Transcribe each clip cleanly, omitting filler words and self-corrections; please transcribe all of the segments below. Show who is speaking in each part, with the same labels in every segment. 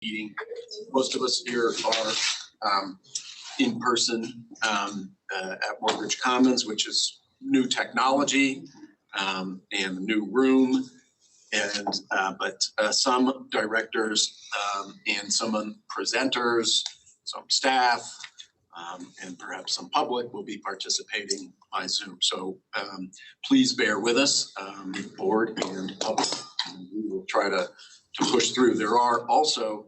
Speaker 1: meeting. Most of us here are in person at Mortgage Commons, which is new technology and a new room, and but some directors and some presenters, some staff, and perhaps some public will be participating by Zoom. So please bear with us, board and public, and we will try to push through. There are also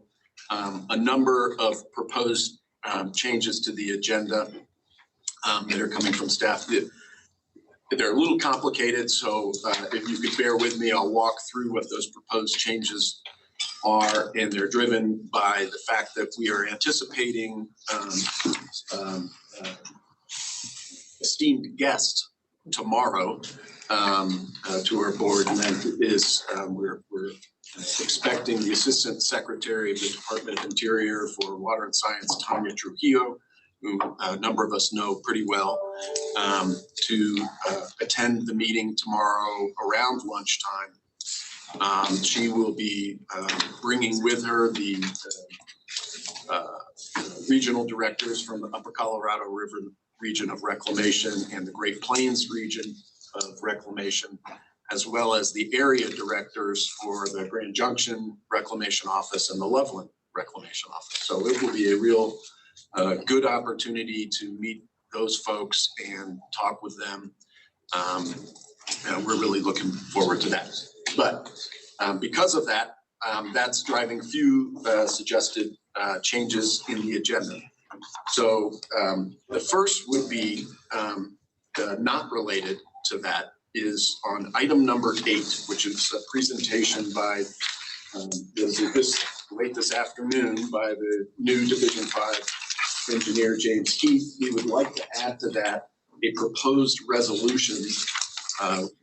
Speaker 1: a number of proposed changes to the agenda that are coming from staff. They're a little complicated, so if you could bear with me, I'll walk through what those proposed changes are, and they're driven by the fact that we are anticipating esteemed guest tomorrow to our board, and that is we're expecting the Assistant Secretary of the Department of Interior for Water and Science, Tanya Trujillo, who a number of us know pretty well, to attend the meeting tomorrow around lunchtime. She will be bringing with her the regional directors from the Upper Colorado River region of reclamation and the Great Plains region of reclamation, as well as the area directors for the Grand Junction Reclamation Office and the Loveland Reclamation Office. So it will be a real good opportunity to meet those folks and talk with them. And we're really looking forward to that. But because of that, that's driving a few suggested changes in the agenda. So the first would be not related to that, is on item number 8, which is a presentation by late this afternoon by the new Division 5 engineer James Keith. We would like to add to that a proposed resolution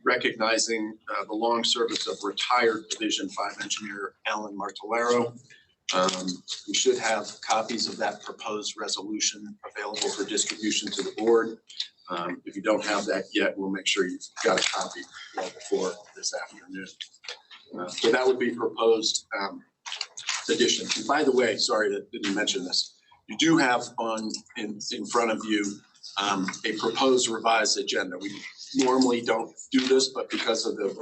Speaker 1: recognizing the long service of retired Division 5 engineer Alan Martellero. We should have copies of that proposed resolution available for distribution to the board. If you don't have that yet, we'll make sure you've got a copy before this afternoon. So that would be proposed addition. And by the way, sorry that didn't mention this, you do have in front of you a proposed revised agenda. We normally don't do this, but because of the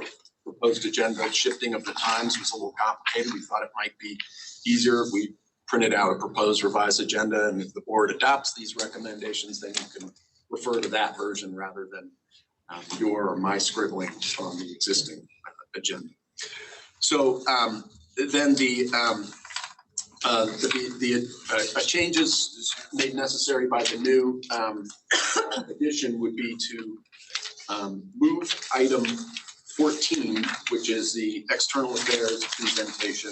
Speaker 1: proposed agenda shifting of the times was a little complicated, we thought it might be easier if we printed out a proposed revised agenda, and if the board adopts these recommendations, then you can refer to that version rather than your or my scribbling on the existing agenda. So then the changes made necessary by the new addition would be to move item 14, which is the external affairs presentation,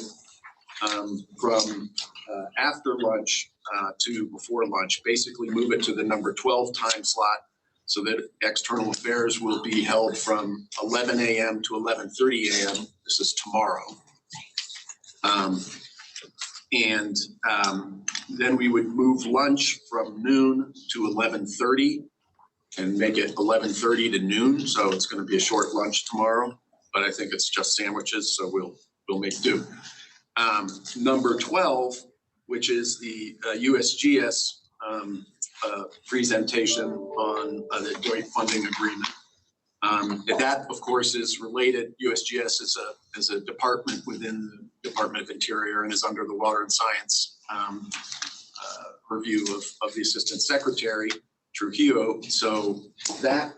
Speaker 1: from after lunch to before lunch. Basically move it to the number 12 time slot so that external affairs will be held from 11 a.m. to 11:30 a.m. This is tomorrow. Then we would move lunch from noon to 11:30 and make it 11:30 to noon. So it's going to be a short lunch tomorrow, but I think it's just sandwiches, so we'll make do. Number 12, which is the USGS presentation on the joint funding agreement. That, of course, is related. USGS is a department within the Department of Interior and is under the Water and Science review of the Assistant Secretary Trujillo. So that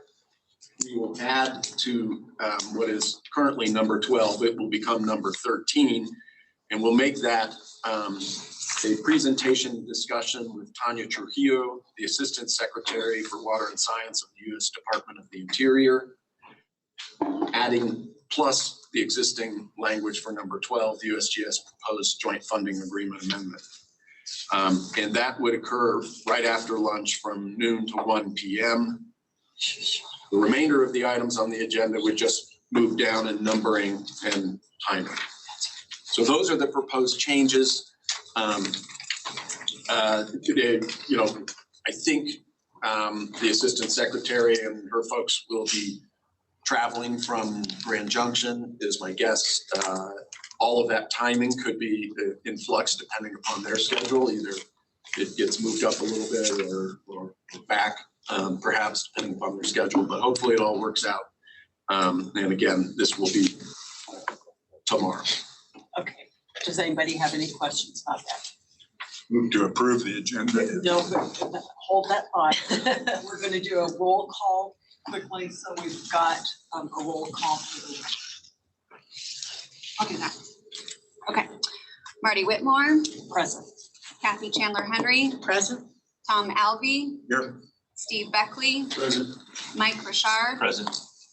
Speaker 1: we will add to what is currently number 12. It will become number 13, and we'll make that a presentation discussion with Tanya Trujillo, the Assistant Secretary for Water and Science of the U.S. Department of the Interior, adding plus the existing language for number 12, the USGS proposed joint funding agreement amendment. And that would occur right after lunch from noon to 1 p.m. The remainder of the items on the agenda would just move down in numbering and timing. So those are the proposed changes. Today, I think the Assistant Secretary and her folks will be traveling from Grand Junction, is my guess. All of that timing could be in flux depending upon their schedule. Either it gets moved up a little bit or back, perhaps depending upon their schedule, but hopefully it all works out. And again, this will be tomorrow.
Speaker 2: Okay, does anybody have any questions about that?
Speaker 3: Move to approve the agenda.
Speaker 2: No, hold that thought. We're gonna do a roll call quickly, so we've got a roll call for the.
Speaker 4: I'll do that. Okay. Marty Whitmore,
Speaker 2: Present.
Speaker 4: Kathy Chandler Henry,
Speaker 2: Present.
Speaker 4: Tom Alvey,
Speaker 3: Here.
Speaker 4: Steve Beckley,
Speaker 1: Present.
Speaker 4: Mike Richard,
Speaker 5: Present.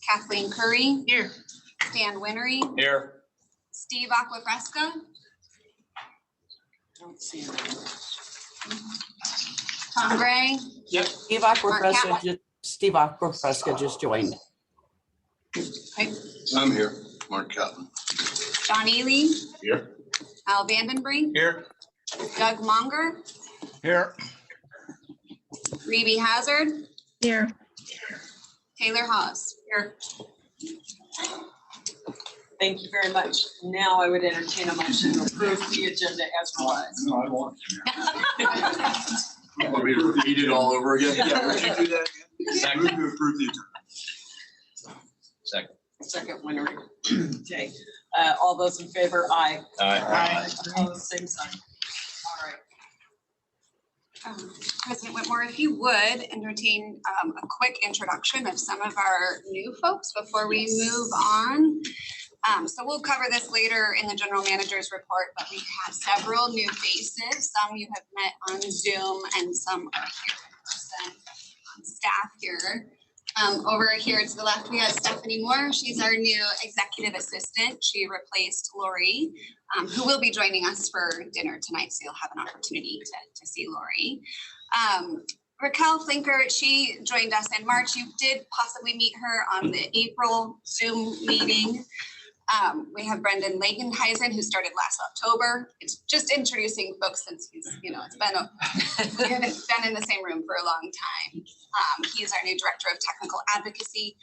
Speaker 4: Kathleen Curry,
Speaker 2: Here.
Speaker 4: Dan Winery,
Speaker 5: Here.
Speaker 4: Steve Aquafresca,
Speaker 2: Don't see him.
Speaker 4: Tom Gray,
Speaker 6: Steve
Speaker 4: Mark
Speaker 6: Aquafresca just joined.
Speaker 3: I'm here. Mark Catlin.
Speaker 4: John Ely,
Speaker 3: Here.
Speaker 4: Al Vandenbrink,
Speaker 5: Here.
Speaker 4: Doug Monger,
Speaker 5: Here.
Speaker 4: Reby Hazard,
Speaker 7: Here.
Speaker 4: Taylor Haas.
Speaker 2: Here. Thank you very much. Now I would entertain a motion to approve the agenda as revised.
Speaker 3: No, I want
Speaker 1: Want me to repeat it all over again?
Speaker 3: Yeah, would you do that again? Move to approve the agenda.
Speaker 5: Second.
Speaker 2: Second winner. Okay, all those in favor, aye.
Speaker 5: Aye.
Speaker 2: Opposed, same sign. All right.
Speaker 4: President Whitmore, if you would entertain a quick introduction of some of our new folks before we move on. So we'll cover this later in the general manager's report, but we have several new faces. Some you have met on Zoom and some are here in person on staff here. Over here to the left, we have Stephanie Moore. She's our new executive assistant. She replaced Lori, who will be joining us for dinner tonight. So you'll have an opportunity to see Lori. Raquel Flinker, she joined us in March. You did possibly meet her on the April Zoom meeting. We have Brendan Lagenheisen, who started last October. It's just introducing folks since he's, we haven't been in the same room for a long time. He's our new director of technical advocacy.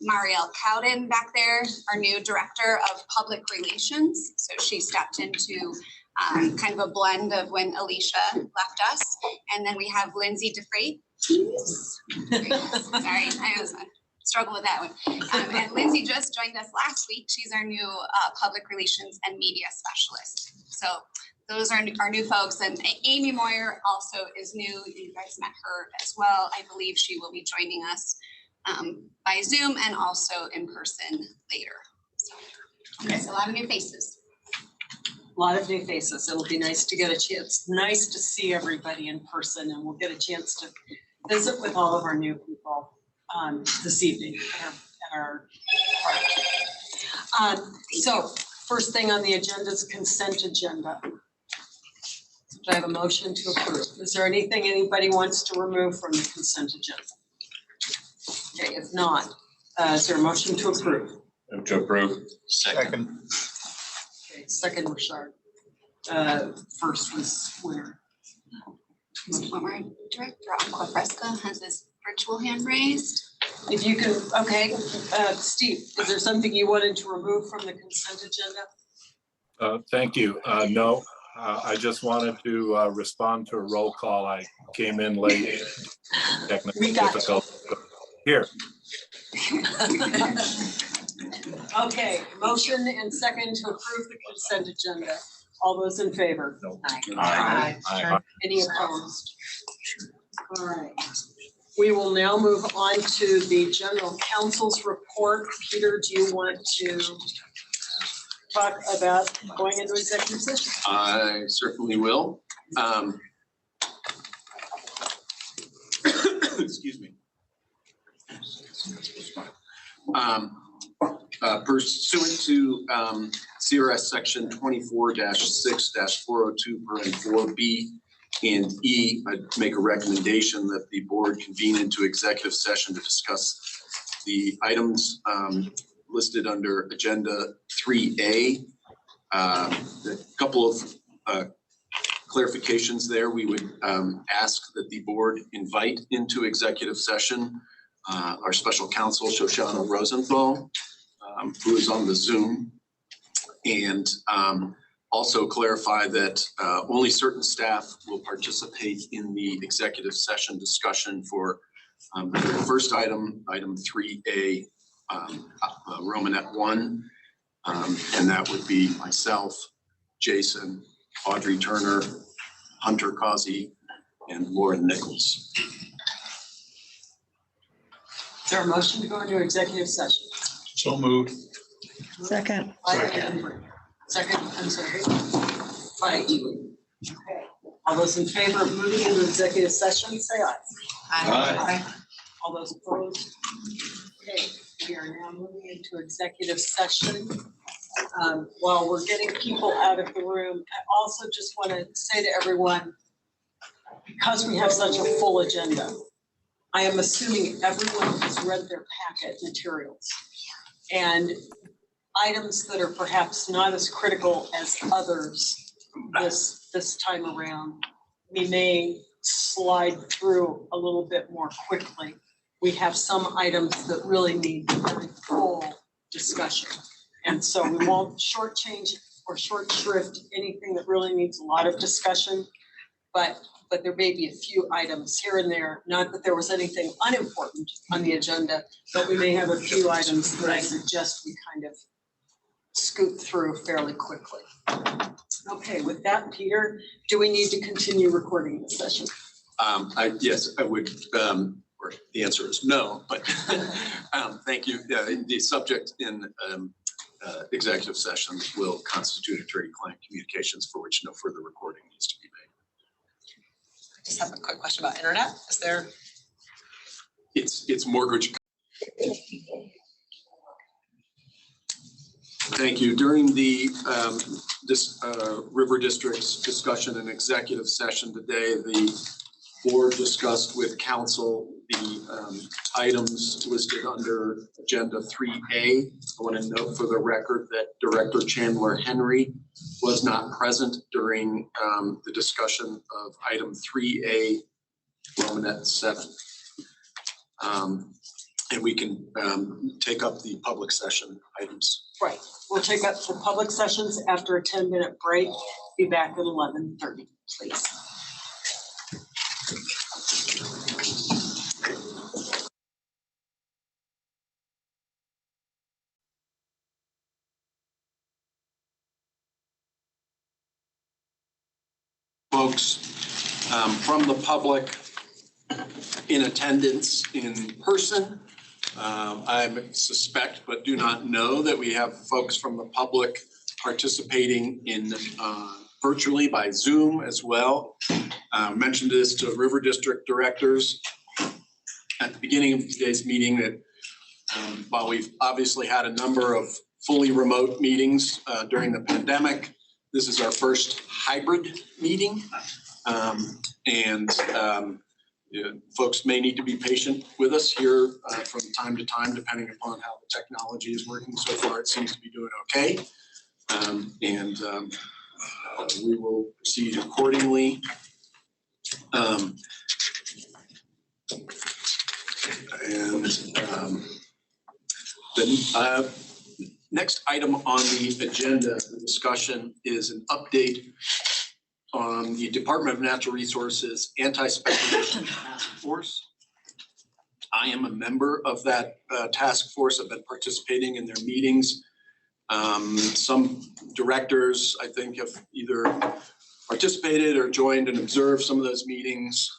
Speaker 4: Marielle Cowden back there, our new director of public relations. So she stepped into kind of a blend of when Alicia left us. And then we have Lindsay DeFreitas. Sorry, I was struggle with that one. And Lindsay just joined us last week. She's our new public relations and media specialist. So those are our new folks. And Amy Moyer also is new. You guys met her as well. I believe she will be joining us by Zoom and also in person later. So there's a lot of new faces.
Speaker 2: A lot of new faces. It'll be nice to get a chance, nice to see everybody in person, and we'll get a chance to visit with all of our new people this evening at our party. So first thing on the agenda is consent agenda. Do I have a motion to approve? Is there anything anybody wants to remove from the consent agenda? Okay, if not, is there a motion to approve?
Speaker 5: Move to approve.
Speaker 3: Second.
Speaker 2: Okay, second, Richard. First was Winter.
Speaker 4: Former Director Aquafresca has his virtual hand raised.
Speaker 2: If you can, okay, Steve, is there something you wanted to remove from the consent agenda?
Speaker 8: Thank you. No, I just wanted to respond to a roll call. I came in late.
Speaker 2: We got you.
Speaker 8: Difficult. Here.
Speaker 2: Okay, motion and second to approve the consent agenda. All those in favor?
Speaker 8: No.
Speaker 2: Aye.
Speaker 8: Aye.
Speaker 2: Any opposed? All right. We will now move on to the general counsel's report. Peter, do you want to talk about going into executive session?
Speaker 1: I certainly will. Excuse me. Pursuant to CRS section 24-6-402(4) and E, I'd make a recommendation that the board convene into executive session to discuss the items listed under agenda 3A. A couple of clarifications there. We would ask that the board invite into executive session our special counsel, Shoshana Rosenthal, who is on the Zoom. And also clarify that only certain staff will participate in the executive session discussion for the first item 3A, Romanet 1. And that would be myself, Jason, Audrey Turner, Hunter Causey, and Lauren Nichols.
Speaker 2: Is there a motion to go into executive session?
Speaker 3: So moved.
Speaker 6: Second.
Speaker 2: Second, I'm sorry. By Ely. Okay. All those in favor of moving into executive session, say aye.
Speaker 3: Aye.
Speaker 2: All those opposed? Okay, we are now moving into executive session. While we're getting people out of the room, I also just want to say to everyone, because we have such a full agenda, I am assuming everyone has read their packet materials. And items that are perhaps not as critical as others this time around, we may slide through a little bit more quickly. We have some items that really need very full discussion. And so we won't shortchange or short shrift anything that really needs a lot of discussion, but there may be a few items here and there, not that there was anything unimportant on the agenda, but we may have a few items that I suggest we kind of scoot through fairly quickly. Okay, with that, Peter, do we need to continue recording this session?
Speaker 1: Yes, I would, or the answer is no, but thank you. The subject in executive session will constitute attorney-client communications for which no further recording needs to be made.
Speaker 7: I just have a quick question about internet. Is there?
Speaker 1: It's mortgage. Thank you. During the River District's discussion in executive session today, the board discussed with counsel the items listed under agenda 3A. I want to note for the record that Director Chandler Henry was not present during the discussion of item 3A, Romanet 7. And we can take up the public session items.
Speaker 2: Right, we'll take up the public sessions after a 10-minute break. Be back at 11:30, please.
Speaker 1: Folks from the public in attendance in person. I suspect but do not know that we have folks from the public participating in virtually by Zoom as well. Mentioned this to River District directors at the beginning of today's meeting that while we've obviously had a number of fully remote meetings during the pandemic, this is our first hybrid meeting. Folks may need to be patient with us here from time to time, depending upon how the technology is working. So far, it seems to be doing okay. We will proceed accordingly. The next item on the agenda, the discussion, is an update on the Department of Natural Resources Anti-Speculation Task Force. I am a member of that task force. I've been participating in their meetings. Some directors, I think, have either participated or joined and observed some of those meetings.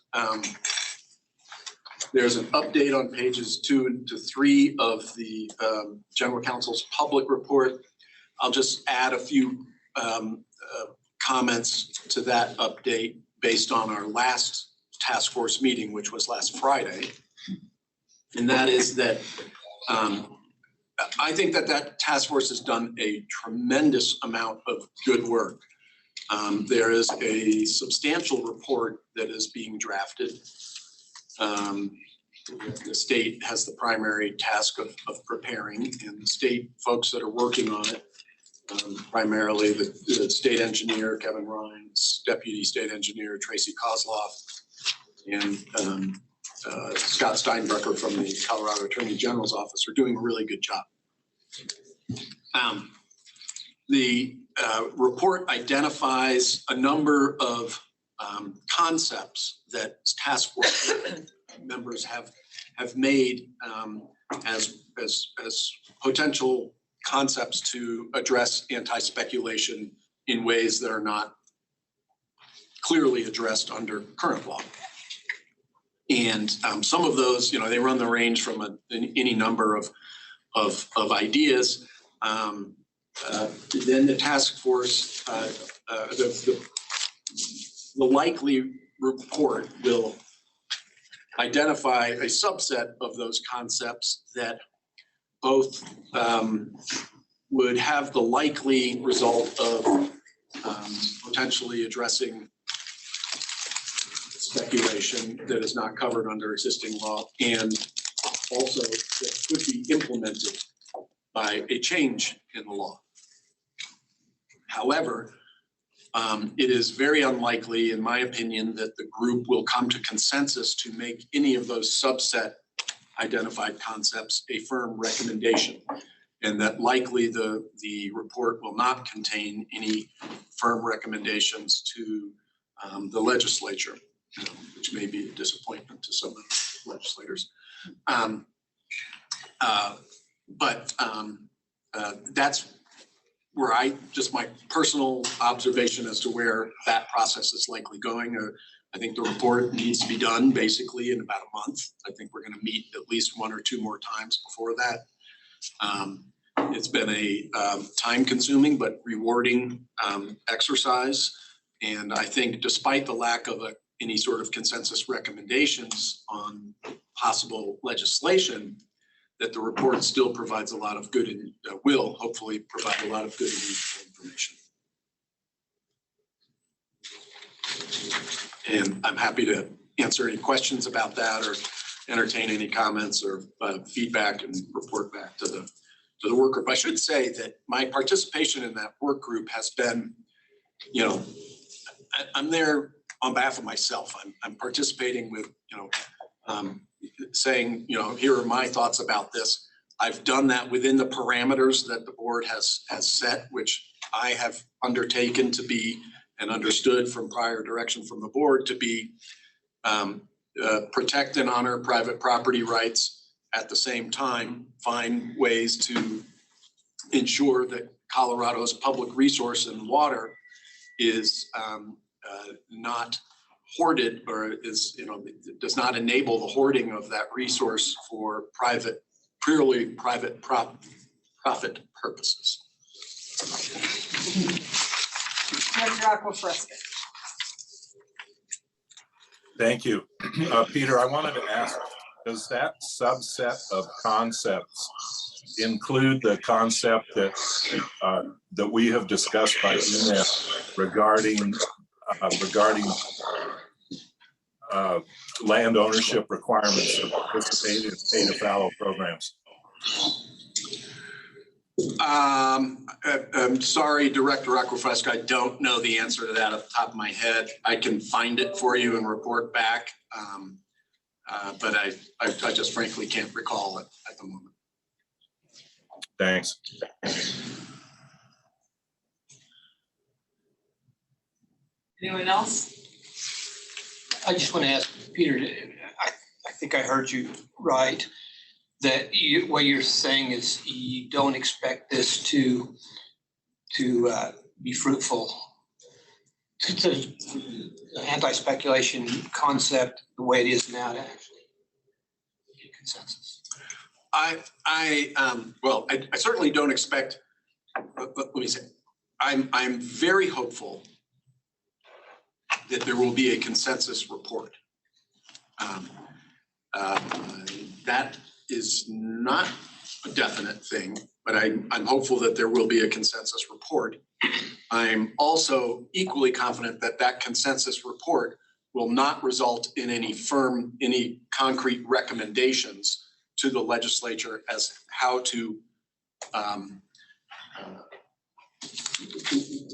Speaker 1: There's an update on pages 2 to 3 of the General Counsel's public report. I'll just add a few comments to that update based on our last task force meeting, which was last Friday. And that is that I think that task force has done a tremendous amount of good work. There is a substantial report that is being drafted. The state has the primary task of preparing, and the state folks that are working on it, primarily the state engineer, Kevin Rhines, deputy state engineer, Tracy Kozloff, and Scott Steinbrecher from the Colorado Attorney General's office are doing a really good job. The report identifies a number of concepts that task force members have made as potential concepts to address anti-speculation in ways that are not clearly addressed under current law. And some of those, they run the range from any number of ideas. Then the task force, the likely report will identify a subset of those concepts that both would have the likely result of potentially addressing speculation that is not covered under existing law, and also that could be implemented by a change in the law. However, it is very unlikely, in my opinion, that the group will come to consensus to make any of those subset identified concepts a firm recommendation, and that likely the report will not contain any firm recommendations to the legislature, which may be a disappointment to some of the legislators. But that's where just my personal observation as to where that process is likely going. I think the report needs to be done basically in about a month. I think we're going to meet at least one or two more times before that. It's been a time-consuming but rewarding exercise, and I think despite the lack of any sort of consensus recommendations on possible legislation, that the report still provides a lot of good and will hopefully provide a lot of good and useful information. And I'm happy to answer any questions about that or entertain any comments or feedback and report back to the work group. I should say that my participation in that work group has been, I'm there on behalf of myself. I'm participating with, saying, here are my thoughts about this. I've done that within the parameters that the board has set, which I have undertaken to be and understood from prior direction from the board to be protect and honor private property rights, at the same time find ways to ensure that Colorado's public resource and water is not hoarded, or is, does not enable the hoarding of that resource for purely private profit purposes.
Speaker 2: Director Aquafresca.
Speaker 8: Thank you. Peter, I wanted to ask, does that subset of concepts include the concept that we have discussed by email regarding land ownership requirements to participate in pay-to-fallow programs?
Speaker 1: I'm sorry, Director Aquafresca, I don't know the answer to that off the top of my head. I can find it for you and report back, but I just frankly can't recall it at the moment.
Speaker 8: Thanks.
Speaker 2: Anyone else?
Speaker 6: I just want to ask Peter, I think I heard you right, that what you're saying is you don't expect this to be fruitful. The anti-speculation concept, the way it is now, to actually get consensus.
Speaker 1: Well, I certainly don't expect, let me say, I'm very hopeful that there will be a consensus report. That is not a definite thing, but I'm hopeful that there will be a consensus report. I'm also equally confident that that consensus report will not result in any concrete recommendations to the legislature as how to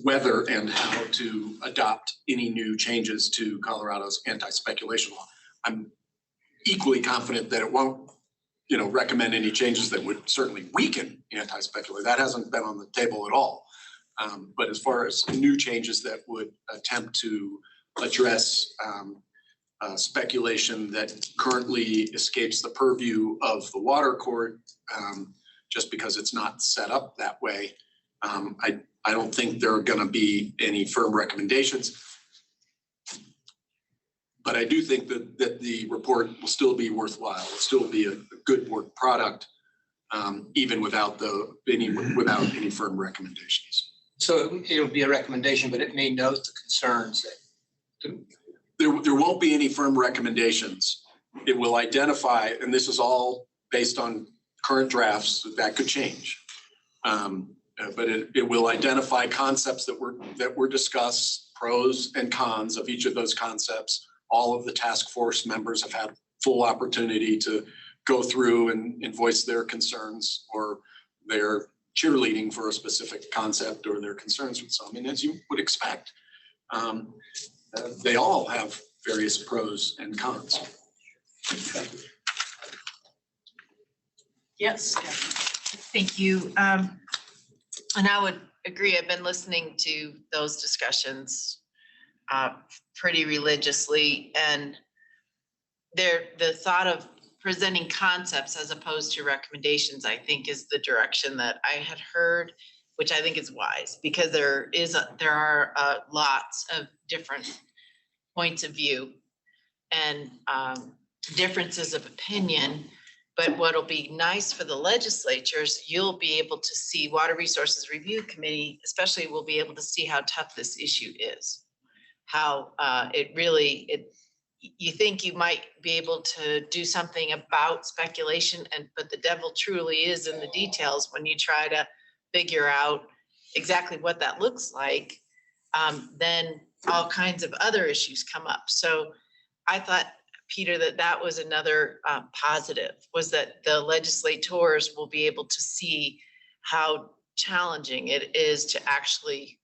Speaker 1: whether and how to adopt any new changes to Colorado's anti-speculation law. I'm equally confident that it won't, recommend any changes that would certainly weaken anti-speculation. That hasn't been on the table at all. But as far as new changes that would attempt to address speculation that currently escapes the purview of the water court, just because it's not set up that way, I don't think there are gonna be any firm recommendations. But I do think that the report will still be worthwhile. It'll still be a good work product, even without any firm recommendations.
Speaker 6: So it'll be a recommendation, but it may note the concerns that.
Speaker 1: There won't be any firm recommendations. It will identify, and this is all based on current drafts, that could change. But it will identify concepts that were discussed, pros and cons of each of those concepts. All of the task force members have had full opportunity to go through and voice their concerns or their cheerleading for a specific concept or their concerns with some. And as you would expect, they all have various pros and cons.
Speaker 2: Yes.
Speaker 9: Thank you. And I would agree. I've been listening to those discussions pretty religiously, and the thought of presenting concepts as opposed to recommendations, I think, is the direction that I had heard, which I think is wise, because there are lots of different points of view and differences of opinion. But what'll be nice for the legislatures, you'll be able to see, Water Resources Review Committee especially will be able to see how tough this issue is. How you think you might be able to do something about speculation, but the devil truly is in the details when you try to figure out exactly what that looks like. Then all kinds of other issues come up. So I thought, Peter, that was another positive, was that the legislators will be able to see how challenging it is to actually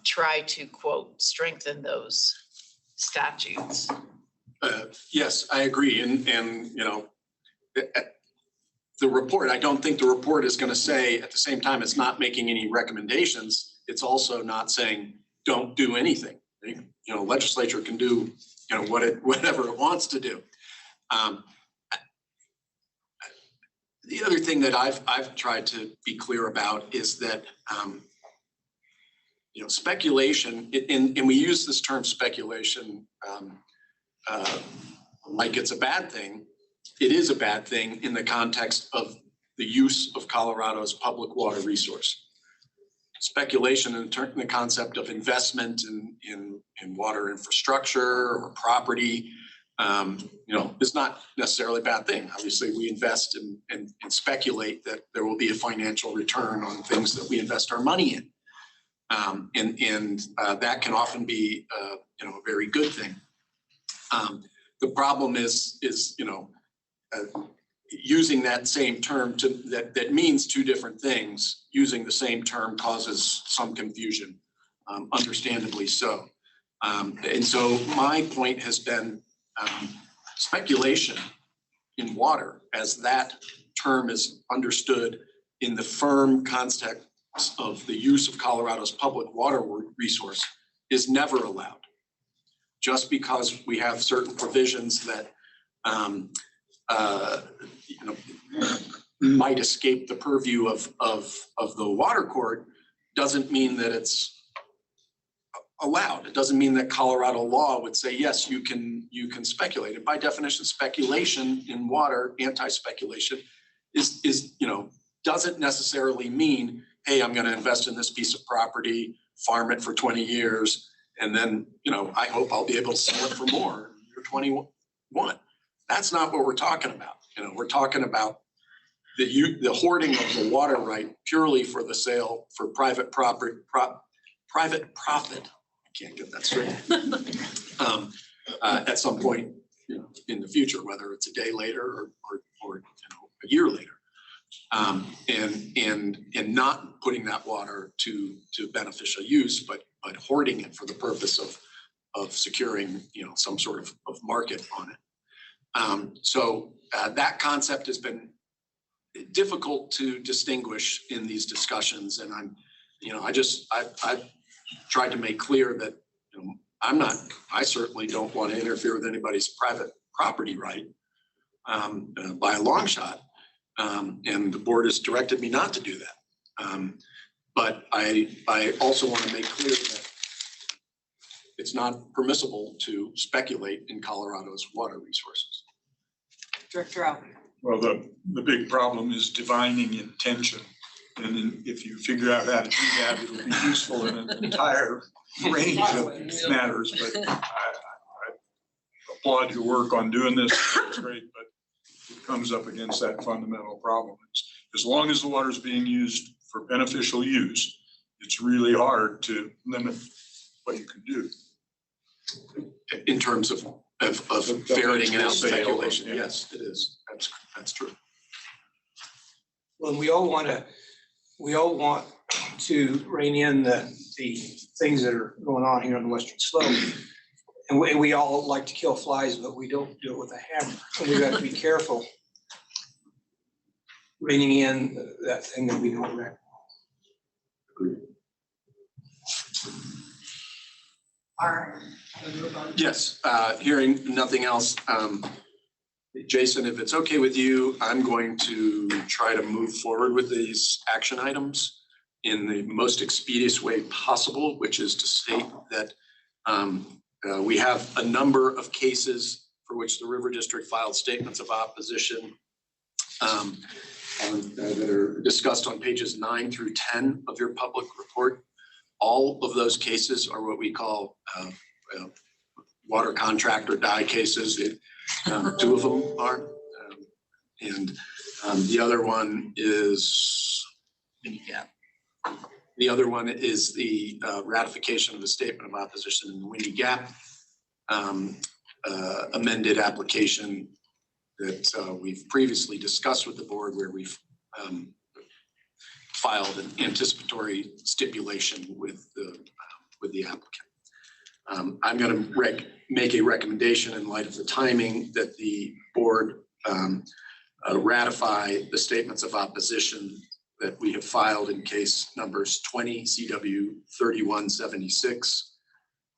Speaker 9: try to, quote, strengthen those statutes.
Speaker 1: Yes, I agree. And you know, the report, I don't think the report is going to say, at the same time, it's not making any recommendations. It's also not saying don't do anything. You know, legislature can do, you know, whatever it wants to do. The other thing that I've tried to be clear about is that you know, speculation, and we use this term speculation like it's a bad thing. It is a bad thing in the context of the use of Colorado's public water resource. Speculation in the concept of investment in water infrastructure or property, you know, is not necessarily a bad thing. Obviously, we invest and speculate that there will be a financial return on things that we invest our money in. And that can often be, you know, a very good thing. The problem is you know, using that same term that means two different things. Using the same term causes some confusion, understandably so. And so my point has been speculation in water, as that term is understood in the firm context of the use of Colorado's public water resource, is never allowed. Just because we have certain provisions that you know, might escape the purview of the water court doesn't mean that it's allowed. It doesn't mean that Colorado law would say, yes, you can speculate. And by definition, speculation in water, anti-speculation, is you know, doesn't necessarily mean, hey, I'm going to invest in this piece of property, farm it for 20 years, and then, you know, I hope I'll be able to sell it for more in year 21. That's not what we're talking about. You know, we're talking about the hoarding of the water right purely for the sale for private profit. I can't get that straight. At some point, you know, in the future, whether it's a day later or you know, a year later. And not putting that water to beneficial use, but hoarding it for the purpose of securing, you know, some sort of market on it. So that concept has been difficult to distinguish in these discussions, and I'm, you know, I've tried to make clear that, you know, I certainly don't want to interfere with anybody's private property right by a long shot. And the board has directed me not to do that. But I also want to make clear that it's not permissible to speculate in Colorado's water resources.
Speaker 2: Director Drought.
Speaker 3: Well, the big problem is divining intention. And then if you figure out how to do that, it'll be useful in an entire range of matters. But I applaud your work on doing this. It's great, but it comes up against that fundamental problem. As long as the water is being used for beneficial use, it's really hard to limit what you can do.
Speaker 1: In terms of ferreting out speculation, yes, it is. That's true.
Speaker 6: Well, we all want to rein in the things that are going on here on the western slope. And we all like to kill flies, but we don't do it with a hammer. And we got to be careful reining in that thing that we don't recognize.
Speaker 1: Yes, hearing nothing else. Jason, if it's okay with you, I'm going to try to move forward with these action items in the most expeditious way possible, which is to state that we have a number of cases for which the River District filed statements of opposition that are discussed on pages 9 through 10 of your public report. All of those cases are what we call water contract or die cases. Two of them are, and the other one is the ratification of the statement of opposition in the Windy Gap amended application that we've previously discussed with the board, where we've filed an anticipatory stipulation with the applicant. I'm going to make a recommendation in light of the timing that the board ratify the statements of opposition that we have filed in case numbers 20 CW 3176,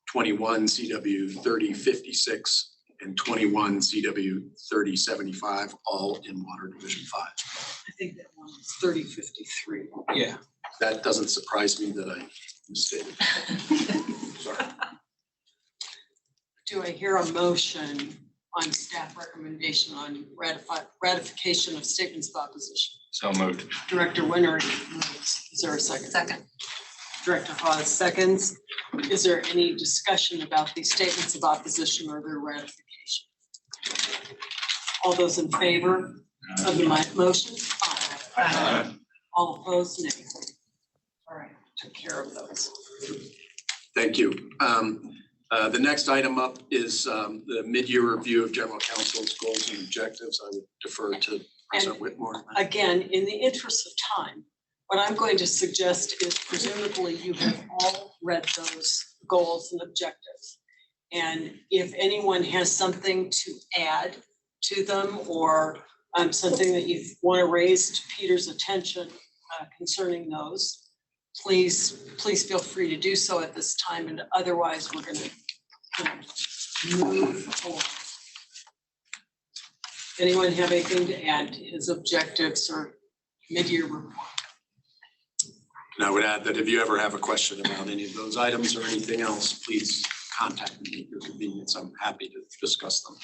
Speaker 1: 21 CW 3056, and 21 CW 3075, all in Water Division 5.
Speaker 2: I think that one was 3053.
Speaker 6: Yeah.
Speaker 1: That doesn't surprise me that I misstated. Sorry.
Speaker 2: Do I hear a motion on staff recommendation on ratification of statements of opposition?
Speaker 5: So moved.
Speaker 2: Director Winter moves. Is there a second?
Speaker 7: Second.
Speaker 2: Director Hawes seconds. Is there any discussion about these statements of opposition or their ratification? All those in favor of the motion? Aye. All opposed, nay. All right, took care of those.
Speaker 1: Thank you. The next item up is the mid-year review of General Counsel's goals and objectives. I would defer to President Whitmore.
Speaker 2: Again, in the interest of time, what I'm going to suggest is presumably you have all read those goals and objectives. And if anyone has something to add to them or something that you want to raise to Peter's attention concerning those, please feel free to do so at this time. And otherwise, we're going to move forward. Anyone have anything to add to his objectives or mid-year report?
Speaker 1: And I would add that if you ever have a question about any of those items or anything else, please contact me at your convenience. I'm happy to discuss them.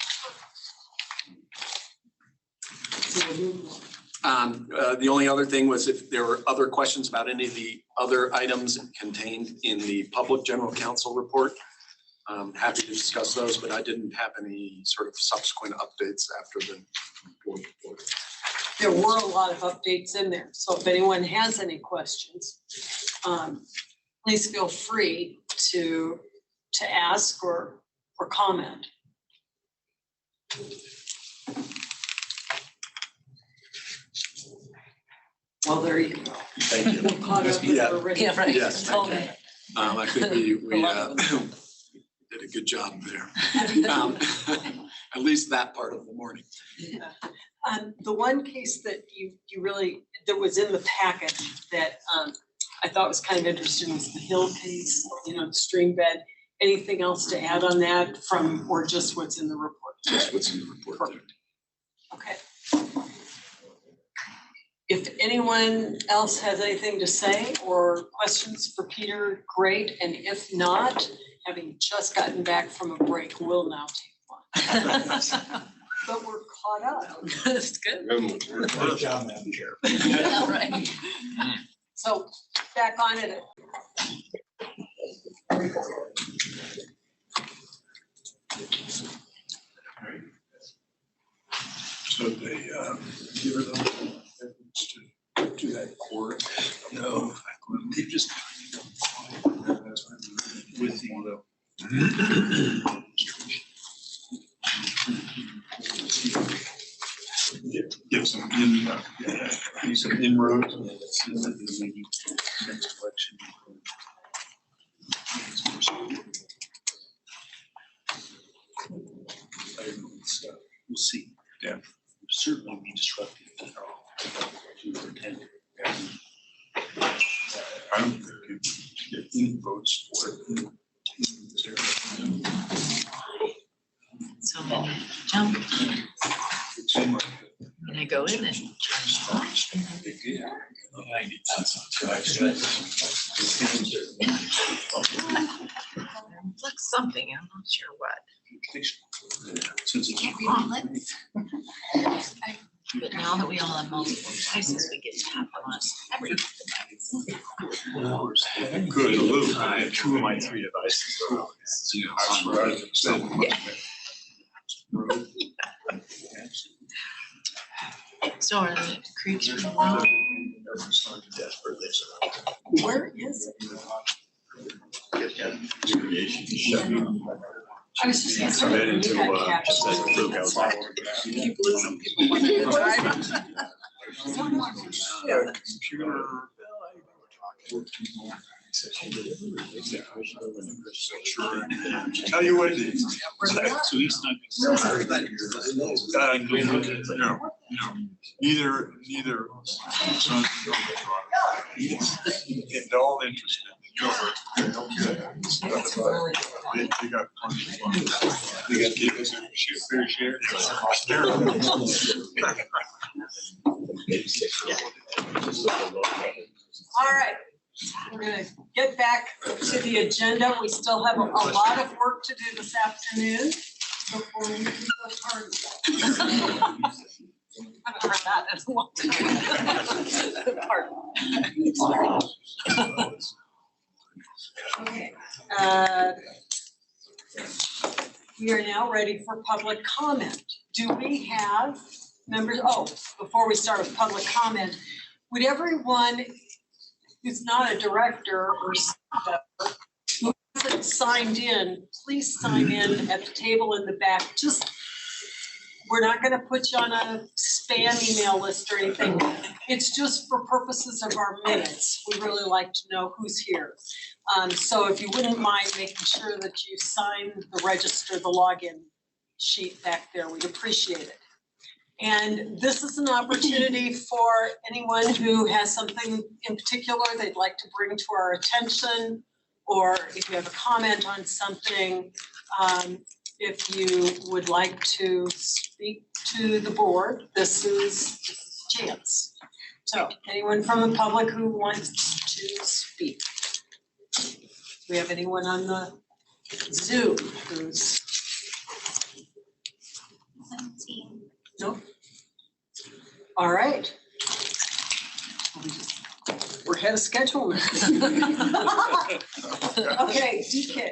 Speaker 2: So we'll move on.
Speaker 1: The only other thing was if there were other questions about any of the other items contained in the public general counsel report, I'm happy to discuss those, but I didn't have any sort of subsequent updates after the board report.
Speaker 2: There were a lot of updates in there, so if anyone has any questions, please feel free to ask or comment. Well, there you go.
Speaker 1: Thank you.
Speaker 2: We're caught up with our already.
Speaker 7: Yeah, right.
Speaker 1: Yes, thank you. I think we did a good job there. At least that part of the morning.
Speaker 2: The one case that you really, that was in the package that I thought was kind of interesting was the hill case, you know, the stream bed. Anything else to add on that from, or just what's in the report?
Speaker 1: Just what's in the report.
Speaker 2: Perfect. Okay. If anyone else has anything to say or questions for Peter, great. And if not, having just gotten back from a break, we'll now take one. But we're caught up.
Speaker 7: That's good.
Speaker 3: Good job, Madam Chair.
Speaker 7: Yeah, right.
Speaker 2: So back on it.
Speaker 3: So they give her the evidence to do that court. No, they just. With give some inroads. We'll see. Yeah. Certainly be disruptive to our intent. I don't think you get any votes for it.
Speaker 9: So many jump,
Speaker 3: It seemed like
Speaker 9: and I go in and reflects something, I'm not sure what.
Speaker 3: since it's
Speaker 4: Can't read my lips.
Speaker 9: But now that we all have multiple choices, we get to have on everything.
Speaker 3: good, a little bit.
Speaker 5: Two of my three devices.
Speaker 3: That's what I said.
Speaker 9: So are the creeks from road?
Speaker 2: Where is it? I was just
Speaker 5: So
Speaker 2: concerned.
Speaker 5: that into,
Speaker 2: We had
Speaker 5: just as a
Speaker 2: captions.
Speaker 5: fluke, I was like,
Speaker 2: Keep losing people when they're driving.
Speaker 3: Tell you what it is.
Speaker 5: so he's not.
Speaker 3: No, neither. Son, and all interested. They got plenty of fun. They got give us a fair share.
Speaker 2: All right, we're gonna get back to the agenda. We still have a lot of work to do this afternoon before we can go party.
Speaker 7: I haven't heard that in a long time.
Speaker 2: Okay, we are now ready for public comment. Do we have members, before we start with public comment, would everyone who's not a director or who hasn't signed in, please sign in at the table in the back. Just, we're not gonna put you on a spam email list or anything. It's just for purposes of our minutes. We really like to know who's here. So if you wouldn't mind making sure that you sign the register, the login sheet back there, we'd appreciate it. And this is an opportunity for anyone who has something in particular they'd like to bring to our attention, or if you have a comment on something, if you would like to speak to the board, this is a chance. So anyone from the public who wants to speak? Do we have anyone on the Zoom who's? Nope. All right. We're ahead of schedule now. Okay, DK.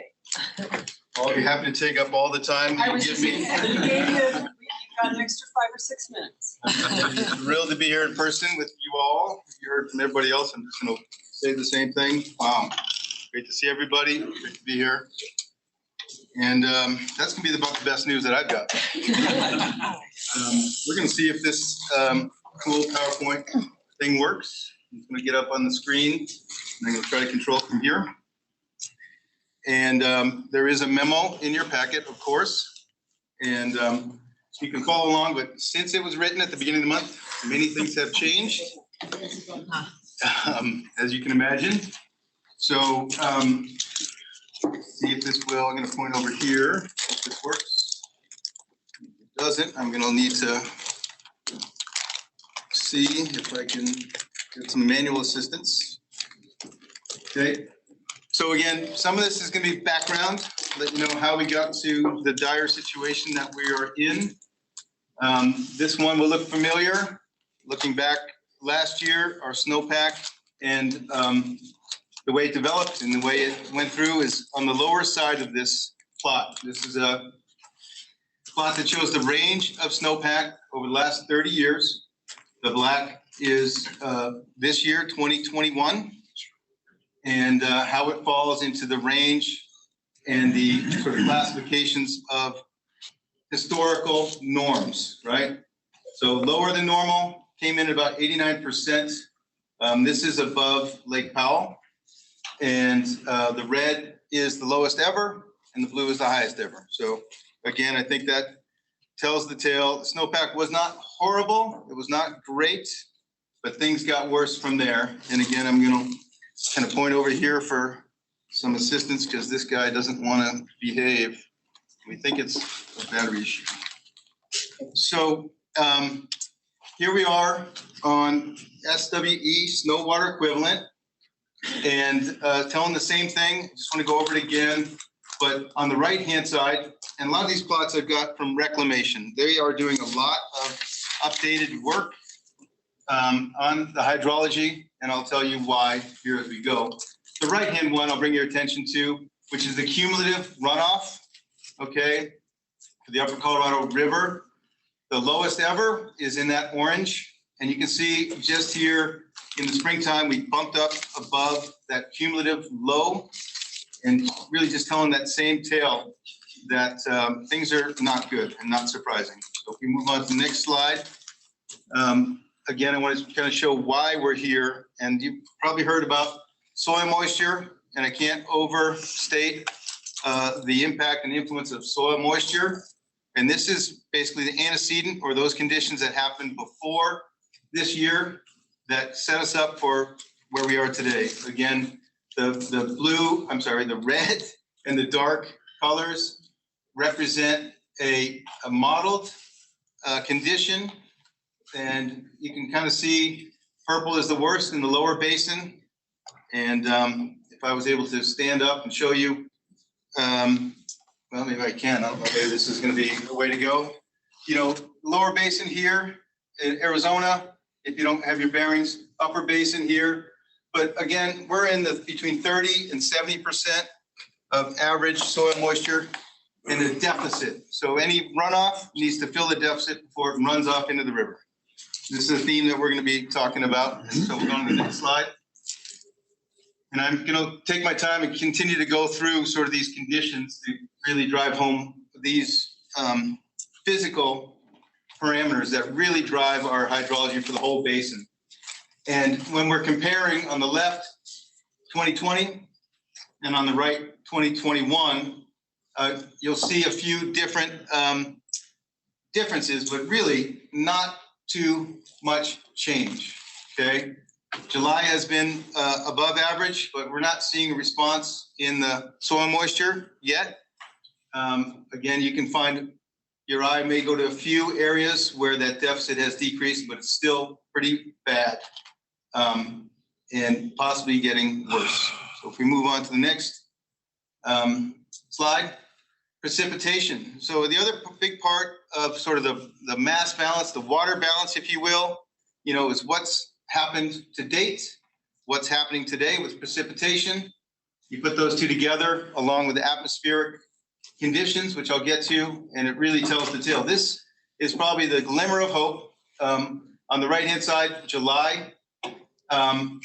Speaker 10: I'll be happy to take up all the time
Speaker 2: I
Speaker 10: that
Speaker 2: was
Speaker 10: you
Speaker 2: just
Speaker 10: give
Speaker 2: saying,
Speaker 10: me.
Speaker 2: we gave you got an extra 5 or 6 minutes.
Speaker 10: I'm thrilled to be here in person with you all. You heard from everybody else. I'm just gonna say the same thing. Wow, great to see everybody. Great to be here. And that's gonna be about the best news that I've got. We're gonna see if this cool PowerPoint thing works. It's gonna get up on the screen, and I'm gonna try to control it from here. And there is a memo in your packet, of course, and you can follow along, but since it was written at the beginning of the month, many things have changed. as you can imagine. So see if this will, I'm gonna point over here, if this works. If it doesn't, I'm gonna need to see if I can get some manual assistance. Okay, so again, some of this is gonna be background, let you know how we got to the dire situation that we are in. This one will look familiar. Looking back last year, our snowpack and the way it developed and the way it went through is on the lower side of this plot. This is a plot that shows the range of snowpack over the last 30 years. The black is this year, 2021, and how it falls into the range and the sort of classifications of historical norms, right? So lower than normal, came in at about 89%. This is above Lake Powell. And the red is the lowest ever and the blue is the highest ever. So again, I think that tells the tale. The snowpack was not horrible. It was not great, but things got worse from there. And again, I'm gonna kind of point over here for some assistance because this guy doesn't want to behave. We think it's a battery issue. So here we are on SWE, snow water equivalent, and telling the same thing. Just want to go over it again, but on the right-hand side, and a lot of these plots I've got from Reclamation. They are doing a lot of updated work on the hydrology, and I'll tell you why here as we go. The right-hand one I'll bring your attention to, which is the cumulative runoff, okay, for the Upper Colorado River. The lowest ever is in that orange, and you can see just here in the springtime, we bumped up above that cumulative low, and really just telling that same tale that things are not good and not surprising. So if we move on to the next slide. Again, I want to kind of show why we're here, and you've probably heard about soil moisture, and I can't overstate the impact and influence of soil moisture. And this is basically the antecedent or those conditions that happened before this year that set us up for where we are today. Again, the red and the dark colors represent a modeled condition. And you can kind of see purple is the worst in the lower basin. And if I was able to stand up and show you, well, maybe I can. I don't know, maybe this is going to be the way to go. You know, lower basin here in Arizona, if you don't have your bearings, upper basin here. But again, we're in the between 30 and 70% of average soil moisture in a deficit. So any runoff needs to fill the deficit before it runs off into the river. This is a theme that we're going to be talking about. So we'll go on to the next slide. And I'm going to take my time and continue to go through sort of these conditions to really drive home these physical parameters that really drive our hydrology for the whole basin. And when we're comparing on the left 2020 and on the right 2021, you'll see a few different differences, but really not too much change, okay? July has been above average, but we're not seeing a response in the soil moisture yet. Again, you can find, your eye may go to a few areas where that deficit has decreased, but it's still pretty bad and possibly getting worse. So if we move on to the next slide, precipitation. So the other big part of sort of the mass balance, the water balance, if you will, you know, is what's happened to date, what's happening today with precipitation. You put those two together along with the atmospheric conditions, which I'll get to, and it really tells the tale. This is probably the glimmer of hope. On the right-hand side, July, a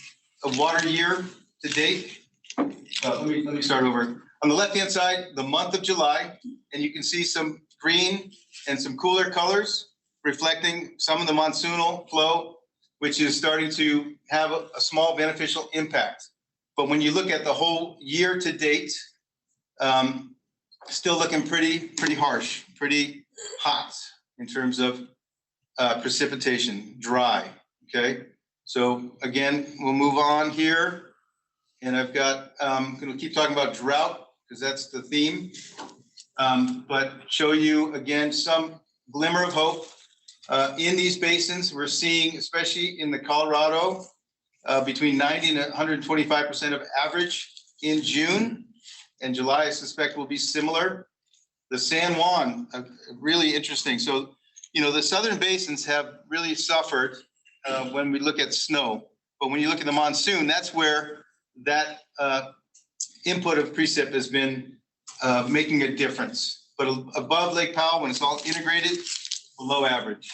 Speaker 10: water year to date. Let me start over. On the left-hand side, the month of July, and you can see some green and some cooler colors reflecting some of the monsoonal flow, which is starting to have a small beneficial impact. But when you look at the whole year to date, still looking pretty harsh, pretty hot in terms of precipitation, dry, okay? So again, we'll move on here. And I've got, I'm gonna keep talking about drought because that's the theme. But show you again, some glimmer of hope. In these basins, we're seeing, especially in the Colorado, between 90 and 125% of average in June. And July, I suspect, will be similar. The San Juan, really interesting. So, you know, the southern basins have really suffered when we look at snow. But when you look at the monsoon, that's where that input of precip has been making a difference. But above Lake Powell, when it's all integrated, below average,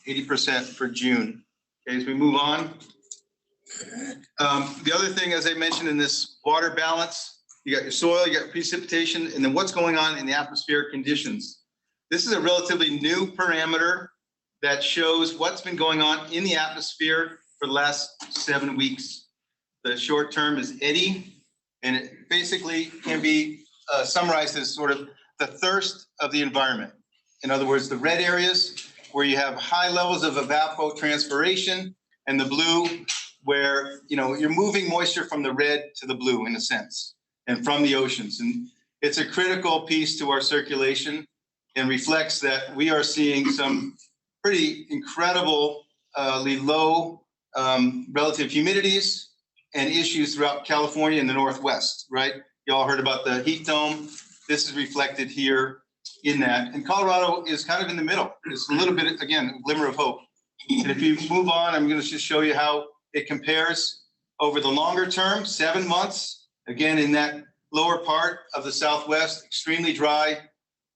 Speaker 10: 80% for June. Okay, as we move on. The other thing, as I mentioned in this water balance, you got your soil, you got precipitation, and then what's going on in the atmospheric conditions. This is a relatively new parameter that shows what's been going on in the atmosphere for the last 7 weeks. The short term is eddy, and it basically can be summarized as sort of the thirst of the environment. In other words, the red areas where you have high levels of evapotranspiration, and the blue where, you know, you're moving moisture from the red to the blue in a sense, and from the oceans. And it's a critical piece to our circulation and reflects that we are seeing some pretty incredibly low relative humidities and issues throughout California and the Northwest, right? You all heard about the heat dome. This is reflected here in that. And Colorado is kind of in the middle. It's a little bit, again, a glimmer of hope. And if you move on, I'm going to just show you how it compares over the longer term, 7 months. Again, in that lower part of the Southwest, extremely dry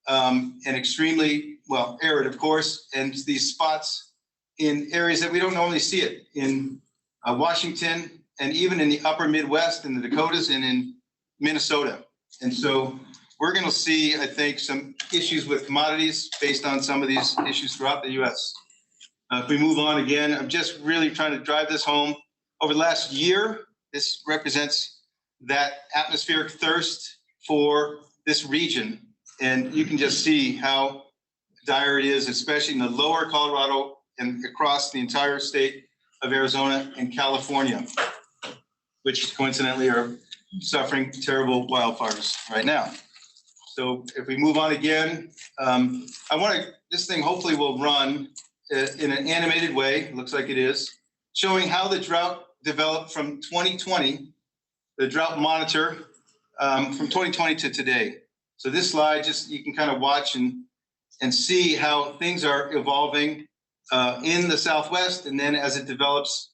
Speaker 10: and extremely, well, arid, of course. And these spots in areas that we don't normally see it in Washington and even in the upper Midwest, in the Dakotas and in Minnesota. And so we're going to see, I think, some issues with commodities based on some of these issues throughout the U.S. If we move on again, I'm just really trying to drive this home. Over the last year, this represents that atmospheric thirst for this region. And you can just see how dire it is, especially in the lower Colorado and across the entire state of Arizona and California, which coincidentally are suffering terrible wildfires right now. So if we move on again, this thing hopefully will run in an animated way, looks like it is, showing how the drought developed from 2020, the drought monitor from 2020 to today. So this slide, just you can kind of watch and see how things are evolving in the Southwest and then as it develops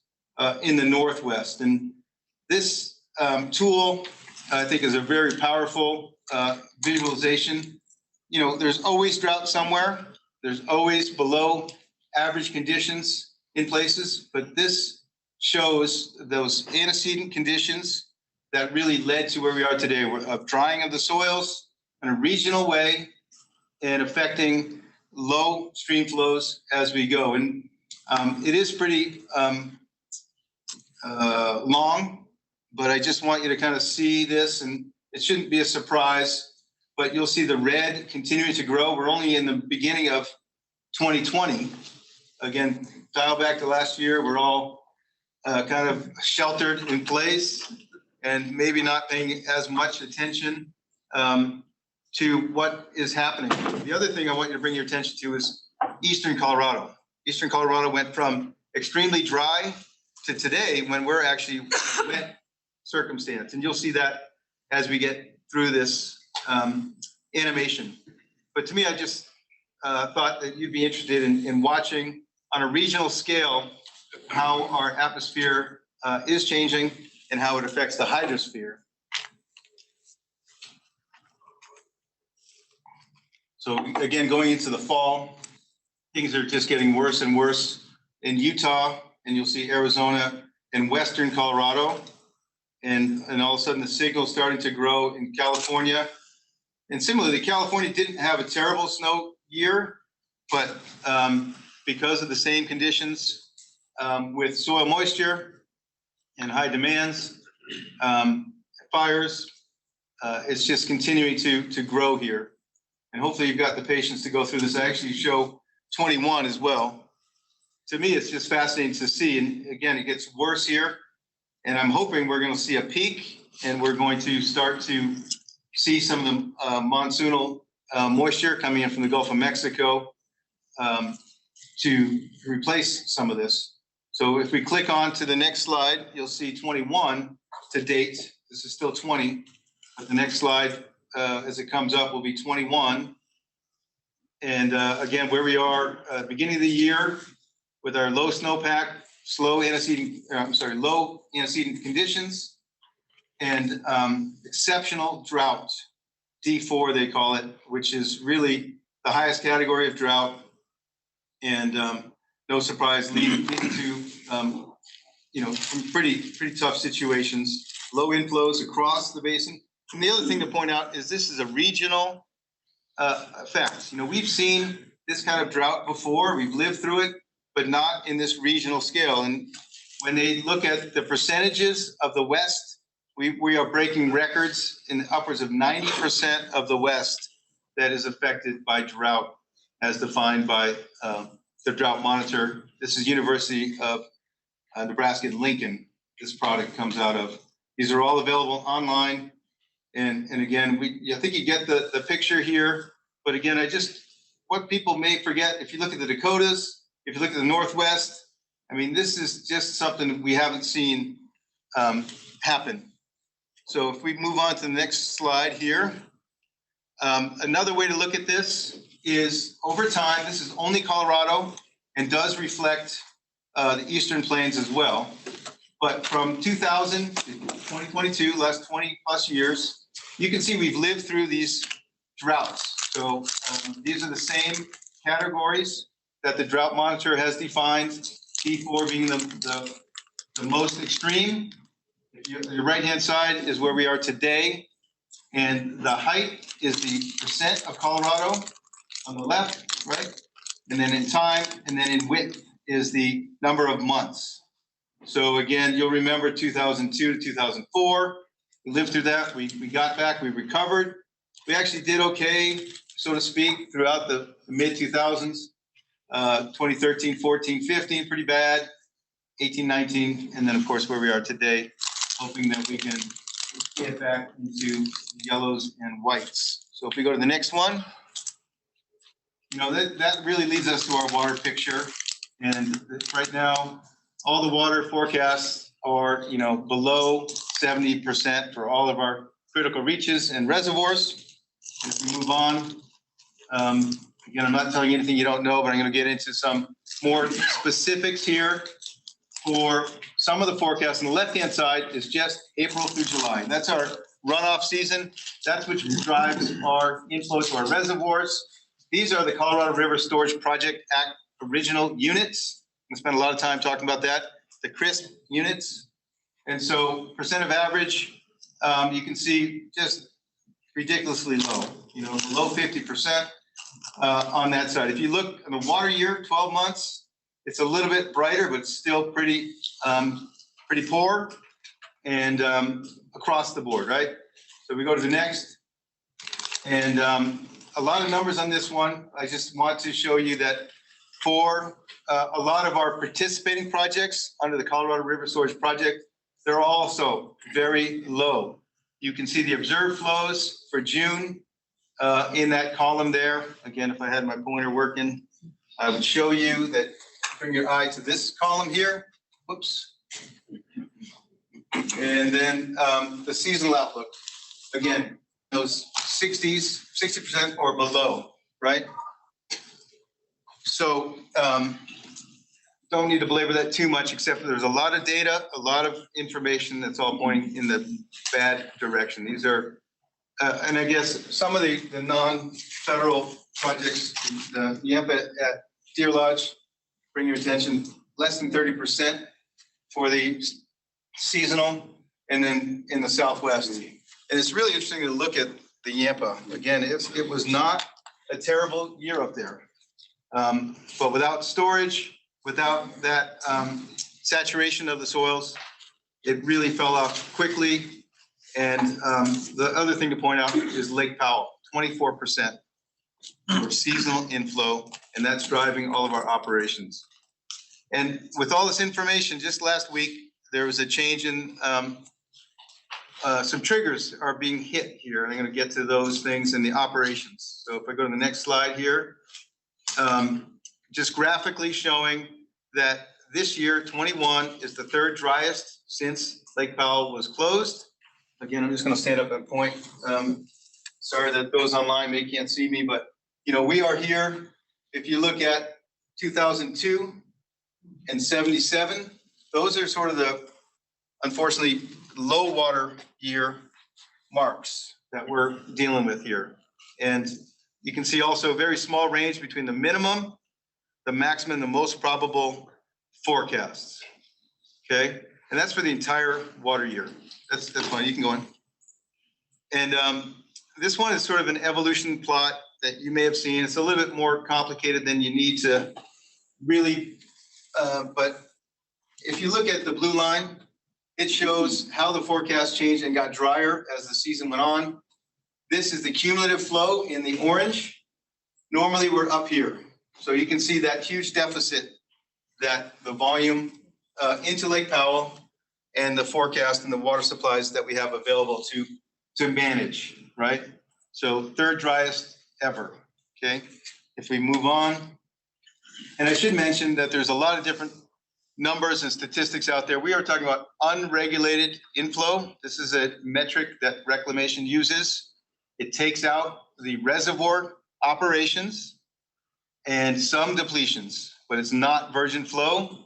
Speaker 10: in the Northwest. And this tool, I think, is a very powerful visualization. You know, there's always drought somewhere. There's always below average conditions in places, but this shows those antecedent conditions that really led to where we are today, of drying of the soils in a regional way and affecting low stream flows as we go. And it is pretty long, but I just want you to kind of see this, and it shouldn't be a surprise, but you'll see the red continuing to grow. We're only in the beginning of 2020. Again, dial back to last year, we're all kind of sheltered in place and maybe not paying as much attention to what is happening. The other thing I want you to bring your attention to is Eastern Colorado. Eastern Colorado went from extremely dry to today when we're actually wet circumstance. And you'll see that as we get through this animation. But to me, I just thought that you'd be interested in watching on a regional scale how our atmosphere is changing and how it affects the hydrosphere. So again, going into the fall, things are just getting worse and worse in Utah, and you'll see Arizona and Western Colorado. And all of a sudden the signal's starting to grow in California. And similarly, California didn't have a terrible snow year, but because of the same conditions with soil moisture and high demands, fires, it's just continuing to grow here. And hopefully you've got the patience to go through this. I actually show 21 as well. to me, it's just fascinating to see. And again, it gets worse here. And I'm hoping we're going to see a peak and we're going to start to see some of the monsoonal moisture coming in from the Gulf of Mexico to replace some of this. So if we click on to the next slide, you'll see 21 to date. This is still 20, but the next slide, as it comes up, will be 21. And again, where we are beginning of the year with our low snowpack, low antecedent conditions, and exceptional drought, D4 they call it, which is really the highest category of drought. And no surprise, leading to some pretty tough situations, low inflows across the basin. And the other thing to point out is this is a regional effect. We've seen this kind of drought before, we've lived through it, but not in this regional scale. And when they look at the percentages of the West, we are breaking records in upwards of 90% of the West that is affected by drought, as defined by the Drought Monitor. This is University of Nebraska at Lincoln. This product comes out of. These are all available online. And again, I think you get the picture here. But again, what people may forget, if you look at the Dakotas, if you look at the Northwest, I mean, this is just something we haven't seen happen. So if we move on to the next slide here, another way to look at this is over time, this is only Colorado and does reflect the Eastern Plains as well. But from 2000 to 2022, last 20 plus years, you can see we've lived through these droughts. So these are the same categories that the Drought Monitor has defined, D4 being the most extreme. Your right-hand side is where we are today, and the height is the percent of Colorado on the left, right? And then in time, and then in width is the number of months. So again, you'll remember 2002 to 2004, we lived through that, we got back, we recovered. We actually did okay, so to speak, throughout the mid-2000s, 2013, 14, 15, pretty bad, 18, 19, and then of course where we are today, hoping that we can get back into yellows and whites. So if we go to the next one, that really leads us to our water picture. And right now, all the water forecasts are, below 70% for all of our critical reaches and reservoirs. And if we move on, again, I'm not telling you anything you don't know, but I'm going to get into some more specifics here. For some of the forecasts on the left-hand side is just April through July. That's our runoff season. That's which drives our inflow to our reservoirs. These are the Colorado River Storage Project Act original units. I spent a lot of time talking about that, the CRISP units. And so percent of average, you can see just ridiculously low, below 50% on that side. If you look at the water year, 12 months, it's a little bit brighter, but still pretty poor and across the board, right? So we go to the next. And a lot of numbers on this one. I just want to show you that for a lot of our participating projects under the Colorado River Storage Project, they're also very low. You can see the observed flows for June in that column there. Again, if I had my pointer working, I would show you that. Bring your eye to this column here. Whoops. And then the seasonal outlook. Again, those 60% or below, right? So don't need to belabor that too much, except there's a lot of data, a lot of information that's all pointing in the bad direction. These are, and I guess some of the non-federal projects, the Yampa at Deer Lodge, bring your attention, less than 30% for the seasonal, and then in the Southwest. And it's really interesting to look at the Yampa. Again, it was not a terrible year up there. But without storage, without that saturation of the soils, it really fell off quickly. And the other thing to point out is Lake Powell, 24% for seasonal inflow, and that's driving all of our operations. And with all this information, just last week, there was a change in some triggers are being hit here. And I'm gonna get to those things in the operations. So if I go to the next slide here, just graphically showing that this year, 21, is the third driest since Lake Powell was closed. Again, I'm just gonna stand up and point. Sorry that those online, they can't see me, but you know, we are here. If you look at 2002 and 77, those are sort of the, unfortunately, low water year marks that we're dealing with here. And you can see also a very small range between the minimum, the maximum, and the most probable forecasts. Okay, and that's for the entire water year. That's fine, you can go on. And this one is sort of an evolution plot that you may have seen. It's a little bit more complicated than you need to really, but if you look at the blue line, it shows how the forecast changed and got drier as the season went on. This is the cumulative flow in the orange. Normally we're up here. So you can see that huge deficit that the volume into Lake Powell and the forecast and the water supplies that we have available to manage, right? So third driest ever, okay? If we move on, and I should mention that there's a lot of different numbers and statistics out there. We are talking about unregulated inflow. This is a metric that reclamation uses. It takes out the reservoir operations and some depletions, but it's not virgin flow.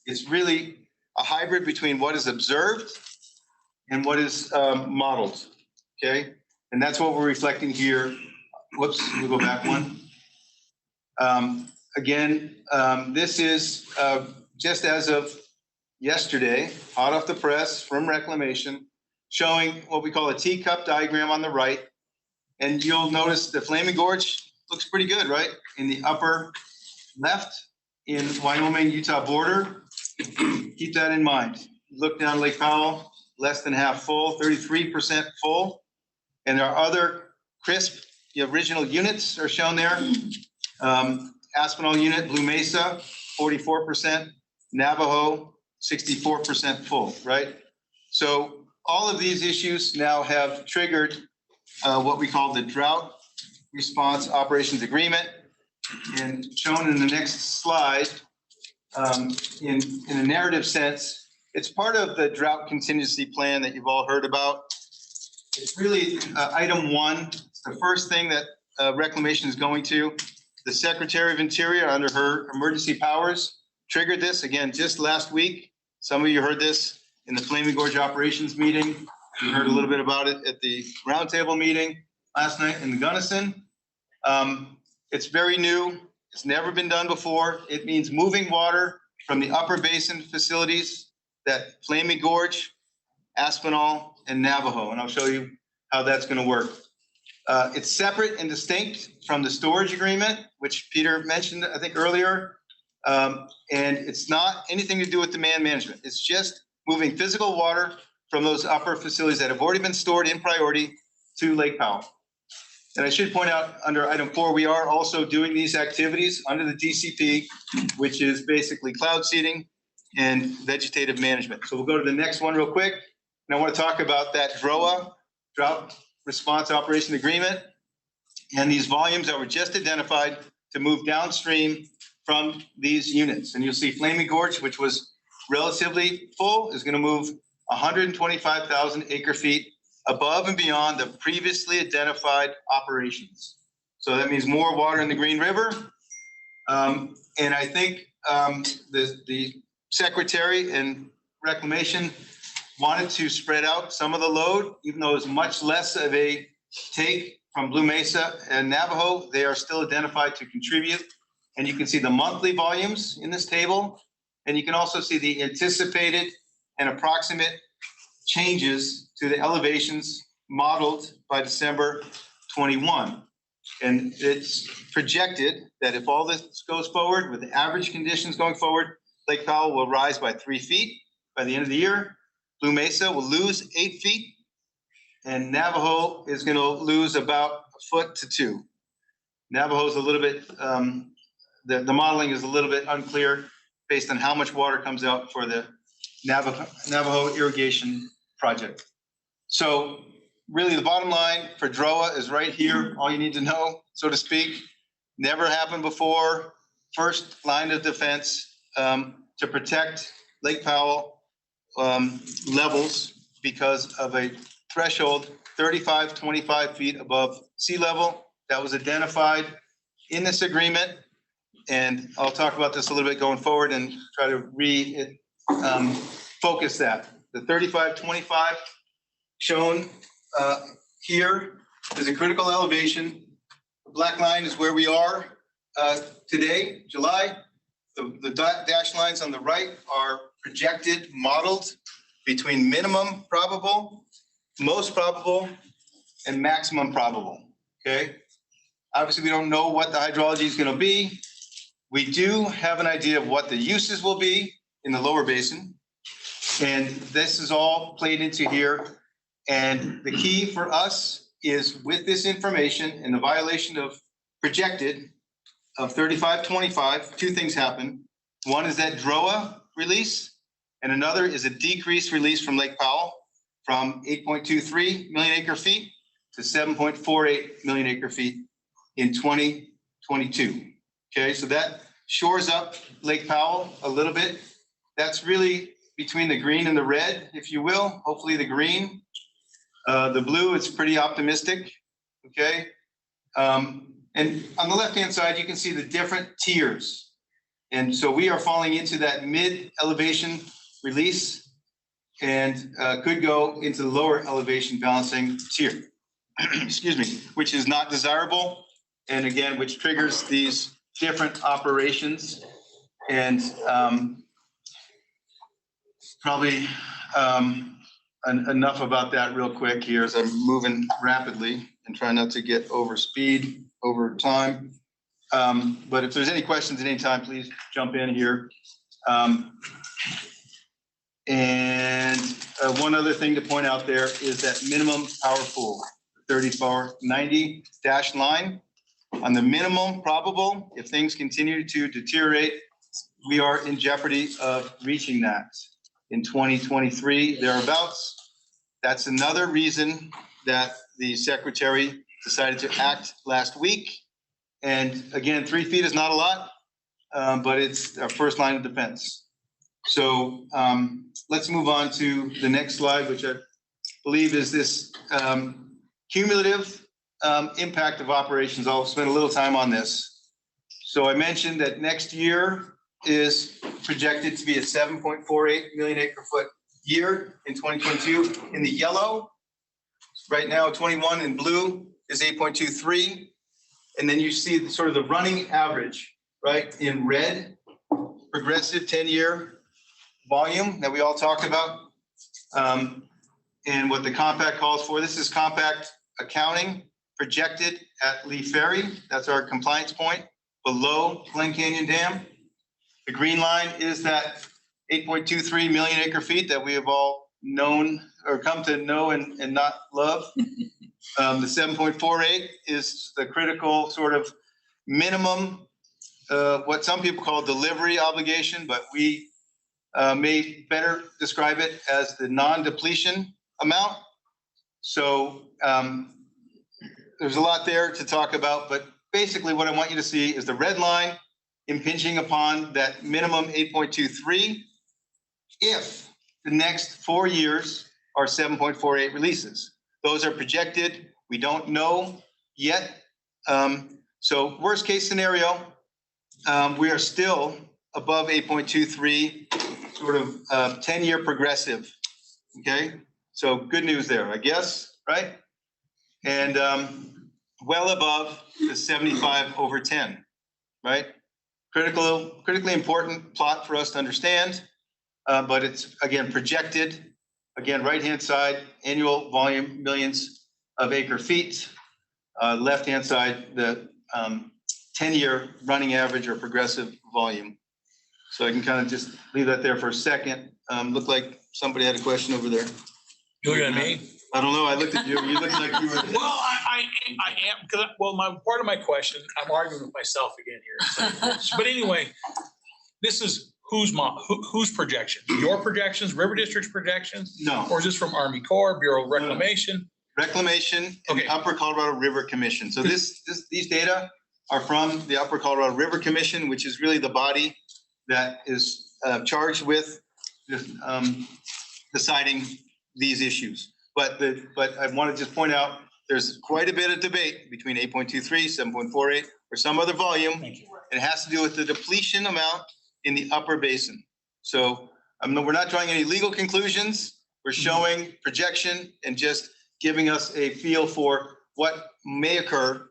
Speaker 10: It's really a hybrid between what is observed and what is modeled, okay? And that's what we're reflecting here. Whoops, we'll go back one. Again, this is just as of yesterday, hot off the press from reclamation, showing what we call a teacup diagram on the right. And you'll notice the Flaming Gorge looks pretty good, right? In the upper left in Wyoming-Utah border. Keep that in mind. Look down Lake Powell, less than half full, 33% full. And there are other crisp, the original units are shown there. Aspinall unit, Blue Mesa, 44%, Navajo, 64% full, right? So all of these issues now have triggered what we call the Drought Response Operations Agreement. And shown in the next slide, in a narrative sense, it's part of the drought contingency plan that you've all heard about. It's really item one. It's the first thing that reclamation is going to. The Secretary of Interior, under her emergency powers, triggered this again just last week. Some of you heard this in the Flaming Gorge operations meeting. You heard a little bit about it at the roundtable meeting last night in the Gunnison. It's very new. It's never been done before. It means moving water from the upper basin facilities that Flaming Gorge, Aspinall, and Navajo. And I'll show you how that's going to work. It's separate and distinct from the storage agreement, which Peter mentioned, I think, earlier. And it's not anything to do with demand management. It's just moving physical water from those upper facilities that have already been stored in priority to Lake Powell. And I should point out under item 4, we are also doing these activities under the DCP, which is basically cloud seeding and vegetative management. So we'll go to the next one real quick. And I want to talk about that DROA, Drought Response Operation Agreement, and these volumes that were just identified to move downstream from these units. And you'll see Flaming Gorge, which was relatively full, is going to move 125,000 acre feet above and beyond the previously identified operations. So that means more water in the Green River. And I think the Secretary and Reclamation wanted to spread out some of the load, even though it's much less of a take from Blue Mesa and Navajo. They are still identified to contribute. And you can see the monthly volumes in this table. And you can also see the anticipated and approximate changes to the elevations modeled by December 21. And it's projected that if all this goes forward with the average conditions going forward, Lake Powell will rise by 3 feet by the end of the year. Blue Mesa will lose 8 feet, and Navajo is going to lose about 1 foot to 2. Navajo is a little bit, the modeling is a little bit unclear based on how much water comes out for the Navajo irrigation project. So really the bottom line for DROA is right here, all you need to know, so to speak. Never happened before. First line of defense to protect Lake Powell levels because of a threshold 25 feet above sea level that was identified in this agreement. And I'll talk about this a little bit going forward and try to focus that. The 25 shown here is a critical elevation. The black line is where we are today, July. The dashed lines on the right are projected, modeled between minimum probable, most probable, and maximum probable, okay? Obviously, we don't know what the hydrology is gonna be. We do have an idea of what the uses will be in the lower basin. And this is all played into here. And the key for us is with this information and the violation of projected of 3525, two things happen. One is that DROA release, and another is a decreased release from Lake Powell from 8.23 million acre feet to 7.48 million acre feet in 2022. Okay, so that shores up Lake Powell a little bit. That's really between the green and the red, if you will. Hopefully the green. The blue is pretty optimistic, okay? And on the left-hand side, you can see the different tiers. And so we are falling into that mid-elevation release and could go into the lower elevation balancing tier, excuse me, which is not desirable. And again, which triggers these different operations. And probably enough about that real quick here as I'm moving rapidly and trying not to get over speed over time. But if there's any questions at any time, please jump in here. And one other thing to point out there is that minimum power pool, 3490 dashed line. On the minimum probable, if things continue to deteriorate, we are in jeopardy of reaching that in 2023, thereabouts. That's another reason that the secretary decided to act last week. And again, 3 feet is not a lot, but it's our first line of defense. So let's move on to the next slide, which I believe is this cumulative impact of operations. I'll spend a little time on this. So I mentioned that next year is projected to be a 7.48 million acre foot year in 2022. In the yellow, right now 21 in blue is 8.23. And then you see sort of the running average, right? In red, progressive 10-year volume that we all talked about. And what the compact calls for, this is compact accounting projected at Lee Ferry. That's our compliance point below Glen Canyon Dam. The green line is that 8.23 million acre feet that we have all known or come to know and not love. The 7.48 is the critical sort of minimum, what some people call delivery obligation, but we may better describe it as the non-depletion amount. So there's a lot there to talk about, but basically what I want you to see is the red line impinging upon that minimum 8.23 if the next 4 years are 7.48 releases. Those are projected. We don't know yet. So worst case scenario, we are still above 8.23, sort of 10-year progressive, okay? So good news there, I guess, right? And well above the 75/10, right? Critically important plot for us to understand, but it's, again, projected. Again, right-hand side, annual volume, millions of acre feet. Left-hand side, the 10-year running average or progressive volume. So I can kind of just leave that there for a second. Looked like somebody had a question over there.
Speaker 11: You looking at me?
Speaker 10: I don't know. I looked at you. You looked like you were.
Speaker 11: Well, I am, because, well, part of my question, I'm arguing with myself again here. So, but anyway, this is whose projections? Your projections, River District's projections?
Speaker 10: No,
Speaker 11: Or is this from Army Corps, Bureau of Reclamation?
Speaker 10: Reclamation and
Speaker 11: Okay.
Speaker 10: Upper Colorado River Commission. So these data are from the Upper Colorado River Commission, which is really the body that is charged with deciding these issues. But I want to just point out, there's quite a bit of debate between 8.23, 7.48, or some other volume.
Speaker 11: Thank you.
Speaker 10: It has to do with the depletion amount in the upper basin. So we're not drawing any legal conclusions. We're showing projection and just giving us a feel for what may occur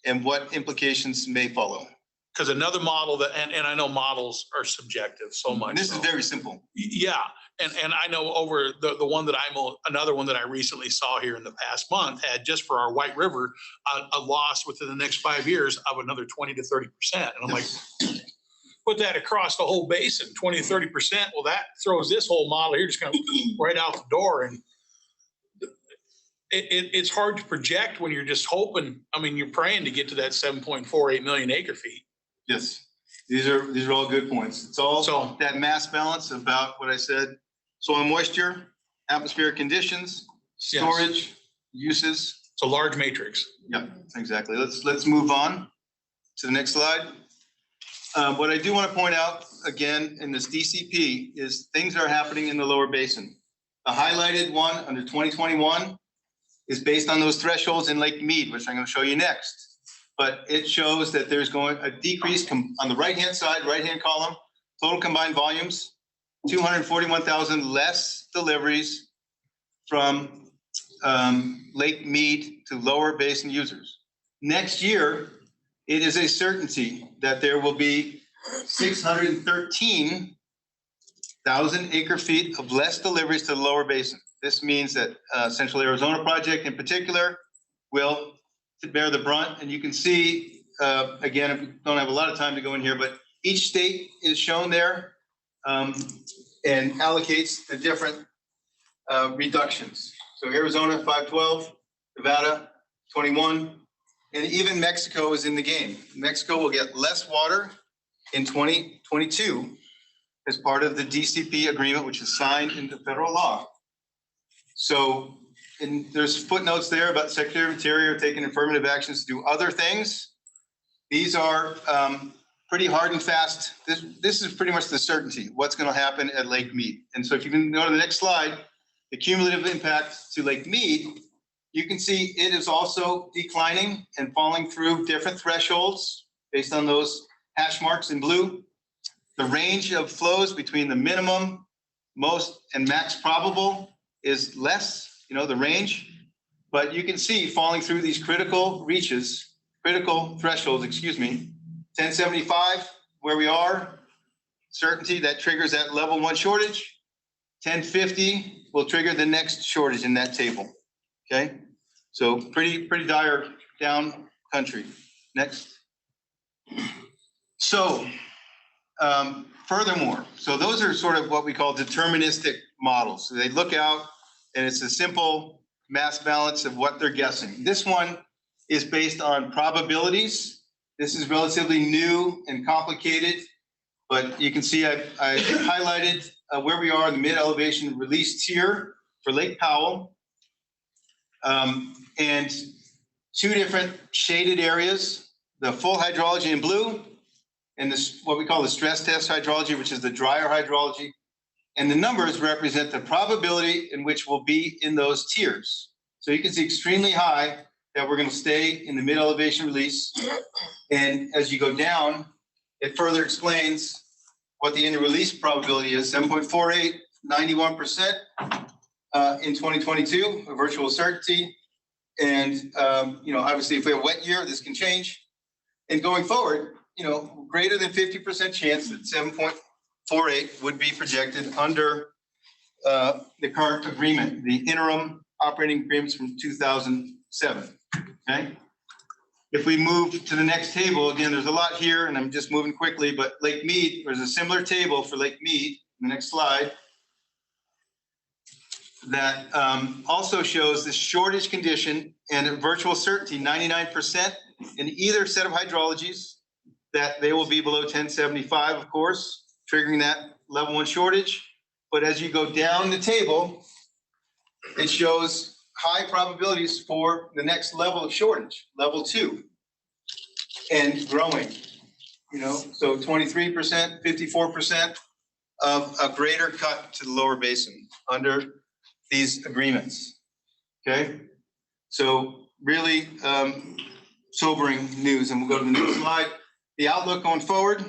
Speaker 10: and what implications may follow.
Speaker 11: Because another model that, and I know models are subjective so much.
Speaker 10: And this is
Speaker 11: so.
Speaker 10: very simple.
Speaker 11: Yeah, and I know over the one that another one that I recently saw here in the past month had just for our White River, a loss within the next 5 years of another 20 to 30%. And I'm like, put that across the whole basin, 20 to 30%. Well, that throws this whole model here just kind of right out the door. And it's hard to project when you're just hoping, I mean, you're praying to get to that 7.48 million acre feet.
Speaker 10: Yes, these are all good points. It's all that mass balance about what I said: soil moisture, atmospheric conditions, storage, uses.
Speaker 11: It's a large matrix.
Speaker 10: Yeah, exactly. Let's move on to the next slide. What I do want to point out again in this DCP is things are happening in the lower basin. The highlighted one under 2021 is based on those thresholds in Lake Mead, which I'm going to show you next. But it shows that there's going a decrease on the right-hand side, right-hand column, total combined volumes, 241,000 less deliveries from Lake Mead to lower basin users. Next year, it is a certainty that there will be 613,000 acre feet of less deliveries to the lower basin. This means that Central Arizona Project in particular will bear the brunt. And you can see, again, we don't have a lot of time to go in here, but each state is shown there and allocates the different reductions. So Arizona, 512, Nevada, 21, and even Mexico is in the game. Mexico will get less water in 2022 as part of the DCP agreement, which is signed into federal law. So, and there's footnotes there about Secretary of Interior taking affirmative actions to do other things. These are pretty hard and fast. This is pretty much the certainty, what's going to happen at Lake Mead. And so if you can go to the next slide, the cumulative impact to Lake Mead, you can see it is also declining and falling through different thresholds based on those hash marks in blue. The range of flows between the minimum, most, and max probable is less, the range, but you can see falling through these critical thresholds, 1075, where we are, certainty that triggers that level 1 shortage. 1050 will trigger the next shortage in that table, okay? So pretty dire down country. Next. So furthermore, so those are sort of what we call deterministic models. So they look out and it's a simple mass balance of what they're guessing. This one is based on probabilities. This is relatively new and complicated, but you can see I highlighted where we are in the mid-elevation release tier for Lake Powell. And 2 different shaded areas, the full hydrology in blue, and this what we call the stress test hydrology, which is the drier hydrology. And the numbers represent the probability in which we'll be in those tiers. So you can see extremely high that we're going to stay in the mid-elevation release. And as you go down, it further explains what the in-release probability is, 7.48, 91% in 2022, a virtual certainty. And, obviously if we have a wet year, this can change. And going forward, greater than 50% chance that 7.48 would be projected under the current agreement, the interim operating agreements from 2007, okay? If we move to the next table, again, there's a lot here and I'm just moving quickly, but Lake Mead, there's a similar table for Lake Mead, the next slide, that also shows the shortage condition and a virtual certainty, 99% in either set of hydrologies, that they will be below 1075, of course. triggering that level 1 shortage. But as you go down the table, it shows high probabilities for the next level of shortage, level 2, and growing. You know, so 23%, 54% of a greater cut to the lower basin under these agreements. Okay, so really sobering news, and we'll go to the next slide. The outlook going forward,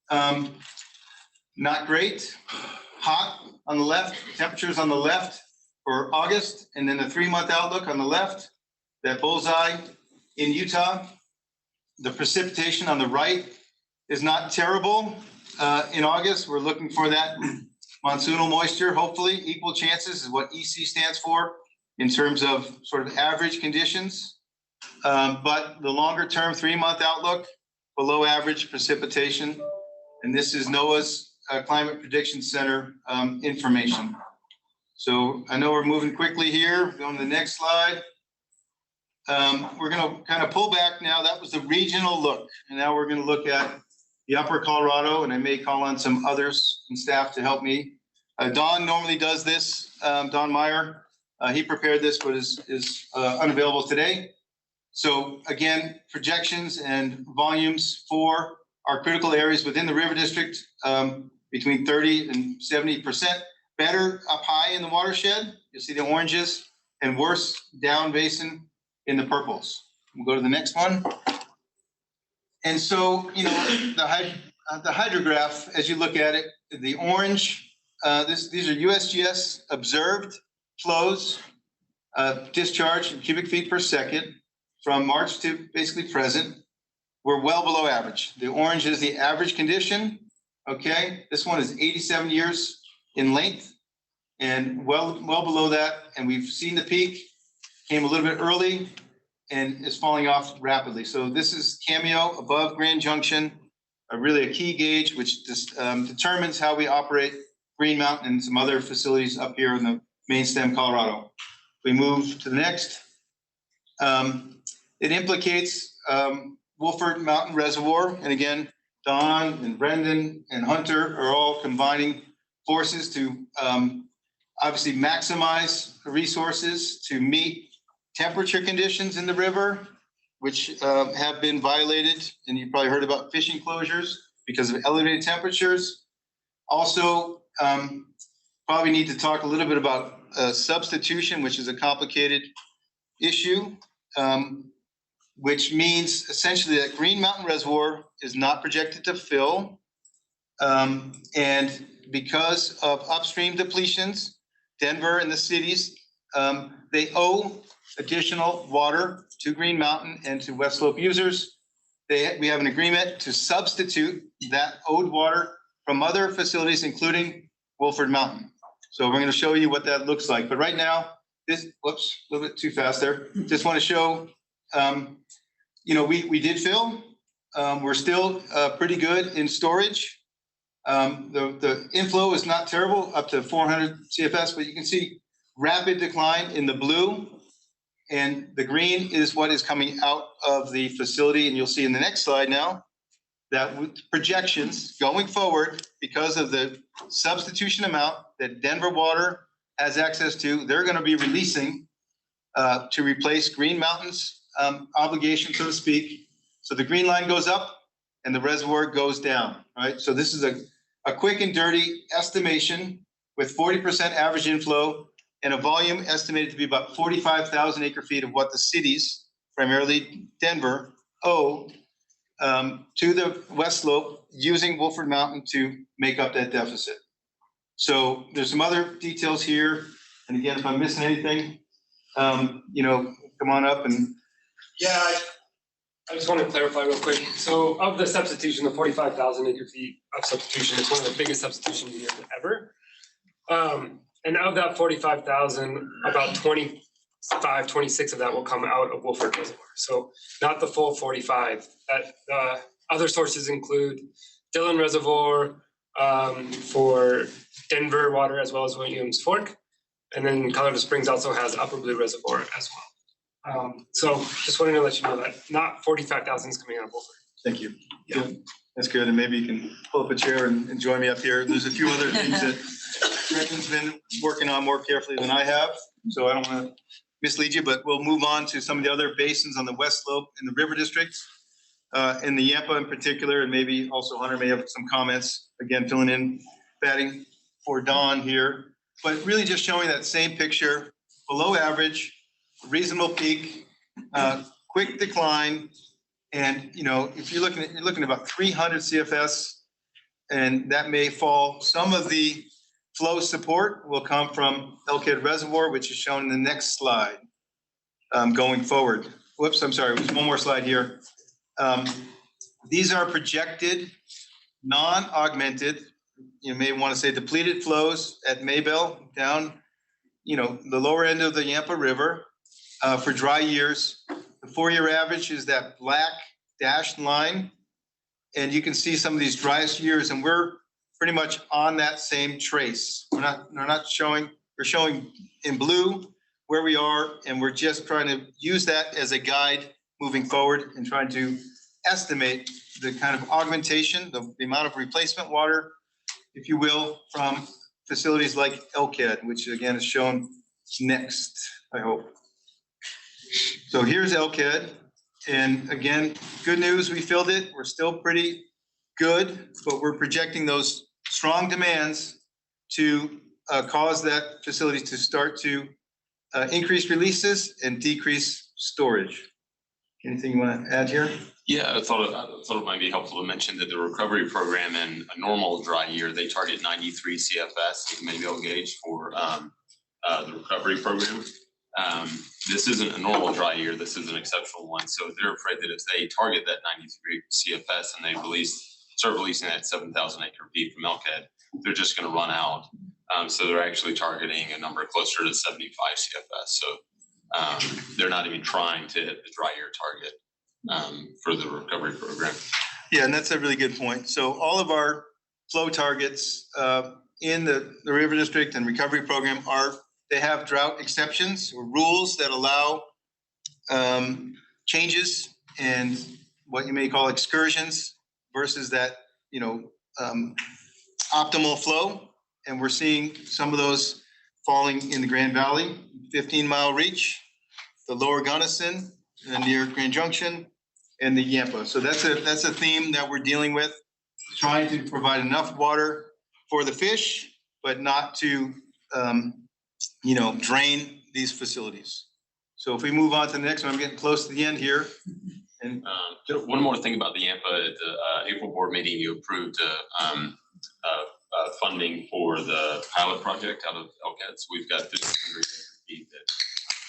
Speaker 10: not great. Hot on the left, temperatures on the left for August, and then the 3-month outlook on the left, that bullseye in Utah. The precipitation on the right is not terrible. In August, we're looking for that monsoonal moisture, hopefully. Equal chances is what EC stands for in terms of sort of average conditions. But the longer term 3-month outlook, below average precipitation. And this is NOAA's Climate Prediction Center information. So I know we're moving quickly here. Going to the next slide. We're going to kind of pull back now. That was the regional look. And now we're going to look at the upper Colorado, and I may call on some others and staff to help me. Don normally does this, Don Meyer. He prepared this, but is unavailable today. So again, projections and volumes for our critical areas within the river district, between 30 and 70%. Better up high in the watershed, you'll see the oranges, and worse down basin in the purples. We'll go to the next one. And so, you know, the hydrograph, as you look at it, the orange, these are USGS observed flows, discharge in cubic feet per second from March to basically present. We're well below average. The orange is the average condition. Okay, this one is 87 years in length and well below that. And we've seen the peak, came a little bit early and is falling off rapidly. So this is Cameo above Grand Junction, really a key gauge, which determines how we operate Green Mountain and some other facilities up here in the main stem, Colorado. We move to the next. It implicates Wolford Mountain Reservoir. And again, Don and Brendan and Hunter are all combining forces to obviously maximize resources to meet temperature conditions in the river, which have been violated. And you probably heard about fishing closures because of elevated temperatures. Also, probably need to talk a little bit about substitution, which is a complicated issue, which means essentially that Green Mountain Reservoir is not projected to fill. And because of upstream depletions, Denver and the cities, they owe additional water to Green Mountain and to West Slope users. We have an agreement to substitute that owed water from other facilities, including Wolford Mountain. So we're going to show you what that looks like. But right now, this, whoops, a little bit too fast there. Just want to show, you know, we did fill. We're still pretty good in storage. The inflow is not terrible, up to 400 CFS, but you can see rapid decline in the blue. And the green is what is coming out of the facility. And you'll see in the next slide now that with projections going forward, because of the substitution amount that Denver Water has access to, they're going to be releasing to replace Green Mountain's obligation, so to speak. So the green line goes up and the reservoir goes down, right? So this is a quick and dirty estimation with 40% average inflow and a volume estimated to be about 45,000 acre feet of what the cities, primarily Denver, owe to the West Slope using Wolford Mountain to make up that deficit. So there's some other details here. And again, if I'm missing anything, you know, come on up and.
Speaker 12: Yeah, I just want to clarify real quick. So of the substitution, the 45,000 acre feet of substitution is one of the biggest substitution years ever. And of that 45,000, about 25, 26 of that will come out of Wolford Reservoir. So not the full 45. Other sources include Dillon Reservoir for Denver water, as well as Williams Fork. And then Colorado Springs also has Upper Blue Reservoir as well. So just wanted to let you know that not 45,000 is coming out of Wolford.
Speaker 10: Thank you. Yeah, that's good. And maybe you can pull up a chair and join me up here. There's a few other things that Brendan's been working on more carefully than I have. So I don't want to mislead you, but we'll move on to some of the other basins on the west slope in the river districts. In the Yampa in particular, and maybe also Hunter may have some comments, again, filling in, batting for Don here, but really just showing that same picture, below average, reasonable peak, quick decline. And, you know, if you're looking at about 300 CFS, and that may fall. Some of the flow support will come from Elkhead Reservoir, which is shown in the next slide, going forward. Whoops, I'm sorry, there's one more slide here. These are projected, non-augmented, you may want to say depleted flows at Maybell down, you know, the lower end of the Yampa River for dry years. The 4-year average is that black dashed line. And you can see some of these driest years, and we're pretty much on that same trace. We're not showing, we're showing in blue where we are, and we're just trying to use that as a guide moving forward and trying to estimate the kind of augmentation, the amount of replacement water, if you will, from facilities like Elkhead, which again is shown next, I hope. So here's Elkhead. And again, good news, we filled it. We're still pretty good, but we're projecting those strong demands to cause that facility to start to increase releases and decrease storage. Anything you want to add here?
Speaker 13: Yeah, I thought it might be helpful to mention that the recovery program in a normal dry year, they target 93 CFS, maybe gauge for the recovery program. This isn't a normal dry year. This is an exceptional one. So they're afraid that if they target that 93 CFS and they start releasing that 7,000 acre feet from Elkhead, they're just going to run out. So they're actually targeting a number closer to 75 CFS. So they're not even trying to hit the dry year target for the recovery program.
Speaker 10: Yeah, and that's a really good point. So all of our flow targets in the river district and recovery program they have drought exceptions or rules that allow changes and what you may call excursions versus that, you know, optimal flow. And we're seeing some of those falling in the Grand Valley, 15-mile reach, the lower Gunnison near Grand Junction, and the Yampa. So that's a theme that we're dealing with, trying to provide enough water for the fish, but not to you know, drain these facilities. So if we move on to the next one, I'm getting close to the end here. And
Speaker 13: one more thing about the Yampa, at the April board meeting, you approved funding for the pilot project out of Elkhead. So we've got 1,500 acre feet that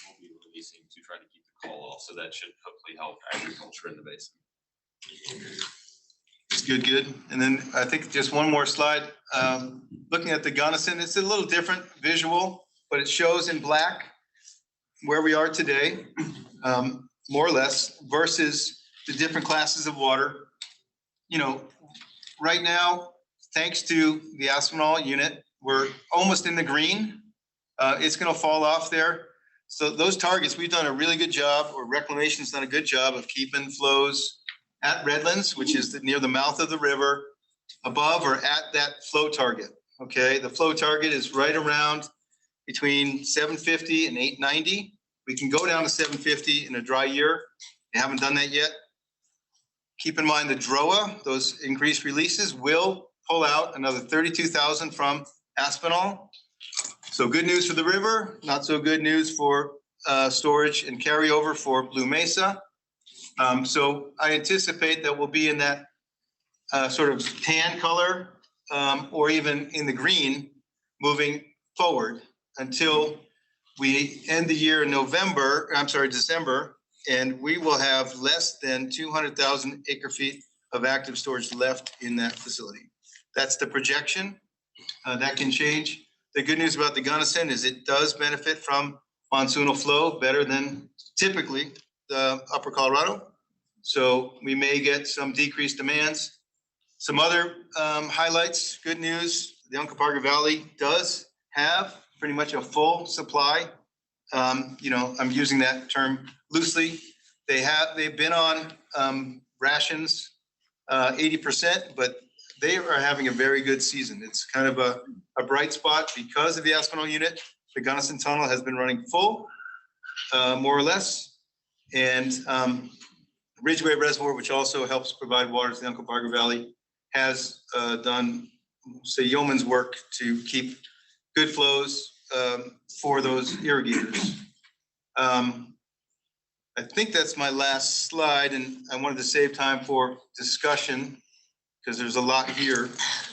Speaker 13: we'll be releasing to try to keep the call off. So that should hopefully help agriculture in the basin.
Speaker 10: Good. And then I think just one more slide. Looking at the Gunnison, it's a little different visual, but it shows in black where we are today, more or less, versus the different classes of water. You know, right now, thanks to the Aspinall unit, we're almost in the green. It's going to fall off there. So those targets, we've done a really good job, or Reclamation's done a good job of keeping flows at Redlands, which is near the mouth of the river, above or at that flow target. Okay, the flow target is right around between 750 and 890. We can go down to 750 in a dry year. We haven't done that yet. Keep in mind the DROA, those increased releases will pull out another 32,000 from Aspinall. So good news for the river, not so good news for storage and carryover for Blue Mesa. So I anticipate that we'll be in that sort of tan color or even in the green moving forward until we end the year in December, and we will have less than 200,000 acre feet of active storage left in that facility. That's the projection. That can change. The good news about the Gunnison is it does benefit from monsoonal flow better than typically the upper Colorado. So we may get some decreased demands. Some other highlights, good news, the Uncompahgre Valley does have pretty much a full supply. You know, I'm using that term loosely. They've been on rations 80%, but they are having a very good season. It's kind of a bright spot because of the Aspinall unit. The Gunnison Tunnel has been running full, more or less. And Ridgeway Reservoir, which also helps provide water to the Uncompahgre Valley, has done, say, yeoman's work to keep good flows for those irrigators. I think that's my last slide, and I wanted to save time for discussion because there's a lot here.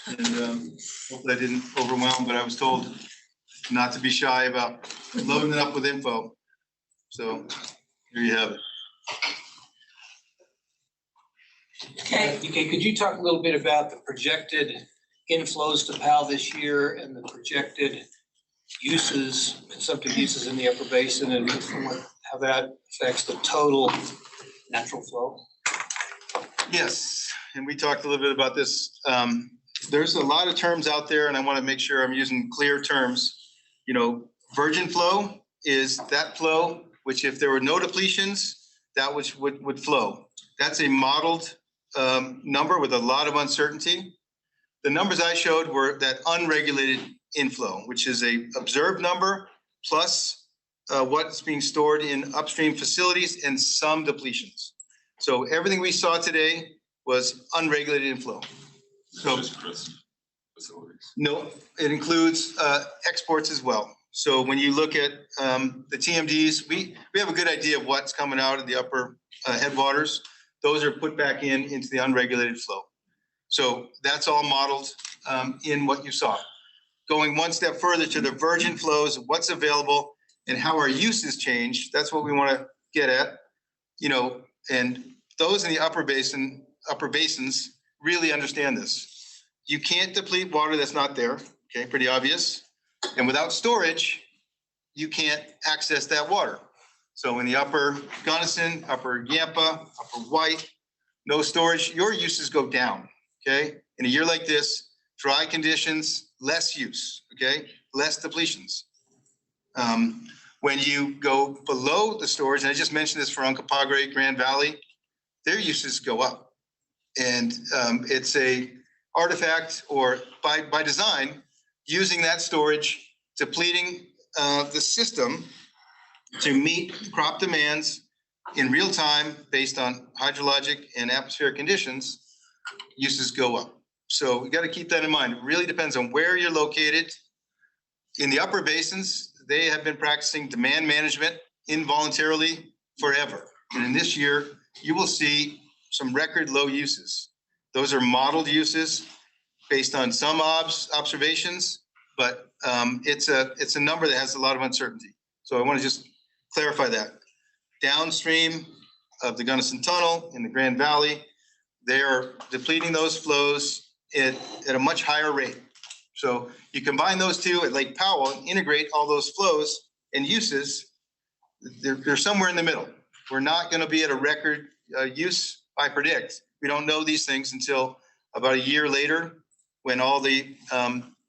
Speaker 10: And hopefully I didn't overwhelm, but I was told not to be shy about loading it up with info. So here you have it.
Speaker 2: Okay.
Speaker 6: Okay, could you talk a little bit about the projected inflows to PAL this year and the projected uses, consumptive uses in the upper basin, and how that affects the total natural flow?
Speaker 10: Yes, and we talked a little bit about this. There's a lot of terms out there, and I want to make sure I'm using clear terms. You know, virgin flow is that flow which, if there were no depletions, that which would flow. That's a modeled number with a lot of uncertainty. The numbers I showed were that unregulated inflow, which is a observed number plus what's being stored in upstream facilities and some depletions. So everything we saw today was unregulated inflow. So
Speaker 13: Just crisp facilities.
Speaker 10: no, it includes exports as well. So when you look at the TMDs, we have a good idea of what's coming out of the upper headwaters. Those are put back into the unregulated flow. So that's all modeled in what you saw. Going one step further to the virgin flows, what's available and how our uses change, that's what we want to get at. You know, and those in the upper basins really understand this. You can't deplete water that's not there, okay, pretty obvious. And without storage, you can't access that water. So in the upper Gunnison, upper Yampa, upper White, no storage, your uses go down, okay? In a year like this, dry conditions, less use, okay? Less depletions. When you go below the storage, and I just mentioned this for Uncompahgre, Grand Valley, their uses go up. And it's a artifact or by design, using that storage, depleting the system to meet crop demands in real time based on hydrologic and atmospheric conditions, uses go up. So we got to keep that in mind. It really depends on where you're located. In the upper basins, they have been practicing demand management involuntarily forever. And in this year, you will see some record low uses. Those are modeled uses based on some observations, but it's a number that has a lot of uncertainty. So I want to just clarify that. Downstream of the Gunnison Tunnel in the Grand Valley, they are depleting those flows at a much higher rate. So you combine those two at Lake Powell and integrate all those flows and uses, they're somewhere in the middle. We're not going to be at a record use, I predict. We don't know these things until about a year later when all the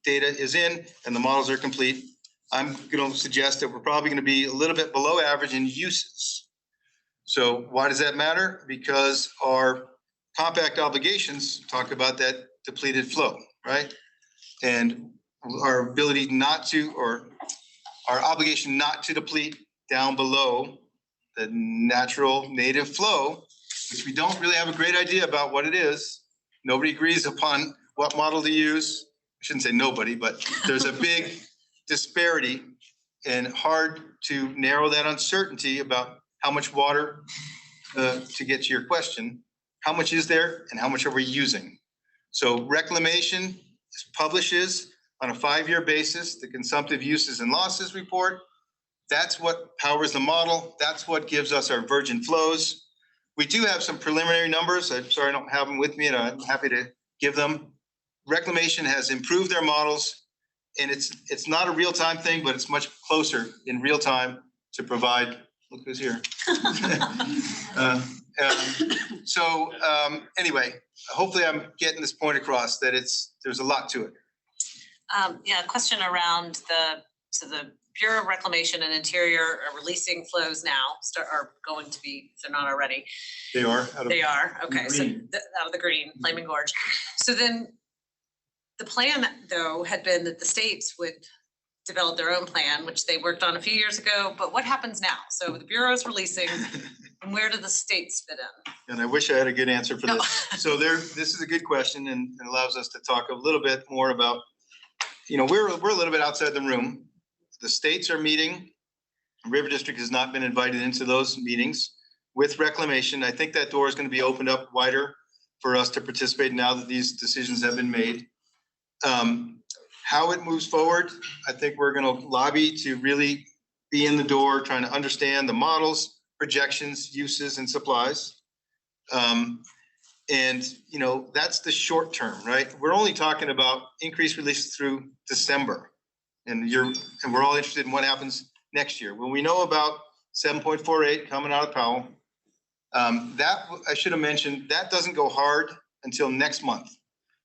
Speaker 10: data is in and the models are complete. I'm going to suggest that we're probably going to be a little bit below average in uses. So why does that matter? Because our compact obligations talk about that depleted flow, right? And our ability not to, or our obligation not to deplete down below the natural native flow, which we don't really have a great idea about what it is. Nobody agrees upon what model to use. I shouldn't say nobody, but there's a big disparity and hard to narrow that uncertainty about how much water, to get to your question, how much is there and how much are we using? So Reclamation publishes on a 5-year basis the consumptive uses and losses report. That's what powers the model. That's what gives us our virgin flows. We do have some preliminary numbers. I'm sorry I don't have them with me, and I'm happy to give them. Reclamation has improved their models, and it's not a real-time thing, but it's much closer in real time to provide. Look who's here. Anyway, hopefully I'm getting this point across that there's a lot to it.
Speaker 7: Yeah, a question around the Bureau of Reclamation and Interior are releasing flows now, are going to be, if they're not already.
Speaker 10: They are.
Speaker 7: They are, okay, so
Speaker 10: green.
Speaker 7: out of the green, Flaming Gorge. So then the plan though had been that the states would develop their own plan, which they worked on a few years ago, but what happens now? So the Bureau is releasing, and where do the states fit in?
Speaker 10: And I wish I had a good answer for
Speaker 7: No.
Speaker 10: this. So this is a good question and it allows us to talk a little bit more about, we're a little bit outside the room. The states are meeting. River District has not been invited into those meetings with reclamation. I think that door is going to be opened up wider for us to participate now that these decisions have been made. How it moves forward, I think we're going to lobby to really be in the door, trying to understand the models, projections, uses, and supplies. That's the short term, right? We're only talking about increased release through December. And we're all interested in what happens next year. When we know about 7.48 coming out of Powell, that I should have mentioned, that doesn't go hard until next month.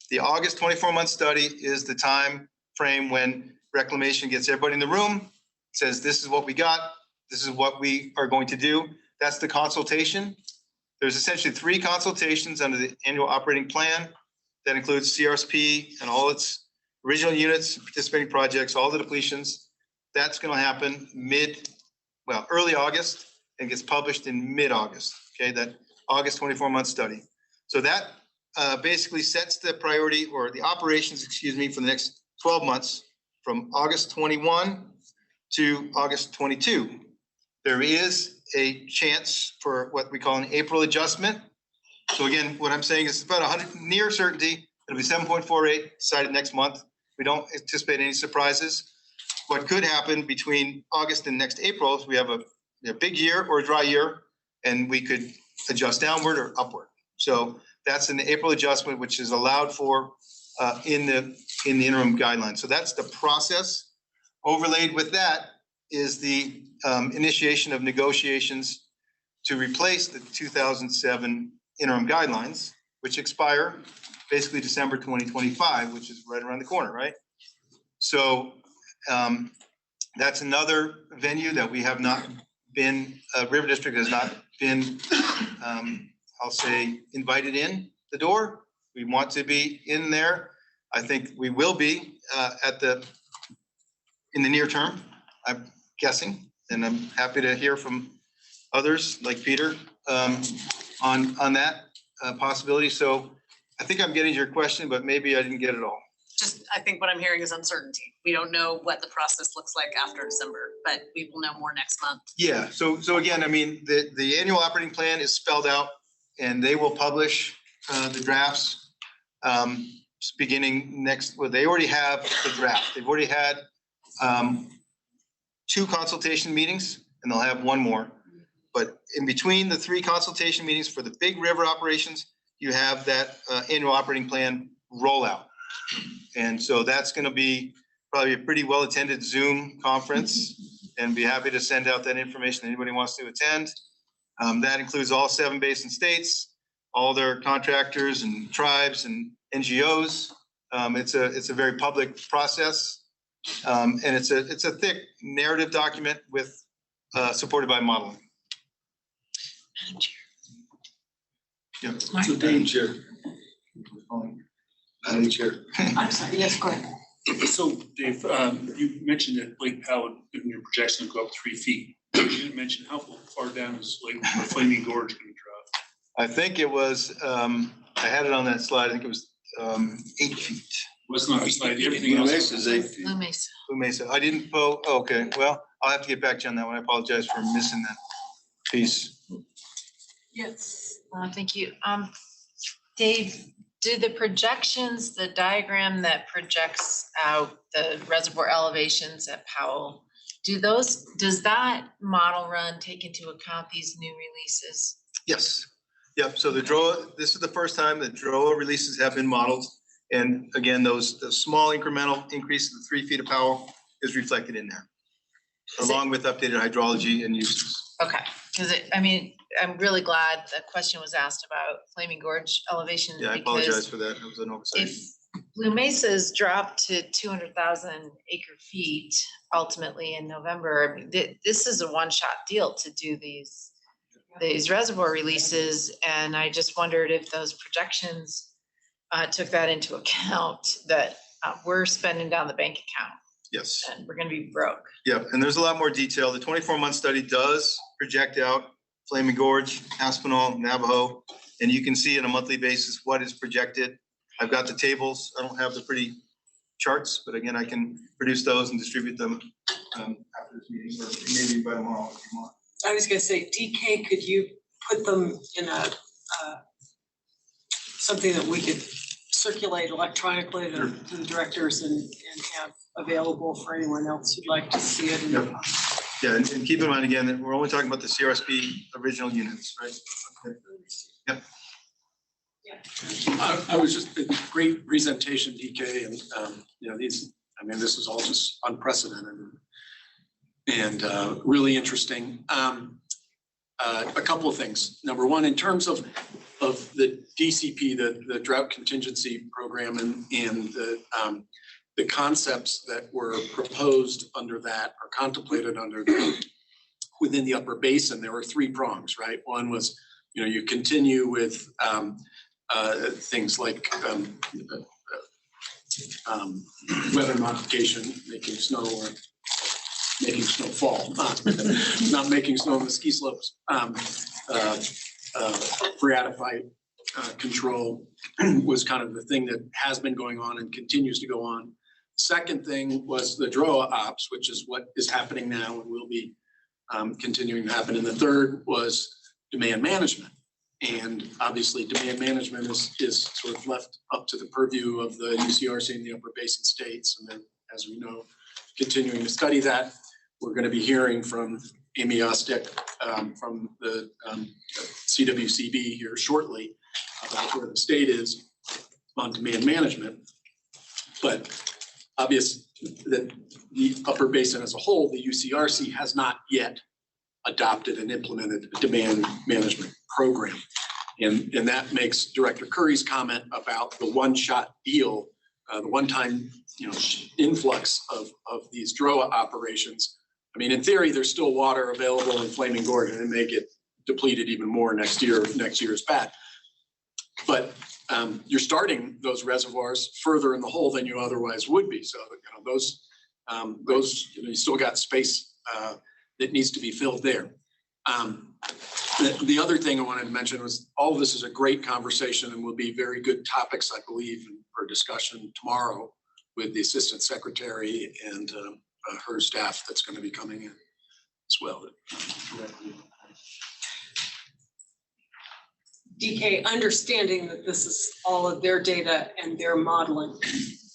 Speaker 10: The August 24-month study is the time frame when reclamation gets everybody in the room, says this is what we got, this is what we are going to do. That's the consultation. There's essentially 3 consultations under the annual operating plan that includes CRSP and all its original units, participating projects, all the depletions. That's going to happen early August and gets published in mid-August. Okay, that August 24-month study. So that basically sets the priority or the operations, for the next 12 months from August 21 to August 22. There is a chance for what we call an April adjustment. So again, what I'm saying is about 100 near certainty. It'll be 7.48 decided next month. We don't anticipate any surprises. What could happen between August and next April is we have a big year or a dry year, and we could adjust downward or upward. So that's an April adjustment, which is allowed for in the interim guidelines. So that's the process. Overlaid with that is the initiation of negotiations to replace the 2007 interim guidelines, which expire basically December 2025, which is right around the corner, right? So that's another venue that we have not been, River District has not been, I'll say, invited in the door. We want to be in there. I think we will be in the near term, I'm guessing, and I'm happy to hear from others like Peter on that possibility. So I think I'm getting to your question, but maybe I didn't get it all.
Speaker 7: Just, I think what I'm hearing is uncertainty. We don't know what the process looks like after December, but we will know more next month.
Speaker 10: Yeah, so again, I mean, the annual operating plan is spelled out and they will publish the drafts beginning next, they already have the draft. They've already had 2 consultation meetings and they'll have 1 more. But in between the 3 consultation meetings for the big river operations, you have that annual operating plan rollout. And so that's going to be probably a pretty well-attended Zoom conference, and be happy to send out that information to anybody who wants to attend. That includes all 7 basin states, all their contractors and tribes and NGOs. It's a very public process, and it's a thick narrative document with supported by modeling. Yeah.
Speaker 5: So Madam Chair. Madam Chair.
Speaker 2: I'm sorry, yes, go ahead.
Speaker 5: So Dave, you mentioned that Lake Powell, in your projection, will go up 3 feet. You didn't mention how far down is Lake Flaming Gorge going to drop?
Speaker 10: I think it was, I had it on that slide, I think it was 8 feet.
Speaker 5: Well, it's not a slide, everything else is 8 feet.
Speaker 9: Blue Mesa.
Speaker 10: Blue Mesa, I didn't, okay, well, I'll have to get back to you on that one. I apologize for missing that piece.
Speaker 2: Yes.
Speaker 9: Thank you. Dave, do the projections, the diagram that projects out the reservoir elevations at Powell, does that model run take into account these new releases?
Speaker 10: Yes, yep, so the DROA, this is the first time that DROA releases have been modeled. And again, those small incremental increase of the 3 feet of Powell is reflected in there, along with updated hydrology and uses.
Speaker 9: Okay, because I'm really glad the question was asked about Flaming Gorge elevation.
Speaker 10: Yeah, I apologize for that. It was an oversight.
Speaker 9: Blue Mesa's dropped to 200,000 acre feet ultimately in November. I mean, this is a one-shot deal to do these reservoir releases. And I just wondered if those projections took that into account, that we're spending down the bank account
Speaker 10: Yes.
Speaker 9: and we're gonna be broke.
Speaker 10: Yeah, and there's a lot more detail. The 24-month study does project out Flaming Gorge, Aspinall, Navajo, and you can see on a monthly basis what is projected. I've got the tables. I don't have the pretty charts, but again, I can produce those and distribute them after this meeting, or maybe by tomorrow if you want.
Speaker 2: I was gonna say, DK, could you put them in a, something that we could circulate electronically to the directors and have available for anyone else who'd like to see it?
Speaker 10: Yep. Yeah, and keep in mind again that we're only talking about the CRSP original units, right? Okay. Yep.
Speaker 1: I was just, great presentation, DK, and, you know, these, I mean, this is all just unprecedented and really interesting. A couple of things. Number one, in terms of the DCP, the Drought Contingency Program, and the concepts that were proposed under that or contemplated under that within the Upper Basin, there were three prongs, right? One was, you know, you continue with things like weather modification, making snow or making snow fall, not making snow on the ski slopes. Phreatophyte control was kind of the thing that has been going on and continues to go on. Second thing was the DROA ops, which is what is happening now and will be continuing to happen. And the third was demand management. And obviously demand management is sort of left up to the purview of the UCRC and the Upper Basin states. And then, as we know, continuing to study that, we're going to be hearing from Amy Ostick from the CWCB here shortly about where the state is on demand management. But obvious that the Upper Basin as a whole, the UCRC has not yet adopted and implemented a demand management program. And that makes Director Curry's comment about the one-shot deal, the one-time, you know, influx of these DROA operations. I mean, in theory, there's still water available in Flaming Gorge, and it may get depleted even more next year if next year is bad. But you're starting those reservoirs further in the hole than you otherwise would be. So, you know, those you know, you still got space that needs to be filled there. The other thing I wanted to mention was all of this is a great conversation and will be very good topics, I believe, for discussion tomorrow with the Assistant Secretary and her staff that's going to be coming in as well.
Speaker 2: DK, understanding that this is all of their data and their modeling,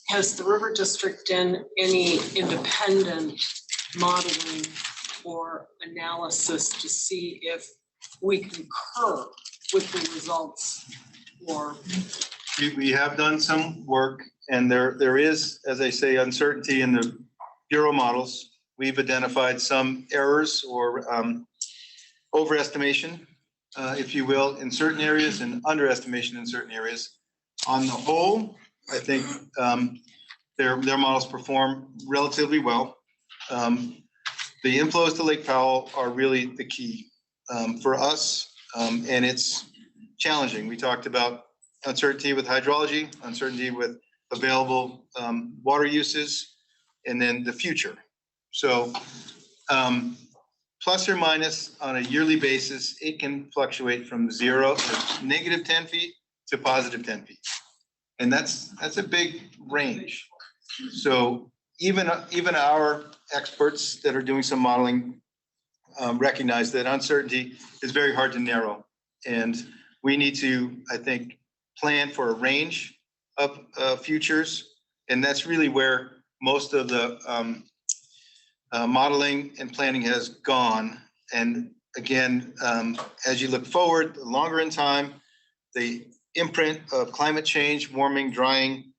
Speaker 2: has the River District done any independent modeling or analysis to see if we concur with the results? Or
Speaker 10: We have done some work, and there is, as I say, uncertainty in the Bureau models. We've identified some errors or overestimation, if you will, in certain areas and underestimation in certain areas. On the whole, I think their models perform relatively well. The inflows to Lake Powell are really the key for us, and it's challenging. We talked about uncertainty with hydrology, uncertainty with available water uses, and then the future. So plus or minus on a yearly basis, it can fluctuate from negative 10 feet to positive 10 feet. And that's a big range. So even our experts that are doing some modeling recognize that uncertainty is very hard to narrow. And we need to, I think, plan for a range of futures. And that's really where most of the modeling and planning has gone. And again, as you look forward, longer in time, the imprint of climate change, warming, drying,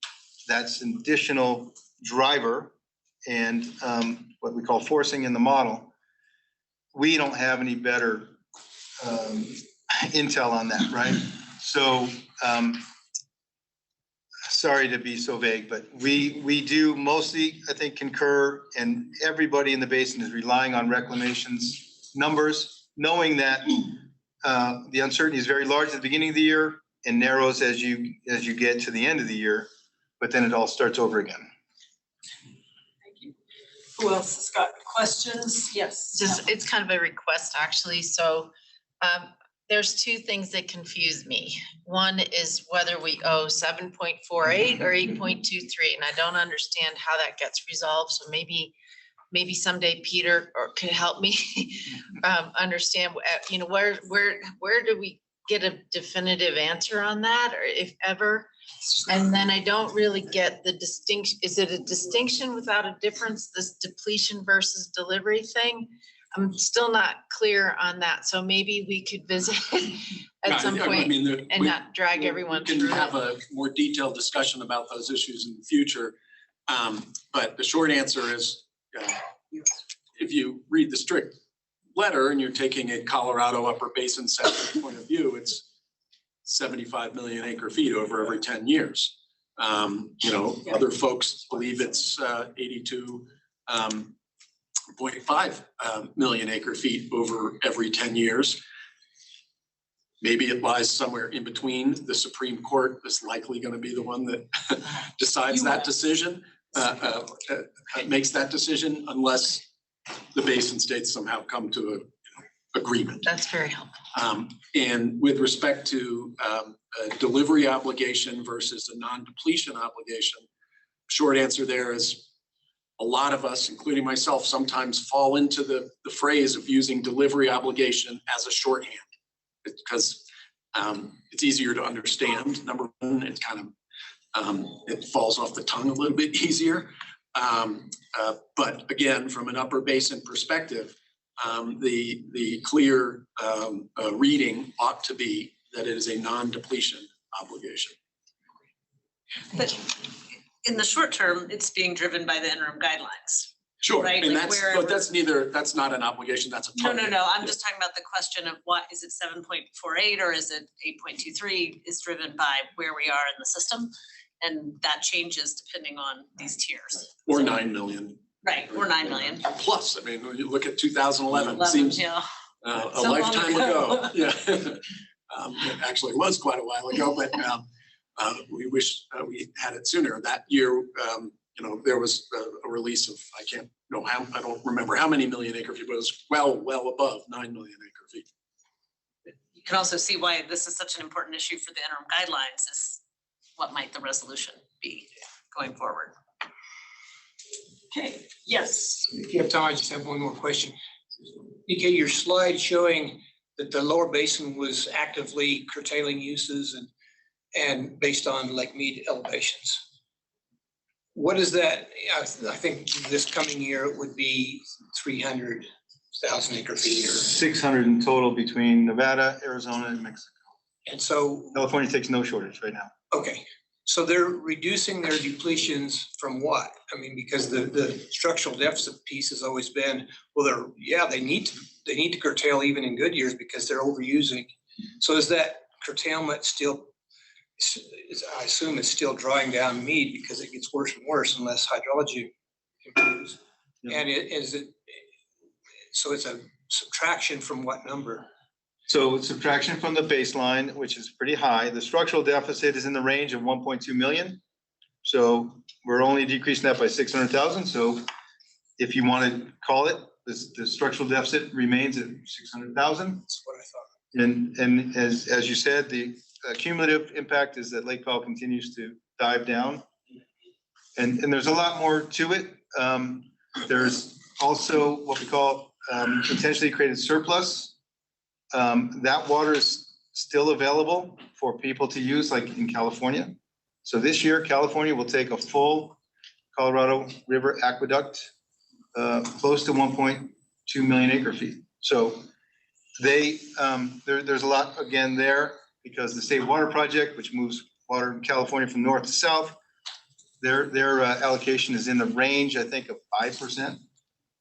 Speaker 10: that's an additional driver and what we call forcing in the model. We don't have any better intel on that, right? So sorry to be so vague, but we do mostly, I think, concur, and everybody in the basin is relying on reclamation's numbers, knowing that the uncertainty is very large at the beginning of the year and narrows as you get to the end of the year, but then it all starts over again.
Speaker 2: Thank you. Who else has got questions? Yes.
Speaker 9: Just, it's kind of a request, actually. So there's two things that confuse me. One is whether we owe 7.48 or 8.23, and I don't understand how that gets resolved. So maybe someday Peter could help me understand, where do we get a definitive answer on that, or if ever? And then I don't really get the distinction. Is it a distinction without a difference, this depletion versus delivery thing? I'm still not clear on that. So maybe we could visit at some point and not drag everyone through.
Speaker 1: We can have a more detailed discussion about those issues in the future. But the short answer is, if you read the strict letter and you're taking a Colorado Upper Basin centric point of view, it's 75 million acre feet over every 10 years. Other folks believe it's 82.5 million acre feet over every 10 years. Maybe it lies somewhere in between. The Supreme Court is likely going to be the one that decides that decision, makes that decision, unless the basin states somehow come to an agreement.
Speaker 9: That's very helpful.
Speaker 1: And with respect to a delivery obligation versus a non-depletion obligation, short answer there is a lot of us, including myself, sometimes fall into the phrase of using delivery obligation as a shorthand, because it's easier to understand. Number one, it's kind of it falls off the tongue a little bit easier. But again, from an upper basin perspective, the clear reading ought to be that it is a non-depletion obligation.
Speaker 7: But in the short term, it's being driven by the interim guidelines.
Speaker 1: Sure,
Speaker 7: Right,
Speaker 1: and
Speaker 7: like
Speaker 1: that's not an obligation, that's a target.
Speaker 7: No, I'm just talking about the question of what, is it 7.48 or is it 8.23 is driven by where we are in the system? And that changes depending on these tiers.
Speaker 1: Or 9 million.
Speaker 7: Right, or 9 million.
Speaker 1: Plus, I mean, when you look at 2011, it
Speaker 7: 11,
Speaker 1: seems
Speaker 7: yeah.
Speaker 1: a
Speaker 7: So long
Speaker 1: lifetime
Speaker 7: ago.
Speaker 1: ago. Yeah, it actually was quite a while ago, but we wish we had it sooner. That year, there was a release of, I don't remember how many million acre feet, but it was well above 9 million acre feet.
Speaker 7: You can also see why this is such an important issue for the interim guidelines is what might the resolution be going forward.
Speaker 2: Okay, yes.
Speaker 6: If you have time, I just have one more question. Okay, your slide showing that the lower basin was actively curtailing uses and based on Lake Mead elevations. What is that? I think this coming year it would be 300,000 acre feet.
Speaker 10: 600 in total between Nevada, Arizona, and Mexico.
Speaker 6: And so
Speaker 10: California takes no shortage right now.
Speaker 6: okay, so they're reducing their depletions from what? I mean, because the structural deficit piece has always been, well, they need to curtail even in good years because they're overusing. So is that curtailment still? I assume it's still drawing down Mead because it gets worse and worse unless hydrology improves. Yeah. And so it's a subtraction from what number?
Speaker 10: So subtraction from the baseline, which is pretty high. The structural deficit is in the range of 1.2 million. So we're only decreasing that by 600,000. So if you want to call it, the structural deficit remains at 600,000.
Speaker 6: That's what I thought.
Speaker 10: And as you said, the cumulative impact is that Lake Powell continues to dive down. And there's a lot more to it. There's also what we call intentionally created surplus. That water is still available for people to use, like in California. So this year, California will take a full Colorado River aqueduct, close to 1.2 million acre feet. So there's a lot again there because the State Water Project, which moves water in California from north to south, their allocation is in the range, I think, of 5%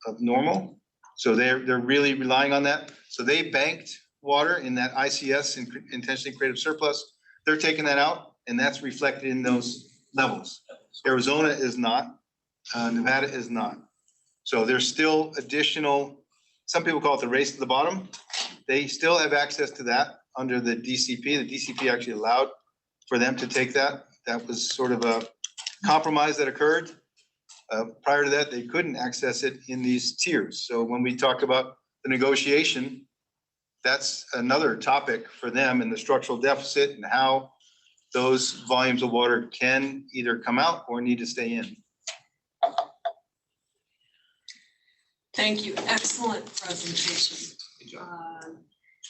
Speaker 10: of normal. So they're really relying on that. So they banked water in that ICS, intentionally created surplus. They're taking that out, and that's reflected in those levels. Arizona is not, Nevada is not. So there's still additional, some people call it the race to the bottom. They still have access to that under the DCP. The DCP actually allowed for them to take that. That was sort of a compromise that occurred. Prior to that, they couldn't access it in these tiers. So when we talk about the negotiation, that's another topic for them in the structural deficit and how those volumes of water can either come out or need to stay in.
Speaker 2: Thank you. Excellent presentation.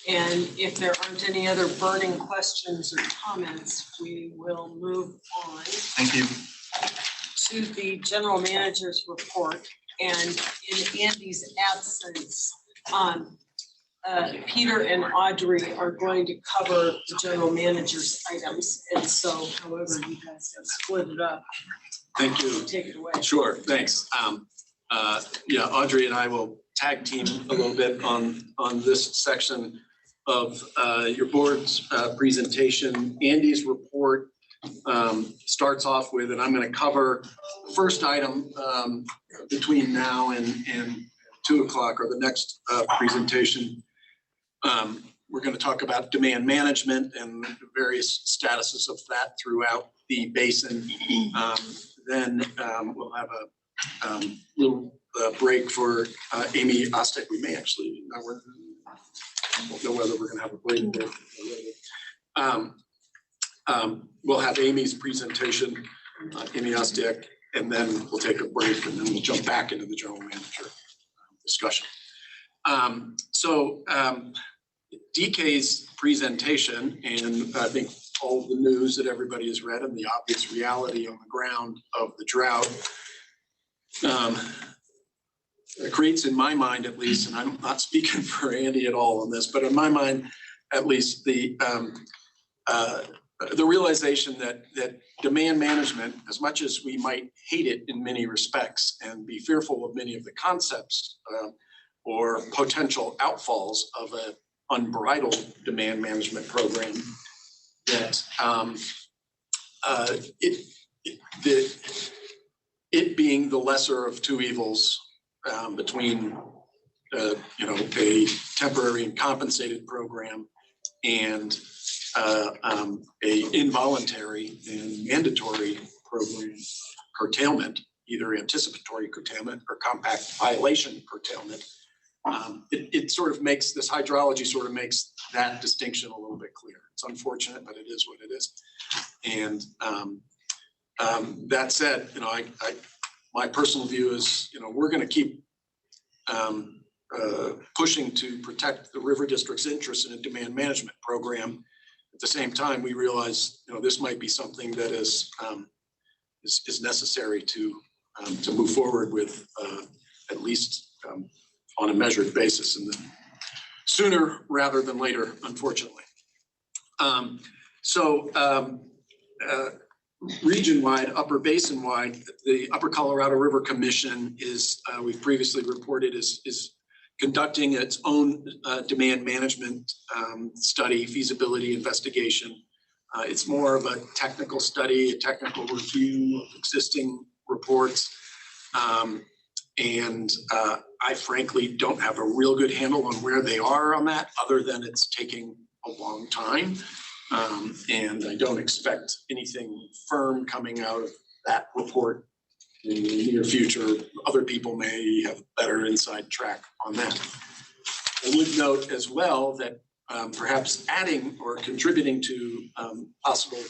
Speaker 2: And if there aren't any other burning questions or comments, we will move on.
Speaker 10: Thank you.
Speaker 2: To the general manager's report, and in Andy's absence, Peter and Audrey are going to cover the general manager's items, and so however you guys have split it up.
Speaker 1: Thank you.
Speaker 2: Take it away.
Speaker 1: Sure, thanks. Yeah, Audrey and I will tag team a little bit on this section of your board's presentation. Andy's report starts off with, and I'm going to cover the first item between now and 2 o'clock or the next presentation. We're going to talk about demand management and various statuses of that throughout the basin. Then we'll have a little break for Amy Ostick. We may actually, I don't know whether we're going to have a break there. We'll have Amy's presentation, Amy Ostick, and then we'll take a break and then we'll jump back into the general manager discussion. DK's presentation, and I think all the news that everybody has read and the obvious reality on the ground of the drought creates, in my mind at least, and I'm not speaking for Andy at all on this, but in my mind at least, the realization that demand management, as much as we might hate it in many respects and be fearful of many of the concepts or potential outfalls of an unbridled demand management program, that it being the lesser of two evils between a temporary and compensated program and a involuntary and mandatory program curtailment, either anticipatory curtailment or compact violation curtailment. It sort of makes, this hydrology sort of makes that distinction a little bit clearer. It's unfortunate, but it is what it is. And that said, my personal view is, we're going to keep pushing to protect the river district's interest in a demand management program. At the same time, we realize, this might be something that is necessary to move forward with, at least on a measured basis, and then sooner rather than later, unfortunately. Region-wide, upper basin-wide, the Upper Colorado River Commission is, we've previously reported, is conducting its own demand management study, feasibility investigation. It's more of a technical study, a technical review of existing reports. I frankly don't have a real good handle on where they are on that, other than it's taking a long time. And I don't expect anything firm coming out of that report in the near future. Other people may have better inside track on that. I would note as well that perhaps adding or contributing to possible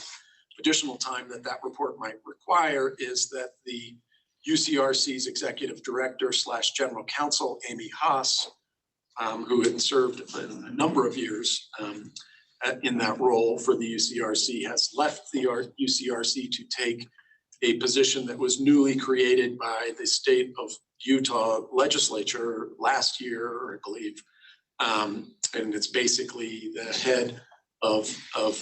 Speaker 1: additional time that report might require is that the UCRC's executive director / general counsel, Amy Haas, who had served a number of years in that role for the UCRC, has left the UCRC to take a position that was newly created by the state of Utah legislature last year, I believe. And it's basically the head of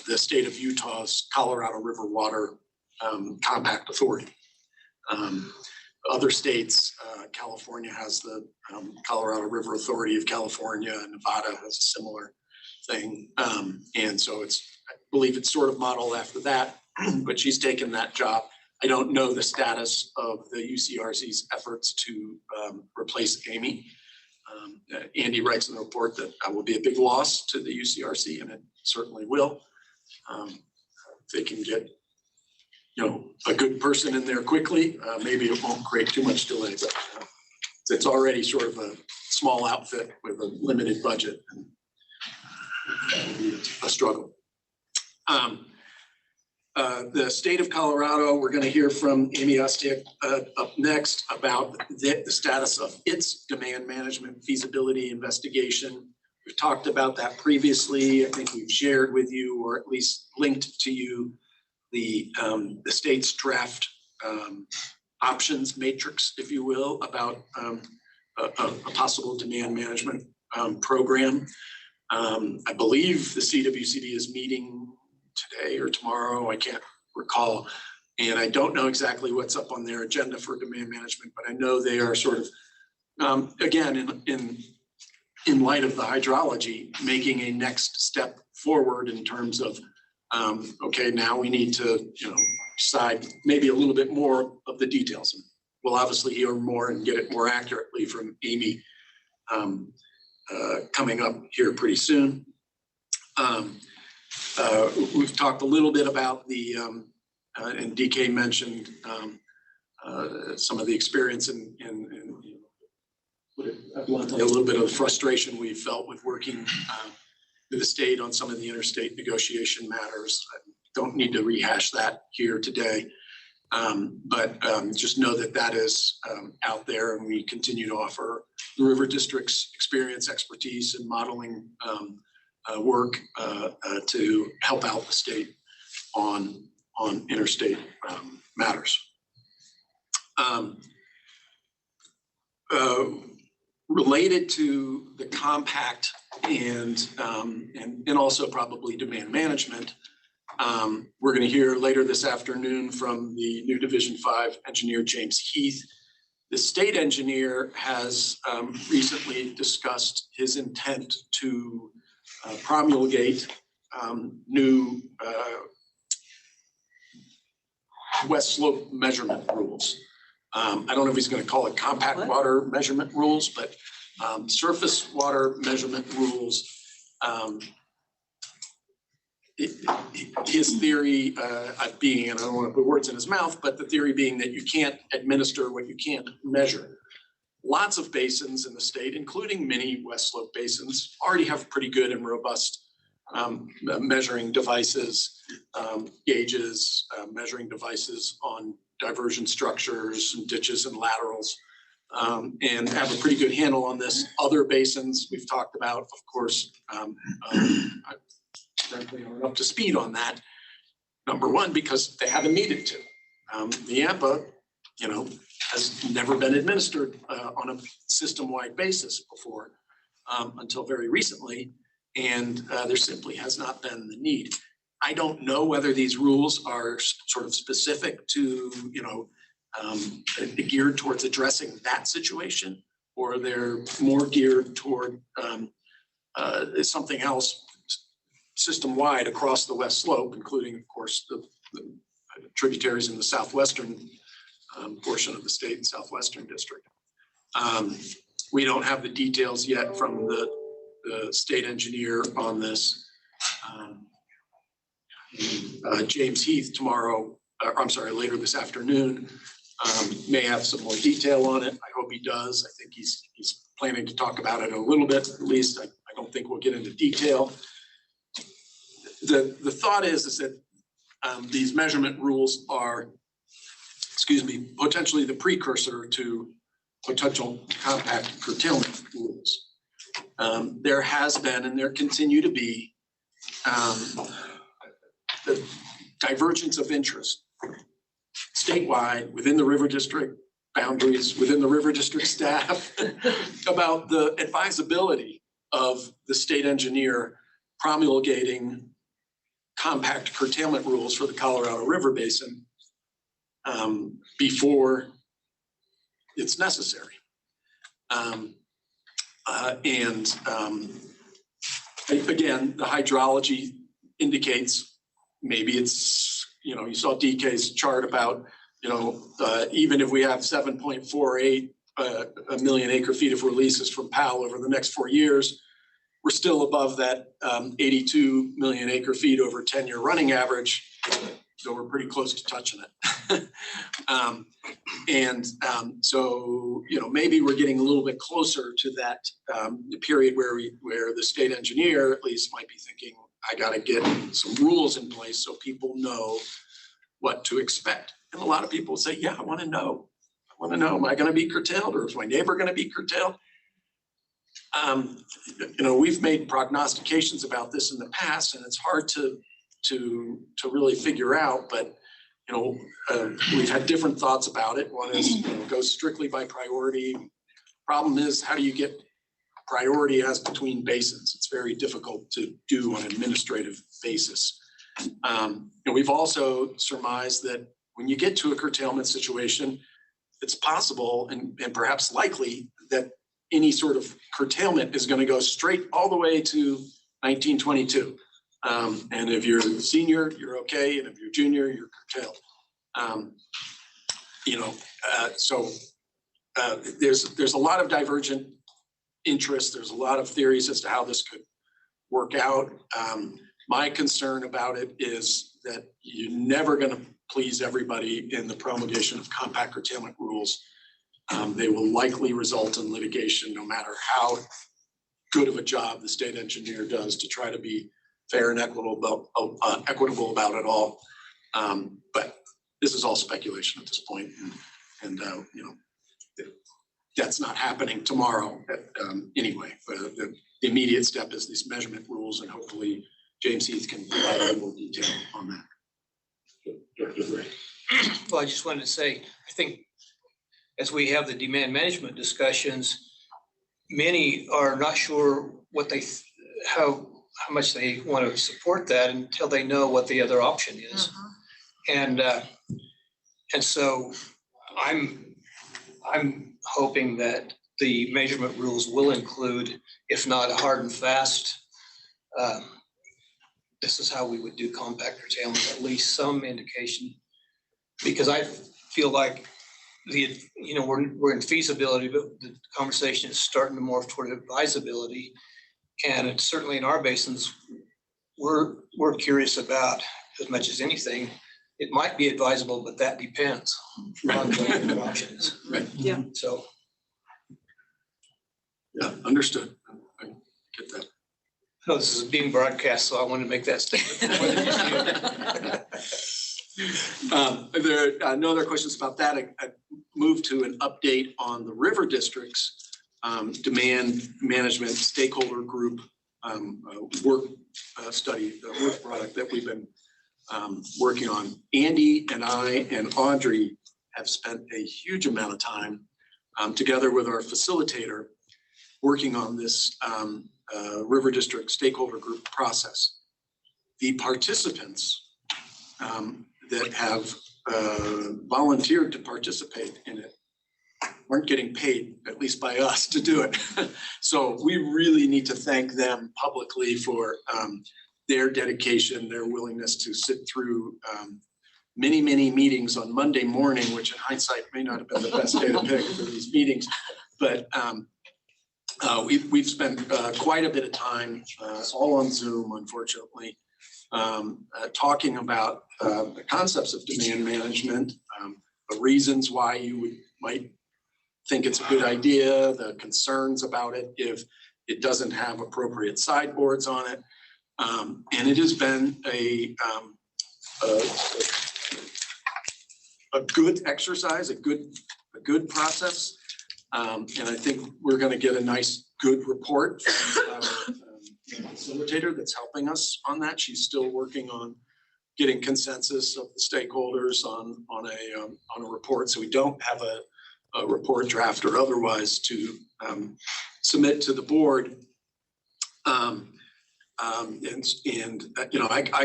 Speaker 1: the state of Utah's Colorado River Water Compact Authority. Other states, California has the Colorado River Authority of California, and Nevada has a similar thing. And so I believe it's sort of modeled after that, but she's taken that job. I don't know the status of the UCRC's efforts to replace Amy. Andy writes in the report that that will be a big loss to the UCRC, and it certainly will. If they can get, you know, a good person in there quickly, maybe it won't create too much delay, but it's already sort of a small outfit with a limited budget, and it'll be a struggle. The state of Colorado, we're going to hear from Amy Ostiak up next about the status of its demand management feasibility investigation. We've talked about that previously. I think we've shared with you, or at least linked to you, the state's draft options matrix, if you will, about a possible demand management program. I believe the CWCD is meeting today or tomorrow, I can't recall. And I don't know exactly what's up on their agenda for demand management, but I know they are sort of, again, in light of the hydrology, making a next step forward in terms of, okay, now we need to, you know, decide maybe a little bit more of the details. And we'll obviously hear more and get it more accurately from Amy coming up here pretty soon. We've talked a little bit about the, and DK mentioned some of the experience and a little bit of the frustration we felt with working with the state on some of the interstate negotiation matters. I don't need to rehash that here today, but just know that that is out there, and we continue to offer the River District's experience, expertise, and modeling work to help out the state on interstate matters. Related to the compact and also probably demand management, we're going to hear later this afternoon from the new Division 5 engineer, James Heath. The state engineer has recently discussed his intent to promulgate new West Slope measurement rules. I don't know if he's going to call it compact water measurement rules, but surface water measurement rules. His theory being, and I don't want to put words in his mouth, but the theory being that you can't administer what you can't measure. Lots of basins in the state, including many West Slope basins, already have pretty good and robust measuring devices, gauges, measuring devices on diversion structures and ditches and laterals, and have a pretty good handle on this. Other basins we've talked about, of course, frankly, aren't up to speed on that. Number one, because they haven't needed to. The AMPA, you know, has never been administered on a system-wide basis before until very recently, and there simply has not been the need. I don't know whether these rules are sort of specific to, you know, geared towards addressing that situation, or they're more geared toward something else system-wide across the West Slope, including, of course, the tributaries in the southwestern portion of the state and southwestern district. We don't have the details yet from the state engineer on this. James Heath tomorrow, later this afternoon, may have some more detail on it. I hope he does. I think he's planning to talk about it a little bit, at least. I don't think we'll get into detail. The thought is that these measurement rules are, potentially the precursor to potential compact curtailment rules. There has been, and there continue to be, the divergence of interest statewide within the River District boundaries, within the River District staff about the advisability of the state engineer promulgating compact curtailment rules for the Colorado River Basin before it's necessary. Again, the hydrology indicates maybe it's, you know, you saw DK's chart about even if we have 7.48 a million acre feet of releases from PAL over the next 4 years, we're still above that 82 million acre feet over 10-year running average. So we're pretty close to touching it. So, maybe we're getting a little bit closer to that period where the state engineer at least might be thinking, I gotta get some rules in place so people know what to expect. And a lot of people say, yeah, I wanna know. Am I gonna be curtailed, or is my neighbor gonna be curtailed? We've made prognostications about this in the past, and it's hard to really figure out, but we've had different thoughts about it. One is goes strictly by priority. Problem is, how do you get priority as between basins? It's very difficult to do on an administrative basis. We've also surmised that when you get to a curtailment situation, it's possible and perhaps likely that any sort of curtailment is going to go straight all the way to 1922. And if you're a senior, you're okay, and if you're junior, you're curtailed. There's a lot of divergent interest. There's a lot of theories as to how this could work out. My concern about it is that you're never going to please everybody in the promulgation of compact curtailment rules. They will likely result in litigation, no matter how good of a job the state engineer does to try to be fair and equitable about it all. But this is all speculation at this point, and that's not happening tomorrow anyway. But the immediate step is these measurement rules, and hopefully James Heath can provide a little more detail on that.
Speaker 6: Well, I just wanted to say, I think as we have the demand management discussions, many are not sure how much they want to support that until they know what the other option is. And so I'm hoping that the measurement rules will include, if not a hard and fast, this is how we would do compact curtailment, at least some indication. Because I feel like we're in feasibility, but the conversation is starting to morph toward advisability. And it's certainly in our basins, we're curious about, as much as anything, it might be advisable, but that depends on the options.
Speaker 1: Right.
Speaker 2: Yeah.
Speaker 6: So.
Speaker 1: Yeah, understood. I get that.
Speaker 6: No, this is being broadcast, so I want to make that statement.
Speaker 1: There are no other questions about that. I move to an update on the river district's demand management stakeholder group work study, the work product that we've been working on. Andy and I and Audrey have spent a huge amount of time together with our facilitator working on this river district stakeholder group process. The participants that have volunteered to participate in it weren't getting paid, at least by us, to do it. So we really need to thank them publicly for their dedication, their willingness to sit through many, many meetings on Monday morning, which in hindsight may not have been the best day to pick for these meetings. But we've spent quite a bit of time, all on Zoom, unfortunately, talking about the concepts of demand management, the reasons why you might think it's a good idea, the concerns about it if it doesn't have appropriate sideboards on it. And it has been a good exercise, a good process. And I think we're going to get a nice, good report from the facilitator that's helping us on that. She's still working on getting consensus of the stakeholders on a report. So we don't have a report draft or otherwise to submit to the board. I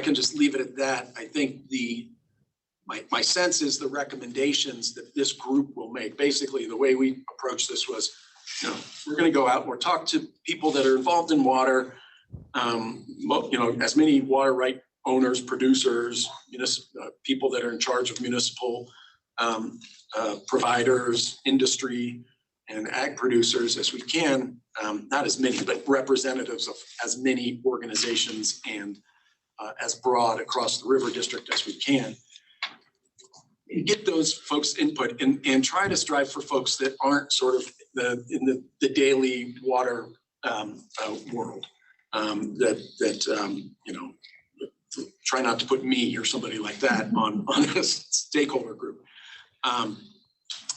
Speaker 1: can just leave it at that. I think my sense is the recommendations that this group will make. Basically, the way we approach this was, we're going to go out and we'll talk to people that are involved in water, as many water right owners, producers, people that are in charge of municipal providers, industry, and ag producers as we can, not as many, but representatives of as many organizations and as broad across the river district as we can. Get those folks' input and try to strive for folks that aren't sort of in the daily water world. You know, try not to put me or somebody like that on a stakeholder group.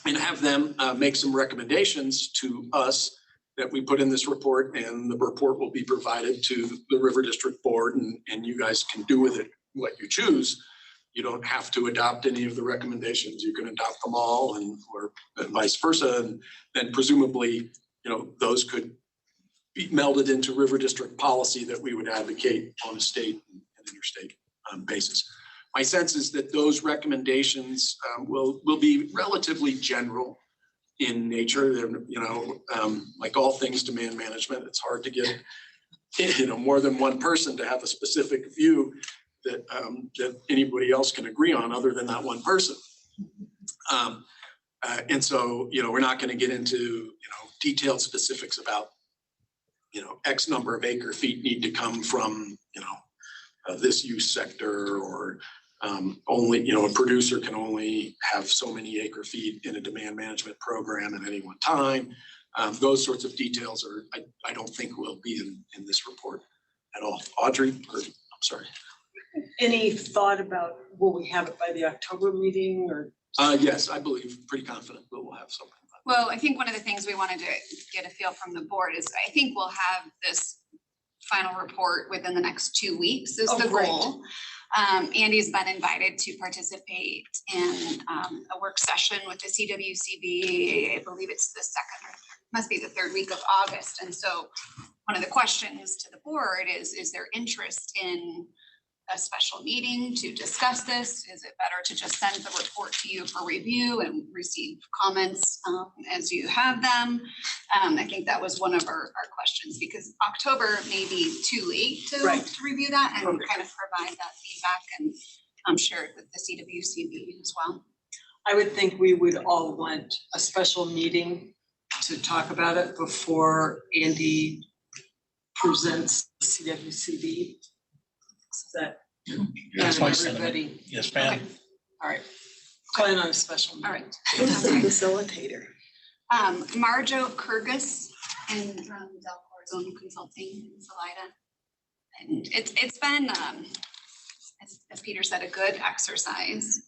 Speaker 1: And have them make some recommendations to us that we put in this report, and the report will be provided to the River District Board, and you guys can do with it what you choose. You don't have to adopt any of the recommendations. You can adopt them all, and or vice versa. And then presumably, you know, those could be melded into River District policy that we would advocate on a state and interstate basis. My sense is that those recommendations will be relatively general in nature. They're, you know, like all things demand management, it's hard to get, you know, more than one person to have a specific view that that anybody else can agree on other than that one person. And so, you know, we're not going to get into, you know, detailed specifics about, you know, X number of acre feet need to come from, you know, this use sector, or only, you know, a producer can only have so many acre feet in a demand management program at any one time. Those sorts of details are, I don't think will be in this report at all. Audrey, or, I'm sorry.
Speaker 2: Any thought about, will we have it by the October meeting or?
Speaker 1: Yes, I believe, pretty confident that we'll have something.
Speaker 4: Well, I think one of the things we wanted to get a feel from the board is I think we'll have this final report within the next 2 weeks is the goal. Andy's been invited to participate in a work session with the CWCB. I believe it's the second, or must be the third week of August. And so one of the questions to the board is there interest in a special meeting to discuss this? Is it better to just send the report to you for review and receive comments as you have them? I think that was one of our questions, because October may be too late to review that and kind of provide that feedback and share it with the CWCB as well.
Speaker 2: I would think we would all want a special meeting to talk about it before Andy presents the CWCB. That everybody.
Speaker 11: Yes, ma'am.
Speaker 2: Okay. All right. Plan on a special meeting.
Speaker 4: All right.
Speaker 2: Facilitator.
Speaker 4: Marjo Kurgus and Delcor Zone Consulting in Salida. And it's been, as Peter said, a good exercise,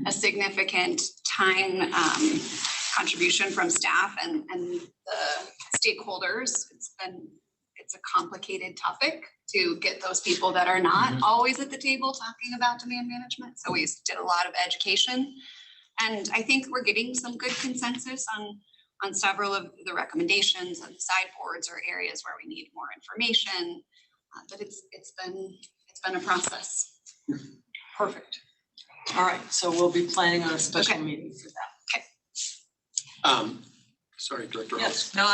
Speaker 4: a significant time contribution from staff and the stakeholders. It's a complicated topic to get those people that are not always at the table talking about demand management. So we did a lot of education, and I think we're getting some good consensus on several of the recommendations on sideboards or areas where we need more information. But it's been a process.
Speaker 2: Perfect. All right, so we'll be planning on a special meeting for that.
Speaker 4: Okay.
Speaker 1: Sorry, Director.
Speaker 7: Yes, no,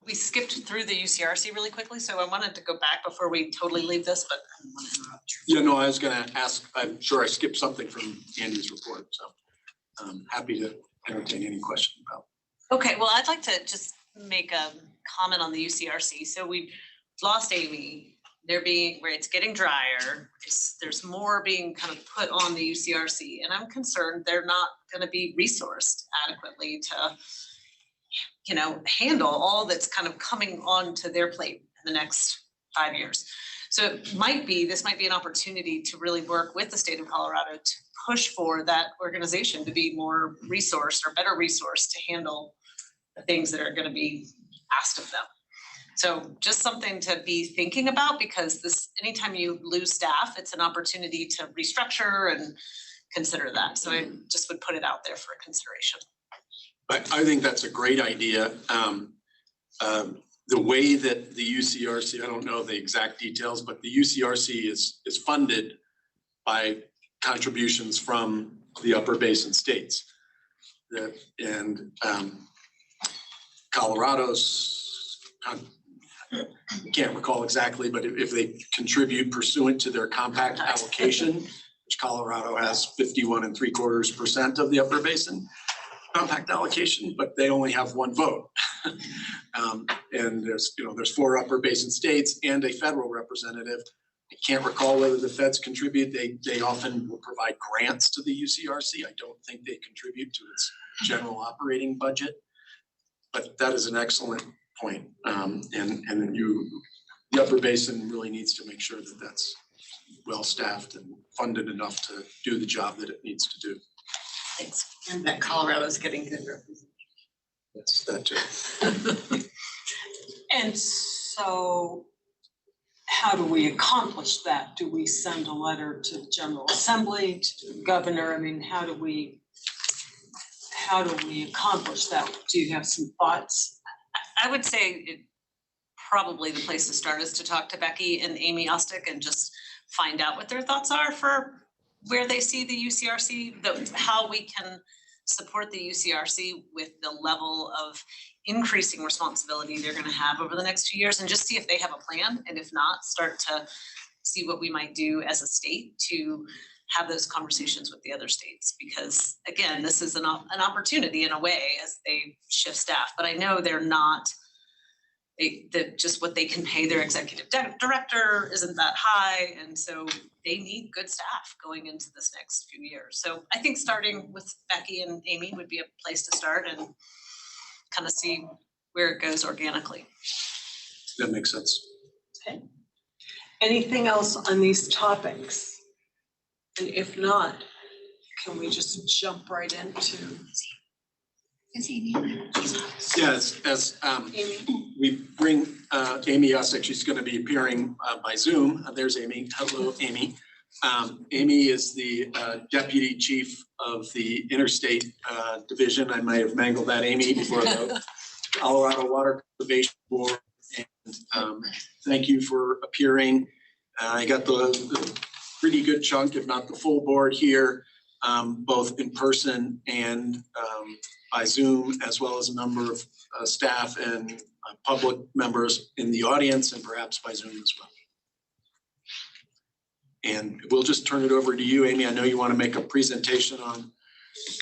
Speaker 7: we skipped through the UCRC really quickly, so I wanted to go back before we totally leave this, but I didn't want to interrupt you.
Speaker 1: Yeah, no, I was gonna ask, I'm sure I skipped something from Andy's report, so I'm happy to entertain any question about.
Speaker 7: Okay, well, I'd like to just make a comment on the UCRC. So we've lost Amy. Where it's getting drier, there's more being kind of put on the UCRC, and I'm concerned they're not gonna be resourced adequately to, you know, handle all that's kind of coming onto their plate in the next 5 years. So this might be an opportunity to really work with the state of Colorado to push for that organization to be more resourced or better resourced to handle the things that are going to be asked of them. So just something to be thinking about, because anytime you lose staff, it's an opportunity to restructure and consider that. So I just would put it out there for consideration.
Speaker 1: I think that's a great idea. The way that the UCRC, I don't know the exact details, but the UCRC is funded by contributions from the upper basin states. And Colorado's, can't recall exactly, but if they contribute pursuant to their compact allocation, which Colorado has 51.75% of the Upper Basin compact allocation, but they only have one vote. And there's 4 Upper Basin states and a federal representative. I can't recall whether the feds contribute. They often will provide grants to the UCRC. I don't think they contribute to its general operating budget. But that is an excellent point. The Upper Basin really needs to make sure that that's well-staffed and funded enough to do the job that it needs to do.
Speaker 2: Thanks. And that Colorado's getting good representation.
Speaker 1: That's that too.
Speaker 2: And so how do we accomplish that? Do we send a letter to the General Assembly, to the governor? I mean, how do we accomplish that? Do you have some thoughts?
Speaker 7: I would say probably the place to start is to talk to Becky and Amy Ostick and just find out what their thoughts are for where they see the UCRC, how we can support the UCRC with the level of increasing responsibility they're going to have over the next few years, and just see if they have a plan, and if not, start to see what we might do as a state to have those conversations with the other states. Because again, this is an opportunity in a way as they shift staff, but I know they're not, that just what they can pay their executive director isn't that high, and so they need good staff going into this next few years. So I think starting with Becky and Amy would be a place to start and kind of see where it goes organically.
Speaker 1: That makes sense.
Speaker 2: Okay. Anything else on these topics? And if not, can we just jump right into?
Speaker 1: Yes, as we bring Amy Ostick, she's going to be appearing by Zoom. There's Amy. Hello, Amy. Amy is the Deputy Chief of the Interstate Division. I might have mangled that, Amy, before the Colorado Water Conservation Board. And thank you for appearing. I got the pretty good chunk, if not the full board here, both in person and by Zoom, as well as a number of staff and public members in the audience, and perhaps by Zoom as well. And we'll just turn it over to you, Amy. I know you want to make a presentation on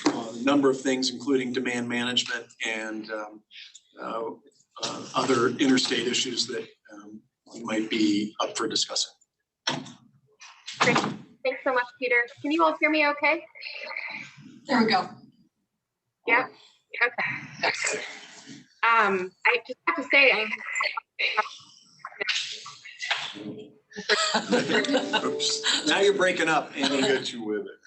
Speaker 1: a number of things, including demand management and other interstate issues that might be up for discussing.
Speaker 14: Great. Thanks so much, Peter. Can you all hear me okay?
Speaker 2: There we go.
Speaker 14: Yeah. Okay. I just have to say,
Speaker 1: Oops. Now you're breaking up.
Speaker 8: I'm gonna get you with it.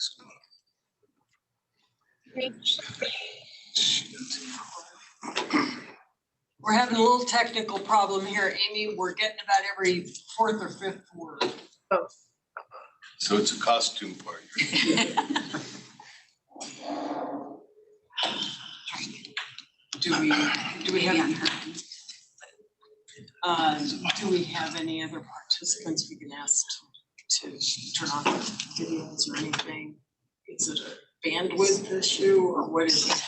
Speaker 2: We're having a little technical problem here, Amy. We're getting about every 4th or 5th word.
Speaker 14: Oh.
Speaker 15: So it's a costume party.
Speaker 2: Do we have any other participants we can ask to turn on their videos or anything? Is it a bandwidth issue or what is it?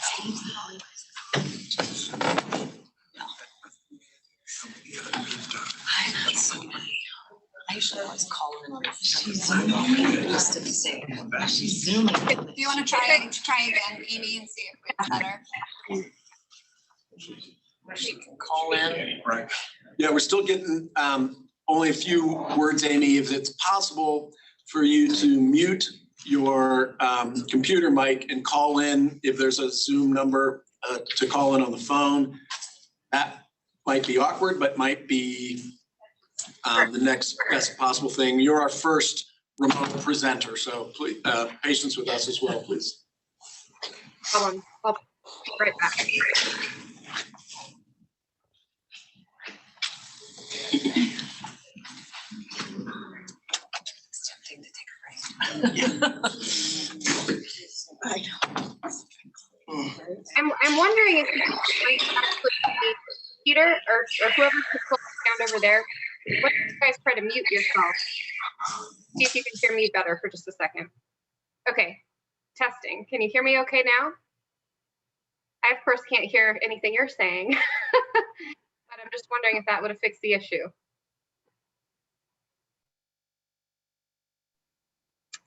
Speaker 7: I usually always call in just to be safe. She's zooming.
Speaker 4: Do you want to try again, Amy, and see if it's better?
Speaker 7: She can call in.
Speaker 1: Right. Yeah, we're still getting only a few words, Amy. If it's possible for you to mute your computer mic and call in, if there's a Zoom number to call in on the phone, that might be awkward, but might be the next best possible thing. You're our first remote presenter, so please patience with us as well, please.
Speaker 14: Hold on, I'll be right back.
Speaker 7: It's tempting to take a break.
Speaker 2: I know.
Speaker 14: I'm wondering if you might actually, Peter or whoever's down over there, why don't you guys try to mute yourself? See if you can hear me better for just a second. Okay, testing. Can you hear me okay now? I of course can't hear anything you're saying, but I'm just wondering if that would have fixed the issue.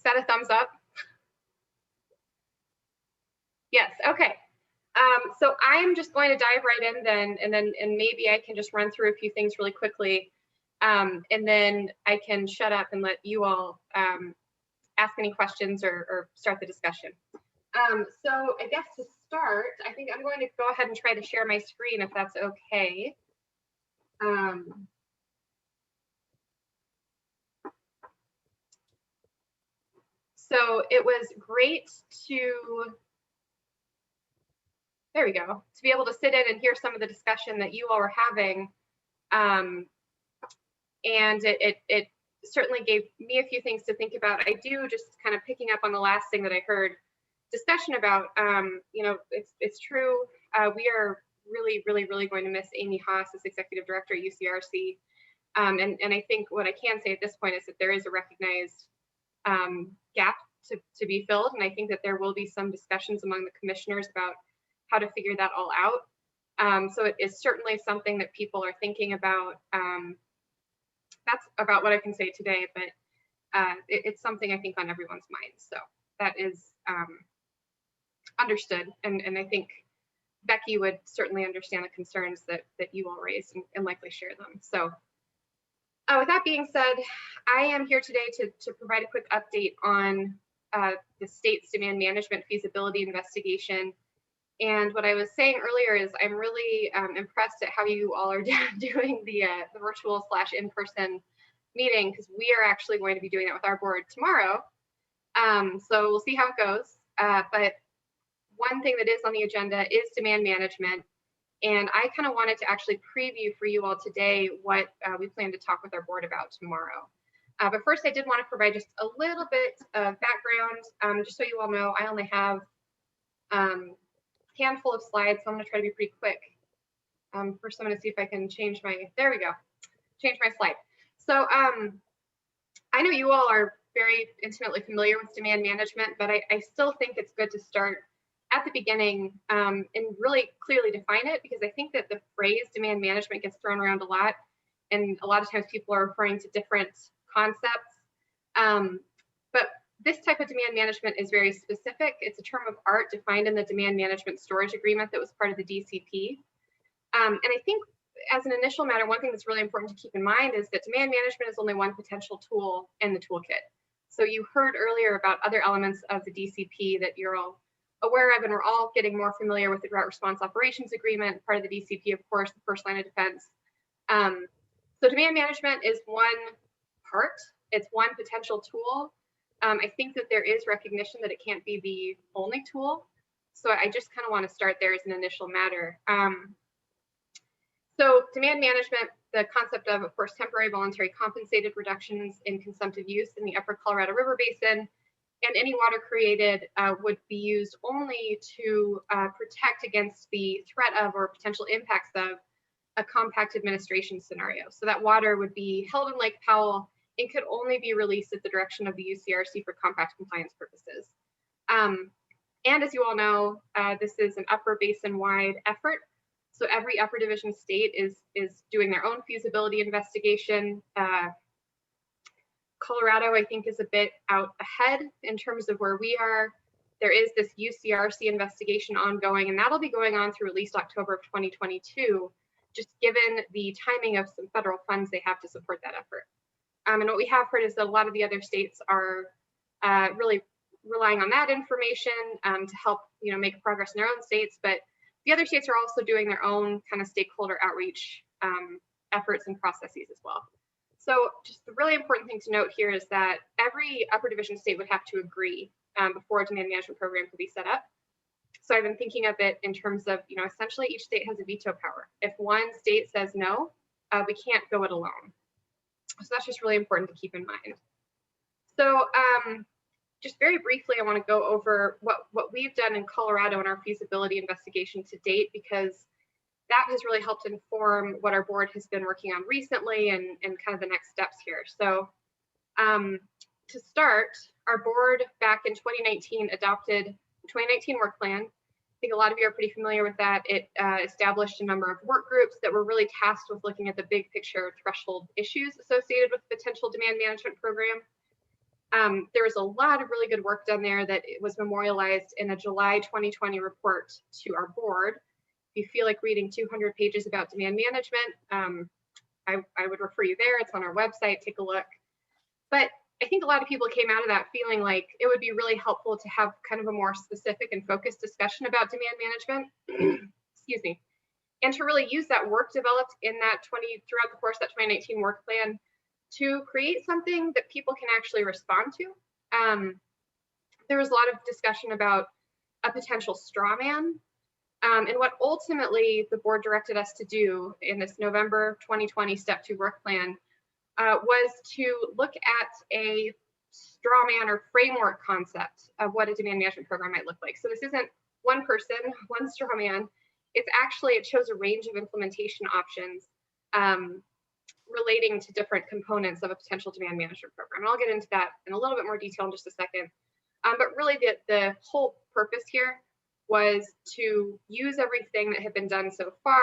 Speaker 14: that a thumbs up? Yes, okay. So I am just going to dive right in then, and maybe I can just run through a few things really quickly. And then I can shut up and let you all ask any questions or start the discussion. So I guess to start, I think I'm going to go ahead and try to share my screen if that's okay. So it was great to, there we go, to be able to sit in and hear some of the discussion that you all were having. And it certainly gave me a few things to think about. I do, just kind of picking up on the last thing that I heard discussion about, you know, it's true. We are really going to miss Amy Haas as executive director at UCRC. And I think what I can say at this point is that there is a recognized gap to be filled. And I think that there will be some discussions among the commissioners about how to figure that all out. So it is certainly something that people are thinking about. That's about what I can say today, but it's something I think on everyone's mind. So that is understood. And I think Becky would certainly understand the concerns that you all raised and likely share them. So with that being said, I am here today to provide a quick update on the state's demand management feasibility investigation. And what I was saying earlier is I'm really impressed at how you all are doing the virtual / in-person meeting, because we are actually going to be doing that with our board tomorrow. So we'll see how it goes. But one thing that is on the agenda is demand management. And I kind of wanted to actually preview for you all today what we plan to talk with our board about tomorrow. But first, I did want to provide just a little bit of background, just so you all know. I only have handful of slides, so I'm going to try to be pretty quick. First, I'm going to see if I can change my, there we go, change my slide. So I know you all are very intimately familiar with demand management, but I still think it's good to start at the beginning and really clearly define it, because I think that the phrase demand management gets thrown around a lot, and a lot of times people are referring to different concepts. But this type of demand management is very specific. It's a term of art defined in the Demand Management Storage Agreement that was part of the DCP. And I think as an initial matter, one thing that's really important to keep in mind is that demand management is only one potential tool in the toolkit. So you heard earlier about other elements of the DCP that you're all aware of, and we're all getting more familiar with the Drought Response Operations Agreement, part of the DCP, of course, the first line of defense. So demand management is one part, it's one potential tool. I think that there is recognition that it can't be the only tool. So I just kind of want to start there as an initial matter. So demand management, the concept of course, temporary voluntary compensated reductions in consumptive use in the upper Colorado River Basin, and any water created would be used only to protect against the threat of or potential impacts of a compact administration scenario. So that water would be held in Lake Powell and could only be released at the direction of the UCRC for compact compliance purposes. And as you all know, this is an upper basin-wide effort. So every upper division state is doing their own feasibility investigation. Colorado, I think, is a bit out ahead in terms of where we are. There is this UCRC investigation ongoing, and that'll be going on through at least October of 2022, just given the timing of some federal funds they have to support that effort. And what we have heard is that a lot of the other states are really relying on that information to help, make progress in their own states. But the other states are also doing their own kind of stakeholder outreach efforts and processes as well. So just the really important thing to note here is that every upper division state would have to agree before a demand management program could be set up. So I've been thinking of it in terms of, essentially each state has a veto power. If one state says no, we can't go it alone. So that's just really important to keep in mind. So just very briefly, I want to go over what we've done in Colorado in our feasibility investigation to date, because that has really helped inform what our board has been working on recently and kind of the next steps here. So to start, our board back in 2019 adopted the 2019 work plan. I think a lot of you are pretty familiar with that. It established a number of work groups that were really tasked with looking at the big picture threshold issues associated with the potential demand management program. There was a lot of really good work done there that was memorialized in a July 2020 report to our board. If you feel like reading 200 pages about demand management, I would refer you there. It's on our website, take a look. But I think a lot of people came out of that feeling like it would be really helpful to have kind of a more specific and focused discussion about demand management, excuse me, and to really use that work developed in that throughout the course of that 2019 work plan to create something that people can actually respond to. There was a lot of discussion about a potential straw man. And what ultimately the board directed us to do in this November 2020 Step 2 work plan was to look at a straw man or framework concept of what a demand management program might look like. So this isn't one person, one straw man. It's actually, it shows a range of implementation options relating to different components of a potential demand management program. And I'll get into that in a little bit more detail in just a second. But really the whole purpose here was to use everything that had been done so far,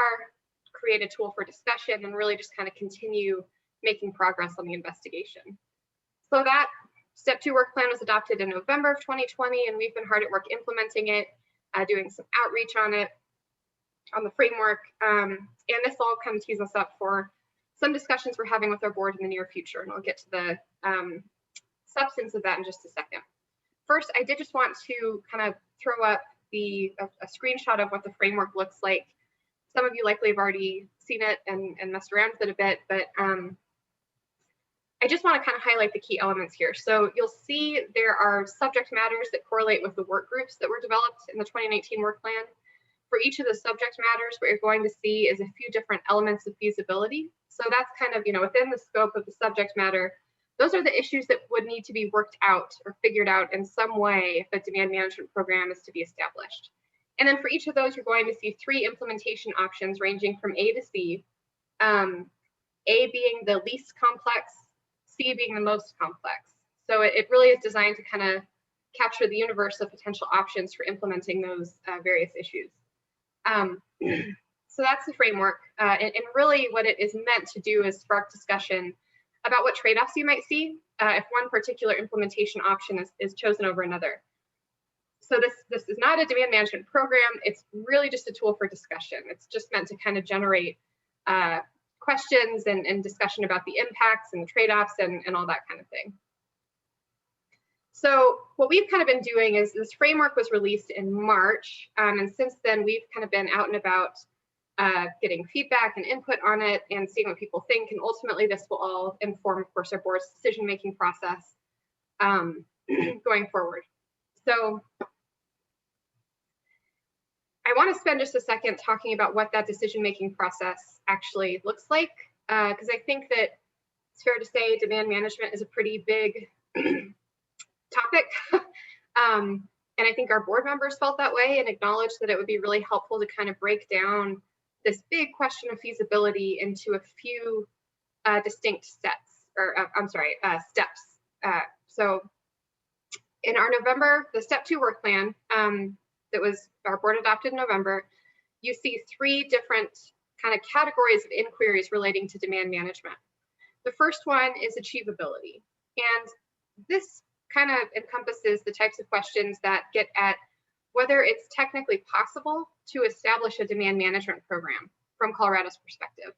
Speaker 14: create a tool for discussion, and really just kind of continue making progress on the investigation. So that Step 2 work plan was adopted in November of 2020, and we've been hard at work implementing it, doing some outreach on it, on the framework. And this all kind of tees us up for some discussions we're having with our board in the near future, and I'll get to the substance of that in just a second. First, I did just want to kind of throw up a screenshot of what the framework looks like. Some of you likely have already seen it and messed around with it a bit, but I just want to kind of highlight the key elements here. So you'll see there are subject matters that correlate with the work groups that were developed in the 2019 work plan. For each of the subject matters, what you're going to see is a few different elements of feasibility. So that's kind of, within the scope of the subject matter, those are the issues that would need to be worked out or figured out in some way if a demand management program is to be established. And then for each of those, you're going to see 3 implementation options ranging from A to C, A being the least complex, C being the most complex. So it really is designed to kind of capture the universe of potential options for implementing those various issues. So that's the framework. And really what it is meant to do is spark discussion about what trade-offs you might see if one particular implementation option is chosen over another. So this is not a demand management program. It's really just a tool for discussion. It's just meant to kind of generate questions and discussion about the impacts and the trade-offs and all that kind of thing. So what we've kind of been doing is this framework was released in March. And since then, we've kind of been out and about getting feedback and input on it and seeing what people think. And ultimately, this will all inform, of course, our board's decision-making process going forward. So I want to spend just a second talking about what that decision-making process actually looks like, because I think that it's fair to say demand management is a pretty big topic. And I think our board members felt that way and acknowledged that it would be really helpful to kind of break down this big question of feasibility into a few distinct steps. So in our November, the Step 2 work plan that was our board adopted in November, you see 3 different kind of categories of inquiries relating to demand management. The first one is achievability. And this kind of encompasses the types of questions that get at whether it's technically possible to establish a demand management program from Colorado's perspective.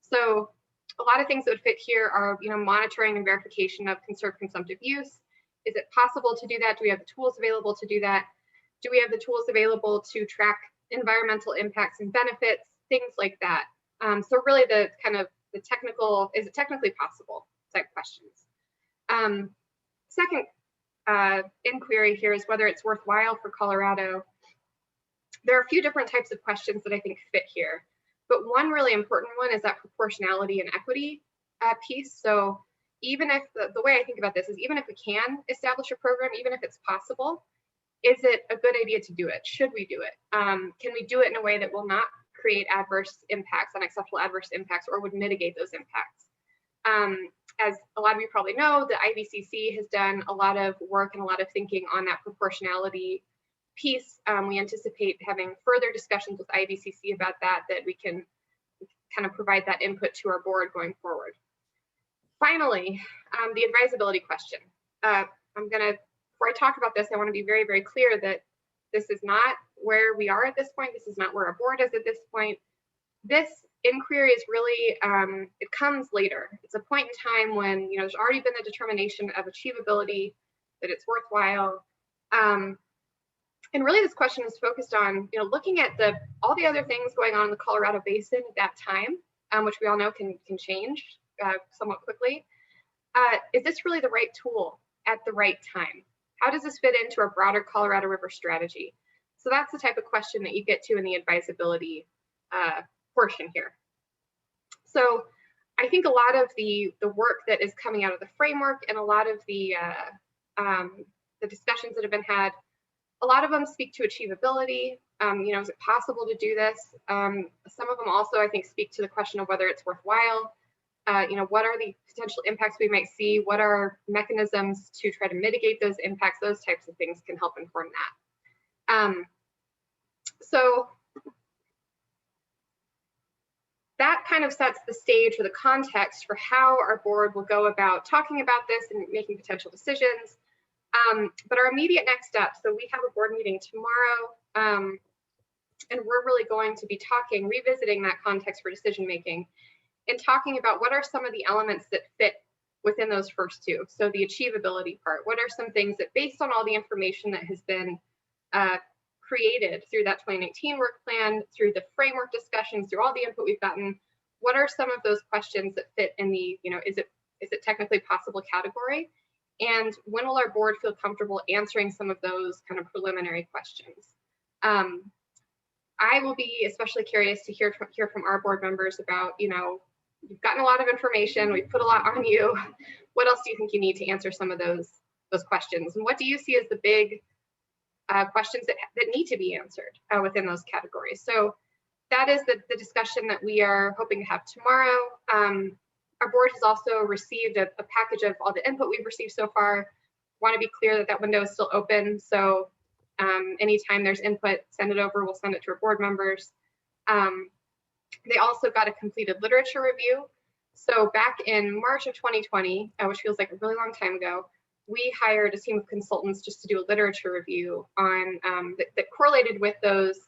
Speaker 14: So a lot of things that would fit here are, monitoring and verification of conserved consumptive use. Is it possible to do that? Do we have the tools available to do that? Do we have the tools available to track environmental impacts and benefits? Things like that. So really the kind of the technical, is it technically possible type questions. Second inquiry here is whether it's worthwhile for Colorado. There are a few different types of questions that I think fit here, but one really important one is that proportionality and equity piece. So even if the way I think about this is even if we can establish a program, even if it's possible, is it a good idea to do it? Should we do it? Can we do it in a way that will not create adverse impacts, unacceptable adverse impacts, or would mitigate those impacts? As a lot of you probably know, the IVCC has done a lot of work and a lot of thinking on that proportionality piece. We anticipate having further discussions with IVCC about that we can kind of provide that input to our board going forward. Finally, the advisability question. before I talk about this, I want to be very, very clear that this is not where we are at this point. This is not where our board is at this point. This inquiry is really, it comes later. It's a point in time when, there's already been a determination of achievability, that it's worthwhile. And really this question is focused on, looking at all the other things going on in the Colorado Basin at that time, which we all know can change somewhat quickly. Is this really the right tool at the right time? How does this fit into our broader Colorado River strategy? So that's the type of question that you get to in the advisability portion here. So I think a lot of the work that is coming out of the framework and a lot of the discussions that have been had, a lot of them speak to achievability. Is it possible to do this? Some of them also, I think, speak to the question of whether it's worthwhile. What are the potential impacts we might see? What are mechanisms to try to mitigate those impacts? Those types of things can help inform that. So that kind of sets the stage or the context for how our board will go about talking about this and making potential decisions. But our immediate next step, so we have a board meeting tomorrow, and we're really going to be revisiting that context for decision making and talking about what are some of the elements that fit within those first two. So the achievability part, what are some things that, based on all the information that has been created through that 2019 work plan, through the framework discussions, through all the input we've gotten, what are some of those questions that fit in the, is it technically possible category? And when will our board feel comfortable answering some of those kind of preliminary questions? I will be especially curious to hear from our board members about, you've gotten a lot of information, we've put a lot on you. What else do you think you need to answer some of those questions? And what do you see as the big questions that need to be answered within those categories? So that is the discussion that we are hoping to have tomorrow. Our board has also received a package of all the input we've received so far. Want to be clear that window is still open. So anytime there's input, send it over. We'll send it to our board members. They also got a completed literature review. So back in March of 2020, which feels like a really long time ago, we hired a team of consultants just to do a literature review on that correlated with those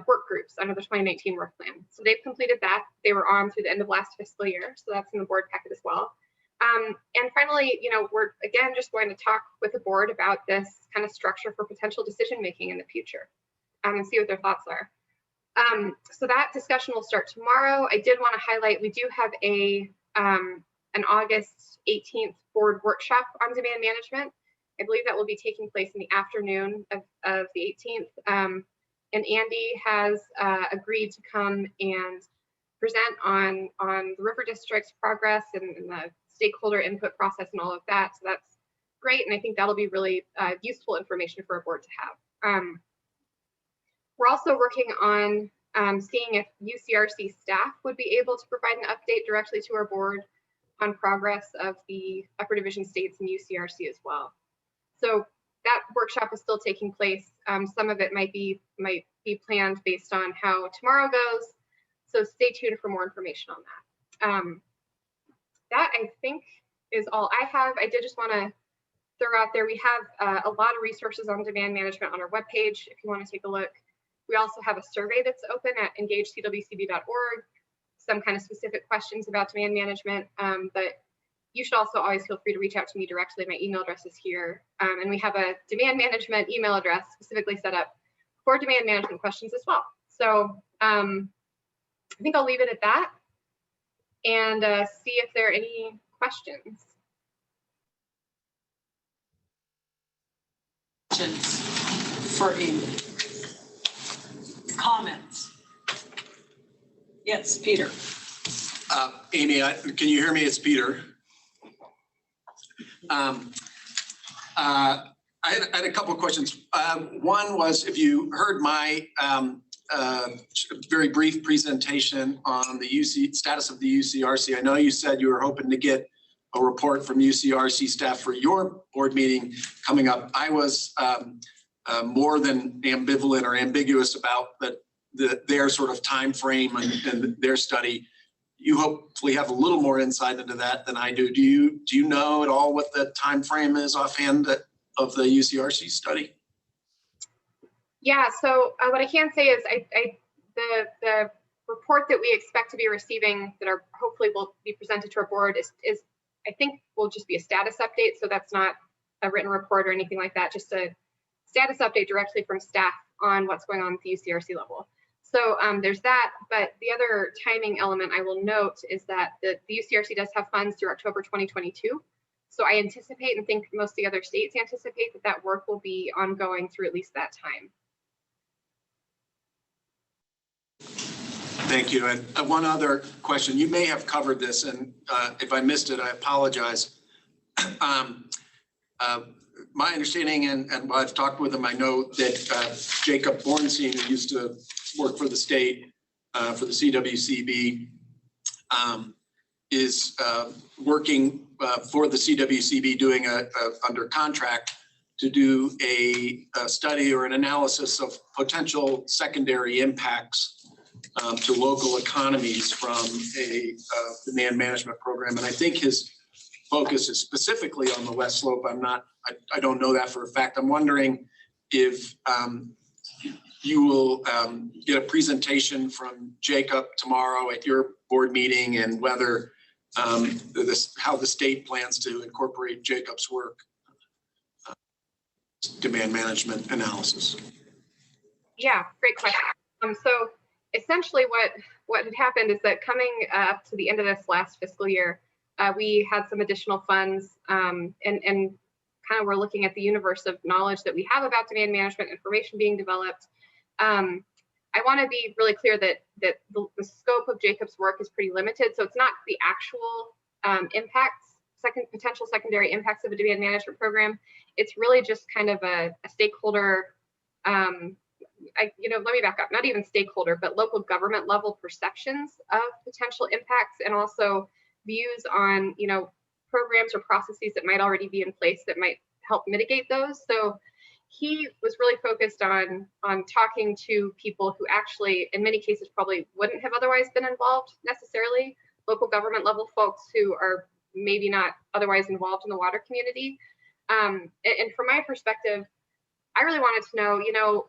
Speaker 14: work groups under the 2019 work plan. So they've completed that. They were on through the end of last fiscal year. So that's in the board packet as well. And finally, we're again just going to talk with the board about this kind of structure for potential decision making in the future and see what their thoughts are. So that discussion will start tomorrow. I did want to highlight, we do have an August 18th board workshop on demand management. I believe that will be taking place in the afternoon of the 18th. And Andy has agreed to come and present on the River District's progress and the stakeholder input process and all of that. So that's great. And I think that'll be really useful information for our board to have. We're also working on seeing if UCRC staff would be able to provide an update directly to our board on progress of the Upper Division states and UCRC as well. So that workshop is still taking place. Some of it might be planned based on how tomorrow goes. So stay tuned for more information on that. That I think is all I have. I did just want to throw out there, we have a lot of resources on demand management on our webpage if you want to take a look. We also have a survey that's open at engagecwcb.org, some kind of specific questions about demand management, but you should also always feel free to reach out to me directly. My email address is here. And we have a demand management email address specifically set up for demand management questions as well. So I think I'll leave it at that and see if there are any questions.
Speaker 2: For Amy. Comments? Yes, Peter.
Speaker 1: Amy, can you hear me? It's Peter. I had a couple of questions. One was if you heard my very brief presentation on the status of the UCRC. I know you said you were hoping to get a report from UCRC staff for your board meeting coming up. I was more than ambivalent or ambiguous about their sort of time frame and their study. you hopefully have a little more insight into that than I do. Do you know at all what the time frame is offhand of the UCRC study?
Speaker 14: Yeah, so what I can say is the report that we expect to be receiving that are hopefully will be presented to our board is I think will just be a status update. So that's not a written report or anything like that, just a status update directly from staff on what's going on at the UCRC level. So there's that, but the other timing element I will note is that the UCRC does have funds through October 2022. So I anticipate and think most of the other states anticipate that that work will be ongoing through at least that time.
Speaker 1: Thank you. And one other question. You may have covered this, and if I missed it, I apologize. My understanding, and while I've talked with him, I know that Jacob Bornstein, who used to work for the state, for the CWCB, is working for the CWCB, doing under contract to do a study or an analysis of potential secondary impacts to local economies from a demand management program. And I think his focus is specifically on the West Slope. I don't know that for a fact. I'm wondering if you will get a presentation from Jacob tomorrow at your board meeting, and whether how the state plans to incorporate Jacob's work, demand management analysis.
Speaker 14: Yeah, great question. So essentially what had happened is that coming up to the end of this last fiscal year, we had some additional funds and kind of we're looking at the universe of knowledge that we have about demand management information being developed. I want to be really clear that the scope of Jacob's work is pretty limited. So it's not the actual impacts, potential secondary impacts of a demand management program. It's really just kind of a stakeholder, let me back up, not even stakeholder, but local government level perceptions of potential impacts, and also views on, programs or processes that might already be in place that might help mitigate those. So he was really focused on talking to people who actually, in many cases, probably wouldn't have otherwise been involved necessarily, local government level folks who are maybe not otherwise involved in the water community. And from my perspective, I really wanted to know,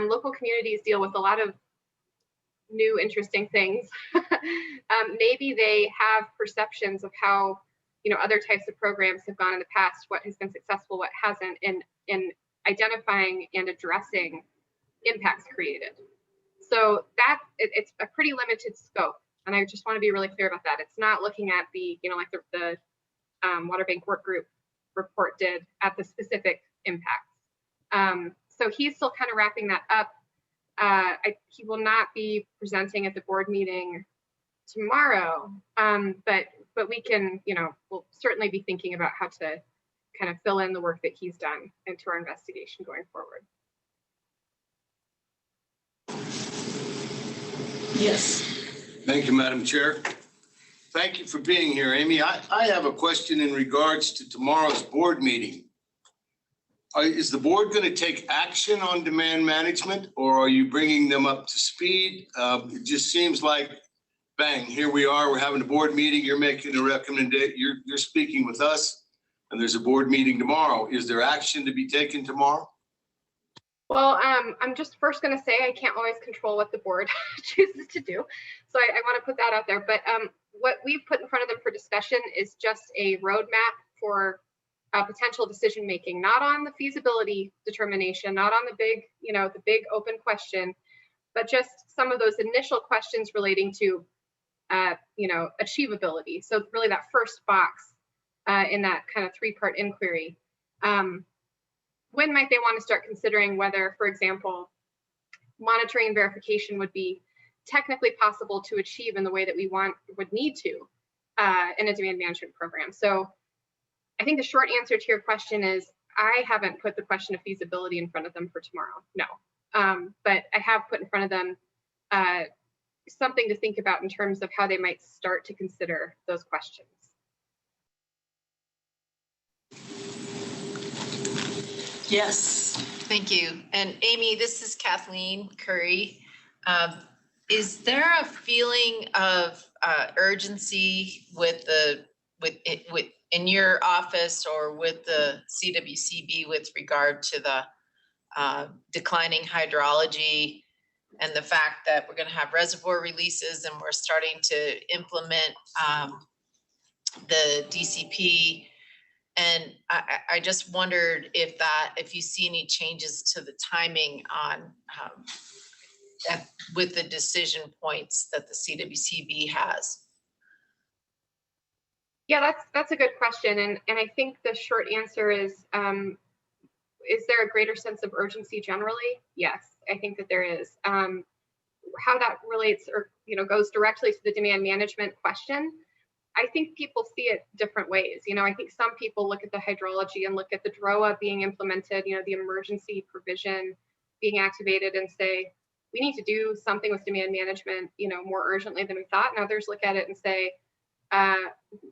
Speaker 14: local communities deal with a lot of new, interesting things. Maybe they have perceptions of how, other types of programs have gone in the past, what has been successful, what hasn't, in identifying and addressing impacts created. So that it's a pretty limited scope. And I just want to be really clear about that. It's not looking at the, like the Water Bank Work Group report did at the specific impacts. So he's still kind of wrapping that up. He will not be presenting at the board meeting tomorrow, but we can, we'll certainly be thinking about how to kind of fill in the work that he's done into our investigation going forward.
Speaker 2: Yes.
Speaker 15: Thank you, Madam Chair. Thank you for being here, Amy. I have a question in regards to tomorrow's board meeting. Is the board going to take action on demand management, or are you bringing them up to speed? It just seems like, bang, here we are, we're having a board meeting, you're making a recommendation, you're speaking with us, and there's a board meeting tomorrow. Is there action to be taken tomorrow?
Speaker 14: Well, I'm just first going to say I can't always control what the board chooses to do. So I want to put that out there. But what we've put in front of them for discussion is just a roadmap for potential decision making, not on the feasibility determination, not on the big, the big open question, but just some of those initial questions relating to, achievability. So really that first box in that kind of three-part inquiry. When might they want to start considering whether, for example, monitoring and verification would be technically possible to achieve in the way that we would need to in a demand management program? So I think the short answer to your question is I haven't put the question of feasibility in front of them for tomorrow, no. But I have put in front of them something to think about in terms of how they might start to consider those questions.
Speaker 2: Yes.
Speaker 9: Thank you. And Amy, this is Kathleen Curry. Is there a feeling of urgency with in your office or with the CWCB with regard to the declining hydrology and the fact that we're going to have reservoir releases and we're starting to implement the DCP? And I just wondered if you see any changes to the timing on with the decision points that the CWCB has.
Speaker 14: Yeah, that's a good question. And I think the short answer is there a greater sense of urgency generally? Yes, I think that there is. How that relates or goes directly to the demand management question, I think people see it different ways. I think some people look at the hydrology and look at the DROA being implemented, the emergency provision being activated and say, we need to do something with demand management, more urgently than we thought. And others look at it and say,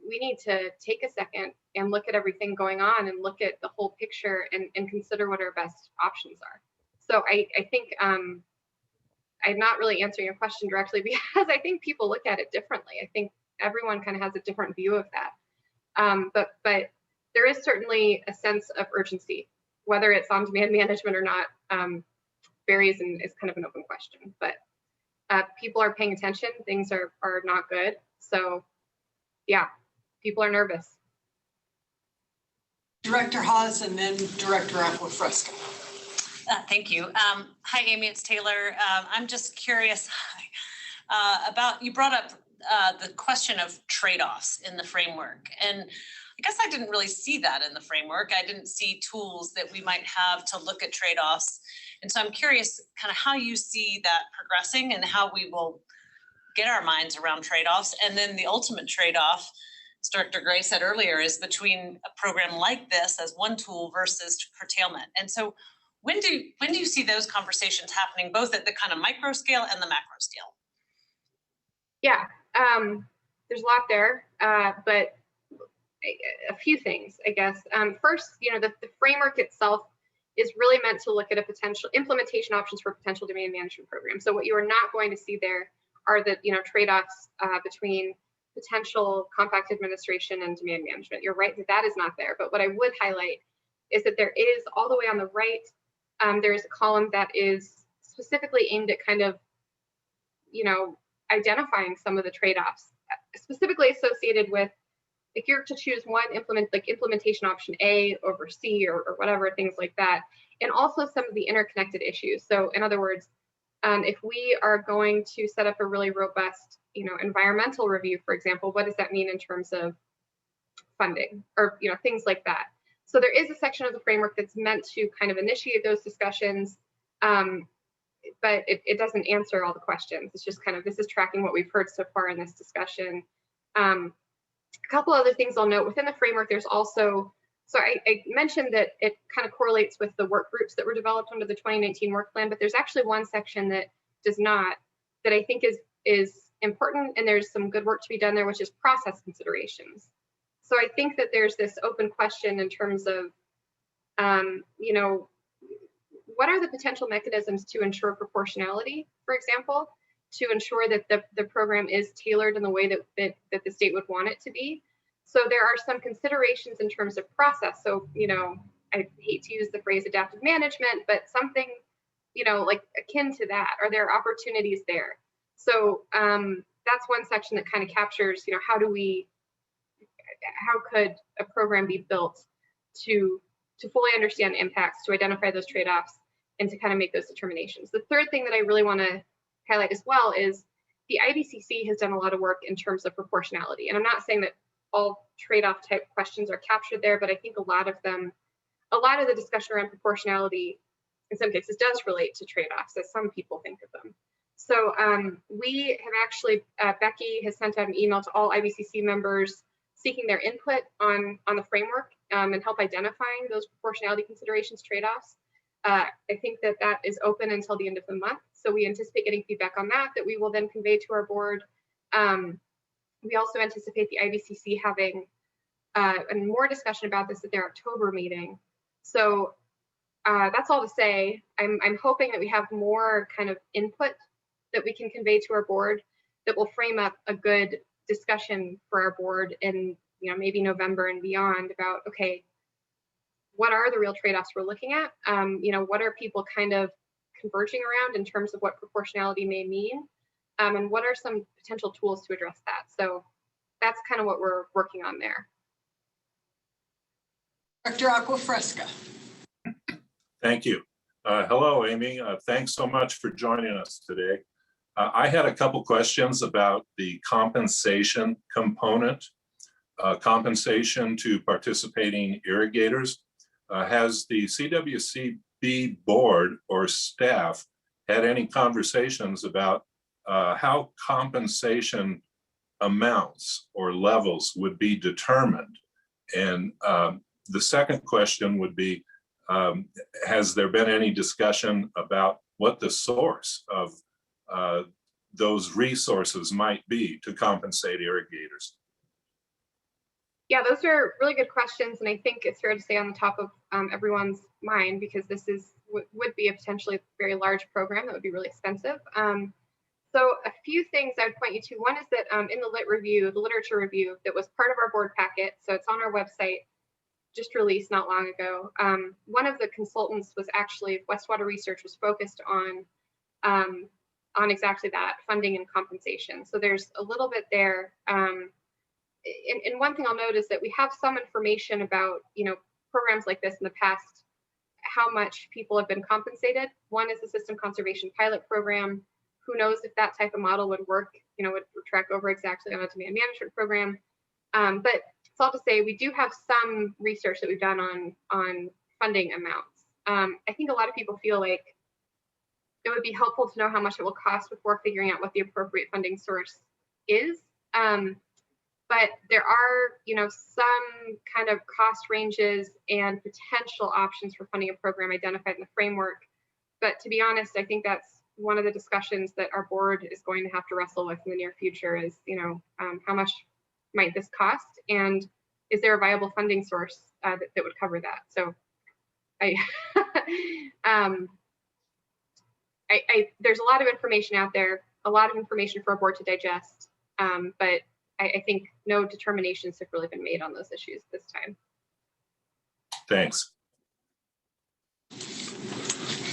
Speaker 14: we need to take a second and look at everything going on and look at the whole picture and consider what our best options are. So I think I'm not really answering your question directly because I think people look at it differently. I think everyone kind of has a different view of that. But there is certainly a sense of urgency, whether it's on demand management or not, varies and is kind of an open question. But people are paying attention. Things are not good. So yeah, people are nervous.
Speaker 2: Director Haas and then Director Aquafresca.
Speaker 7: Thank you. Hi, Amy, it's Taylor. I'm just curious about, you brought up the question of trade-offs in the framework. And I guess I didn't really see that in the framework. I didn't see tools that we might have to look at trade-offs. And so I'm curious kind of how you see that progressing and how we will get our minds around trade-offs. And then the ultimate trade-off, as Director Gray said earlier, is between a program like this as one tool versus curtailment. And so when do you see those conversations happening, both at the kind of micro scale and the macro scale?
Speaker 14: Yeah, there's a lot there, but a few things, I guess. First, the framework itself is really meant to look at a potential implementation options for potential demand management program. So what you are not going to see there are the trade-offs between potential compact administration and demand management. You're right that is not there. But what I would highlight is that there is, all the way on the right, there is a column that is specifically aimed at kind of, identifying some of the trade-offs, specifically associated with if you're to choose one implementation option A over C or whatever, things like that, and also some of the interconnected issues. So in other words, if we are going to set up a really robust, environmental review, for example, what does that mean in terms of funding or, things like that? So there is a section of the framework that's meant to kind of initiate those discussions, but it doesn't answer all the questions. It's just kind of, this is tracking what we've heard so far in this discussion. A couple other things I'll note within the framework, there's also, so I mentioned that it kind of correlates with the work groups that were developed under the 2019 work plan, but there's actually one section that does not, that I think is important, and there's some good work to be done there, which is process considerations. So I think that there's this open question in terms of, what are the potential mechanisms to ensure proportionality, for example, to ensure that the program is tailored in the way that the state would want it to be. So there are some considerations in terms of process. So, I hate to use the phrase adaptive management, but something, like akin to that. Are there opportunities there? So that's one section that kind of captures, how could a program be built to fully understand impacts, to identify those trade-offs, and to kind of make those determinations. The third thing that I really want to highlight as well is the IBCC has done a lot of work in terms of proportionality. And I'm not saying that all trade-off type questions are captured there, but I think a lot of the discussion around proportionality in some cases does relate to trade-offs as some people think of them. So we have actually, Becky has sent out an email to all IBCC members seeking their input on the framework and help identifying those proportionality considerations, trade-offs. I think that is open until the end of the month. So we anticipate getting feedback on that we will then convey to our board. We also anticipate the IBCC having more discussion about this at their October meeting. So that's all to say. I'm hoping that we have more kind of input that we can convey to our board that will frame up a good discussion for our board in, you know, maybe November and beyond about, okay, what are the real trade-offs we're looking at? You know, what are people kind of converging around in terms of what proportionality may mean? And what are some potential tools to address that? So that's kind of what we're working on there.
Speaker 2: Director Aquafresca.
Speaker 8: Thank you. Hello, Amy. Thanks so much for joining us today. I had a couple questions about the compensation component, compensation to participating irrigators. Has the CWCB board or staff had any conversations about how compensation amounts or levels would be determined? And the second question would be, has there been any discussion about what the source of those resources might be to compensate irrigators?
Speaker 14: Yeah, those are really good questions, and I think it's fair to say on the top of everyone's mind, because this would be a potentially very large program that would be really expensive. So a few things I'd point you to. One is that in the lit review, the literature review that was part of our board packet, so it's on our website, just released not long ago. One of the consultants was actually, Westwater Research was focused on exactly that, funding and compensation. So there's a little bit there. And one thing I'll note is that we have some information about, you know, programs like this in the past, how much people have been compensated. One is the System Conservation Pilot Program. Who knows if that type of model would work, you know, would track over exactly on a demand management program. But it's all to say, we do have some research that we've done on funding amounts. I think a lot of people feel like it would be helpful to know how much it will cost before figuring out what the appropriate funding source is. But there are, you know, some kind of cost ranges and potential options for funding a program identified in the framework. But to be honest, I think that's one of the discussions that our board is going to have to wrestle with in the near future is, you know, how much might this cost, and is there a viable funding source that would cover that? So there's a lot of information out there, a lot of information for our board to digest, but I think no determinations have really been made on those issues this time.
Speaker 8: Thanks.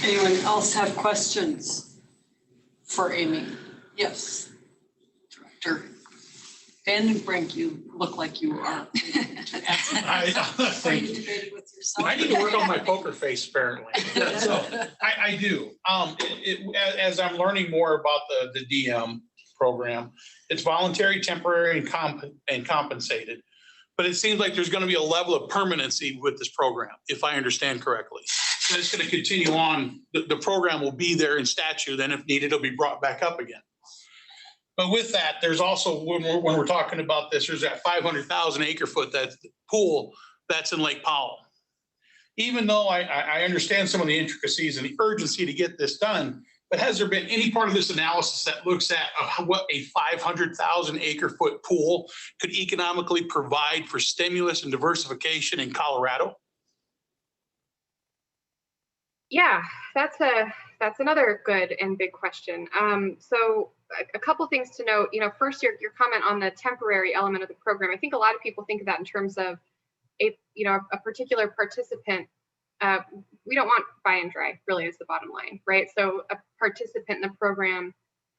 Speaker 2: Anyone else have questions for Amy? Yes. Director Vandenbrink, you look like you are.
Speaker 11: Thank you. I need to work on my poker face, apparently. So I do. As I'm learning more about the DM program, it's voluntary, temporary, and compensated. But it seems like there's going to be a level of permanency with this program, if I understand correctly. And it's going to continue on. The program will be there in statute, and if needed, it'll be brought back up again. But with that, there's also, when we're talking about this, there's that 500,000 acre foot, that pool that's in Lake Powell. Even though I understand some of the intricacies and the urgency to get this done, but has there been any part of this analysis that looks at what a 500,000 acre foot pool could economically provide for stimulus and diversification in Colorado?
Speaker 14: Yeah, that's another good and big question. So a couple things to note. You know, first, your comment on the temporary element of the program. I think a lot of people think of that in terms of a particular participant. We don't want buy and dry, really, is the bottom line, right? So a participant in the program,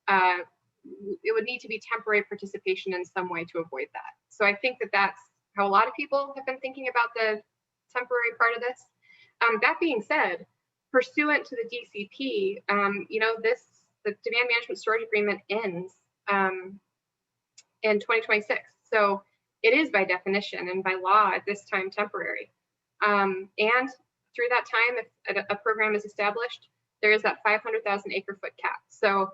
Speaker 14: it would need to be temporary participation in some way to avoid that. So I think that that's how a lot of people have been thinking about the temporary part of this. That being said, pursuant to the DCP, the demand management storage agreement ends in 2026. So it is by definition and by law at this time temporary. And through that time, if a program is established, there is that 500,000 acre foot cap. So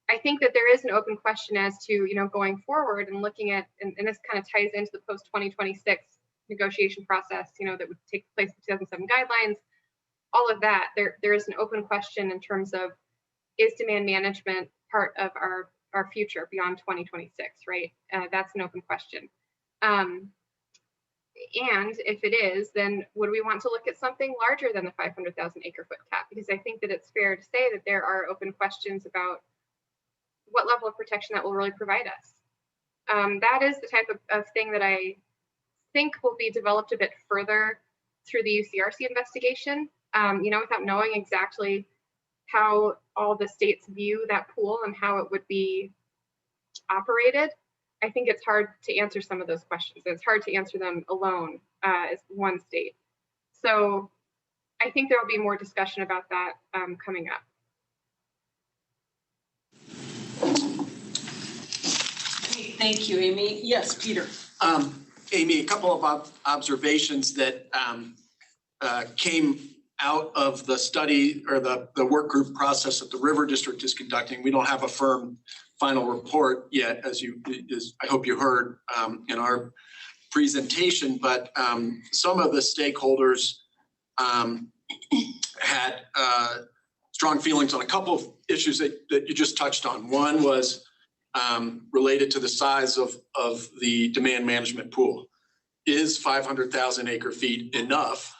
Speaker 14: I think that there is an open question as to, you know, going forward and looking at, and this kind of ties into the post 2026 negotiation process, you know, that would take place in 2007 guidelines, all of that. There is an open question in terms of, is demand management part of our future beyond 2026, right? That's an open question. And if it is, then would we want to look at something larger than the 500,000 acre foot cap? Because I think that it's fair to say that there are open questions about what level of protection that will really provide us. That is the type of thing that I think will be developed a bit further through the UCRC investigation, without knowing exactly how all the states view that pool and how it would be operated. I think it's hard to answer some of those questions. It's hard to answer them alone as one state. So I think there will be more discussion about that coming up.
Speaker 2: Thank you, Amy. Yes, Peter.
Speaker 1: Amy, a couple of observations that came out of the study or the work group process that the River District is conducting. We don't have a firm final report yet, as I hope you heard in our presentation, but some of the stakeholders had strong feelings on a couple of issues that you just touched on. One was related to the size of the demand management pool. Is 500,000 acre feet enough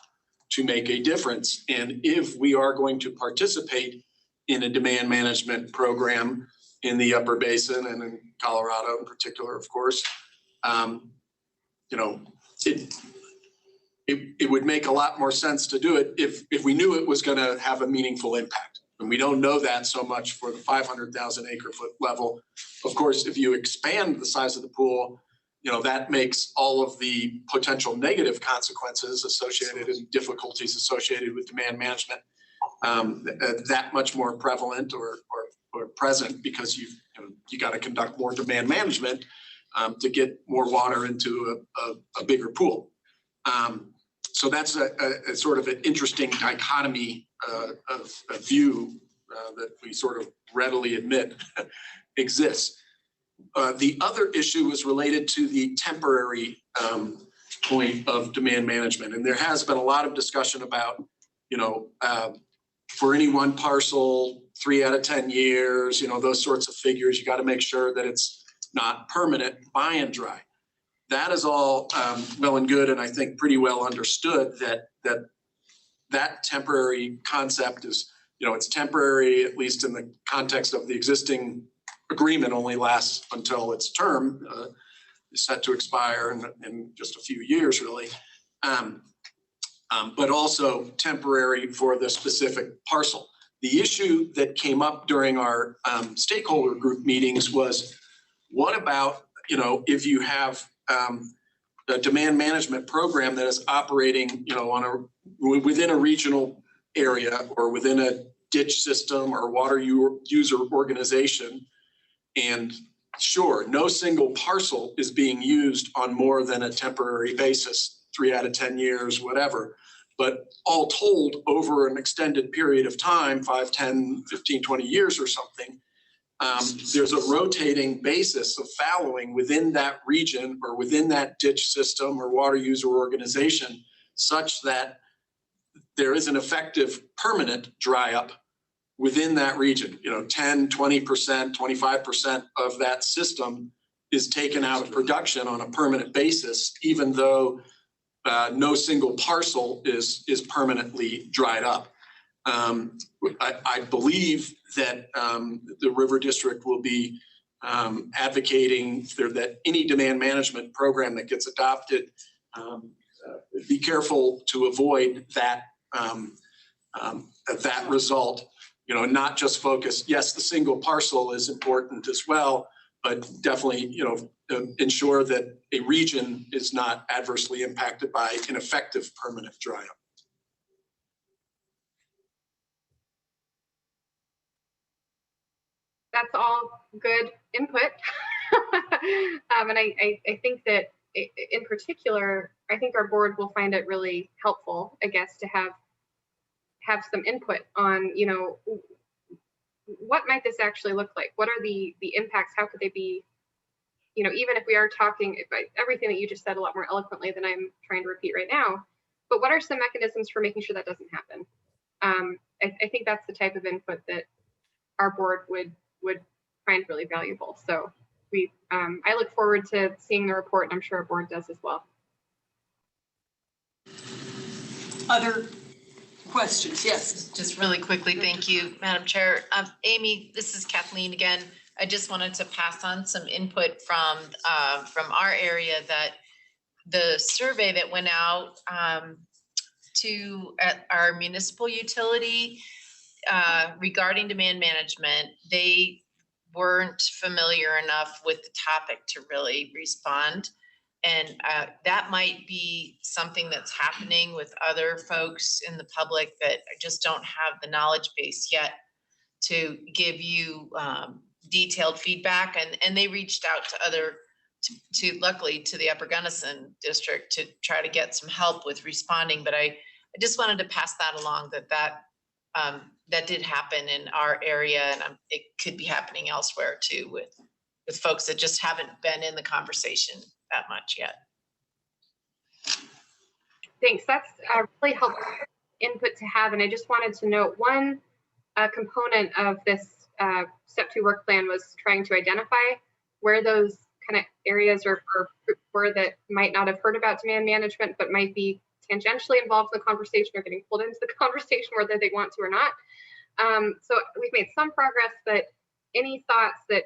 Speaker 1: to make a difference? And if we are going to participate in a demand management program in the Upper Basin and in Colorado in particular, of course, it would make a lot more sense to do it if we knew it was going to have a meaningful impact. And we don't know that so much for the 500,000 acre foot level. Of course, if you expand the size of the pool, that makes all of the potential negative consequences associated and difficulties associated with demand management that much more prevalent or present, because you got to conduct more demand management to get more water into a bigger pool. So that's a sort of an interesting dichotomy of view that we sort of readily admit exists. The other issue was related to the temporary point of demand management. And there has been a lot of discussion about, for any one parcel, 3 out of 10 years, those sorts of figures. You got to make sure that it's not permanent by and dry. That is all well and good, and I think pretty well understood that temporary concept is, it's temporary, at least in the context of the existing agreement, only lasts until its term is set to expire in just a few years, really. But also temporary for the specific parcel. The issue that came up during our stakeholder group meetings was, what about, if you have a demand management program that is operating, within a regional area or within a ditch system or water user organization, and sure, no single parcel is being used on more than a temporary basis, 3 out of 10 years, whatever. But all told, over an extended period of time, 5, 10, 15, 20 years or something, there's a rotating basis of fallowing within that region or within that ditch system or water user organization, such that there is an effective permanent dry up within that region. 10, 20%, 25% of that system is taken out of production on a permanent basis, even though no single parcel is permanently dried up. I believe that the River District will be advocating that any demand management program that gets adopted, be careful to avoid that result. Not just focus. Yes, the single parcel is important as well, but definitely, ensure that a region is not adversely impacted by ineffective permanent dry up.
Speaker 14: That's all good input. And I think that in particular, I think our board will find it really helpful, I guess, to have some input on, what might this actually look like? What are the impacts? How could they be, even if we are talking about everything that you just said a lot more eloquently than I'm trying to repeat right now, but what are some mechanisms for making sure that doesn't happen? I think that's the type of input that our board would find really valuable. So I look forward to seeing the report, and I'm sure our board does as well.
Speaker 2: Other questions? Yes.
Speaker 9: Just really quickly, thank you, Madam Chair. Amy, this is Kathleen again. I just wanted to pass on some input from our area that the survey that went out at our municipal utility regarding demand management, they weren't familiar enough with the topic to really respond. And that might be something that's happening with other folks in the public that just don't have the knowledge base yet to give you detailed feedback. And they reached out to luckily to the Upper Gunnison district to try to get some help with responding. But I just wanted to pass that along, that did happen in our area, and it could be happening elsewhere too with folks that just haven't been in the conversation that much yet.
Speaker 14: Thanks. That's a really helpful input to have. And I just wanted to note one component of this step 2 work plan was trying to identify where those kind of areas or where that might not have heard about demand management, but might be tangentially involved in the conversation or getting pulled into the conversation, whether they want to or not. So we've made some progress, but any thoughts that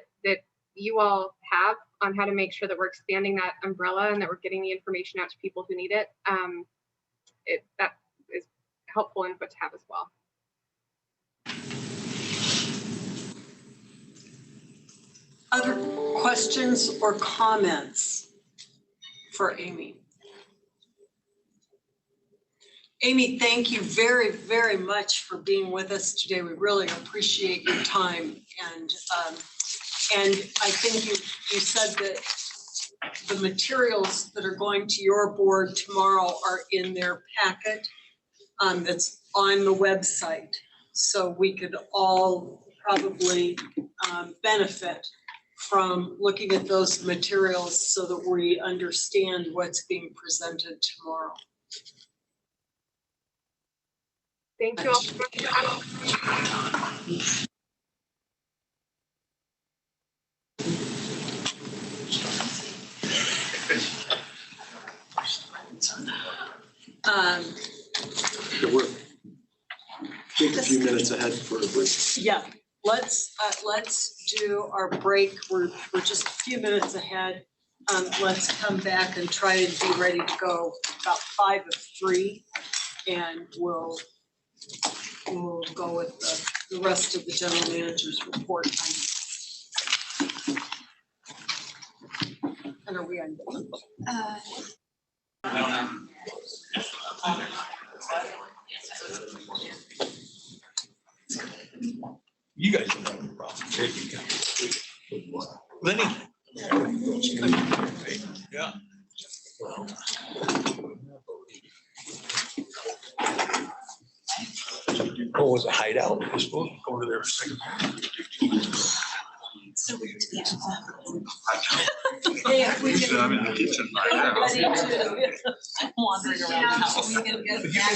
Speaker 14: you all have on how to make sure that we're expanding that umbrella and that we're getting the information out to people who need it, that is helpful input to have as well.
Speaker 2: Other questions or comments for Amy? Amy, thank you very, very much for being with us today. We really appreciate your time. And I think you said that the materials that are going to your board tomorrow are in their packet that's on the website. So we could all probably benefit from looking at those materials so that we understand what's being presented tomorrow.
Speaker 14: Thank you all so much.
Speaker 1: We're take a few minutes ahead for a break.
Speaker 2: Yeah, let's do our break. We're just a few minutes ahead. Let's come back and try to be ready to go about 5 of 3, and we'll go with the rest of the general manager's report. And are we on?
Speaker 11: You guys don't have a problem. There you go. Lenny. Yeah. Oh, was a hideout? I was supposed to go over there for a second.
Speaker 2: Hey, if we can.
Speaker 3: I'm in the kitchen right now.
Speaker 2: Wandering around the house. We can get back.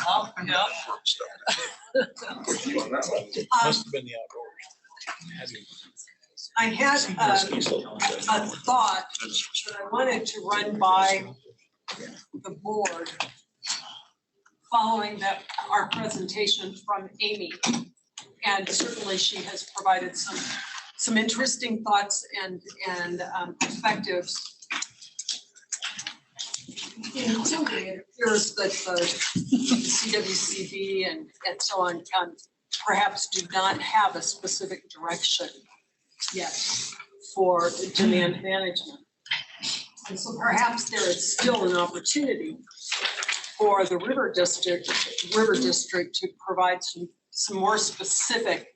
Speaker 2: Oh, yeah.
Speaker 11: Must have been the outdoors.
Speaker 2: I had a thought that I wanted to run by the board following our presentation from Amy. And certainly she has provided some interesting thoughts and perspectives. It appears that the CWCB and so on perhaps do not have a specific direction yet for demand management. And so perhaps there is still an opportunity for the River District to provide some more specific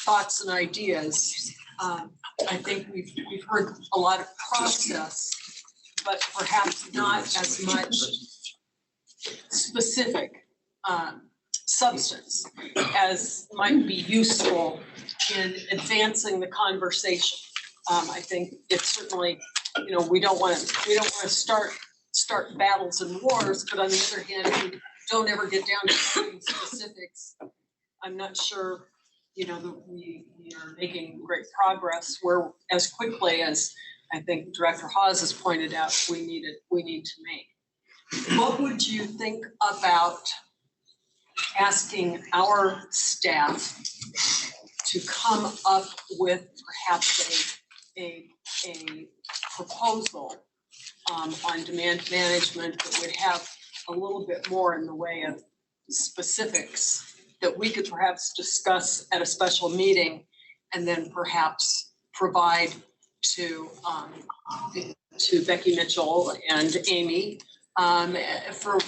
Speaker 2: thoughts and ideas. I think we've heard a lot of process, but perhaps not as much specific substance as might be useful in advancing the conversation. I think it's certainly, we don't want to start battles and wars, but on the other hand, if we don't ever get down to specifics, I'm not sure, that we are making great progress where as quickly as I think Director Hawes has pointed out we need to make. What would you think about asking our staff to come up with perhaps a proposal on demand management that would have a little bit more in the way of specifics that we could perhaps discuss at a special meeting and then perhaps provide to Becky Mitchell and Amy for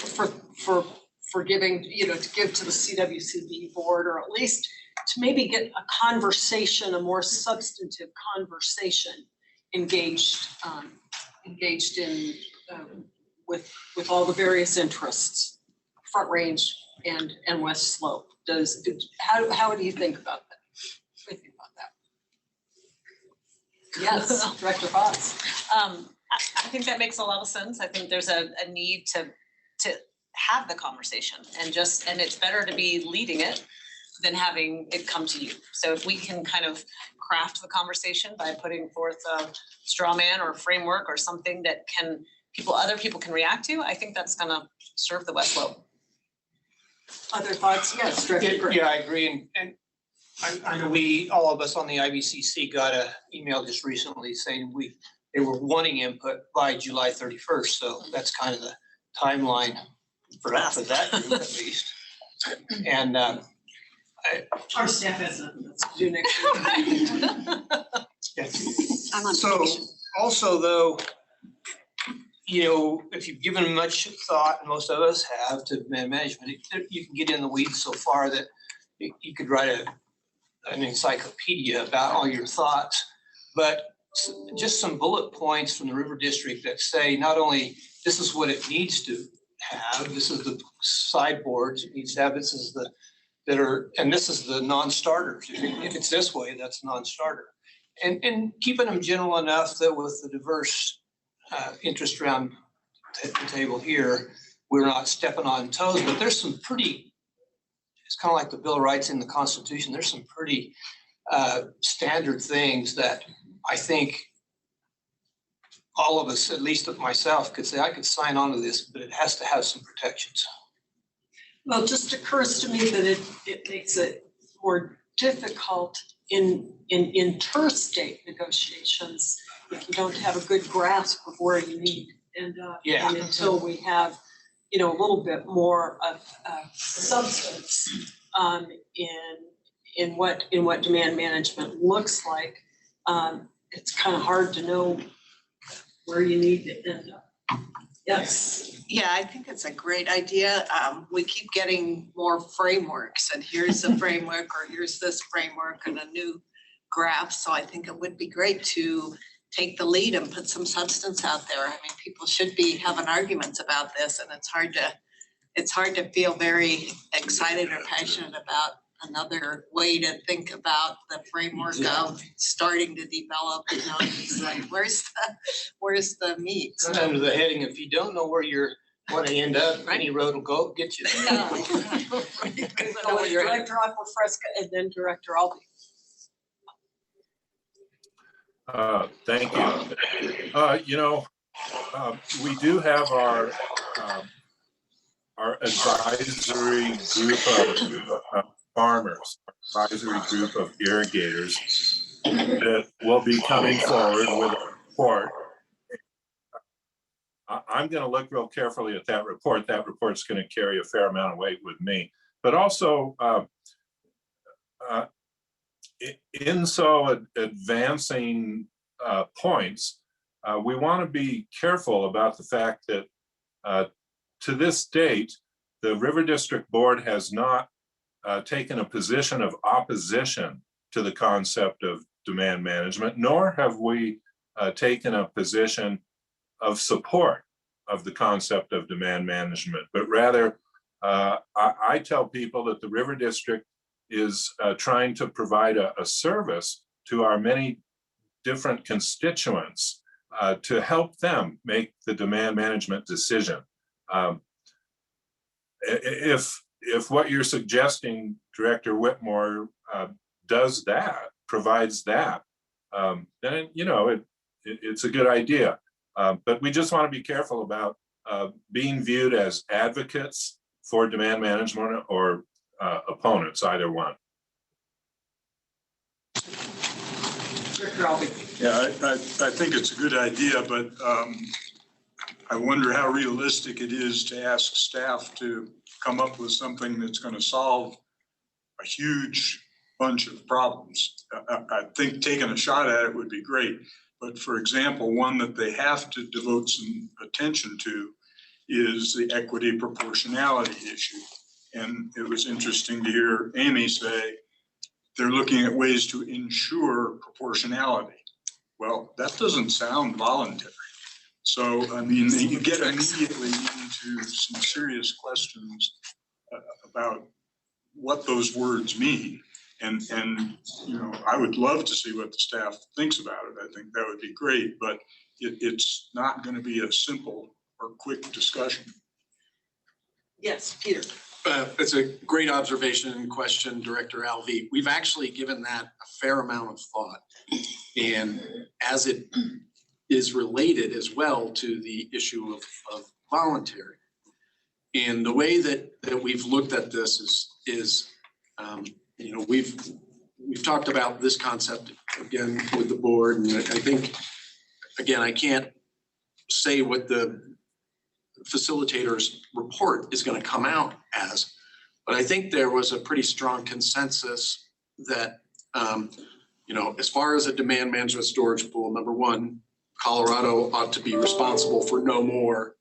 Speaker 2: giving, to give to the CWCB board, or at least to maybe get a conversation, a more substantive conversation engaged in with all the various interests, Front Range and West Slope. How do you think about that? What do you think about that? Yes, Director Fox.
Speaker 7: I think that makes a lot of sense. I think there's a need to have the conversation and it's better to be leading it than having it come to you. So if we can kind of craft the conversation by putting forth a straw man or a framework or something that other people can react to, I think that's gonna serve the West Slope.
Speaker 2: Other thoughts? Yes, Director Gray.
Speaker 6: Yeah, I agree. And I know all of us on the IBCC got an email just recently saying they were wanting input by July 31st. So that's kind of the timeline for that group at least. And
Speaker 2: our staff has nothing to do next week.
Speaker 6: So also though, if you've given much thought, and most of us have, to demand management, you can get in the weeds so far that you could write an encyclopedia about all your thoughts. But just some bullet points from the River District that say not only this is what it needs to have, this is the sideboards it needs to have, this is the non-starters. If it's this way, that's non-starter. And keeping them general enough that with the diverse interest around the table here, we're not stepping on toes, but there's some pretty, it's kind of like the Bill of Rights in the Constitution, there's some pretty standard things that I think all of us, at least myself, could say, I could sign on to this, but it has to have some protections.
Speaker 2: Well, it just occurs to me that it makes it more difficult in interstate negotiations if you don't have a good grasp of where you need. And until we have, a little bit more of substance in what demand management looks like, it's kind of hard to know where you need to end up. Yes.
Speaker 16: Yeah, I think it's a great idea. We keep getting more frameworks, and here's a framework, or here's this framework and a new graph. So I think it would be great to take the lead and put some substance out there. I mean, people should be having arguments about this, and it's hard to feel very excited or passionate about another way to think about the framework of starting to develop, it's like, where's the meat?
Speaker 6: Under the heading, if you don't know where you want to end up, any road will get you there.
Speaker 2: Director Aquafresca and then Director Albee.
Speaker 8: Thank you. We do have our advisory group of farmers, advisory group of irrigators that will be coming forward with a report. I'm going to look real carefully at that report. That report's going to carry a fair amount of weight with me, but also in so advancing points, we want to be careful about the fact that to this date, the River District Board has not taken a position of opposition to the concept of demand management, nor have we taken a position of support of the concept of demand management, but rather I tell people that the River District is trying to provide a service to our many different constituents to help them make the demand management decision. If what you're suggesting, Director Whitmore, does that, provides that, then it's a good idea. But we just want to be careful about being viewed as advocates for demand management or opponents, either one.
Speaker 2: Director Alvey.
Speaker 3: Yeah, I think it's a good idea, but I wonder how realistic it is to ask staff to come up with something that's going to solve a huge bunch of problems. I think taking a shot at it would be great. But for example, one that they have to devote some attention to is the equity proportionality issue. And it was interesting to hear Amy say they're looking at ways to ensure proportionality. Well, that doesn't sound voluntary. So, I mean, you get immediately into some serious questions about what those words mean. And you know, I would love to see what the staff thinks about it. I think that would be great, but it's not going to be a simple or quick discussion.
Speaker 2: Yes, Peter.
Speaker 1: It's a great observation and question, Director Alvey. We've actually given that a fair amount of thought. And as it is related as well to the issue of voluntary. And the way that we've looked at this is you know, we've talked about this concept again with the board, and I think, again, I can't say what the facilitator's report is going to come out as, but I think there was a pretty strong consensus that, you know, as far as a demand management storage pool, number one, Colorado ought to be responsible for no more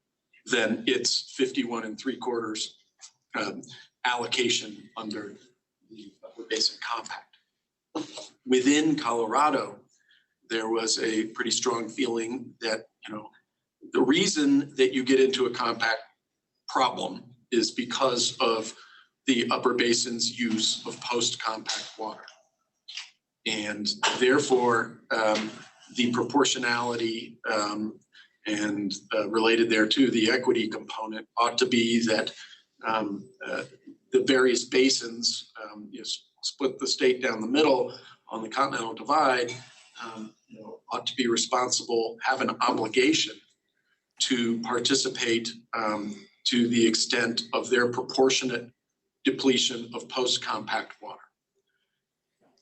Speaker 1: than its 51 3/4 allocation under the Upper Basin Compact. Within Colorado, there was a pretty strong feeling that, you know, the reason that you get into a compact problem is because of the Upper Basin's use of post-compact water. And therefore, the proportionality and related thereto, the equity component ought to be that the various basins, you split the state down the middle on the Continental Divide, you know, ought to be responsible, have an obligation to participate to the extent of their proportionate depletion of post-compact water.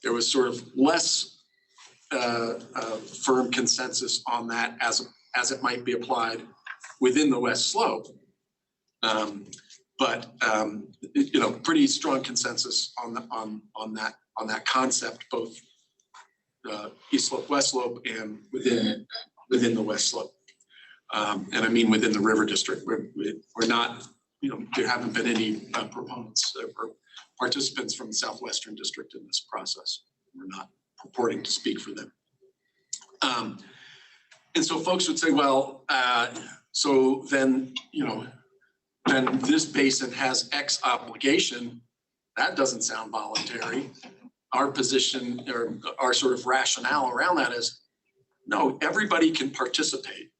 Speaker 1: There was sort of less firm consensus on that as it might be applied within the West Slope. But you know, pretty strong consensus on that concept, both East Slope, West Slope, and within the West Slope. And I mean within the River District. We're not, you know, there haven't been any proponents or participants from the Southwestern District in this process. We're not purporting to speak for them. And so folks would say, well, so then, you know, then this basin has X obligation. That doesn't sound voluntary. Our position or our sort of rationale around that is, no, everybody can participate.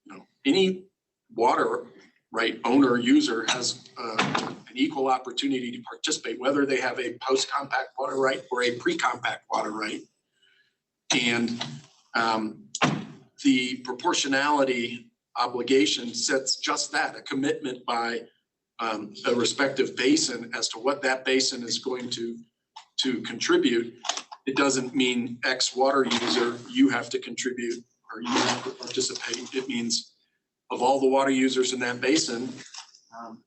Speaker 1: You know, any water right owner or user has an equal opportunity to participate, whether they have a post-compact water right or a pre-compact water right. And the proportionality obligation sets just that, a commitment by a respective basin as to what that basin is going to contribute. It doesn't mean X water user, you have to contribute or you have to participate. It means of all the water users in that basin,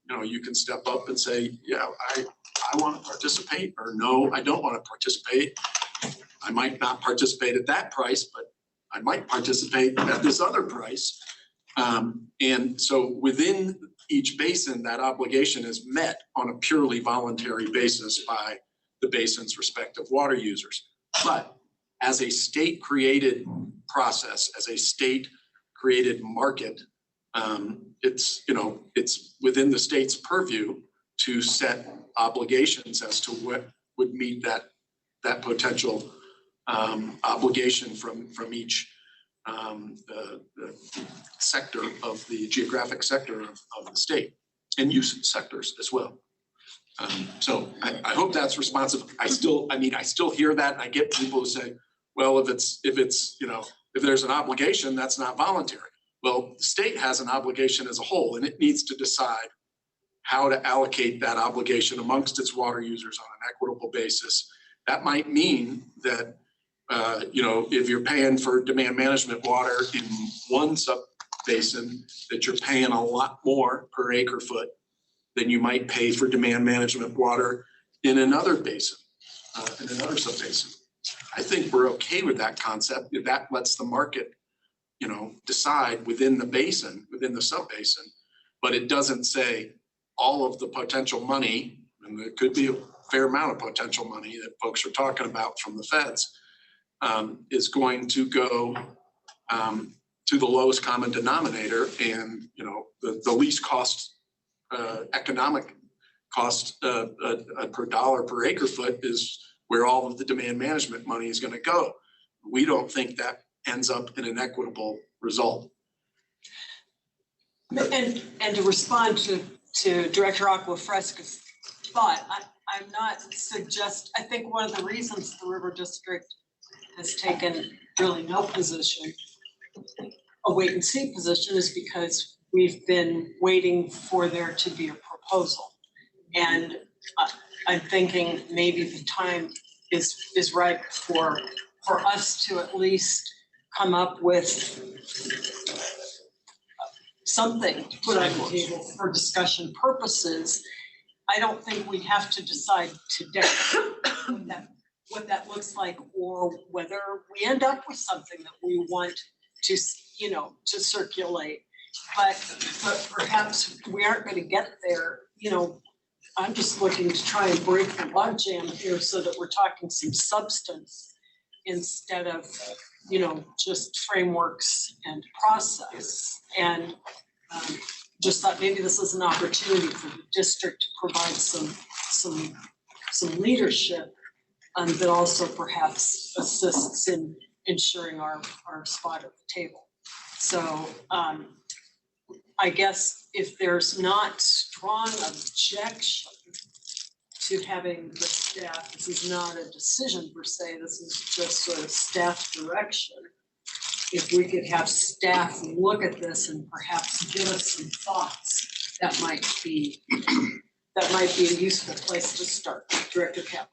Speaker 1: you know, you can step up and say, yeah, I want to participate, or no, I don't want to participate. I might not participate at that price, but I might participate at this other price. And so within each basin, that obligation is met on a purely voluntary basis by the basin's respective water users. But as a state-created process, as a state-created market, it's, you know, it's within the state's purview to set obligations as to what would meet that potential obligation from each the sector of the geographic sector of the state, and use sectors as well. So I hope that's responsive. I still hear that. I get people who say, well, if it's, you know, if there's an obligation, that's not voluntary. Well, the state has an obligation as a whole, and it needs to decide how to allocate that obligation amongst its water users on an equitable basis. That might mean that you know, if you're paying for demand management water in one sub-basin, that you're paying a lot more per acre foot than you might pay for demand management water in another basin, in another sub-basin. I think we're okay with that concept, if that lets the market, you know, decide within the basin, within the sub-basin. But it doesn't say all of the potential money, and there could be a fair amount of potential money that folks are talking about from the feds, is going to go to the lowest common denominator, and, you know, the least cost economic cost per dollar per acre foot is where all of the demand management money is going to go. We don't think that ends up in an equitable result.
Speaker 2: And to respond to Director Aquafresca's thought, I'm not I think one of the reasons the River District has taken really no position, a wait and see position, is because we've been waiting for there to be a proposal. And I'm thinking maybe the time is right for us to at least come up with something to put on the table for discussion purposes. I don't think we have to decide today what that looks like, or whether we end up with something that we want to, you know, to circulate. But perhaps we aren't going to get there. You know, I'm just looking to try and break the logjam here so that we're talking some substance instead of, you know, just frameworks and process. And just thought maybe this is an opportunity for the district to provide some leadership, that also perhaps assists in ensuring our spot at the table. So I guess if there's not strong objection to having the staff, this is not a decision per se, this is just sort of staff direction. If we could have staff look at this and perhaps give us some thoughts, that might be a useful place to start. Director Kaplan.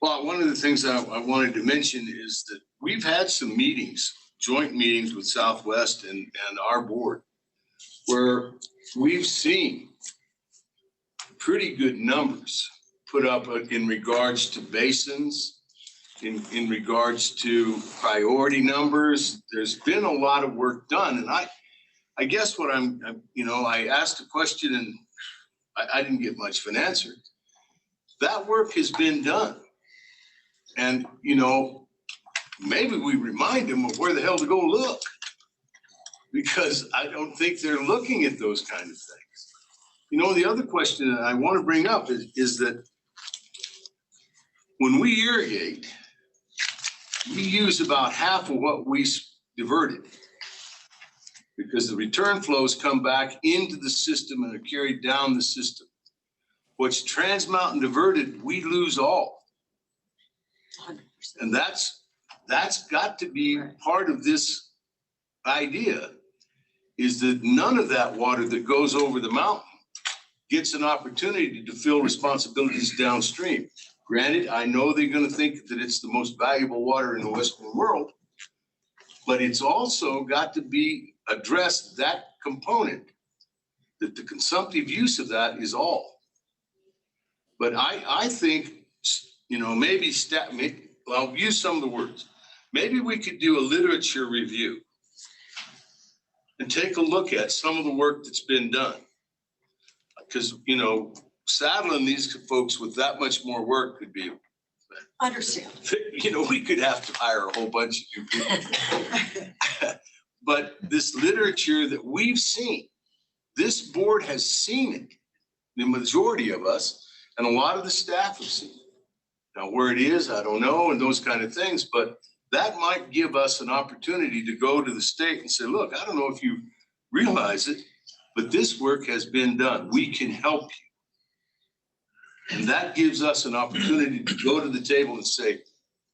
Speaker 15: Well, one of the things I wanted to mention is that we've had some meetings, joint meetings with Southwest and our board, where we've seen pretty good numbers put up in regards to basins, in regards to priority numbers. There's been a lot of work done. And I guess what I asked a question and I didn't get much of an answer. That work has been done. And, you know, maybe we remind them of where the hell to go look, because I don't think they're looking at those kind of things. You know, the other question that I want to bring up is that when we irrigate, we use about half of what we diverted, because the return flows come back into the system and are carried down the system. What's trans-mountain diverted, we lose all.
Speaker 2: 100%.
Speaker 15: And that's got to be part of this idea, is that none of that water that goes over the mountain gets an opportunity to fulfill responsibilities downstream. Granted, I know they're going to think that it's the most valuable water in the Western world, but it's also got to be addressed, that component, that the consumptive use of that is all. But I think, you know, maybe I'll use some of the words. Maybe we could do a literature review and take a look at some of the work that's been done. Because, you know, saddling these folks with that much more work could be,
Speaker 2: Understand.
Speaker 15: you know, we could have to hire a whole bunch of new people. But this literature that we've seen, this board has seen it, the majority of us, and a lot of the staff have seen it. Now, where it is, I don't know, and those kind of things, but that might give us an opportunity to go to the state and say, look, I don't know if you realize it, but this work has been done. We can help you. And that gives us an opportunity to go to the table and say,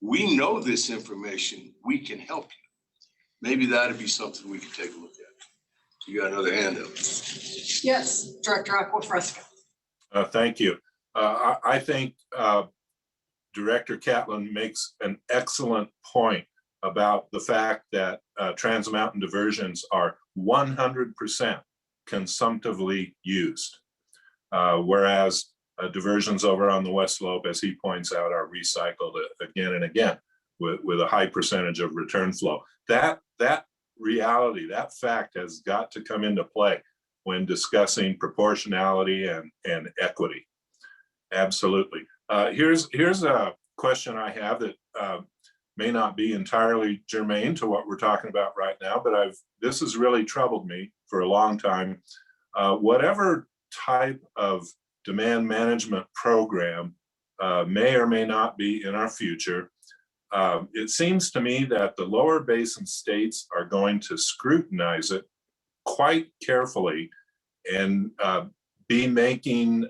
Speaker 15: we know this information, we can help you. Maybe that'd be something we could take a look at. You got another hand up.
Speaker 2: Yes, Director Aquafresca.
Speaker 8: Thank you. I think Director Catlin makes an excellent point about the fact that Trans Mountain diversions are 100% consumptively used, whereas diversions over on the West Slope, as he points out, are recycled again and again with a high percentage of return flow. That reality, that fact has got to come into play when discussing proportionality and equity. Absolutely. Here's a question I have that may not be entirely germane to what we're talking about right now, but this has really troubled me for a long time. Whatever type of demand management program may or may not be in our future, it seems to me that the lower basin states are going to scrutinize it quite carefully and be making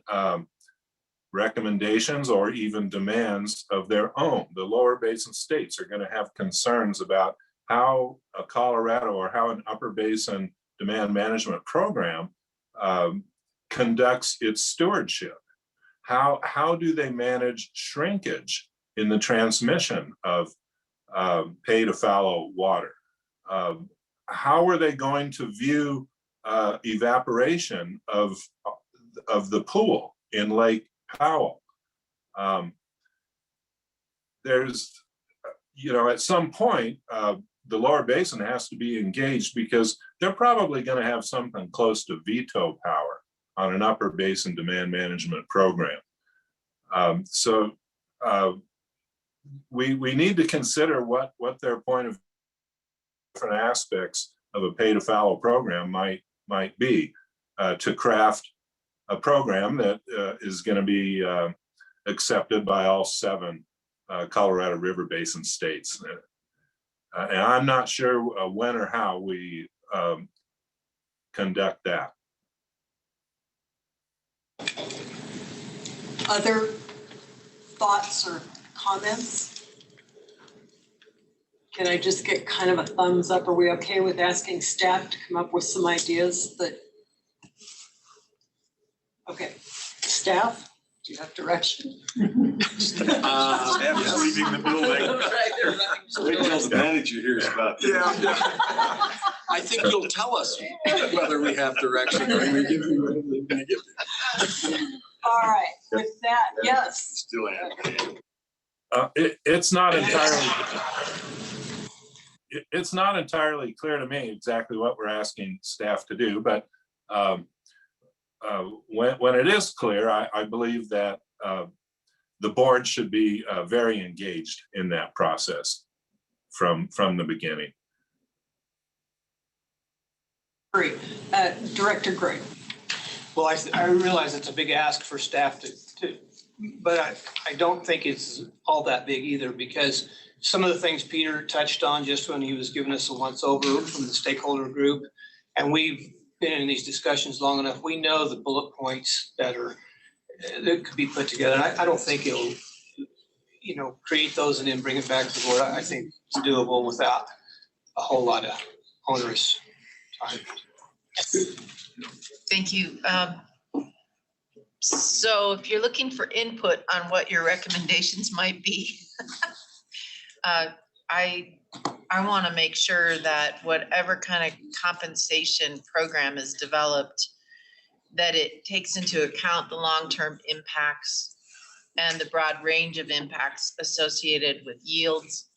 Speaker 8: recommendations or even demands of their own. The lower basin states are going to have concerns about how a Colorado or how an upper basin demand management program conducts its stewardship. How do they manage shrinkage in the transmission of pay to fallow water? How are they going to view evaporation of the pool in Lake Powell? There's, at some point, the lower basin has to be engaged because they're probably going to have something close to veto power on an upper basin demand management program. So we need to consider what their point of different aspects of a pay to fallow program might be to craft a program that is going to be accepted by all 7 Colorado River Basin states. And I'm not sure when or how we conduct that.
Speaker 2: Other thoughts or comments? Can I just get kind of a thumbs up? Are we okay with asking staff to come up with some ideas that? Okay, staff, do you have direction?
Speaker 3: Staff is leaving the building.
Speaker 15: Wait till the manager hears about this.
Speaker 3: Yeah.
Speaker 1: I think you'll tell us whether we have direction or we give you whatever we're gonna give you.
Speaker 2: All right, with that, yes.
Speaker 15: Still am.
Speaker 8: It's not entirely clear to me exactly what we're asking staff to do, but when it is clear, I believe that the board should be very engaged in that process from the beginning.
Speaker 2: Great. Director Gray.
Speaker 6: Well, I realize it's a big ask for staff but I don't think it's all that big either, because some of the things Peter touched on just when he was giving us a once over from the stakeholder group, and we've been in these discussions long enough, we know the bullet points that could be put together. And I don't think it'll, create those and then bring it back to the board. I think it's doable without a whole lot of onerous time.
Speaker 9: Thank you. So if you're looking for input on what your recommendations might be, I want to make sure that whatever kind of compensation program is developed, that it takes into account the long-term impacts and the broad range of impacts associated with yields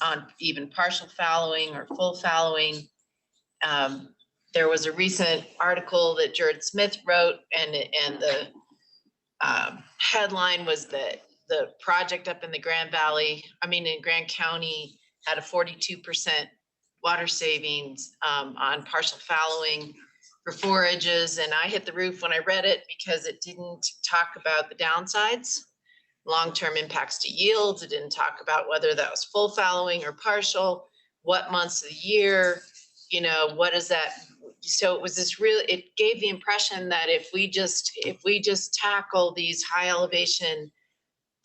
Speaker 9: on even partial fallowing or full fallowing. There was a recent article that Jared Smith wrote, and the headline was that the project up in the in Grand County had a 42% water savings on partial fallowing for forages. And I hit the roof when I read it because it didn't talk about the downsides, long-term impacts to yields. It didn't talk about whether that was full fallowing or partial, what months of the year, what is that? So it was it gave the impression that if we just tackle these high elevation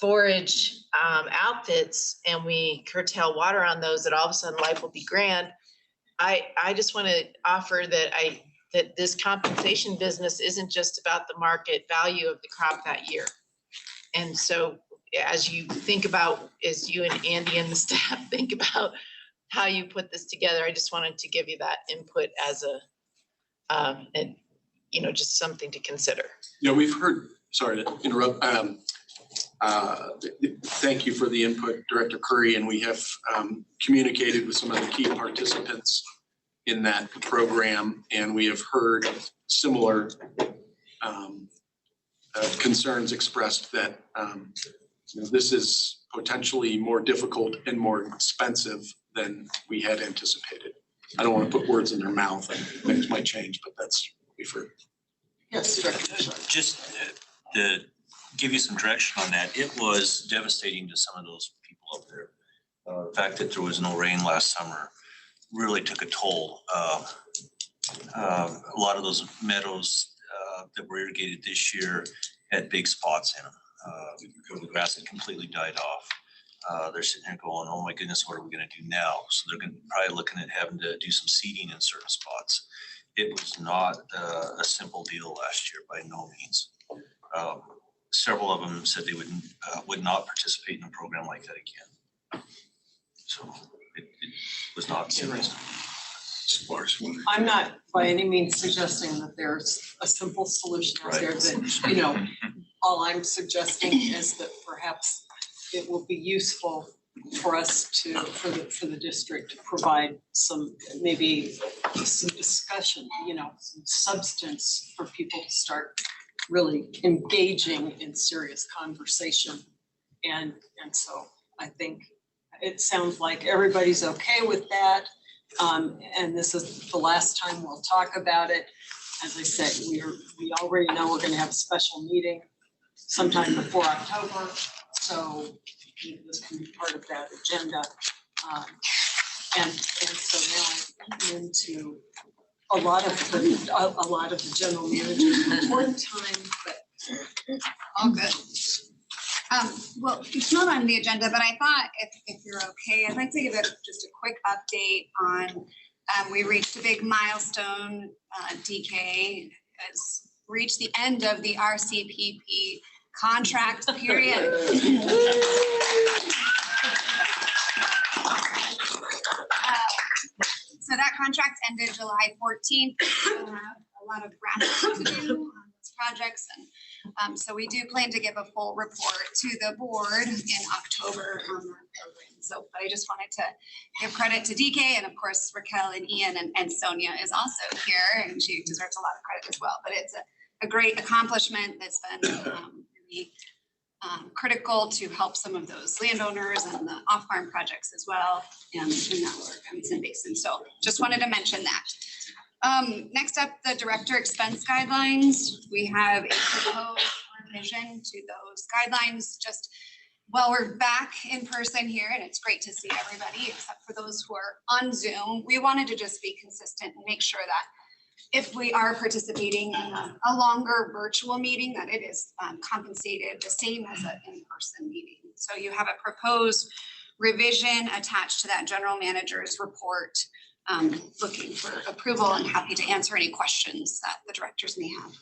Speaker 9: forage outfits and we curtail water on those, that all of a sudden life will be grand. I just want to offer that this compensation business isn't just about the market value of the crop that year. And so as you think about, as you and Andy and the staff think about how you put this together, I just wanted to give you that input as a, and, you know, just something to consider.
Speaker 1: Yeah, we've heard, sorry to interrupt, thank you for the input, Director Curry, and we have communicated with some of the key participants in that program, and we have heard similar concerns expressed that you know, this is potentially more difficult and more expensive than we had anticipated. I don't want to put words in their mouth, and things might change, but that's what we've heard.
Speaker 2: Yes, Director.
Speaker 17: Just to give you some direction on that, it was devastating to some of those people up there. The fact that there was no rain last summer really took a toll. A lot of those meadows that were irrigated this year had big spots in them. The grass had completely died off. They're sitting there going, oh my goodness, what are we gonna do now? So they're probably looking at having to do some seeding in certain spots. It was not a simple deal last year by no means. Several of them said they would not participate in a program like that again. So it was not serious.
Speaker 2: I'm not by any means suggesting that there's a simple solution out there that, you know, all I'm suggesting is that perhaps it will be useful for us to, for the district to provide some, maybe some discussion, you know, some substance for people to start really engaging in serious conversation. And so I think it sounds like everybody's okay with that. And this is the last time we'll talk about it. As I said, we already know we're gonna have a special meeting sometime before October. So this can be part of that agenda. And so now I'm into a lot of the general manager's report time, but
Speaker 4: all good. Well, it's not on the agenda, but I thought if you're okay, I'd like to give just a quick update on, we reached a big milestone. DK has reached the end of the RCPP contract period. So that contract ended July 14th. We'll have a lot of wrapping to do on those projects. And so we do plan to give a full report to the board in October on that program. So, but I just wanted to give credit to DK and of course Raquel and Ian and Sonia is also here and she deserves a lot of credit as well. But it's a great accomplishment that's been really critical to help some of those landowners and the off-farm projects as well and in that lower Gunnison Basin. So just wanted to mention that. Next up, the director expense guidelines. We have a proposed revision to those guidelines. Just while we're back in person here, and it's great to see everybody except for those who are on Zoom, we wanted to just be consistent and make sure that if we are participating in a longer virtual meeting, that it is compensated the same as an in-person meeting. So you have a proposed revision attached to that general manager's report, looking for approval and happy to answer any questions that the directors may have.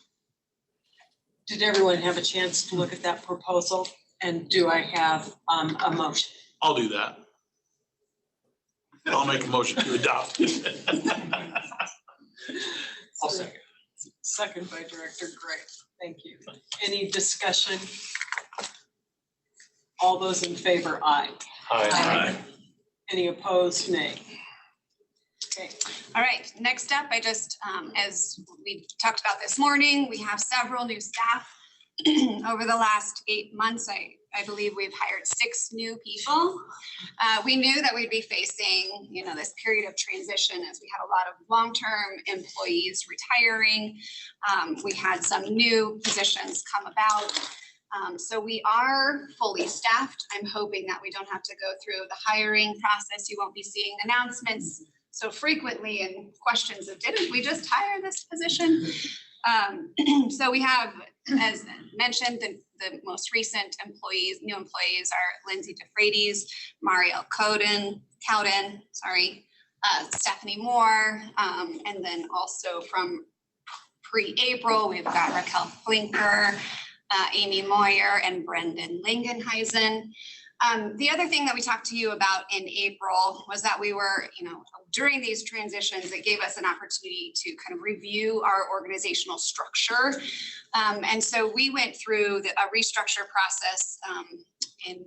Speaker 2: did everyone have a chance to look at that proposal? And do I have a motion?
Speaker 11: I'll do that. And I'll make a motion to adopt.
Speaker 2: I'll second. Second by Director Gray. Thank you. Any discussion? All those in favor, aye.
Speaker 11: Aye.
Speaker 2: Any opposed, nay. Okay.
Speaker 4: All right, next up, I just, as we talked about this morning, we have several new staff. Over the last 8 months, I believe we've hired 6 new people. We knew that we'd be facing, this period of transition as we had a lot of long-term employees retiring. We had some new positions come about. So we are fully staffed. I'm hoping that we don't have to go through the hiring process. You won't be seeing announcements so frequently and questions of, didn't we just hire this position? So we have, as mentioned, the most recent new employees are Lindsay DeFreitas, Marielle Cowden, Stephanie Moore, and then also from pre-April, we've got Raquel Flinker, Amy Moyer and Brendan Langenheisen. The other thing that we talked to you about in April was that we were, during these transitions, it gave us an opportunity to kind of review our organizational structure. And so we went through a restructure process in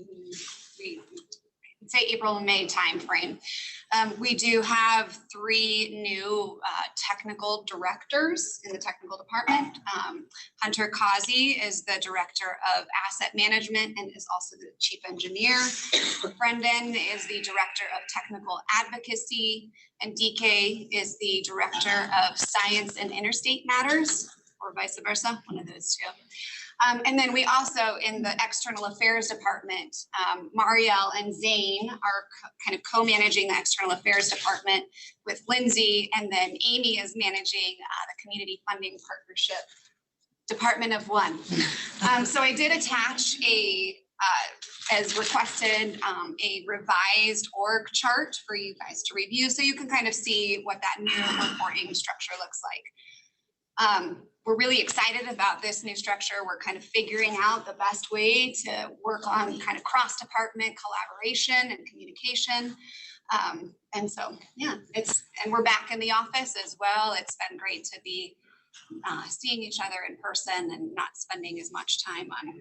Speaker 4: April and May timeframe. We do have 3 new technical directors in the technical department. Hunter Kazi is the director of asset management and is also the chief engineer. Brendan is the director of technical advocacy, and DK is the director of science and interstate matters, or vice versa, one of those two. And then we also, in the external affairs department, Marielle and Zane are kind of co-managing the external affairs department with Lindsay, and then Amy is managing the community funding partnership department of 1. So I did attach as requested, a revised org chart for you guys to review, so you can kind of see what that new reporting structure looks like. We're really excited about this new structure. We're kind of figuring out the best way to work on kind of cross-department collaboration and communication. And so, yeah, and we're back in the office as well. It's been great to be seeing each other in person and not spending as much time on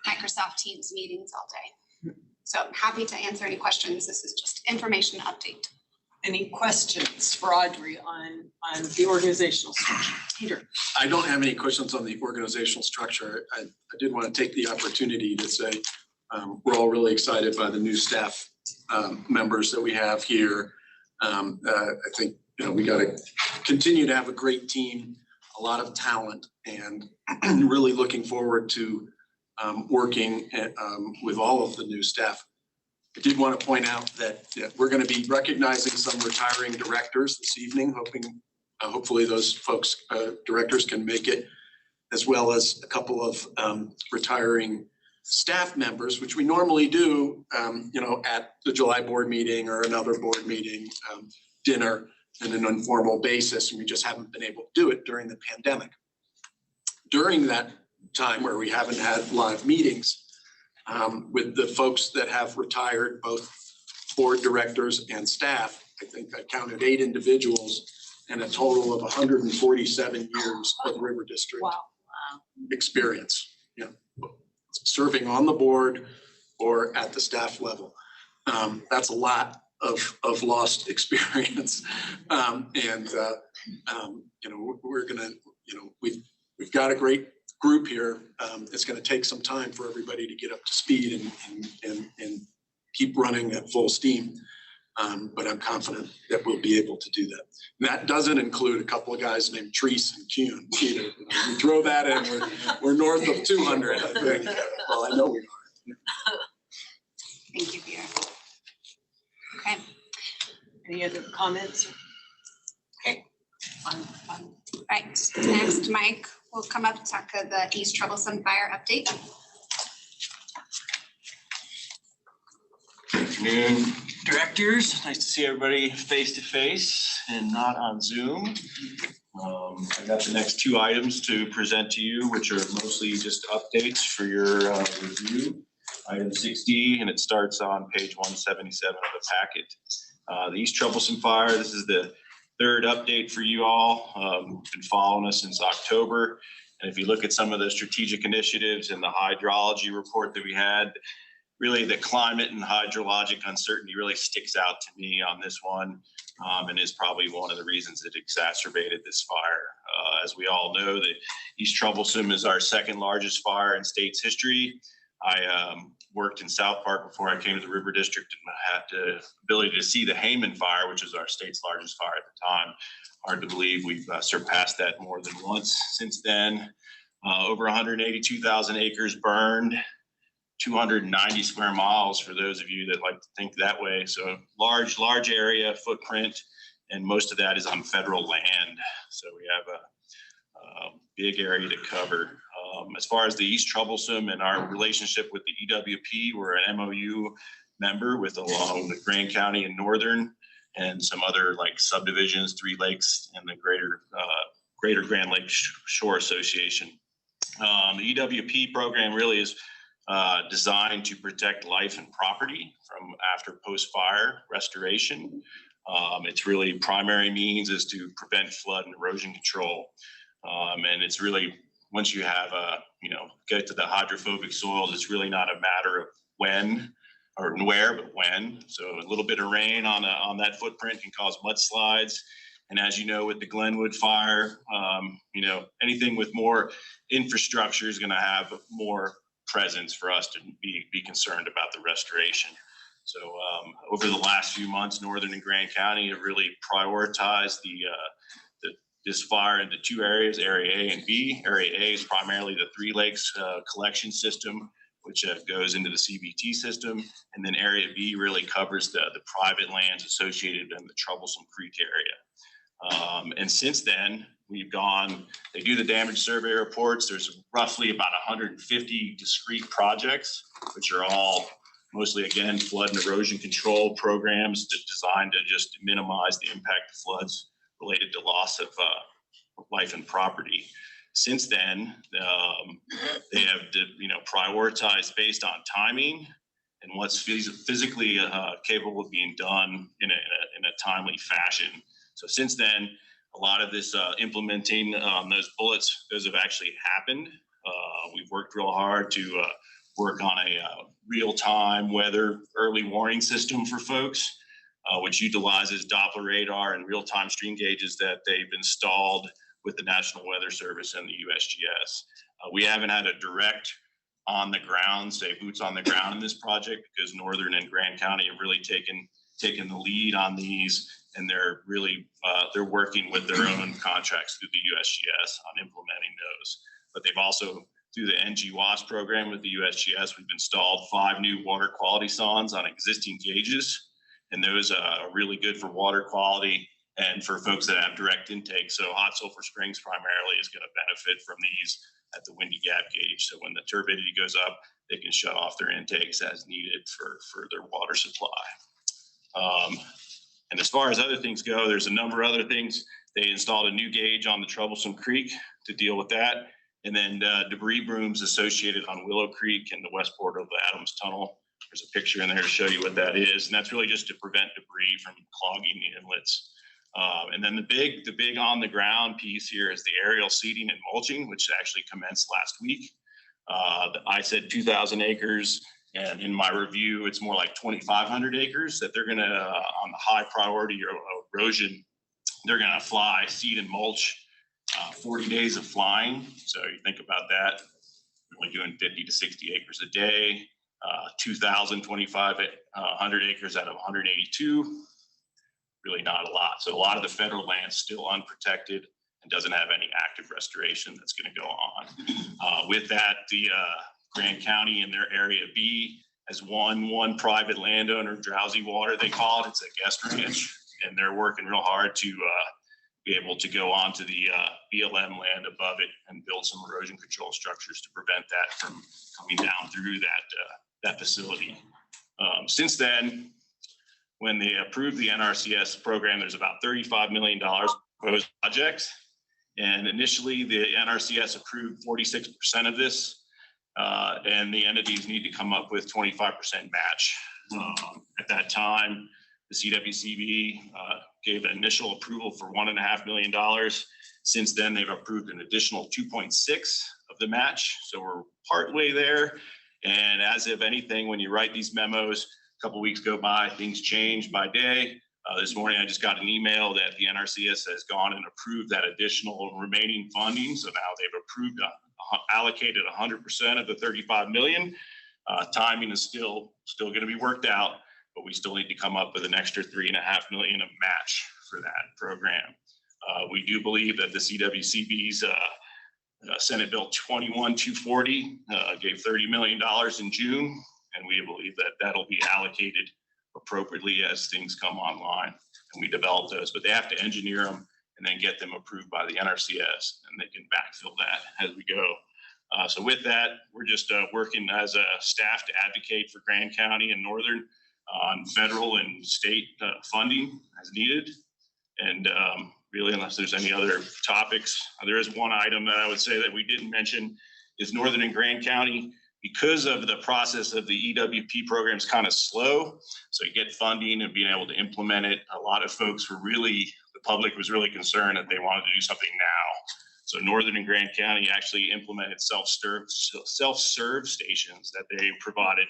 Speaker 4: Microsoft Teams meetings all day. So I'm happy to answer any questions. This is just information update.
Speaker 2: Any questions for Audrey on the organizational structure? Peter?
Speaker 1: I don't have any questions on the organizational structure. I did want to take the opportunity to say we're all really excited by the new staff members that we have here. I think we got to continue to have a great team, a lot of talent, and really looking forward to working with all of the new staff. I did want to point out that we're going to be recognizing some retiring directors this evening, hopefully those folks, directors, can make it, as well as a couple of retiring staff members, which we normally do, at the July board meeting or another board meeting, dinner on an informal basis, and we just haven't been able to do it during the pandemic. During that time where we haven't had live meetings, with the folks that have retired, both board directors and staff, I think I counted 8 individuals and a total of 147 years of River District experience, serving on the board or at the staff level. That's a lot of lost experience. We're gonna, we've got a great group here. It's going to take some time for everybody to get up to speed and keep running at full steam. But I'm confident that we'll be able to do that. And that doesn't include a couple of guys named Treese and Kuhn either. We throw that in, we're north of 200, I think. Well, I know we are.
Speaker 4: Thank you, Peter. Okay.
Speaker 2: Any other comments? Okay.
Speaker 4: Right, next, Mike will come up to talk about the East Troublesome Fire update.
Speaker 17: Good afternoon, directors. Nice to see everybody face to face and not on Zoom. I got the next 2 items to present to you, which are mostly just updates for your review. Item 6D, and it starts on page 177 of the packet. The East Troublesome Fire, this is the 3rd update for you all. Been following us since October. And if you look at some of the strategic initiatives and the hydrology report that we had, really the climate and hydrologic uncertainty really sticks out to me on this one, and is probably one of the reasons that exacerbated this fire. As we all know, the East Troublesome is our 2nd largest fire in state's history. I worked in South Park before I came to the River District and had the ability to see the Hayman Fire, which was our state's largest fire at the time. Hard to believe we've surpassed that more than once since then. Over 182,000 acres burned, 290 square miles for those of you that like to think that way. So large area footprint, and most of that is on federal land. So we have a big area to cover. As far as the East Troublesome and our relationship with the EWP, we're an MOU member with along with Grand County and Northern and some other like subdivisions, 3 lakes and the greater Grand Lake Shore Association.
Speaker 18: The EWP program really is designed to protect life and property from after post-fire restoration. Its really primary means is to prevent flood and erosion control. And it's really, once you have get to the hydrophobic soils, it's really not a matter of when or where, but when. So a little bit of rain on that footprint can cause mudslides. And as you know, with the Glenwood fire, anything with more infrastructure is going to have more presence for us to be concerned about the restoration. So over the last few months, Northern and Grand County have really prioritized this fire into two areas, Area A and B. Area A is primarily the Three Lakes collection system, which goes into the CBT system. And then Area B really covers the private lands associated in the Troublesome Creek area. And since then, they do the damage survey reports. There's roughly about 150 discrete projects, which are all mostly, again, flood and erosion control programs designed to just minimize the impact of floods related to loss of life and property. Since then, they have prioritized based on timing and what's physically capable of being done in a timely fashion. So since then, a lot of this implementing those bullets, those have actually happened. We've worked real hard to work on a real-time weather early warning system for folks, which utilizes Doppler radar and real-time stream gauges that they've installed with the National Weather Service and the USGS. We haven't had a direct on the ground, boots on the ground in this project, because Northern and Grand County have really taken the lead on these, and they're really they're working with their own contracts through the USGS on implementing those. But they've also, through the NGWAS program with the USGS, we've installed 5 new water quality sondes on existing gauges, and those are really good for water quality and for folks that have direct intake. So Hot Sulphur Springs primarily is going to benefit from these at the Windy Gap gauge. So when the turbidity goes up, they can shut off their intakes as needed for their water supply. And as far as other things go, there's a number of other things. They installed a new gauge on the Troublesome Creek to deal with that. And then debris brooms associated on Willow Creek and the west border of the Adams Tunnel. There's a picture in there to show you what that is. And that's really just to prevent debris from clogging the inlets. And then the big on the ground piece here is the aerial seeding and mulching, which actually commenced last week. I said 2,000 acres. And in my review, it's more like 2,500 acres that they're going to, on the high priority erosion, they're going to fly, seed and mulch, 40 days of flying. So you think about that, we're only doing 50 to 60 acres a day, 2,200 acres out of 182, really not a lot. So a lot of the federal land's still unprotected and doesn't have any active restoration that's going to go on. With that, the Grand County in their Area B has one private landowner, Drowsy Water, they call it. It's a guest ranch, and they're working real hard to be able to go onto the BLM land above it and build some erosion control structures to prevent that from coming down through that facility. Since then, when they approved the NRCS program, there's about $35 million proposed projects. And initially, the NRCS approved 46% of this. And the entities need to come up with 25% match. At that time, the CWCB gave an initial approval for $1.5 million. Since then, they've approved an additional 2.6 of the match. So we're partway there. And as of anything, when you write these memos, a couple of weeks go by, things change by day. This morning, I just got an email that the NRCS has gone and approved that additional remaining funding. So now they've approved, allocated 100% of the 35 million. Timing is still going to be worked out, but we still need to come up with an extra 3.5 million of match for that program. We do believe that the CWCB's Senate Bill 21-240 gave $30 million in June, and we believe that that'll be allocated appropriately as things come online and we develop those, but they have to engineer them and then get them approved by the NRCS, and they can backfill that as we go. So with that, we're just working as a staff to advocate for Grand County and Northern on federal and state funding as needed. And really, unless there's any other topics, there is one item that I would say that we didn't mention is Northern and Grand County, because of the process of the EWP program is kind of slow. So you get funding and being able to implement it. A lot of folks were really, the public was really concerned that they wanted to do something now. So Northern and Grand County actually implemented self-serve stations that they provided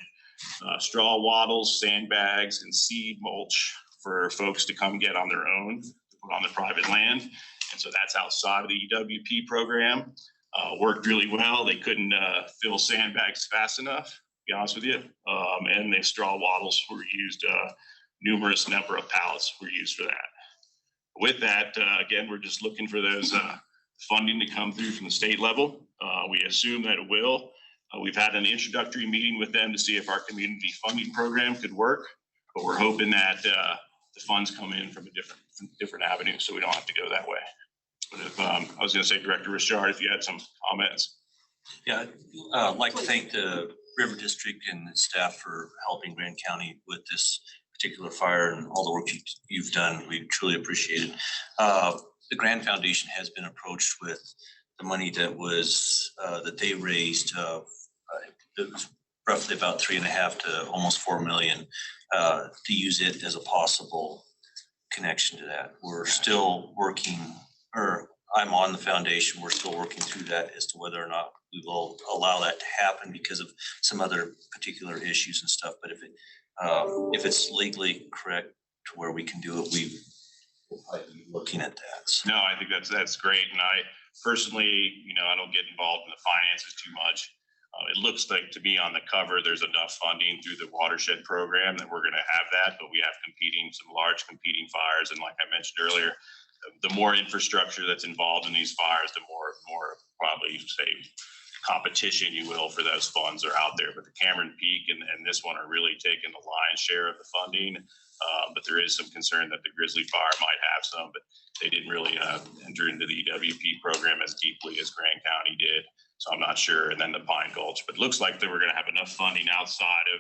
Speaker 18: straw wattles, sandbags, and seed mulch for folks to come get on their own, to put on their private land. And so that's outside of the EWP program. Worked really well. They couldn't fill sandbags fast enough, to be honest with you. And the straw wattles were used, numerous number of pallets were used for that. With that, again, we're just looking for those funding to come through from the state level. We assume that it will. We've had an introductory meeting with them to see if our community funding program could work, but we're hoping that the funds come in from a different avenue, so we don't have to go that way. But if, I was going to say, Director Richard, if you had some comments.
Speaker 17: Yeah, I'd like to thank the River District and the staff for helping Grand County with this particular fire and all the work you've done. We truly appreciate it. The Grand Foundation has been approached with the money that was that they raised, roughly about 3.5 to almost 4 million, to use it as a possible connection to that. We're still working, or I'm on the foundation, we're still working through that as to whether or not we will allow that to happen because of some other particular issues and stuff. But if it's legally correct to where we can do it, we will probably be looking at that. So.
Speaker 18: No, I think that's great. And I personally, I don't get involved in the finances too much. It looks like to me on the cover, there's enough funding through the watershed program that we're going to have that, but we have some large competing fires. And like I mentioned earlier, the more infrastructure that's involved in these fires, the more probably say competition, you will, for those funds are out there. But the Cameron Peak and this one are really taking the lion's share of the funding. But there is some concern that the Grizzly Fire might have some, but they didn't really enter into the EWP program as deeply as Grand County did. So I'm not sure. And then the Pine Gulch, but it looks like that we're going to have enough funding outside of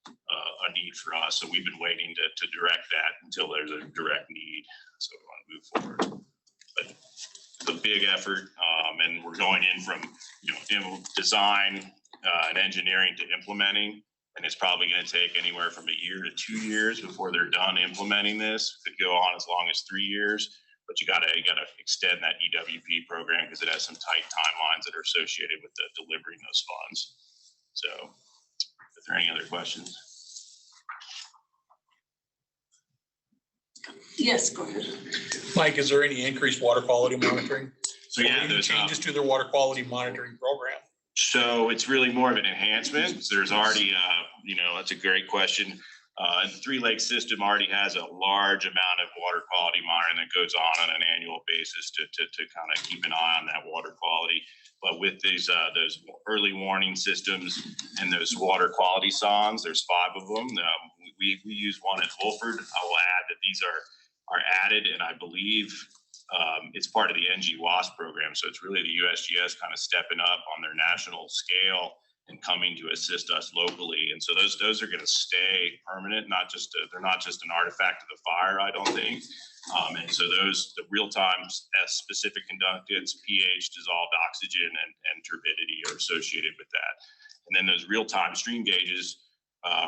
Speaker 18: a need for us. So we've been waiting to direct that until there's a direct need. So we want to move forward. But it's a big effort, and we're going in from design and engineering to implementing, and it's probably going to take anywhere from 1 year to 2 years before they're done implementing this. Could go on as long as 3 years, but you gotta extend that EWP program because it has some tight timelines that are associated with the delivering those funds. So, if there are any other questions?
Speaker 2: Yes, go ahead.
Speaker 11: Mike, is there any increased water quality monitoring?
Speaker 18: So yeah,
Speaker 11: any
Speaker 18: there's
Speaker 11: changes to their water quality monitoring program.
Speaker 18: So it's really more of an enhancement. So there's already, that's a great question. And the Three Lakes system already has a large amount of water quality monitoring that goes on an annual basis to kind of keep an eye on that water quality. But with these those early warning systems and those water quality sondes, there's 5 of them. We use one at Wolford. I will add that these are added, and I believe it's part of the NGWAS program. So it's really the USGS kind of stepping up on their national scale and coming to assist us locally. And so those are going to stay permanent, they're not just an artifact of the fire, I don't think. And so the real-time specific conductance, pH, dissolved oxygen, and turbidity are associated with that. And then those real-time stream gauges,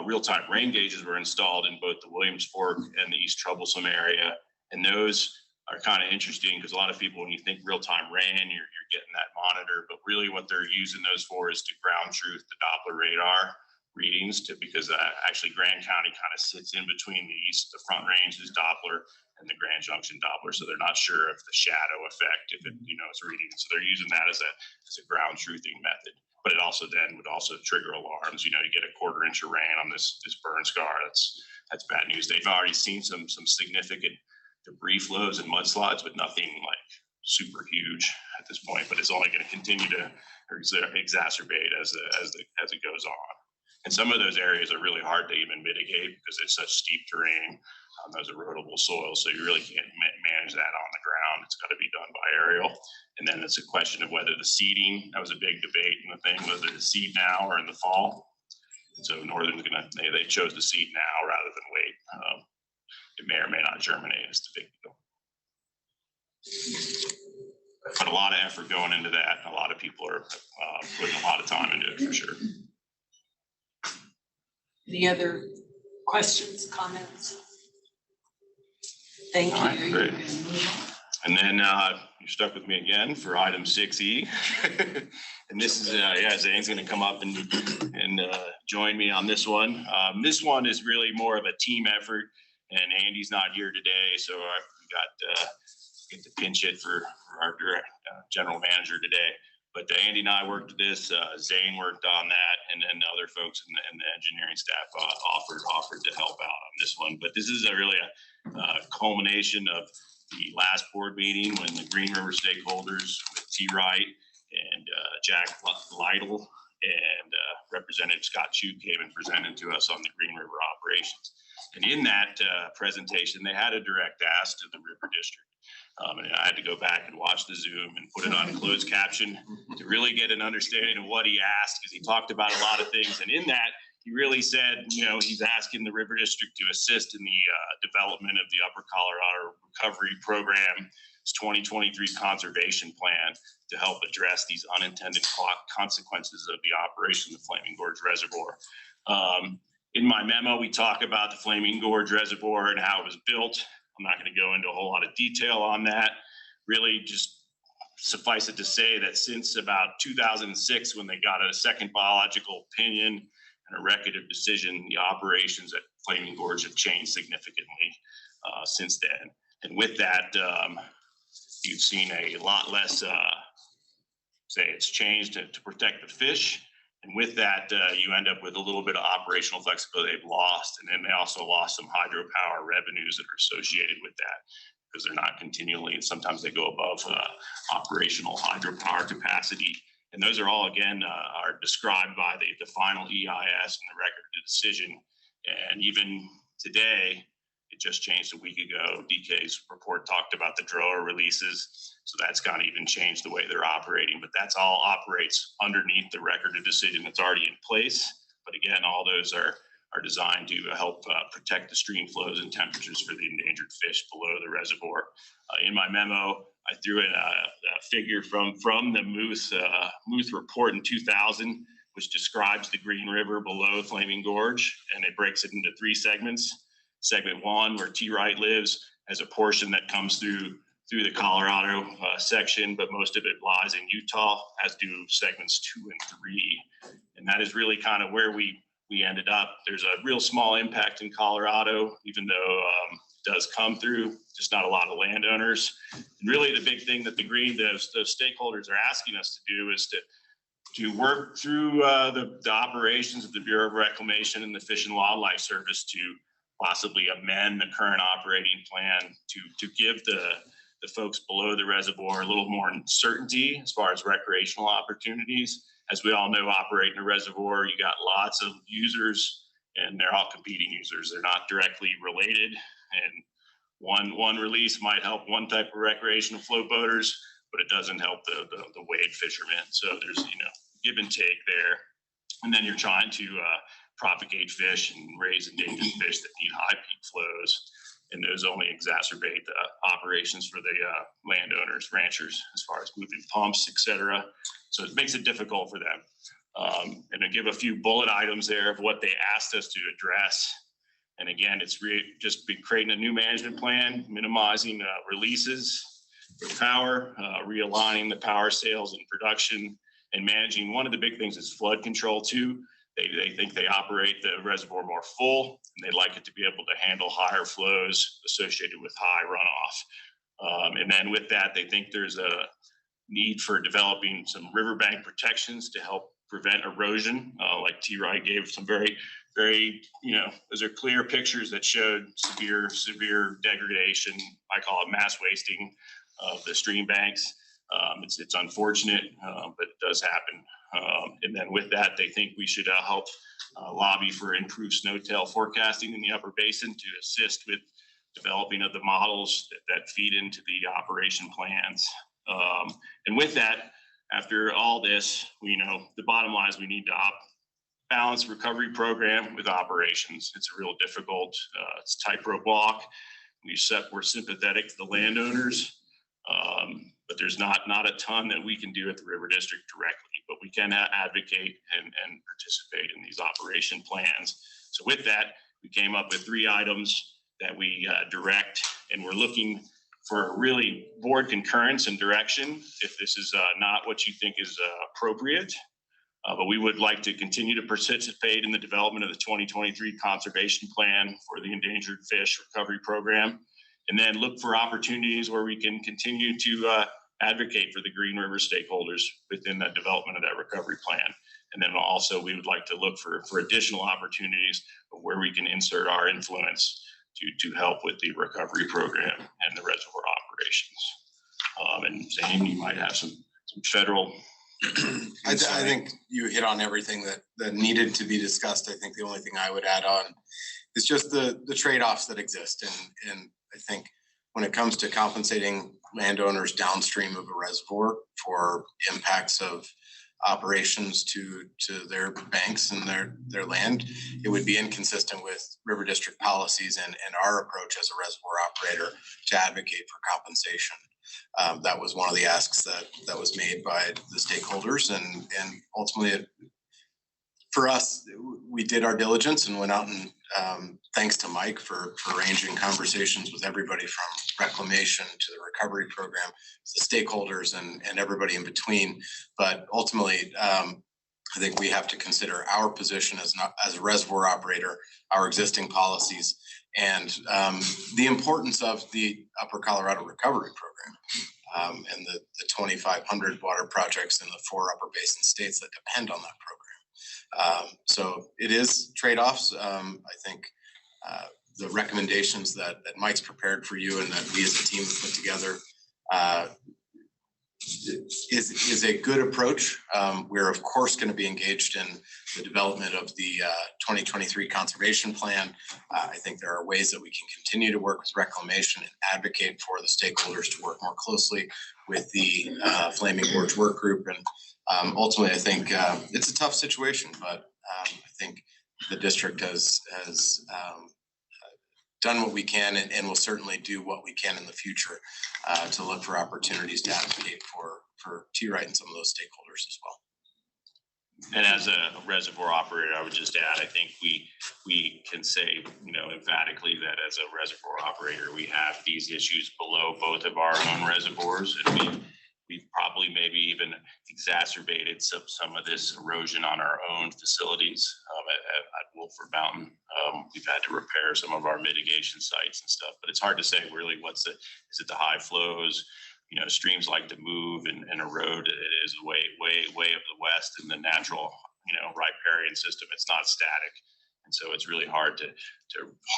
Speaker 18: real-time rain gauges were installed in both the Williams Fork and the East Troublesome area. And those are kind of interesting because a lot of people, when you think real-time rain, you're getting that monitor, but really what they're using those for is to ground truth the Doppler radar readings because actually Grand County kind of sits in between the Front Range's Doppler and the Grand Junction Doppler. So they're not sure if the shadow effect, if it, it's reading. So they're using that as a ground truthing method. But it also then would also trigger alarms. You get a 1/4 inch of rain on this burn scar. That's bad news. They've already seen some significant debris flows and mudslides, but nothing like super huge at this point. But it's only going to continue to exacerbate as it goes on. And some of those areas are really hard to even mitigate because it's such steep terrain on those erodible soils. So you really can't manage that on the ground. It's got to be done by aerial. And then it's a question of whether the seeding, that was a big debate in the thing, whether to seed now or in the fall. And so Northern's they chose to seed now rather than wait. It may or may not germinate. It's the big deal. But a lot of effort going into that. A lot of people are putting a lot of time into it for sure.
Speaker 2: Any other questions, comments? Thank
Speaker 18: All right,
Speaker 2: you.
Speaker 18: great. And then you're stuck with me again for item 6E. And this is, yeah, Zane's gonna come up and join me on this one. This one is really more of a team effort, and Andy's not here today, so we got get to pinch it for our general manager today. But Andy and I worked this, Zane worked on that, and then other folks in the engineering staff offered to help out on this one. But this is really a culmination of the last board meeting when the Green River stakeholders with T. Wright and Jack Lytle and Representative Scott Chu came and presented to us on the Green River operations. And in that presentation, they had a direct ask to the River District. And I had to go back and watch the Zoom and put it on closed caption to really get an understanding of what he asked, because he talked about a lot of things. And in that, he really said, you know, he's asking the River District to assist in the development of the Upper Colorado Recovery Program's 2023 conservation plan to help address these unintended consequences of the operation of the Flaming Gorge Reservoir. In my memo, we talk about the Flaming Gorge Reservoir and how it was built. I'm not going to go into a whole lot of detail on that. Really just suffice it to say that since about 2006, when they got a second biological opinion and a record of decision, the operations at Flaming Gorge have changed significantly since then. And with that, you've seen a lot less, say it's changed to protect the fish. And with that, you end up with a little bit of operational flexibility they've lost. And then they also lost some hydropower revenues that are associated with that, because they're not continually, and sometimes they go above operational hydropower capacity. And those are all, again, are described by the final EIS and the record of decision. And even today, it just changed a week ago. DK's report talked about the drawer releases. So that's got to even change the way they're operating, but that's all operates underneath the record of decision that's already in place. But again, all those are designed to help protect the stream flows and temperatures for the endangered fish below the reservoir. In my memo, I threw in a figure from the Muth report in 2000, which describes the Green River below Flaming Gorge, and it breaks it into 3 segments. Segment 1, where T. Wright lives, has a portion that comes through the Colorado section, but most of it lies in Utah, as do segments 2 and 3. And that is really kind of where we ended up. There's a real small impact in Colorado, even though it does come through, just not a lot of landowners. And really the big thing that the stakeholders are asking us to do is to work through the operations of the Bureau of Reclamation and the Fish and Wildlife Service to possibly amend the current operating plan to give the folks below the reservoir a little more certainty as far as recreational opportunities. As we all know, operating a reservoir, you got lots of users, and they're all competing users. They're not directly related, and one release might help one type of recreational float boaters, but it doesn't help the wade fishermen. So there's, you know, give and take there. And then you're trying to propagate fish and raise endangered fish that need high peak flows. And those only exacerbate the operations for the landowners, ranchers, as far as moving pumps, et cetera. So it makes it difficult for them. And I give a few bullet items there of what they asked us to address. And again, it's just be creating a new management plan, minimizing releases for power, realigning the power sales and production, and managing. One of the big things is flood control too. They think they operate the reservoir more full, and they'd like it to be able to handle higher flows associated with high runoff. And then with that, they think there's a need for developing some riverbank protections to help prevent erosion. Like T. Wright gave some very, you know, those are clear pictures that showed severe degradation. I call it mass wasting of the stream banks. It's unfortunate, but it does happen. And then with that, they think we should help lobby for improved snowtail forecasting in the upper basin to assist with developing of the models that feed into the operation plans. And with that, after all this, we know the bottom line is we need to balance recovery program with operations. It's a real difficult, it's tightrope walk. We're sympathetic to the landowners. but there's not a ton that we can do at the River District directly, but we can advocate and participate in these operation plans. So with that, we came up with 3 items that we direct, and we're looking for really board concurrence and direction if this is not what you think is appropriate. But we would like to continue to participate in the development of the 2023 conservation plan for the endangered fish recovery program, and then look for opportunities where we can continue to advocate for the Green River stakeholders within the development of that recovery plan. And then also we would like to look for additional opportunities of where we can insert our influence to help with the recovery program and the reservoir operations. And Zane, you might have some federal.
Speaker 19: I think you hit on everything that needed to be discussed. I think the only thing I would add on is just the trade-offs that exist. And I think when it comes to compensating landowners downstream of a reservoir for impacts of operations to their banks and their land, it would be inconsistent with River District policies and our approach as a reservoir operator to advocate for compensation. That was one of the asks that was made by the stakeholders, and ultimately for us, we did our diligence and went out and thanks to Mike for arranging conversations with everybody from reclamation to the recovery program, the stakeholders and everybody in between. But ultimately, I think we have to consider our position as a reservoir operator, our existing policies, and the importance of the Upper Colorado Recovery Program and the 2,500 water projects in the 4 Upper Basin states that depend on that program. So it is trade-offs. I think the recommendations that Mike's prepared for you and that we as a team have put together is a good approach. We're of course going to be engaged in the development of the 2023 conservation plan. I think there are ways that we can continue to work with reclamation and advocate for the stakeholders to work more closely with the Flaming Gorge work group. And ultimately, I think it's a tough situation, but I think the district has done what we can and will certainly do what we can in the future to look for opportunities to advocate for T-Right and some of those stakeholders as well.
Speaker 18: And as a reservoir operator, I would just add, I think we can say, emphatically that as a reservoir operator, we have these issues below both of our own reservoirs, and we've probably maybe even exacerbated some of this erosion on our own facilities at Wolford Mountain. We've had to repair some of our mitigation sites and stuff, but it's hard to say really is it the high flows? Streams like to move and erode. It is way of the west in the natural, riparian system. It's not static. And so it's really hard to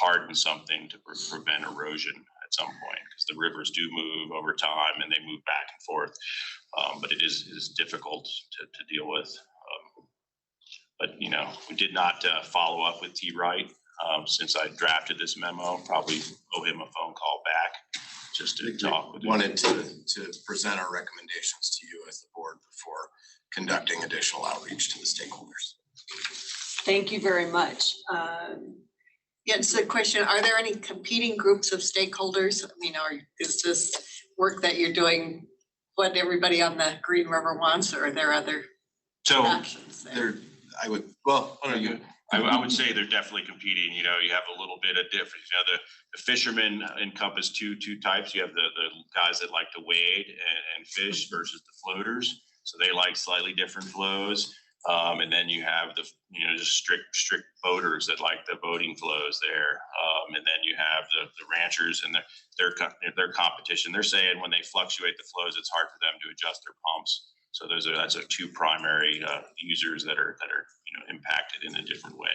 Speaker 18: harden something to prevent erosion at some point, because the rivers do move over time and they move back and forth. But it is difficult to deal with. But we did not follow up with T-Right since I drafted this memo. Probably owe him a phone call back just to talk with him.
Speaker 19: Wanted to present our recommendations to you as the board before conducting additional outreach to the stakeholders.
Speaker 2: Thank you very much.
Speaker 16: Yeah, it's a question. Are there any competing groups of stakeholders? I mean, is this work that you're doing what everybody on the Green River wants, or are there other options there?
Speaker 18: I would say they're definitely competing. You have a little bit of difference. The fishermen encompass two types. You have the guys that like to wade and fish versus the floaters. So they like slightly different flows. And then you have the just strict boaters that like the boating flows there. And then you have the ranchers and their competition. They're saying when they fluctuate the flows, it's hard for them to adjust their pumps. So that's 2 primary users that are impacted in a different way.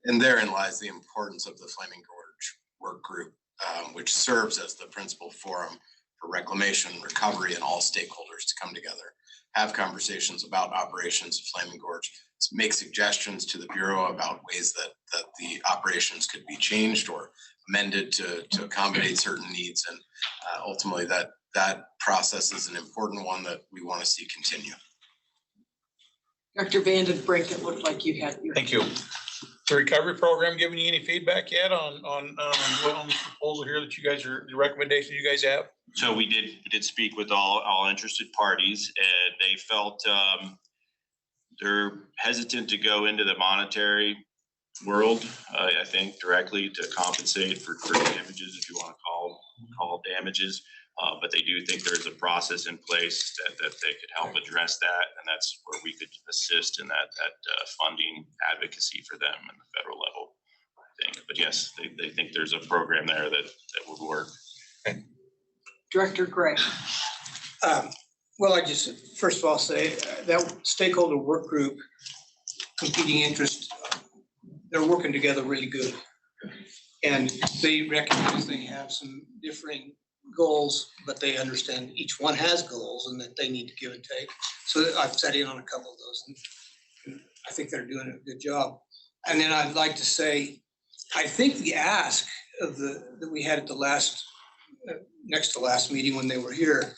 Speaker 19: And therein lies the importance of the Flaming Gorge work group, which serves as the principal forum for reclamation, recovery, and all stakeholders to come together, have conversations about operations of Flaming Gorge, make suggestions to the Bureau about ways that the operations could be changed or amended to accommodate certain needs. And ultimately that process is an important one that we want to see continue.
Speaker 2: Dr. Vanden Brink, it looked like you had your.
Speaker 20: Thank you.
Speaker 11: The recovery program giving you any feedback yet on the proposal here that you guys are, the recommendation you guys have?
Speaker 18: So we did speak with all interested parties, and they felt they're hesitant to go into the monetary world, I think, directly to compensate for damages, if you want to call damages. But they do think there's a process in place that they could help address that, and that's where we could assist in that funding advocacy for them in the federal level, I think. But yes, they think there's a program there that would work.
Speaker 2: Director Gray.
Speaker 6: Well, I just, first of all, say that stakeholder work group, competing interest, they're working together really good. And they recognize they have some differing goals, but they understand each one has goals and that they need to give and take. So I've sat in on a couple of those, and I think they're doing a good job. And then I'd like to say, I think the ask of that we had at the last, next to last meeting when they were here,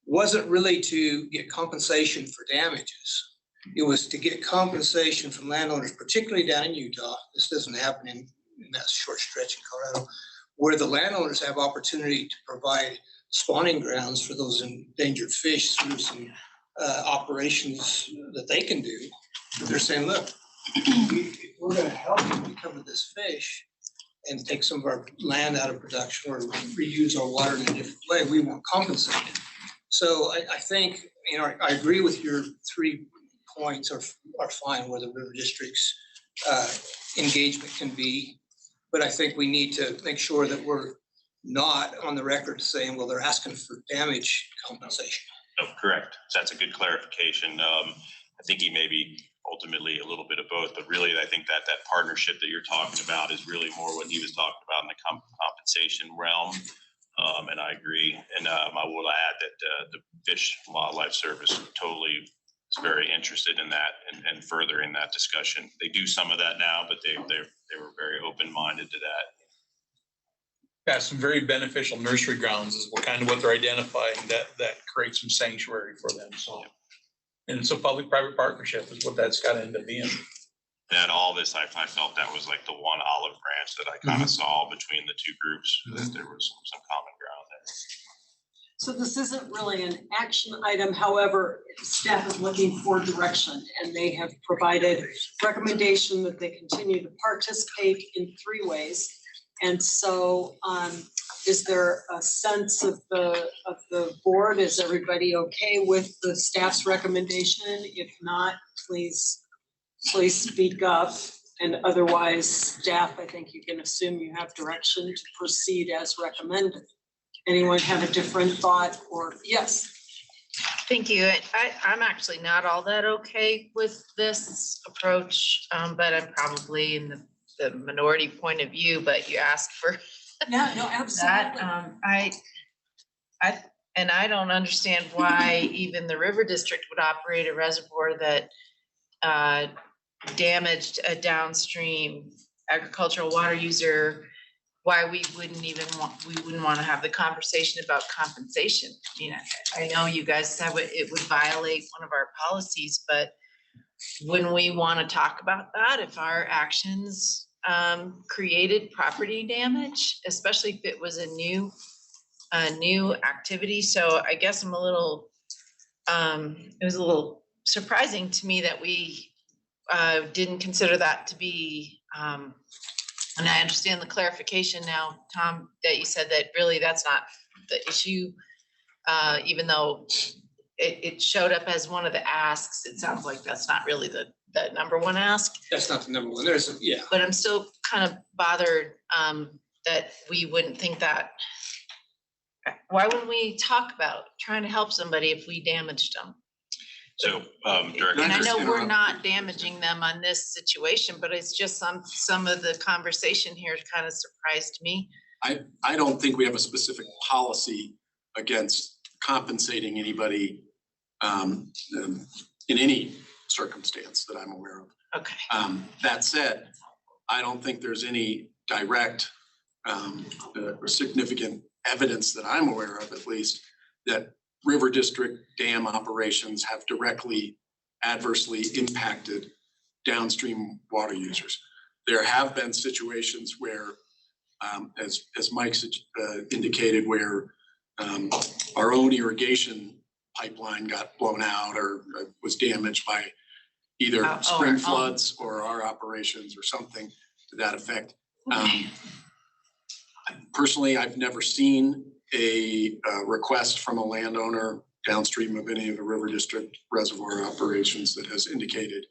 Speaker 6: wasn't really to get compensation for damages. It was to get compensation from landowners, particularly down in Utah. This doesn't happen in that short stretch in Colorado, where the landowners have opportunity to provide spawning grounds for those endangered fish through some operations that they can do. They're saying, look, we're gonna help you recover this fish and take some of our land out of production or reuse our water in a different way. We won't compensate it. So I think, you know, I agree with your 3 points are fine where the river district's engagement can be. But I think we need to make sure that we're not on the record saying, well, they're asking for damage compensation.
Speaker 18: No, correct. So that's a good clarification. I think he may be ultimately a little bit of both, but really I think that partnership that you're talking about is really more what he was talking about in the compensation realm. And I agree. And I will add that the Fish and Wildlife Service totally is very interested in that and furthering that discussion. They do some of that now, but they were very open-minded to that.
Speaker 11: Got some very beneficial nursery grounds is what they're identifying that creates some sanctuary for them. So, and it's a public-private partnership is what that's got to end up being.
Speaker 18: And all this, I felt that was like the one olive branch that I kind of saw between the two groups, that there was some common ground there.
Speaker 2: So this isn't really an action item, however, staff is looking for direction and they have provided recommendation that they continue to participate in 3 ways. And so is there a sense of the board? Is everybody okay with the staff's recommendation? If not, please speak up. And otherwise, staff, I think you can assume you have direction to proceed as recommended. Anyone have a different thought or yes?
Speaker 9: Thank you. I'm actually not all that okay with this approach, but I'm probably in the minority point of view, but you asked for
Speaker 2: Yeah, no, absolutely.
Speaker 9: I don't understand why even the River District would operate a reservoir that damaged a downstream agricultural water user, why we wouldn't want to have the conversation about compensation. I mean, I know you guys said it would violate one of our policies, but when we want to talk about that, if our actions created property damage, especially if it was a new activity. So I guess I'm a little, it was a little surprising to me that we didn't consider that to be, and I understand the clarification now, Tom, that you said that really that's not the issue, even though it showed up as one of the asks. It sounds like that's not really the number one ask.
Speaker 6: That's not the number one. There's, yeah.
Speaker 9: But I'm still kind of bothered that we wouldn't think that. Why wouldn't we talk about trying to help somebody if we damaged them?
Speaker 18: So, Director.
Speaker 9: And I know we're not damaging them on this situation, but it's just some of the conversation here kind of surprised me.
Speaker 1: I don't think we have a specific policy against compensating anybody in any circumstance that I'm aware of.
Speaker 9: Okay.
Speaker 1: That said, I don't think there's any direct or significant evidence that I'm aware of, at least, that River District dam operations have directly adversely impacted downstream water users. There have been situations where, as Mike's indicated, where our own irrigation pipeline got blown out or was damaged by either spring floods or our operations or something to that effect. Personally, I've never seen a request from a landowner downstream of any of the River District reservoir operations that has indicated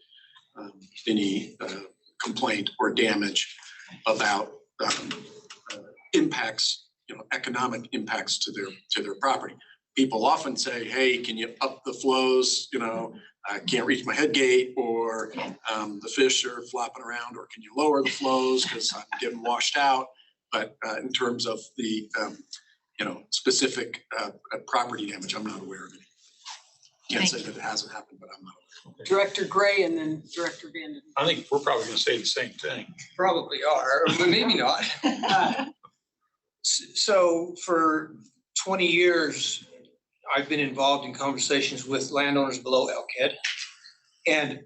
Speaker 1: any complaint or damage about impacts, economic impacts to their property. People often say, hey, can you up the flows? I can't reach my head gate, or the fish are flopping around, or can you lower the flows because I'm getting washed out? But in terms of the specific property damage, I'm not aware of it. Can't say that it hasn't happened, but I'm not aware.
Speaker 2: Director Gray and then Director Vanden.
Speaker 11: I think we're probably gonna say the same thing.
Speaker 6: Probably are, but maybe not. So for 20 years, I've been involved in conversations with landowners below Elkhead. And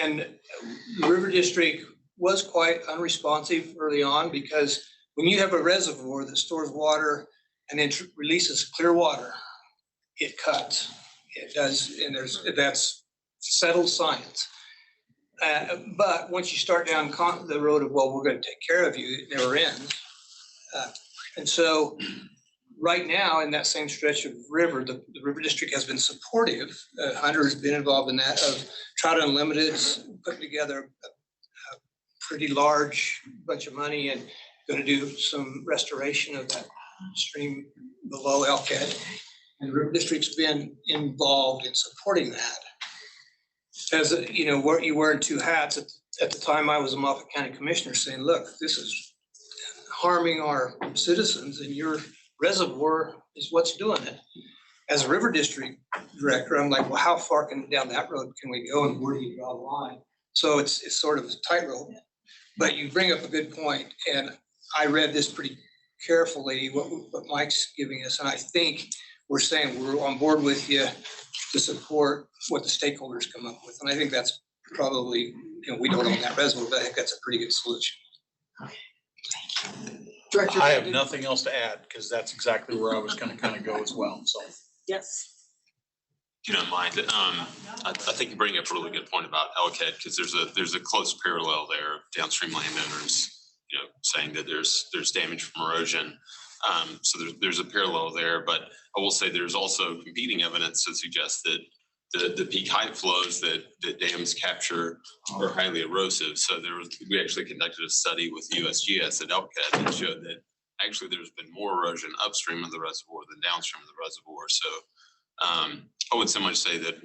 Speaker 6: the River District was quite unresponsive early on, because when you have a reservoir that stores water and then releases clear water, it cuts. It does, and that's settled science. But once you start down the road of, well, we're going to take care of you, it never ends. And so right now, in that same stretch of river, the River District has been supportive. Hunter has been involved in that, of Trout Unlimited, putting together a pretty large bunch of money and going to do some restoration of that stream below Elkhead. And the River District's been involved in supporting that. As where you wear two hats. At the time, I was a Moffat County Commissioner, saying, look, this is harming our citizens, and your reservoir is what's doing it. As a River District Director, I'm like, well, how far down that road can we go, and where do you draw the line? So it's sort of a tightrope. But you bring up a good point, and I read this pretty carefully, what Mike's giving us, and I think we're saying we're on board with you to support what the stakeholders come up with. And I think that's probably, we don't own that reservoir, but I think that's a pretty good solution.
Speaker 2: Director
Speaker 11: I have nothing else to add, because that's exactly where I was gonna kind of go as well, so.
Speaker 2: Yes.
Speaker 13: If you don't mind, I think you bring up a really good point about Elkhead, because there's a close parallel there of downstream landowners, saying that there's damage from erosion. So there's a parallel there, but I will say there's also competing evidence that suggests that the peak height flows that dams capture are highly erosive. So we actually conducted a study with USGS at Elkhead that showed that actually there's been more erosion upstream of the reservoir than downstream of the reservoir. So I would so much say that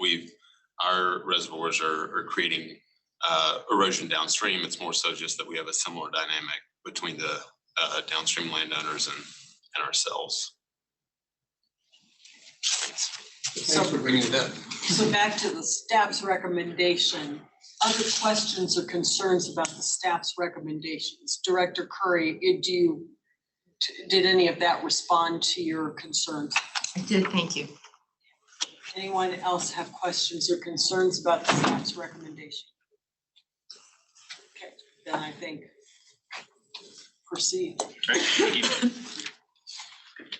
Speaker 13: our reservoirs are creating erosion downstream. It's more so just that we have a similar dynamic between the downstream landowners and ourselves.
Speaker 6: Thanks for bringing it up.
Speaker 2: So back to the staff's recommendation. Other questions or concerns about the staff's recommendations? Director Curry, did any of that respond to your concerns?
Speaker 9: I did, thank you.
Speaker 2: Anyone else have questions or concerns about the staff's recommendation? Okay, then I think proceed.
Speaker 18: Great, thank you.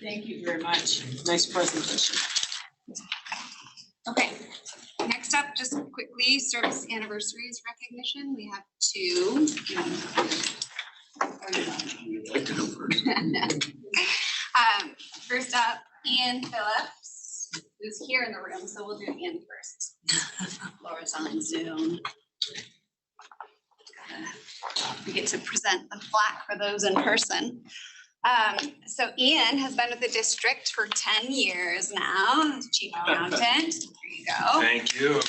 Speaker 2: Thank you very much. Nice presentation.
Speaker 4: Okay, next up, just quickly, service anniversaries recognition. We have two.
Speaker 1: You'd like to go first.
Speaker 4: First up, Ian Phillips, who's here in the room, so we'll do Ian first. Laura's on Zoom. We get to present the plaque for those in person. So Ian has been with the district for 10 years now, as chief accountant. There you go.
Speaker 18: Thank you.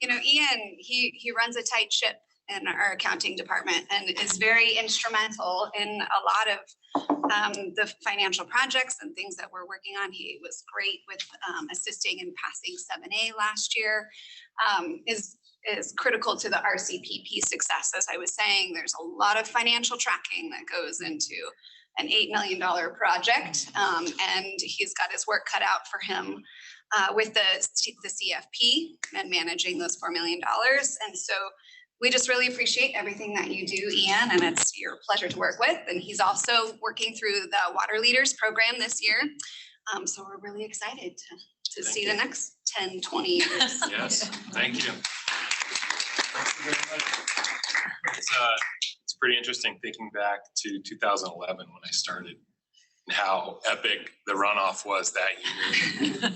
Speaker 4: Ian, he runs a tight ship in our accounting department and is very instrumental in a lot of the financial projects and things that we're working on. He was great with assisting in passing 7A last year. Is critical to the RCPP success. As I was saying, there's a lot of financial tracking that goes into an $8 million project, and he's got his work cut out for him with the CFP and managing those $4 million. And so we just really appreciate everything that you do, Ian, and it's your pleasure to work with. And he's also working through the Water Leaders program this year. So we're really excited to see the next 10, 20 years.
Speaker 18: Yes, thank you. It's pretty interesting thinking back to 2011 when I started and how epic the runoff was that year.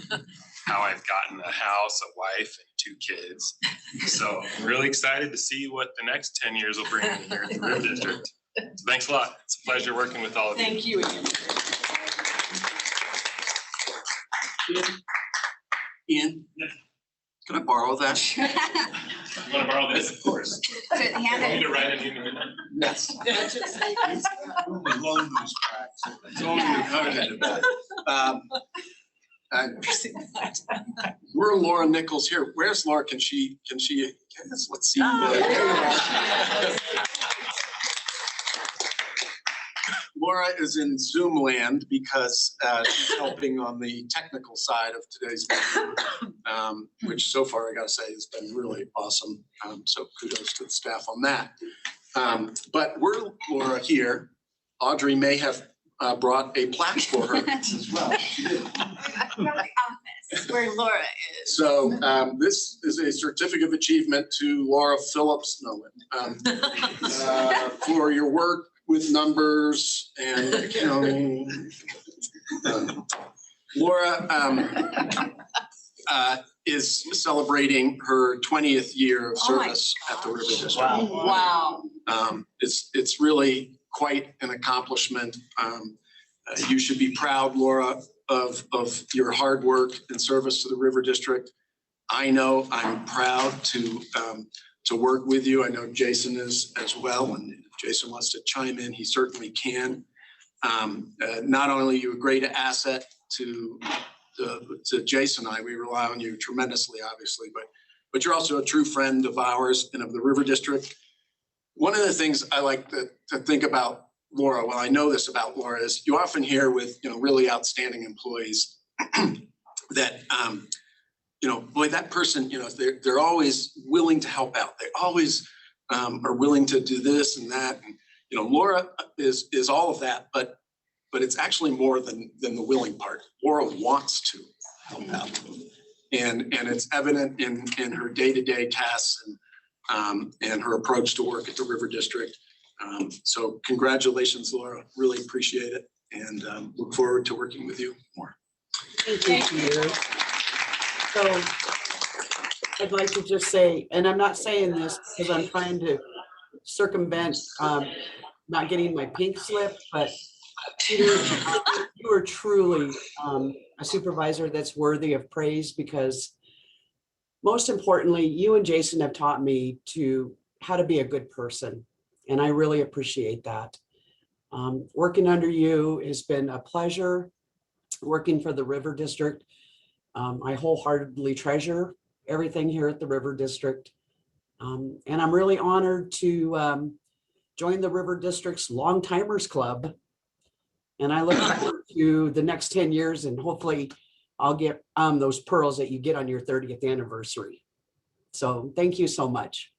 Speaker 18: How I've gotten a house, a wife, and 2 kids. So I'm really excited to see what the next 10 years will bring me here at the River District. So thanks a lot. It's a pleasure working with all of you.
Speaker 2: Thank you, Ian.
Speaker 1: Ian, can I borrow that?
Speaker 18: You want to borrow this? Of course.
Speaker 4: Hand
Speaker 18: Want me
Speaker 4: it.
Speaker 18: to write it in the minute?
Speaker 1: Yes.
Speaker 3: Loan those tracks.
Speaker 1: It's only recorded about we're Laura Nichols here. Where's Laura? Can she, yes, let's see. Laura is in Zoom land because she's helping on the technical side of today's meeting, which so far I gotta say has been really awesome. So kudos to the staff on that. But we're Laura here. Audrey may have brought a plaque for her as well. She did.
Speaker 16: Where Laura is.
Speaker 1: So this is a certificate of achievement to Laura Phillips, for your work with numbers and accounting. Laura is celebrating her 20th year of service at the River District.
Speaker 2: Wow.
Speaker 1: It's really quite an accomplishment. You should be proud, Laura, of your hard work and service to the River District. I know I'm proud to work with you. I know Jason is as well, and if Jason wants to chime in, he certainly can. Not only are you a great asset to Jason and I, we rely on you tremendously, obviously, but you're also a true friend of ours and of the River District. One of the things I like to think about Laura, well, I know this about Laura, is you often hear with, really outstanding employees that, boy, that person, they're always willing to help out. They always are willing to do this and that. And, Laura is all of that, but it's actually more than the willing part. Laura wants to help out. And it's evident in her day-to-day tasks and her approach to work at the River District. So congratulations, Laura. Really appreciate it and look forward to working with you more.
Speaker 20: Thank you, Peter. So I'd like to just say, and I'm not saying this because I'm trying to circumvent not getting my pink slip, but Peter, you are truly a supervisor that's worthy of praise because most importantly, you and Jason have taught me how to be a good person. And I really appreciate that. Working under you has been a pleasure. Working for the River District, I wholeheartedly treasure everything here at the River District. And I'm really honored to join the River District's Long Timers Club. And I look forward to the next 10 years and hopefully I'll get those pearls that you get on your 30th anniversary. So thank you so much.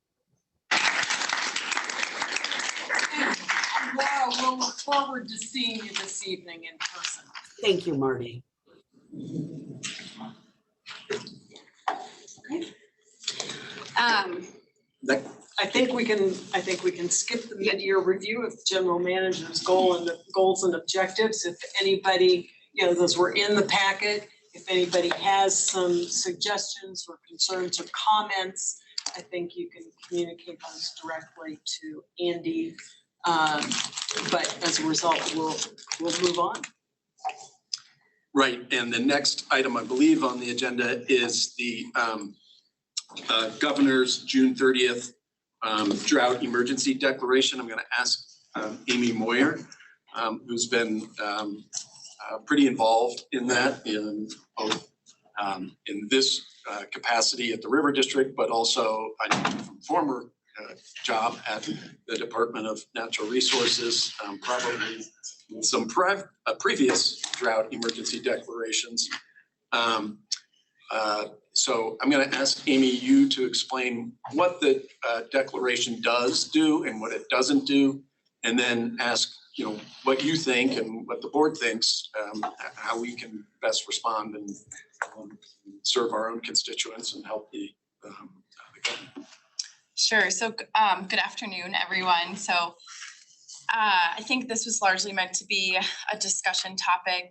Speaker 2: Wow, we'll look forward to seeing you this evening in person.
Speaker 20: Thank you, Marty.
Speaker 2: I think we can skip the mid-year review of the general manager's goals and objectives. If anybody, those were in the packet. If anybody has some suggestions or concerns or comments, I think you can communicate those directly to Andy. But as a result, we'll move on.
Speaker 1: Right, and the next item I believe on the agenda is the governor's June 30th drought emergency declaration. I'm going to ask Amy Moyer, who's been pretty involved in that in this capacity at the River District, but also I know from former job at the Department of Natural Resources, probably some previous drought emergency declarations. So I'm going to ask Amy, you to explain what the declaration does do and what it doesn't do, and then ask, what you think and what the board thinks, how we can best respond and serve our own constituents and help the government.
Speaker 21: Sure. So good afternoon, everyone. So I think this was largely meant to be a discussion topic,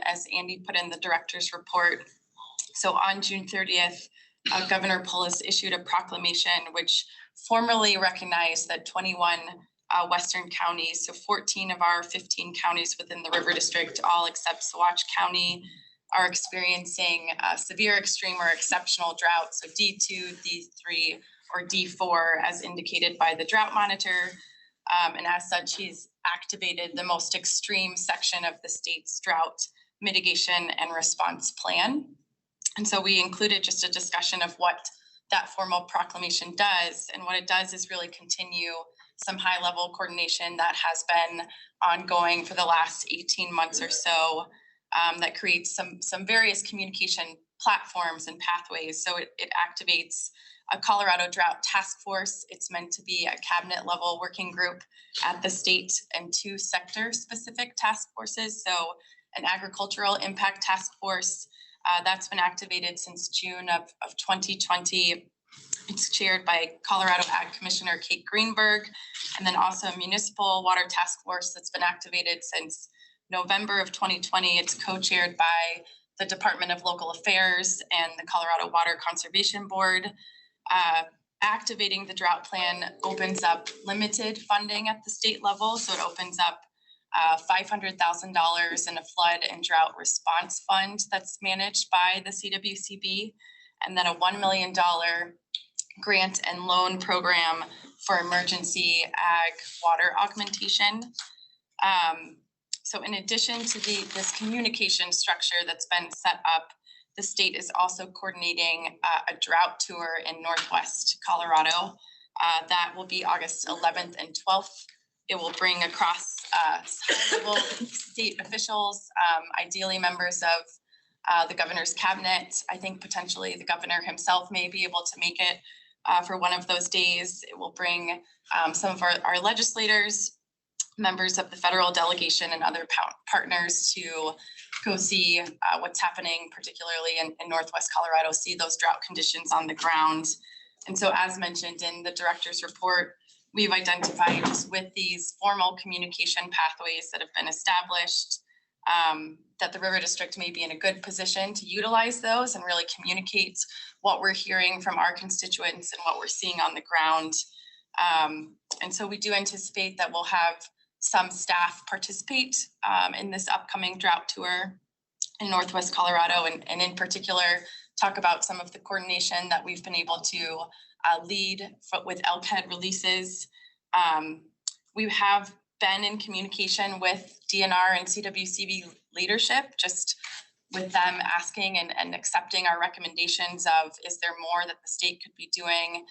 Speaker 21: as Andy put in the director's report. So on June 30th, Governor Polis issued a proclamation which formally recognized that 21 Western counties, so 14 of our 15 counties within the River District, all except Saguache County, are experiencing severe, extreme, or exceptional drought. So D2, D3, or D4, as indicated by the drought monitor. And as such, he's activated the most extreme section of the state's drought mitigation and response plan. And so we included just a discussion of what that formal proclamation does. And what it does is really continue some high-level coordination that has been ongoing for the last 18 months or so, that creates some various communication platforms and pathways. So it activates a Colorado Drought Task Force. It's meant to be a cabinet level working group at the state, and 2 sector specific task forces. So an agricultural impact task force that's been activated since June of 2020. It's chaired by Colorado Ag Commissioner Kate Greenberg, and then also a municipal water task force that's been activated since November of 2020. It's co-chaired by the Department of Local Affairs and the Colorado Water Conservation Board. Activating the drought plan opens up limited funding at the state level. So it opens up $500,000 in a flood and drought response fund that's managed by the CWCB, and then a $1 million grant and loan program for emergency ag water augmentation. So in addition to this communication structure that's been set up, the state is also coordinating a drought tour in Northwest Colorado. That will be August 11th and 12th. It will bring across high-level state officials, ideally members of the governor's cabinet. I think potentially the governor himself may be able to make it for one of those days. It will bring some of our legislators, members of the federal delegation, and other partners to go see what's happening, particularly in Northwest Colorado, see those drought conditions on the ground. And so as mentioned in the director's report, we've identified just with these formal communication pathways that have been established, that the River District may be in a good position to utilize those and really communicate what we're hearing from our constituents and what we're seeing on the ground. And so we do anticipate that we'll have some staff participate in this upcoming drought tour in Northwest Colorado, and in particular, talk about some of the coordination that we've been able to lead with LCAD releases. We have been in communication with DNR and CWCB leadership, just with them asking and accepting our recommendations of, is there more that the state could be doing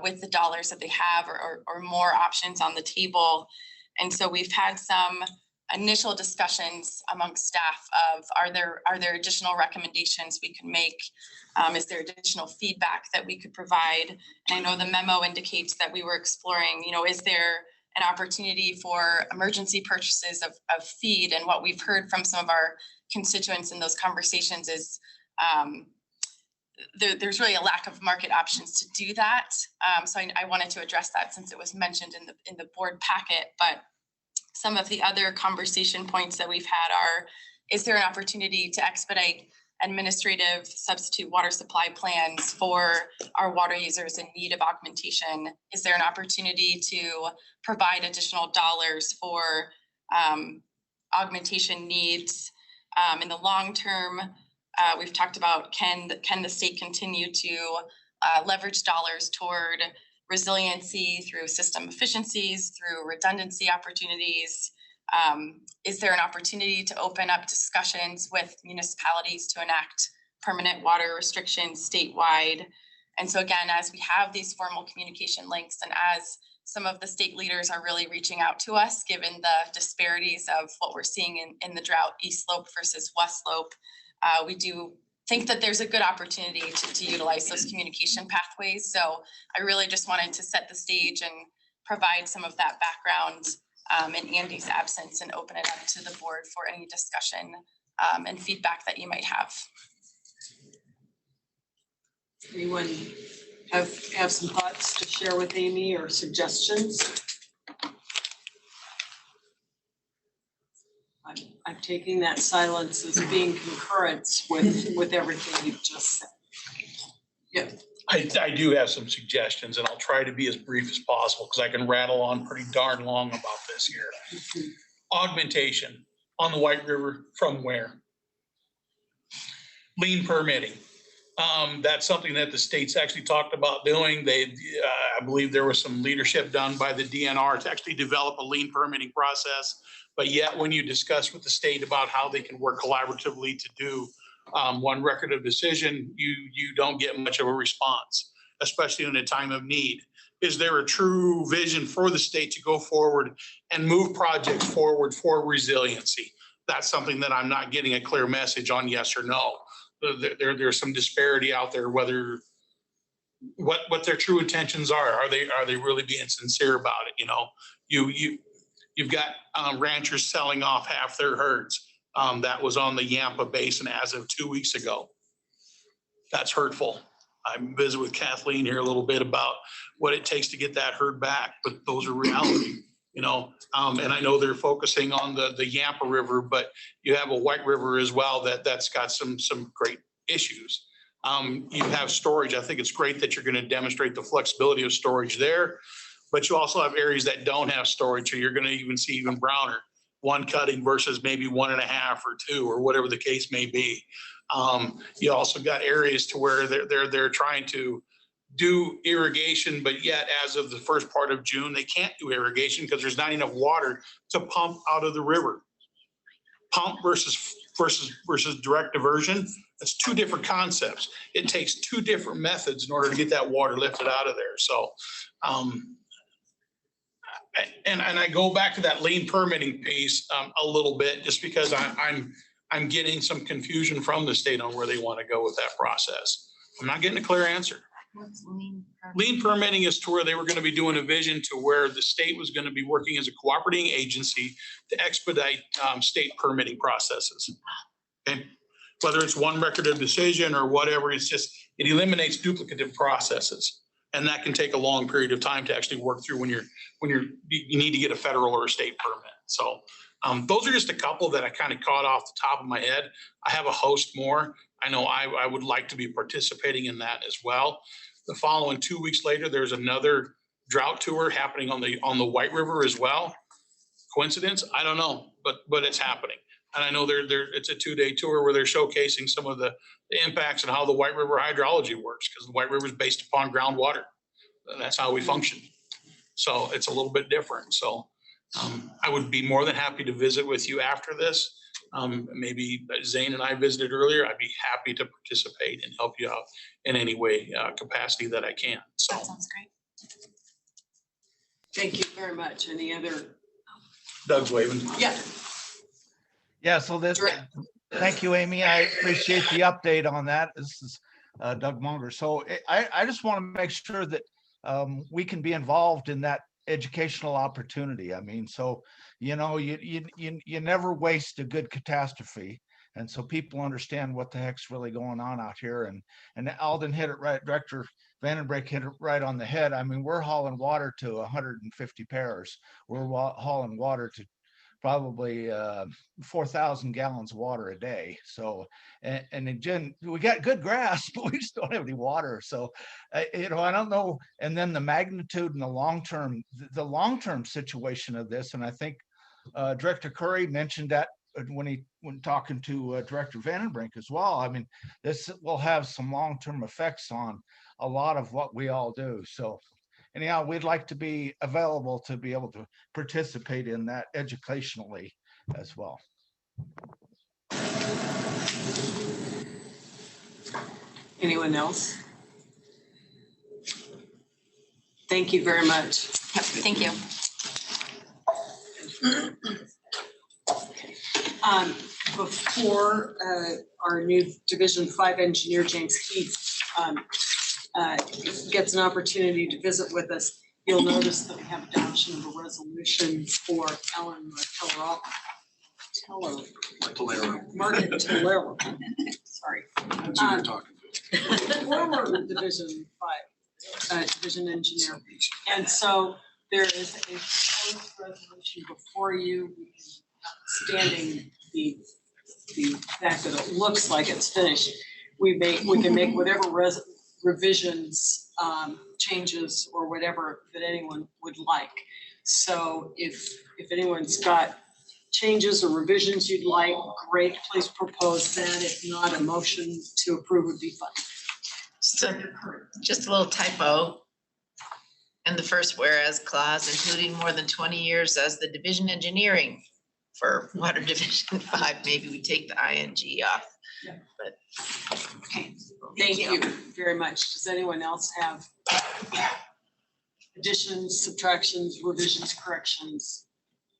Speaker 21: with the dollars that they have, or more options on the table. And so we've had some initial discussions amongst staff of, are there additional recommendations we can make? Is there additional feedback that we could provide? And I know the memo indicates that we were exploring, is there an opportunity for emergency purchases of feed? And what we've heard from some of our constituents in those conversations is there's really a lack of market options to do that. So I wanted to address that since it was mentioned in the board packet. But some of the other conversation points that we've had are, is there an opportunity to expedite administrative substitute water supply plans for our water users in need of augmentation? Is there an opportunity to provide additional dollars for augmentation needs? In the long term, we've talked about, can the state continue to leverage dollars toward resiliency through system efficiencies, through redundancy opportunities? Is there an opportunity to open up discussions with municipalities to enact permanent water restrictions statewide? And so again, as we have these formal communication links, and as some of the state leaders are really reaching out to us, given the disparities of what we're seeing in the drought, East Slope versus West Slope, we do think that there's a good opportunity to utilize those communication pathways. So I really just wanted to set the stage and provide some of that background in Andy's absence and open it up to the board for any discussion and feedback that you might have.
Speaker 2: Anyone have some thoughts to share with Amy or suggestions? I'm taking that silence as being concurrence with everything you've just said. Yeah.
Speaker 11: I do have some suggestions, and I'll try to be as brief as possible because I can rattle on pretty darn long about this here. Augmentation on the White River from where? Lean permitting. That's something that the state's actually talked about doing. I believe there was some leadership done by the DNR to actually develop a lean permitting process. But yet when you discuss with the state about how they can work collaboratively to do one record of decision, you don't get much of a response, especially in a time of need. Is there a true vision for the state to go forward and move projects forward for resiliency? That's something that I'm not getting a clear message on, yes or no. There's some disparity out there, whether what their true intentions are. Are they really being sincere about it? You know, you've got ranchers selling off half their herds. That was on the Yampa Basin as of 2 weeks ago. That's hurtful. I visited with Kathleen here a little bit about what it takes to get that herd back, but those are reality, you know. And I know they're focusing on the Yampa River, but you have a White River as well that's got some great issues. You have storage. I think it's great that you're going to demonstrate the flexibility of storage there, but you also have areas that don't have storage, so you're going to even see even browner, one cutting versus maybe 1.5 or 2 or whatever the case may be. You also got areas to where they're trying to do irrigation, but yet as of the first part of June, they can't do irrigation because there's not enough water to pump out of the river. Pump versus direct diversion, that's 2 different concepts. It takes 2 different methods in order to get that water lifted out of there. So, and I go back to that lean permitting piece a little bit, just because I'm getting some confusion from the state on where they want to go with that process. I'm not getting a clear answer.
Speaker 21: What's lean permitting?
Speaker 11: Lean permitting is to where they were going to be doing a vision to where the state was going to be working as a cooperating agency to expedite state permitting processes. Okay, whether it's one record of decision or whatever, it eliminates duplicative processes, and that can take a long period of time to actually work through when you need to get a federal or a state permit. So those are just a couple that I kind of caught off the top of my head. I have a host more. I know I would like to be participating in that as well. The following 2 weeks later, there's another drought tour happening on the White River as well. Coincidence? I don't know, but it's happening. And I know it's a 2-day tour where they're showcasing some of the impacts and how the White River hydrology works, because the White River is based upon groundwater. That's how we function. So it's a little bit different. So I would be more than happy to visit with you after this. Maybe Zane and I visited earlier. I'd be happy to participate and help you out in any way, capacity that I can. So
Speaker 21: That sounds great.
Speaker 2: Thank you very much. Any other?
Speaker 11: Doug's waving.
Speaker 2: Yeah.
Speaker 12: Yeah, so thank you, Amy. I appreciate the update on that. This is Doug Munger. So I just want to make sure that we can be involved in that educational opportunity. I mean, so, you know, you never waste a good catastrophe. And so people understand what the heck's really going on out here. And Alden hit it right, Director Vandenbrink hit it right on the head. I mean, we're hauling water to 150 pairs. We're hauling water to probably 4,000 gallons of water a day. So, and again, we got good grass, but we just don't have any water. So, you know, I don't know. And then the magnitude and the long-term situation of this. And I think Director Curry mentioned that when talking to Director Vandenbrink as well. I mean, this will have some long-term effects on a lot of what we all do. So anyhow, we'd like to be available to be able to participate in that educationally as well.
Speaker 2: Anyone else? Thank you very much.
Speaker 21: Yep, thank you.
Speaker 2: before our new Division 5 engineer, James Keith, gets an opportunity to visit with us, you'll notice that we have adoption of a resolution for Ellen Martellero. Sorry.
Speaker 1: That's who you're talking to.
Speaker 2: Former Division 5 division engineer. And so there is a proposed resolution before you, notwithstanding the fact that it looks like it's finished. We can make whatever revisions, changes, or whatever that anyone would like. So if anyone's got changes or revisions you'd like, great, please propose that. If not, a motion to approve would be fine.
Speaker 9: Just a little typo. In the first whereas clause, including more than 20 years as the division engineering for Water Division 5, maybe we take the ing off.
Speaker 2: Yeah.
Speaker 9: But
Speaker 2: okay, thank you very much. Does anyone else have additions, subtractions, revisions, corrections?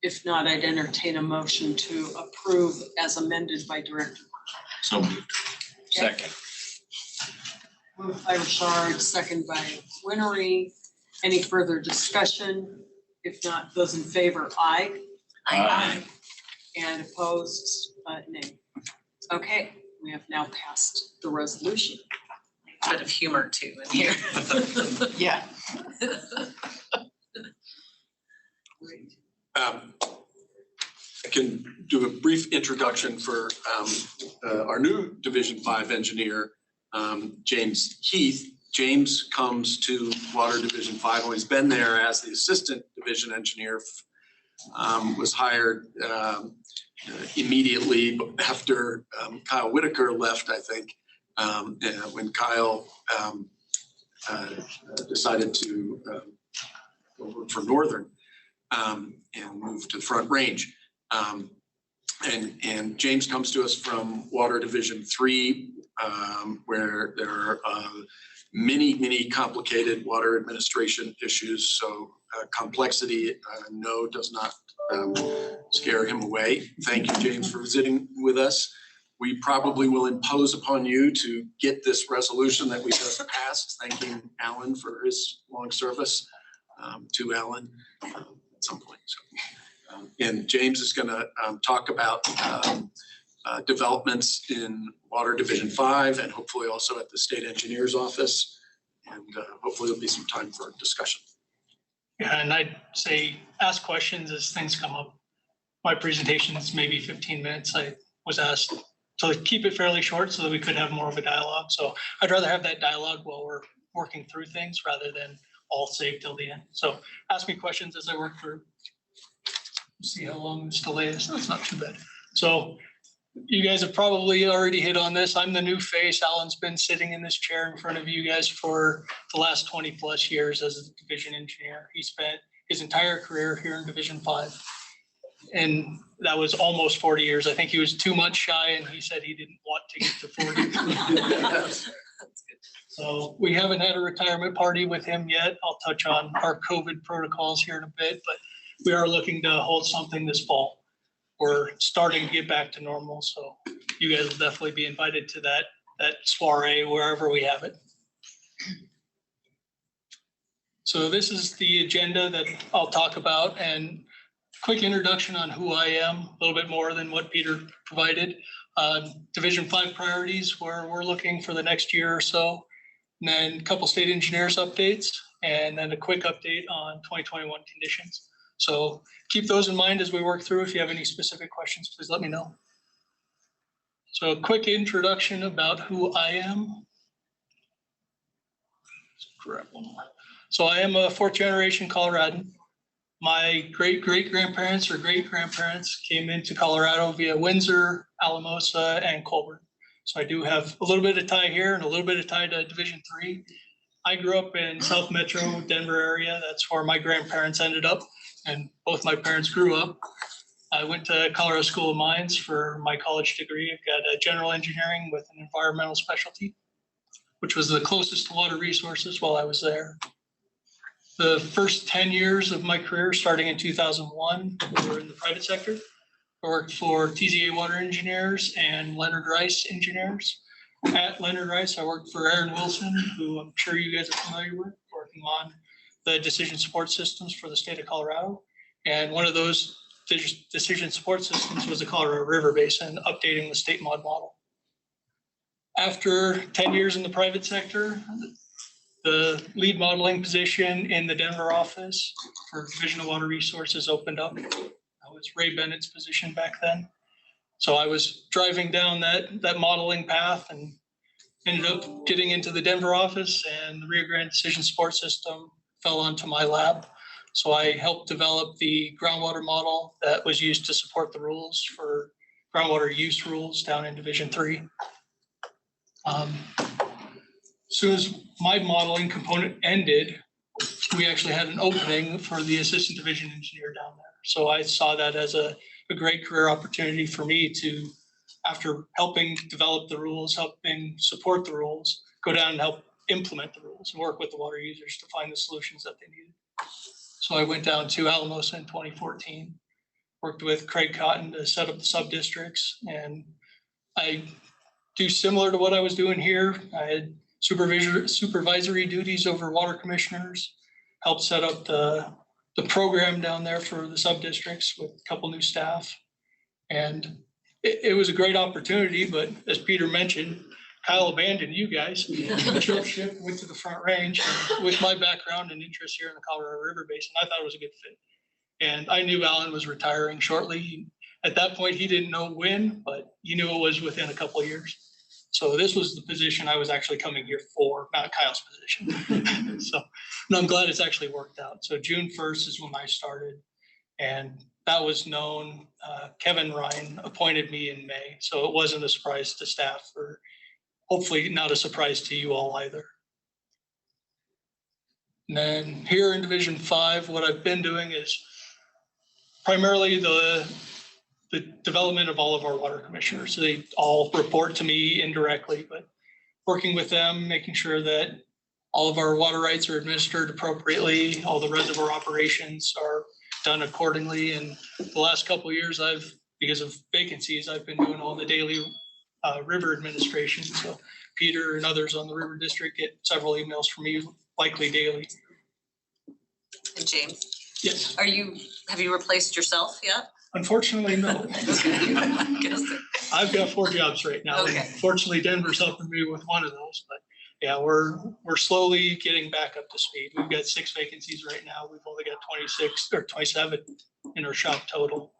Speaker 2: If not, I'd entertain a motion to approve as amended by Director.
Speaker 17: So moved. Second.
Speaker 2: Moved by Richard, second by Winery. Any further discussion? If not, those in favor, aye.
Speaker 17: Aye.
Speaker 2: And opposed, nay. Okay, we have now passed the resolution.
Speaker 7: A bit of humor too in here.
Speaker 9: yeah.
Speaker 2: Great.
Speaker 1: I can do a brief introduction for our new Division 5 engineer, James Heath. James comes to Water Division 5, well, he's been there as the assistant division engineer, was hired immediately after Kyle Whitaker left, I think, when Kyle decided to go work for Northern and move to the Front Range. And James comes to us from Water Division 3, where there are many complicated water administration issues. So complexity, no, does not scare him away. Thank you, James, for visiting with us. We probably will impose upon you to get this resolution that we just passed, thanking Alan for his long service to Alan at some point. So, and James is going to talk about developments in Water Division 5 and hopefully also at the State Engineer's Office. And hopefully there'll be some time for discussion.
Speaker 5: Yeah, and I'd say ask questions as things come up. My presentation is maybe 15 minutes. I was asked to keep it fairly short so that we could have more of a dialogue. So I'd rather have that dialogue while we're working through things rather than all saved till the end. So ask me questions as I work through. See how long this delay is. That's not too bad. So you guys have probably already hit on this. I'm the new face. Alan's been sitting in this chair in front of you guys for the last 20 plus years as a division engineer. He spent his entire career here in Division 5. And that was almost 40 years. I think he was 2 months shy and he said he didn't want to get to 40. So we haven't had a retirement party with him yet. I'll touch on our COVID protocols here in a bit, but we are looking to hold something this fall. We're starting to get back to normal, so you guys will definitely be invited to that soiree wherever we have it. So this is the agenda that I'll talk about, and quick introduction on who I am, a little bit more than what Peter provided. Division 5 priorities, where we're looking for the next year or so, and then a couple state engineers updates, and then a quick update on 2021 conditions. So keep those in mind as we work through. If you have any specific questions, please let me know. So a quick introduction about who I am. So I am a 4th generation Coloradan. My great-great-grandparents or great-grandparents came into Colorado via Windsor, Alamosa, and Colburn. So I do have a little bit of tie here and a little bit of tie to Division 3. I grew up in South Metro, Denver area. That's where my grandparents ended up. And both my parents grew up. I went to Colorado School of Mines for my college degree. I've got a general engineering with an environmental specialty, which was the closest to water resources while I was there. The first 10 years of my career, starting in 2001, were in the private sector. I worked for TZA Water Engineers and Leonard Rice Engineers. At Leonard Rice, I worked for Aaron Wilson, who I'm sure you guys are familiar with, working on the decision support systems for the state of Colorado. And one of those decision support systems was the Colorado River Basin, updating the state mod model. After 10 years in the private sector, the lead modeling position in the Denver office for Division of Water Resources opened up. That was Ray Bennett's position back then. So I was driving down that modeling path and ended up getting into the Denver office, and the Rio Grande Decision Support System fell onto my lap. So I helped develop the groundwater model that was used to support the rules for groundwater use rules down in Division 3. As soon as my modeling component ended, we actually had an opening for the assistant division engineer down there. So I saw that as a great career opportunity for me to, after helping develop the rules, helping support the rules, go down and help implement the rules and work with the water users to find the solutions that they needed. So I went down to Alamosa in 2014, worked with Craig Cotton to set up the sub-districts, and I do similar to what I was doing here. I had supervisory duties over water commissioners, helped set up the program down there for the sub-districts with a couple new staff. And it was a great opportunity, but as Peter mentioned, Kyle abandoned you guys, jumped ship, went to the Front Range. And with my background and interest here in the Colorado River Basin, I thought it was a good fit. And I knew Alan was retiring shortly. At that point, he didn't know when, but he knew it was within a couple of years. So this was the position I was actually coming here for, not Kyle's position. So and I'm glad it's actually worked out. So June 1st is when I started, and that was known. Kevin Ryan appointed me in May, so it wasn't a surprise to staff, or hopefully not a surprise to you all either. And then here in Division 5, what I've been doing is primarily the development of all of our water commissioners. So they all report to me indirectly, but working with them, making sure that all of our water rights are administered appropriately, all the reservoir operations are done accordingly. And the last couple of years, because of vacancies, I've been doing all the daily river administration. So Peter and others on the River District get several emails from me, likely daily.
Speaker 7: And James?
Speaker 5: Yes.
Speaker 7: Have you replaced yourself yet?
Speaker 5: Unfortunately, no. I've got 4 jobs right now.
Speaker 7: Okay.
Speaker 5: Fortunately, Denver's helping me with one of those, but yeah, we're slowly getting back up to speed. We've got 6 vacancies right now. We've only got 26 or 27 in our shop total.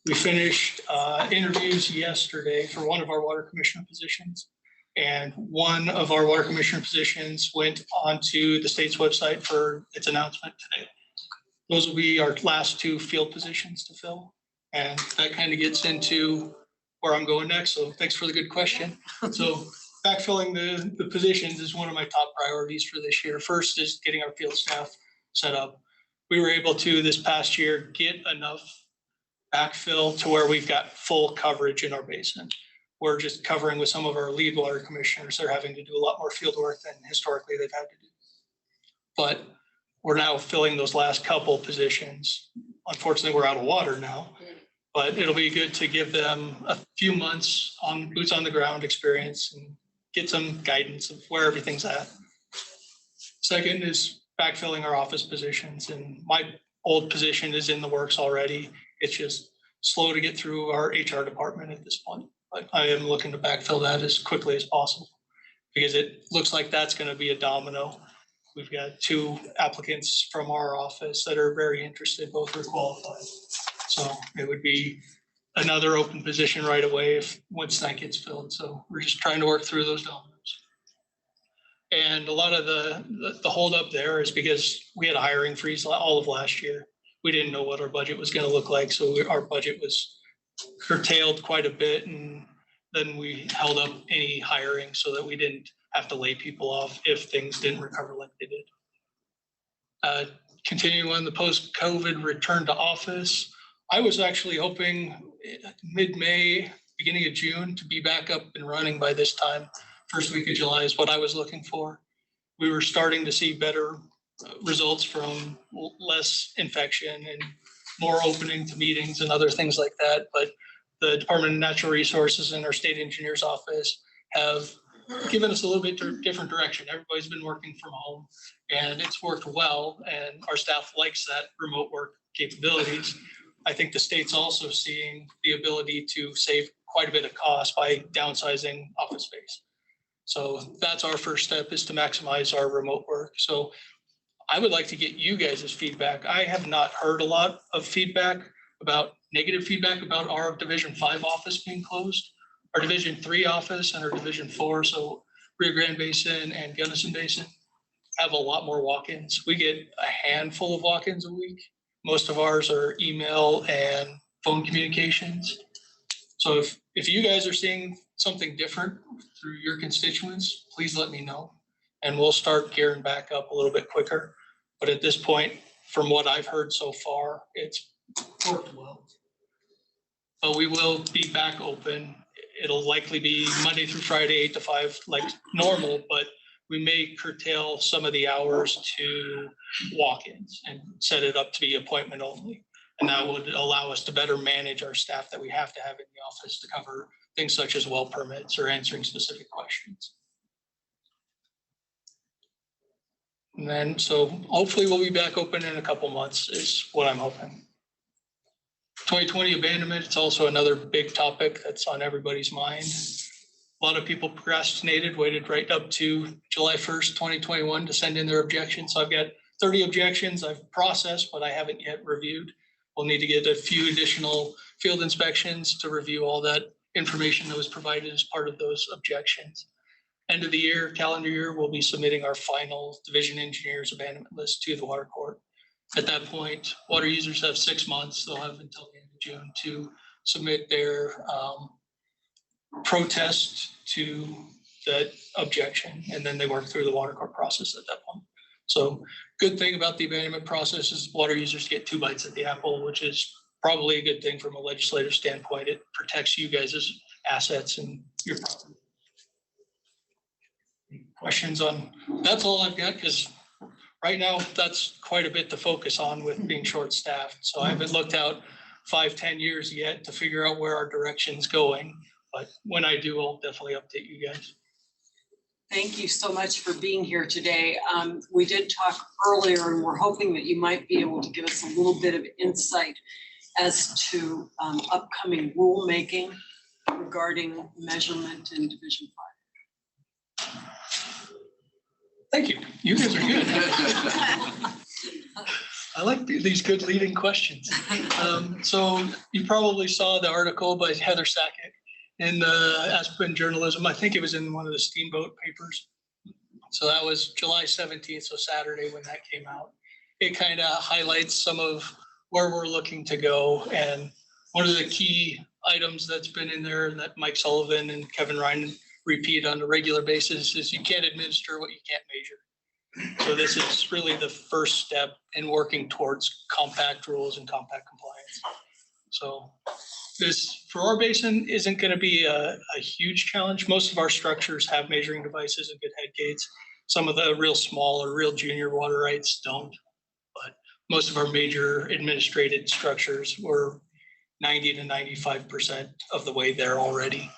Speaker 5: We finished interviews yesterday for one of our water commissioner positions, and one of our water commissioner positions went onto the state's website for its announcement today. Those will be our last 2 field positions to fill. And that kind of gets into where I'm going next. So thanks for the good question. So backfilling the positions is one of my top priorities for this year. First is getting our field staff set up. We were able to this past year get enough backfill to where we've got full coverage in our basin. We're just covering with some of our lead water commissioners. They're having to do a lot more field work than historically they've had to do. But we're now filling those last couple positions. Unfortunately, we're out of water now, but it'll be good to give them a few months on boots on the ground experience and get some guidance of where everything's at. Second is backfilling our office positions, and my old position is in the works already. It's just slow to get through our HR department at this point, but I am looking to backfill that as quickly as possible because it looks like that's going to be a domino. We've got 2 applicants from our office that are very interested, both are qualified. So it would be another open position right away once that gets filled. So we're just trying to work through those dominoes. And a lot of the holdup there is because we had a hiring freeze all of last year. We didn't know what our budget was going to look like. So our budget was curtailed quite a bit. And then we held up any hiring so that we didn't have to lay people off if things didn't recover like they did. Continuing on the post-COVID return to office, I was actually hoping mid-May, beginning of June to be back up and running by this time. First week of July is what I was looking for. We were starting to see better results from less infection and more opening to meetings and other things like that. But the Department of Natural Resources and our state engineer's office have given us a little bit different direction. Everybody's been working from home and it's worked well, and our staff likes that remote work capabilities. I think the state's also seeing the ability to save quite a bit of cost by downsizing office space. So that's our first step, is to maximize our remote work. So I would like to get you guys' feedback. I have not heard a lot of feedback negative feedback about our Division 5 office being closed. Our Division 3 office and our Division 4, so Rio Grande Basin and Gunnison Basin, have a lot more walk-ins. We get a handful of walk-ins a week. Most of ours are email and phone communications. So if you guys are seeing something different through your constituents, please let me know, and we'll start gearing back up a little bit quicker. But at this point, from what I've heard so far, it's worked well. But we will be back open. It'll likely be Monday through Friday, 8 to 5, like normal, but we may curtail some of the hours to walk-ins and set it up to be appointment only. And that would allow us to better manage our staff that we have to have in the office to cover things such as well permits or answering specific questions. And then, so hopefully we'll be back open in a couple months is what I'm hoping. 2020 abandonment, it's also another big topic that's on everybody's mind. A lot of people procrastinated, waited right up to July 1st, 2021 to send in their objections. So I've got 30 objections I've processed, but I haven't yet reviewed. We'll need to get a few additional field inspections to review all that information that was provided as part of those objections. End of the year, calendar year, we'll be submitting our final division engineers abandonment list to the water court. At that point, water users have 6 months. They'll have until the end of June to submit their protest to that objection, and then they work through the water court process at that point. So good thing about the abandonment process is water users get 2 bites at the apple, which is probably a good thing from a legislative standpoint. It protects you guys' assets and your property. Questions on, that's all I've got, because right now that's quite a bit to focus on with being short-staffed. So I haven't looked out 5-10 years yet to figure out where our direction's going. But when I do, I'll definitely update you guys.
Speaker 2: Thank you so much for being here today. We did talk earlier, and we're hoping that you might be able to give us a little bit of insight as to upcoming rulemaking regarding measurement in Division 5.
Speaker 5: Thank you. You guys are good. I like these good leading questions. So you probably saw the article by Heather Sackett in Aspen Journalism. I think it was in one of the Steamboat papers. So that was July 17th, so Saturday when that came out. It kind of highlights some of where we're looking to go. And one of the key items that's been in there that Mike Sullivan and Kevin Ryan repeat on a regular basis is you can't administer what you can't measure. So this is really the first step in working towards compact rules and compact compliance. So this, for our basin, isn't going to be a huge challenge. Most of our structures have measuring devices and good head gates. Some of the real small or real junior water rights don't, but most of our major administrated structures were 90 to 95% of the way there already.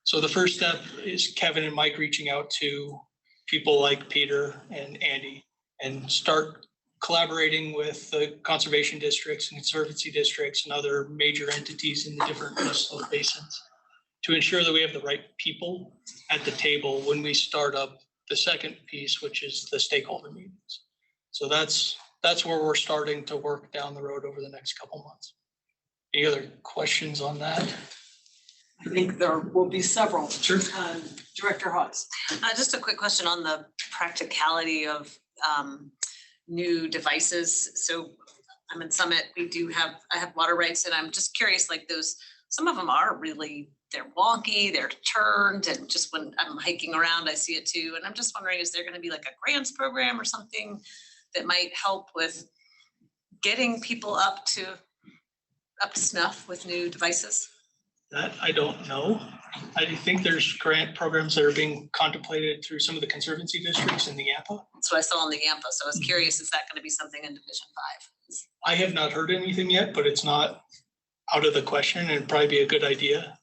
Speaker 5: So the first step is Kevin and Mike reaching out to people like Peter and Andy and start collaborating with the conservation districts and conservancy districts and other major entities in the different coastal basins to ensure that we have the right people at the table when we start up the second piece, which is the stakeholder meetings. So that's where we're starting to work down the road over the next couple months. Any other questions on that?
Speaker 2: I think there will be several.
Speaker 5: Sure.
Speaker 2: Director Hawes.
Speaker 7: Just a quick question on the practicality of new devices. So I'm in Summit, I have water rights, and I'm just curious, like those, some of them are really, they're wonky, they're turned, and just when I'm hiking around, I see it too. And I'm just wondering, is there going to be like a grants program or something that might help with getting people up to snuff with new devices?
Speaker 5: That I don't know. I think there's grant programs that are being contemplated through some of the conservancy districts in the Yampa.
Speaker 7: That's what I saw in the Yampa. So I was curious, is that going to be something in Division 5?
Speaker 5: I have not heard anything yet, but it's not out of the question, and it'd probably be a good idea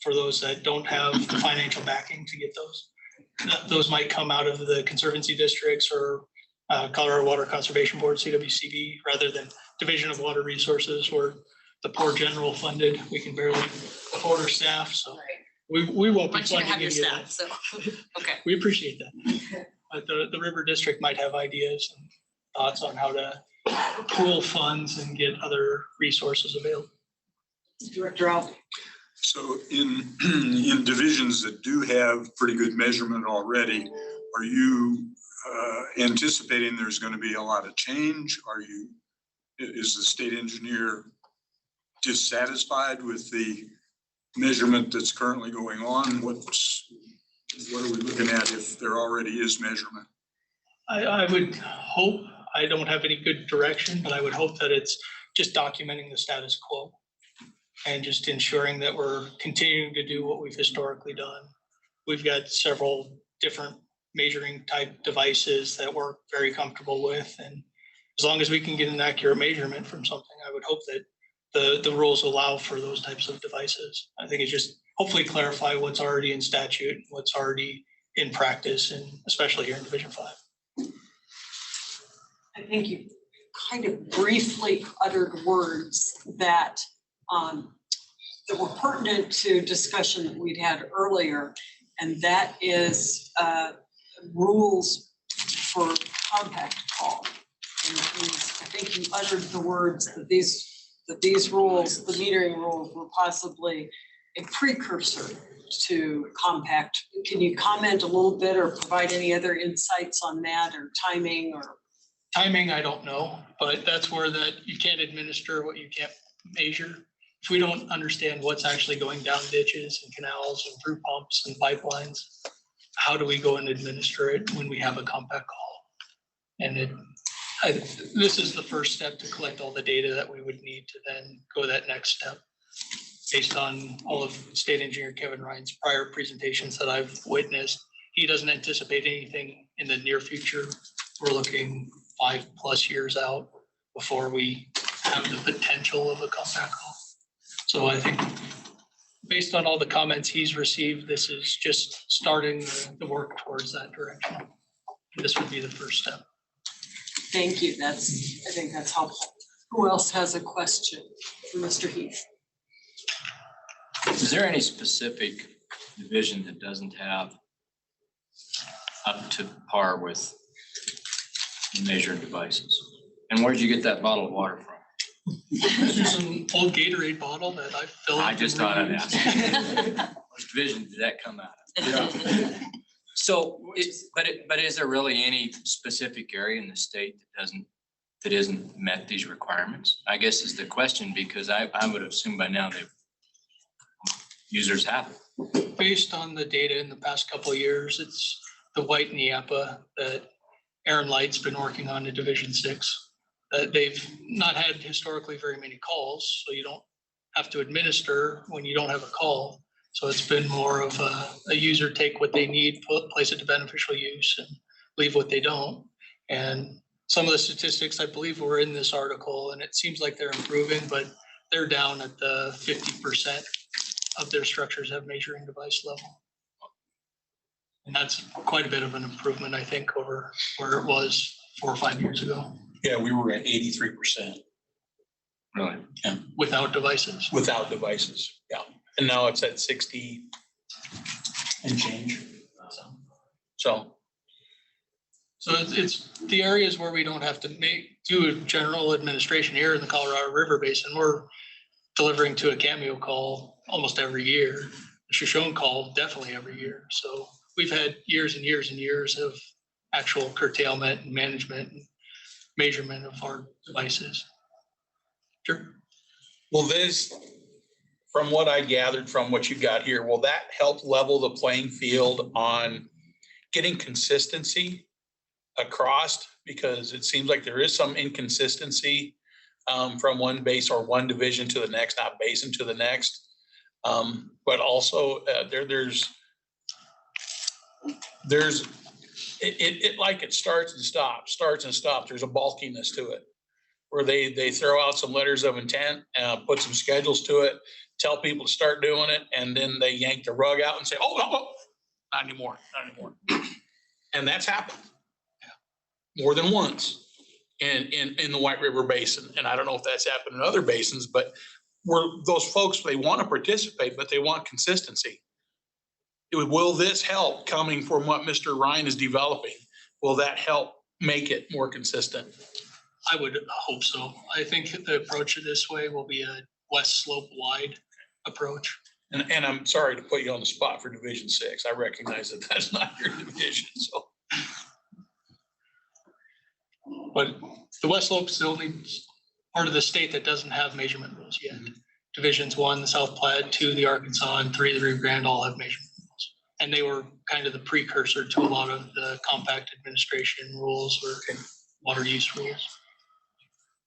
Speaker 5: for those that don't have the financial backing to get those. Those might come out of the conservancy districts or Colorado Water Conservation Board, CWCB, rather than Division of Water Resources, or the poor general funded. We can barely afford our staff, so we won't be
Speaker 7: Want you to
Speaker 5: funding
Speaker 7: have
Speaker 5: any
Speaker 7: your
Speaker 5: of that.
Speaker 7: staff, so, okay.
Speaker 5: We appreciate that. But the River District might have ideas and thoughts on how to pool funds and get other resources available.
Speaker 2: Director Al.
Speaker 3: So in divisions that do have pretty good measurement already, are you anticipating there's going to be a lot of change? Is the state engineer dissatisfied with the measurement that's currently going on? What are we looking at if there already is measurement?
Speaker 5: I would hope, I don't have any good direction, but I would hope that it's just documenting the status quo and just ensuring that we're continuing to do what we've historically done. We've got several different measuring type devices that we're very comfortable with. And as long as we can get an accurate measurement from something, I would hope that the rules allow for those types of devices. I think it's just hopefully clarify what's already in statute, what's already in practice, and especially here in Division 5.
Speaker 2: I think you kind of briefly uttered words that were pertinent to discussion that we'd had earlier, and that is rules for compact call. And I think you uttered the words that these rules, the metering rules, were possibly a precursor to compact. Can you comment a little bit or provide any other insights on that, or timing? Or
Speaker 5: timing, I don't know, but that's where you can't administer what you can't measure. If we don't understand what's actually going down ditches and canals and through pumps and pipelines, how do we go and administer it when we have a compact call? And this is the first step to collect all the data that we would need to then go that next step. Based on all of State Engineer Kevin Ryan's prior presentations that I've witnessed, he doesn't anticipate anything in the near future. We're looking 5+ years out before we have the potential of a compact call. So I think based on all the comments he's received, this is just starting the work towards that direction. This would be the first step.
Speaker 2: thank you. I think that's helpful. Who else has a question for Mr. Heath?
Speaker 10: Is there any specific division that doesn't have up to par with measuring devices? And where'd you get that bottle of water from?
Speaker 5: This is an old Gatorade bottle that I filled.
Speaker 10: I just thought I'd ask. Which division did that come out of? So, but is there really any specific area in the state that isn't met these requirements? I guess is the question, because I would assume by now that users have it.
Speaker 5: Based on the data in the past couple of years, it's the White Neapa that Aaron Light's been working on in Division 6. They've not had historically very many calls, so you don't have to administer when you don't have a call. So it's been more of a user take what they need, place it to beneficial use, and leave what they don't. And some of the statistics I believe were in this article, and it seems like they're improving, but they're down at the 50% of their structures have measuring device level. And that's quite a bit of an improvement, I think, over where it was 4 or 5 years ago.
Speaker 11: Yeah, we were at 83%.
Speaker 10: Really?
Speaker 11: Yeah.
Speaker 5: Without devices.
Speaker 11: Without devices, yeah. And now it's at 60 and change. So
Speaker 5: it's the areas where we don't have to do a general administration here in the Colorado River Basin. We're delivering to a Cameo call almost every year, a Shoshone call definitely every year. So we've had years and years and years of actual curtailment and management and measurement of our devices. Sure.
Speaker 11: will this, from what I gathered from what you've got here, will that help level the playing field on getting consistency across? Because it seems like there is some inconsistency from one base or one division to the next, not basin to the next. But also there's it like it starts and stops. There's a bulkiness to it. where they throw out some letters of intent, put some schedules to it, tell people to start doing it, and then they yank the rug out and say, oh, no, not anymore, not anymore. And that's happened more than once in the White River Basin. And I don't know if that's happened in other basins, but where those folks, they want to participate, but they want consistency. Will this help coming from what Mr. Ryan is developing? Will that help make it more consistent?
Speaker 5: I would hope so. I think the approach to this way will be a west slope wide approach.
Speaker 11: And I'm sorry to put you on the spot for Division 6. I recognize that that's not your division, so.
Speaker 5: But the west slope is the only part of the state that doesn't have measurement rules yet. Divisions 1, the South Platte, 2, the Arkansas, and 3, the Rio Grande all have measurement rules. And they were kind of the precursor to a lot of the compact administration rules or water use rules.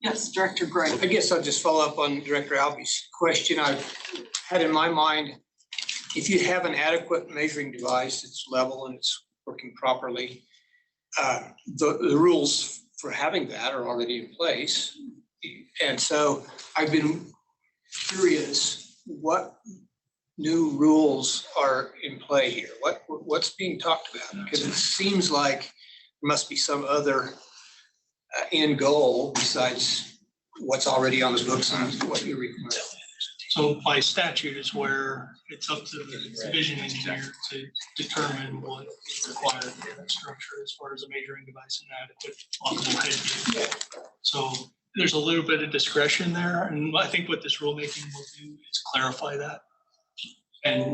Speaker 2: Yes, Director Gray.
Speaker 6: I guess I'll just follow up on Director Alvey's question. I've had in my mind, if you have an adequate measuring device, it's level and it's working properly, the rules for having that are already in place. And so I've been curious what new rules are in play here. What's being talked about? Because it seems like there must be some other end goal besides what's already on the books and what you require.
Speaker 5: So by statute is where it's up to the division engineer to determine what is required in that structure as far as a measuring device and adequate lockable head. So there's a little bit of discretion there, and I think what this rulemaking will do is clarify that. And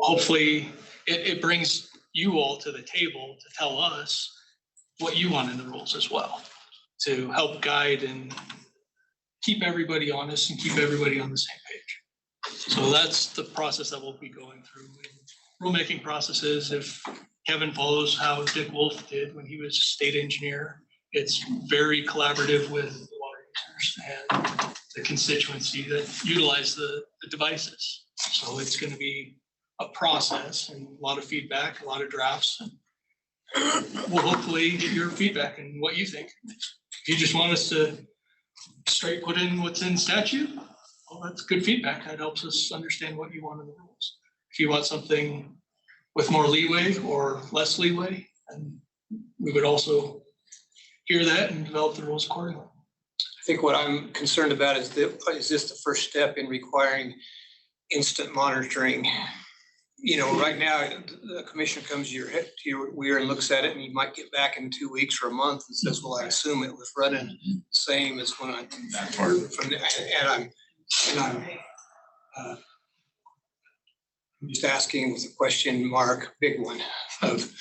Speaker 5: hopefully it brings you all to the table to tell us what you want in the rules as well, to help guide and keep everybody honest and keep everybody on the same page. So that's the process that we'll be going through. Rulemaking processes, if Kevin follows how Dick Wolf did when he was state engineer, it's very collaborative with the water users and the constituency that utilize the devices. So it's going to be a process and a lot of feedback, a lot of drafts. And we'll hopefully get your feedback and what you think. If you just want us to straight put in what's in statute, well, that's good feedback. That helps us understand what you want in the rules. If you want something with more leeway or less leeway, and we would also hear that and develop the rules accordingly.
Speaker 6: I think what I'm concerned about is this the first step in requiring instant monitoring? You know, right now, the commissioner comes to your weir and looks at it, and you might get back in 2 weeks or a month and says, well, I assume it was running the same as when I from the, and I'm just asking with a question mark, big one, of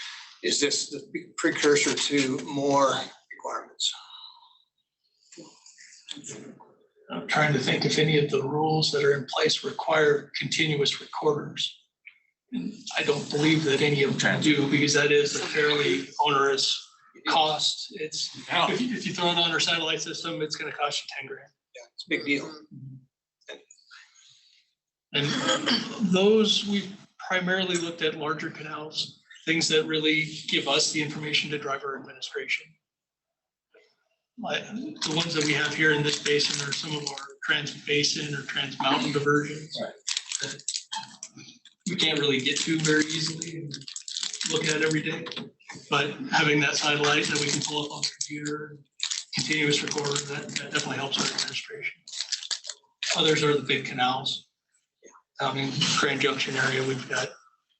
Speaker 6: is this the precursor to more requirements?
Speaker 5: I'm trying to think if any of the rules that are in place require continuous recorders. And I don't believe that any of them do, because that is a fairly onerous cost. It's, if you throw it on our satellite system, it's gonna cost you 10 grand.
Speaker 6: Yeah, it's a big deal.
Speaker 5: And those, we've primarily looked at larger canals, things that really give us the information to drive our administration. Like the ones that we have here in this basin are some of our trans-basin or trans-mountain diversions that we can't really get to very easily and look at every day. But having that satellite that we can pull up on the computer, continuous recorder, that definitely helps our administration. Others are the big canals. Down in Grand Junction area, we've got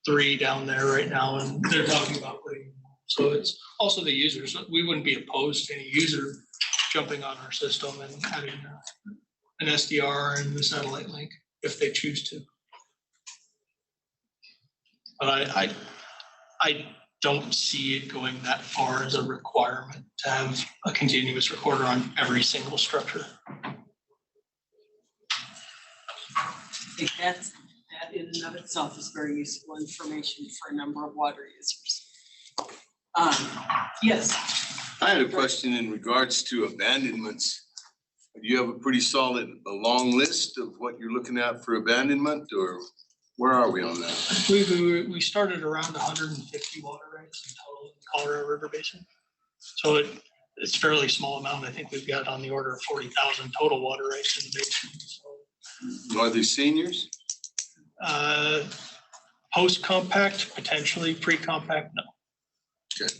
Speaker 5: 3 down there right now, and they're talking about putting. So it's also the users. We wouldn't be opposed to any user jumping on our system and having an SDR and the satellite link if they choose to. But I don't see it going that far as a requirement to have a continuous recorder on every single structure.
Speaker 2: I think that in and of itself is very useful information for a number of water users. Yes.
Speaker 15: I had a question in regards to abandonments. Do you have a pretty solid, a long list of what you're looking at for abandonment, or where are we on that?
Speaker 5: I believe we started around 150 water rights in total in the Colorado River Basin. So it's fairly small amount. I think we've got on the order of 40,000 total water rights in the basin. So,
Speaker 15: Are these seniors?
Speaker 5: post-compact, potentially pre-compact, no.
Speaker 15: Okay,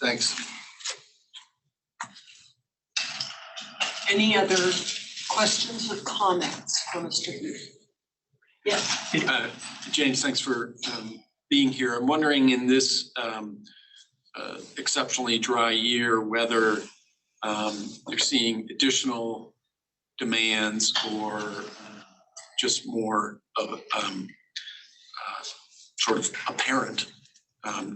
Speaker 15: thanks.
Speaker 2: Any other questions or comments for Mr. Heath? Yes.
Speaker 1: James, thanks for being here. I'm wondering in this exceptionally dry year, whether you're seeing additional demands or just more of sort of apparent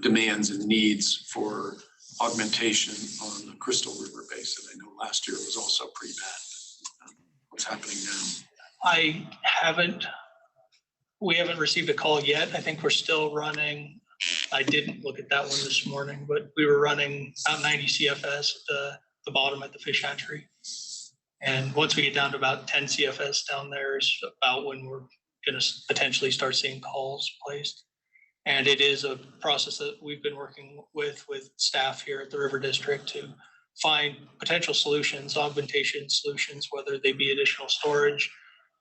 Speaker 1: demands and needs for augmentation on the Crystal River Basin. I know last year was also pretty bad. What's happening now?
Speaker 5: We haven't received a call yet. I think we're still running. I didn't look at that one this morning, but we were running about 90 CFS at the bottom at the fish hatchery. And once we get down to about 10 CFS down there is about when we're going to potentially start seeing calls placed. And it is a process that we've been working with staff here at the River District to find potential solutions, augmentation solutions, whether they be additional storage,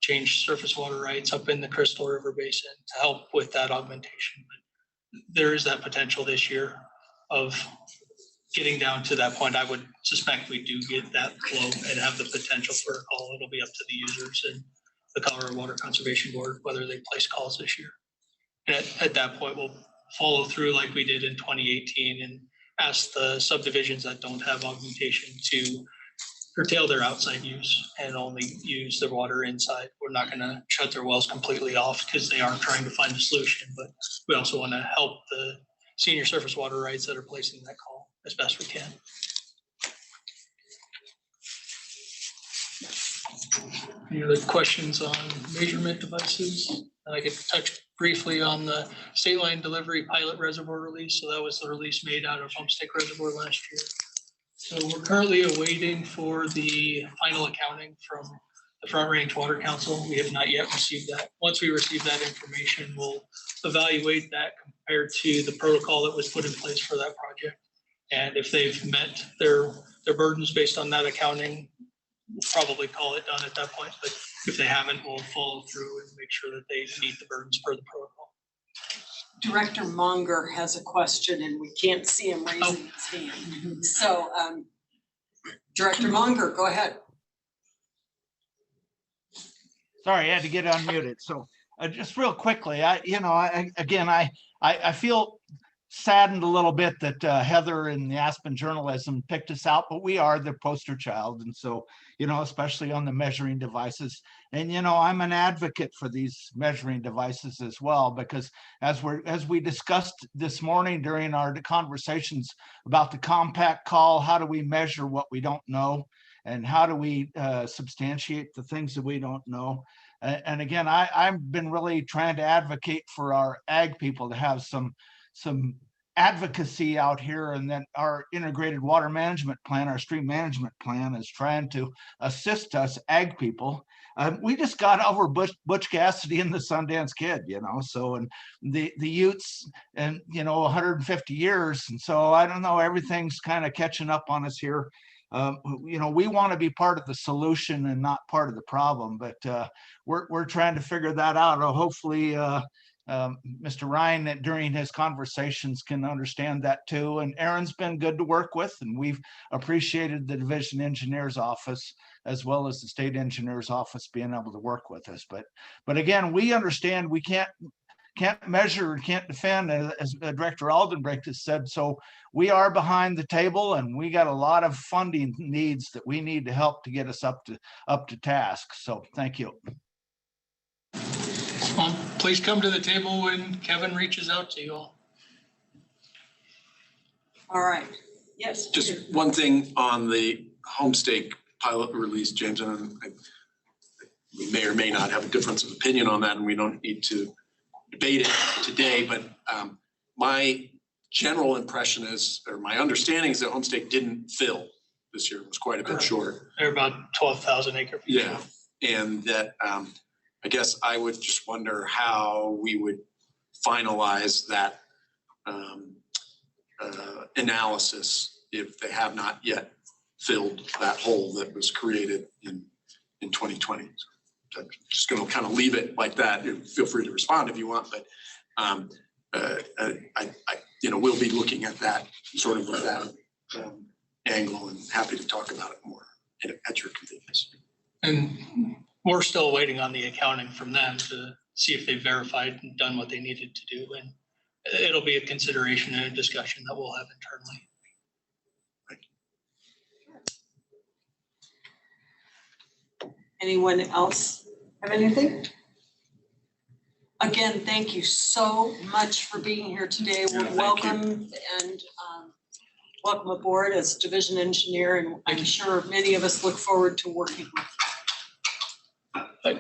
Speaker 5: change surface water rights up in the Crystal River Basin to help with that augmentation. But there is that potential this year of getting down to that point. I would suspect we do get that flow and have the potential for a call. It'll be up to the users and the Colorado Water Conservation Board, whether they place calls this year. And at that point, we'll follow through like we did in 2018 and ask the subdivisions that don't have augmentation to curtail their outside use and only use their water inside. We're not going to shut their wells completely off because they are trying to find a solution, but we also want to help the senior surface water rights that are placing that call as best we can. Any other questions on measurement devices? I could touch briefly on the state line delivery pilot reservoir release. So that was the release made out of Homestake Reservoir last year. So we're currently awaiting for the final accounting from the Front Range Water Council. We have not yet received that. Once we receive that information, we'll evaluate that compared to the protocol that was put in place for that project. And if they've met their burdens based on that accounting, we'll probably call it done at that point. But if they haven't, we'll follow through and make sure that they meet the burdens per the protocol.
Speaker 2: Director Monger has a question and we can't see him raising his hand. So Director Monger, go ahead.
Speaker 12: Sorry, I had to get unmuted. So just real quickly, I feel saddened a little bit that Heather in the Aspen Journalism picked us out, but we are the poster child. And so, especially on the measuring devices. And, I'm an advocate for these measuring devices as well, because as we discussed this morning during our conversations about the compact call, how do we measure what we don't know? And how do we substantiate the things that we don't know? And again, I've been really trying to advocate for our ag people to have some advocacy out here, and then our integrated water management plan, our stream management plan, is trying to assist us ag people. We just got over Butch Cassidy and the Sundance Kid, so, and the Utes and 150 years, and so I don't know, everything's kind of catching up on us here. We want to be part of the solution and not part of the problem, but we're trying to figure that out. Hopefully Mr. Ryan during his conversations can understand that too. And Aaron's been good to work with, and we've appreciated the division engineer's office as well as the state engineer's office being able to work with us. But again, we understand we can't measure, can't defend, as Director Aldenbrink has said. So we are behind the table, and we got a lot of funding needs that we need to help to get us up to task. So thank you.
Speaker 5: Please come to the table when Kevin reaches out to you all.
Speaker 2: All right. Yes.
Speaker 1: Just one thing on the Homestake pilot release, James, and we may or may not have a difference of opinion on that, and we don't need to debate it today, but my general impression is, or my understanding is that Homestake didn't fill this year. It was quite a bit short.
Speaker 5: They're about 12,000 acre feet.
Speaker 1: Yeah, and that I guess I would just wonder how we would finalize that analysis if they have not yet filled that hole that was created in 2020. So I'm just gonna kind of leave it like that. Feel free to respond if you want, but we'll be looking at that sort of with that angle, and happy to talk about it more at your convenience.
Speaker 5: And we're still waiting on the accounting from them to see if they verified and done what they needed to do. And it'll be a consideration and a discussion that we'll have internally.
Speaker 2: Anyone else have anything? Again, thank you so much for being here today.
Speaker 1: Yeah,
Speaker 2: Welcome and welcome aboard as division engineer, and I'm sure many of us look forward to working with you.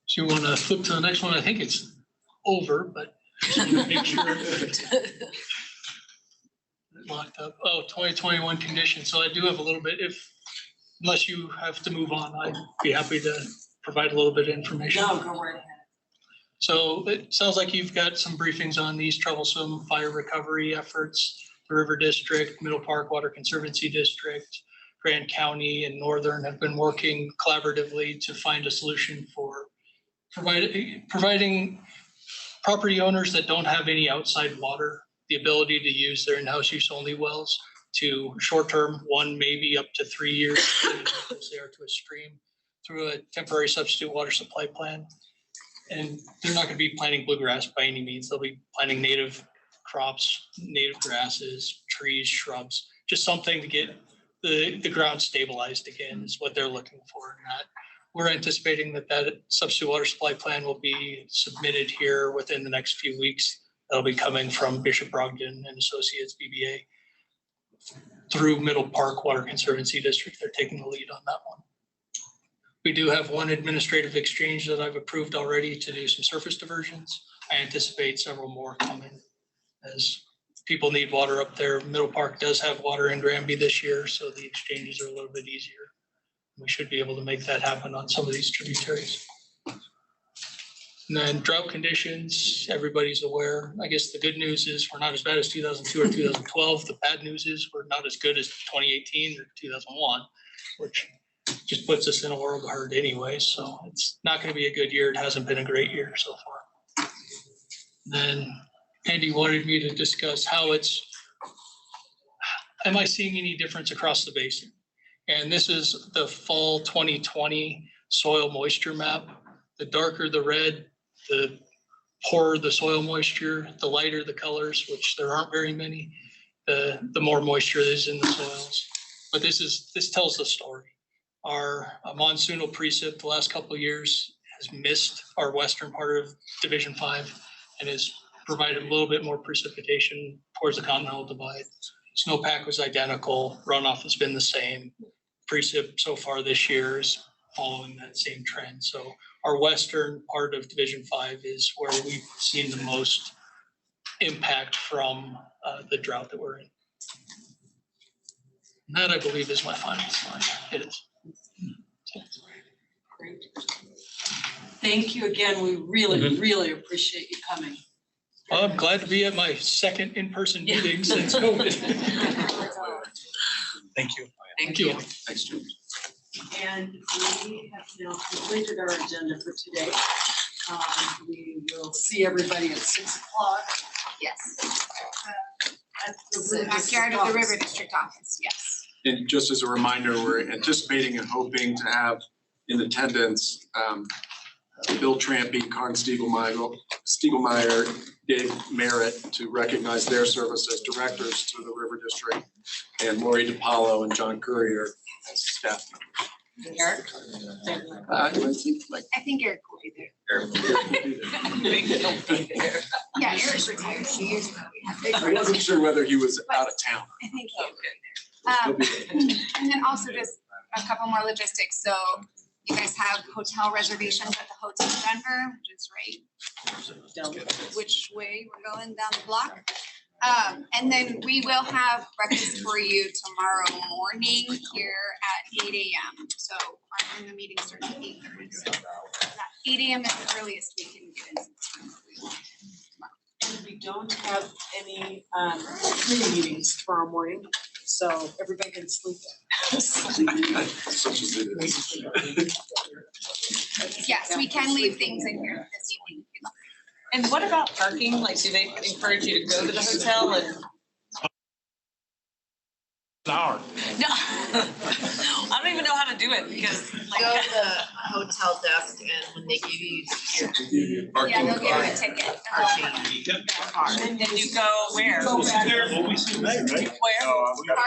Speaker 5: So you want to flip to the next one? I think it's over, but just want to make sure. Locked up. Oh, 2021 conditions. So I do have a little bit, unless you have to move on, I'd be happy to provide a little bit of information.
Speaker 2: No, go right ahead.
Speaker 5: So it sounds like you've got some briefings on these troublesome fire recovery efforts. The River District, Middle Park Water Conservancy District, Grand County, and Northern have been working collaboratively to find a solution for providing property owners that don't have any outside water the ability to use their in-house use only wells to short-term, 1 maybe up to 3 years, if they are to a stream, through a temporary substitute water supply plan. And they're not going to be planting bluegrass by any means. They'll be planting native crops, native grasses, trees, shrubs, just something to get the ground stabilized again is what they're looking for. And that we're anticipating that substitute water supply plan will be submitted here within the next few weeks. That'll be coming from Bishop Brogdon and Associates BBA through Middle Park Water Conservancy District. They're taking the lead on that one. We do have one administrative exchange that I've approved already to do some surface diversions. I anticipate several more coming as people need water up there. Middle Park does have water in Granby this year, so the exchanges are a little bit easier. We should be able to make that happen on some of these tributaries. And then drought conditions, everybody's aware. I guess the good news is we're not as bad as 2002 or 2012. The bad news is we're not as good as 2018 or 2001, which just puts us in a world of hurt anyway. So it's not going to be a good year. It hasn't been a great year so far. Then Andy wanted me to discuss am I seeing any difference across the basin? And this is the fall 2020 soil moisture map. The darker the red, the poorer the soil moisture, the lighter the colors, which there aren't very many, the more moisture is in the soils. But this tells the story. Our monsoonal precip the last couple of years has missed our western part of Division 5 and has provided a little bit more precipitation towards the Continental Divide. Snowpack was identical, runoff has been the same. Precip so far this year is following that same trend. So our western part of Division 5 is where we've seen the most impact from the drought that we're in. And that, I believe, is my final slide. It is.
Speaker 2: Great. Thank you again. We really, really appreciate you coming.
Speaker 5: Well, I'm glad to be at my second in-person meeting since COVID.
Speaker 11: Thank you.
Speaker 5: Thank you.
Speaker 1: Thanks, Jim.
Speaker 2: And we have now completed our agenda for today. We will see everybody at 6 o'clock.
Speaker 4: Yes.
Speaker 2: At the
Speaker 4: So
Speaker 2: River
Speaker 4: backyard
Speaker 2: District
Speaker 4: of the
Speaker 2: office.
Speaker 4: River District office, yes.
Speaker 1: And just as a reminder, we're anticipating and hoping to have in attendance Bill Trampy, Karin Stiegelmeyer, Dave Merritt to recognize their service as directors to the River District, and Lori DiPaolo and John Courier as staff members.
Speaker 4: Eric?
Speaker 1: I think
Speaker 4: I think Eric will be there.
Speaker 1: Eric will be there.
Speaker 4: Yeah, Eric's retired. She is.
Speaker 1: I wasn't sure whether he was out of town.
Speaker 4: I think he'll be there. And then also just a couple more logistics. So you guys have hotel reservations at the Hotel Denver, which is right which way we're going down the block. And then we will have breakfast for you tomorrow morning here at 8 a.m. So and the meeting starts at 8:30. So that 8 a.m. is the earliest we can get into this room.
Speaker 2: And we don't have any committee meetings tomorrow morning. so everybody can sleep.
Speaker 1: Such as it is.
Speaker 4: Yes, we can leave things in here this evening if you'd like.
Speaker 7: And what about parking? Like, do they encourage you to go to the hotel and?
Speaker 11: An hour.
Speaker 7: No. I don't even know how to do it because
Speaker 9: Go
Speaker 7: like.
Speaker 9: to the hotel desk and when they give you your
Speaker 4: Yeah, they'll give you a ticket.
Speaker 9: card.
Speaker 7: And then you go where? Where?
Speaker 9: Park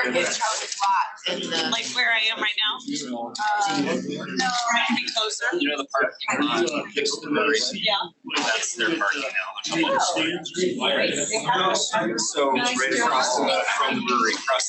Speaker 9: in Charlie's lot in the.
Speaker 7: Like where I am right now?
Speaker 4: No.
Speaker 7: Maybe closer.
Speaker 13: You know, the parking lot next to the
Speaker 7: Yeah.
Speaker 13: that's their parking now.
Speaker 7: Oh.
Speaker 13: So it's right across from the brewery, across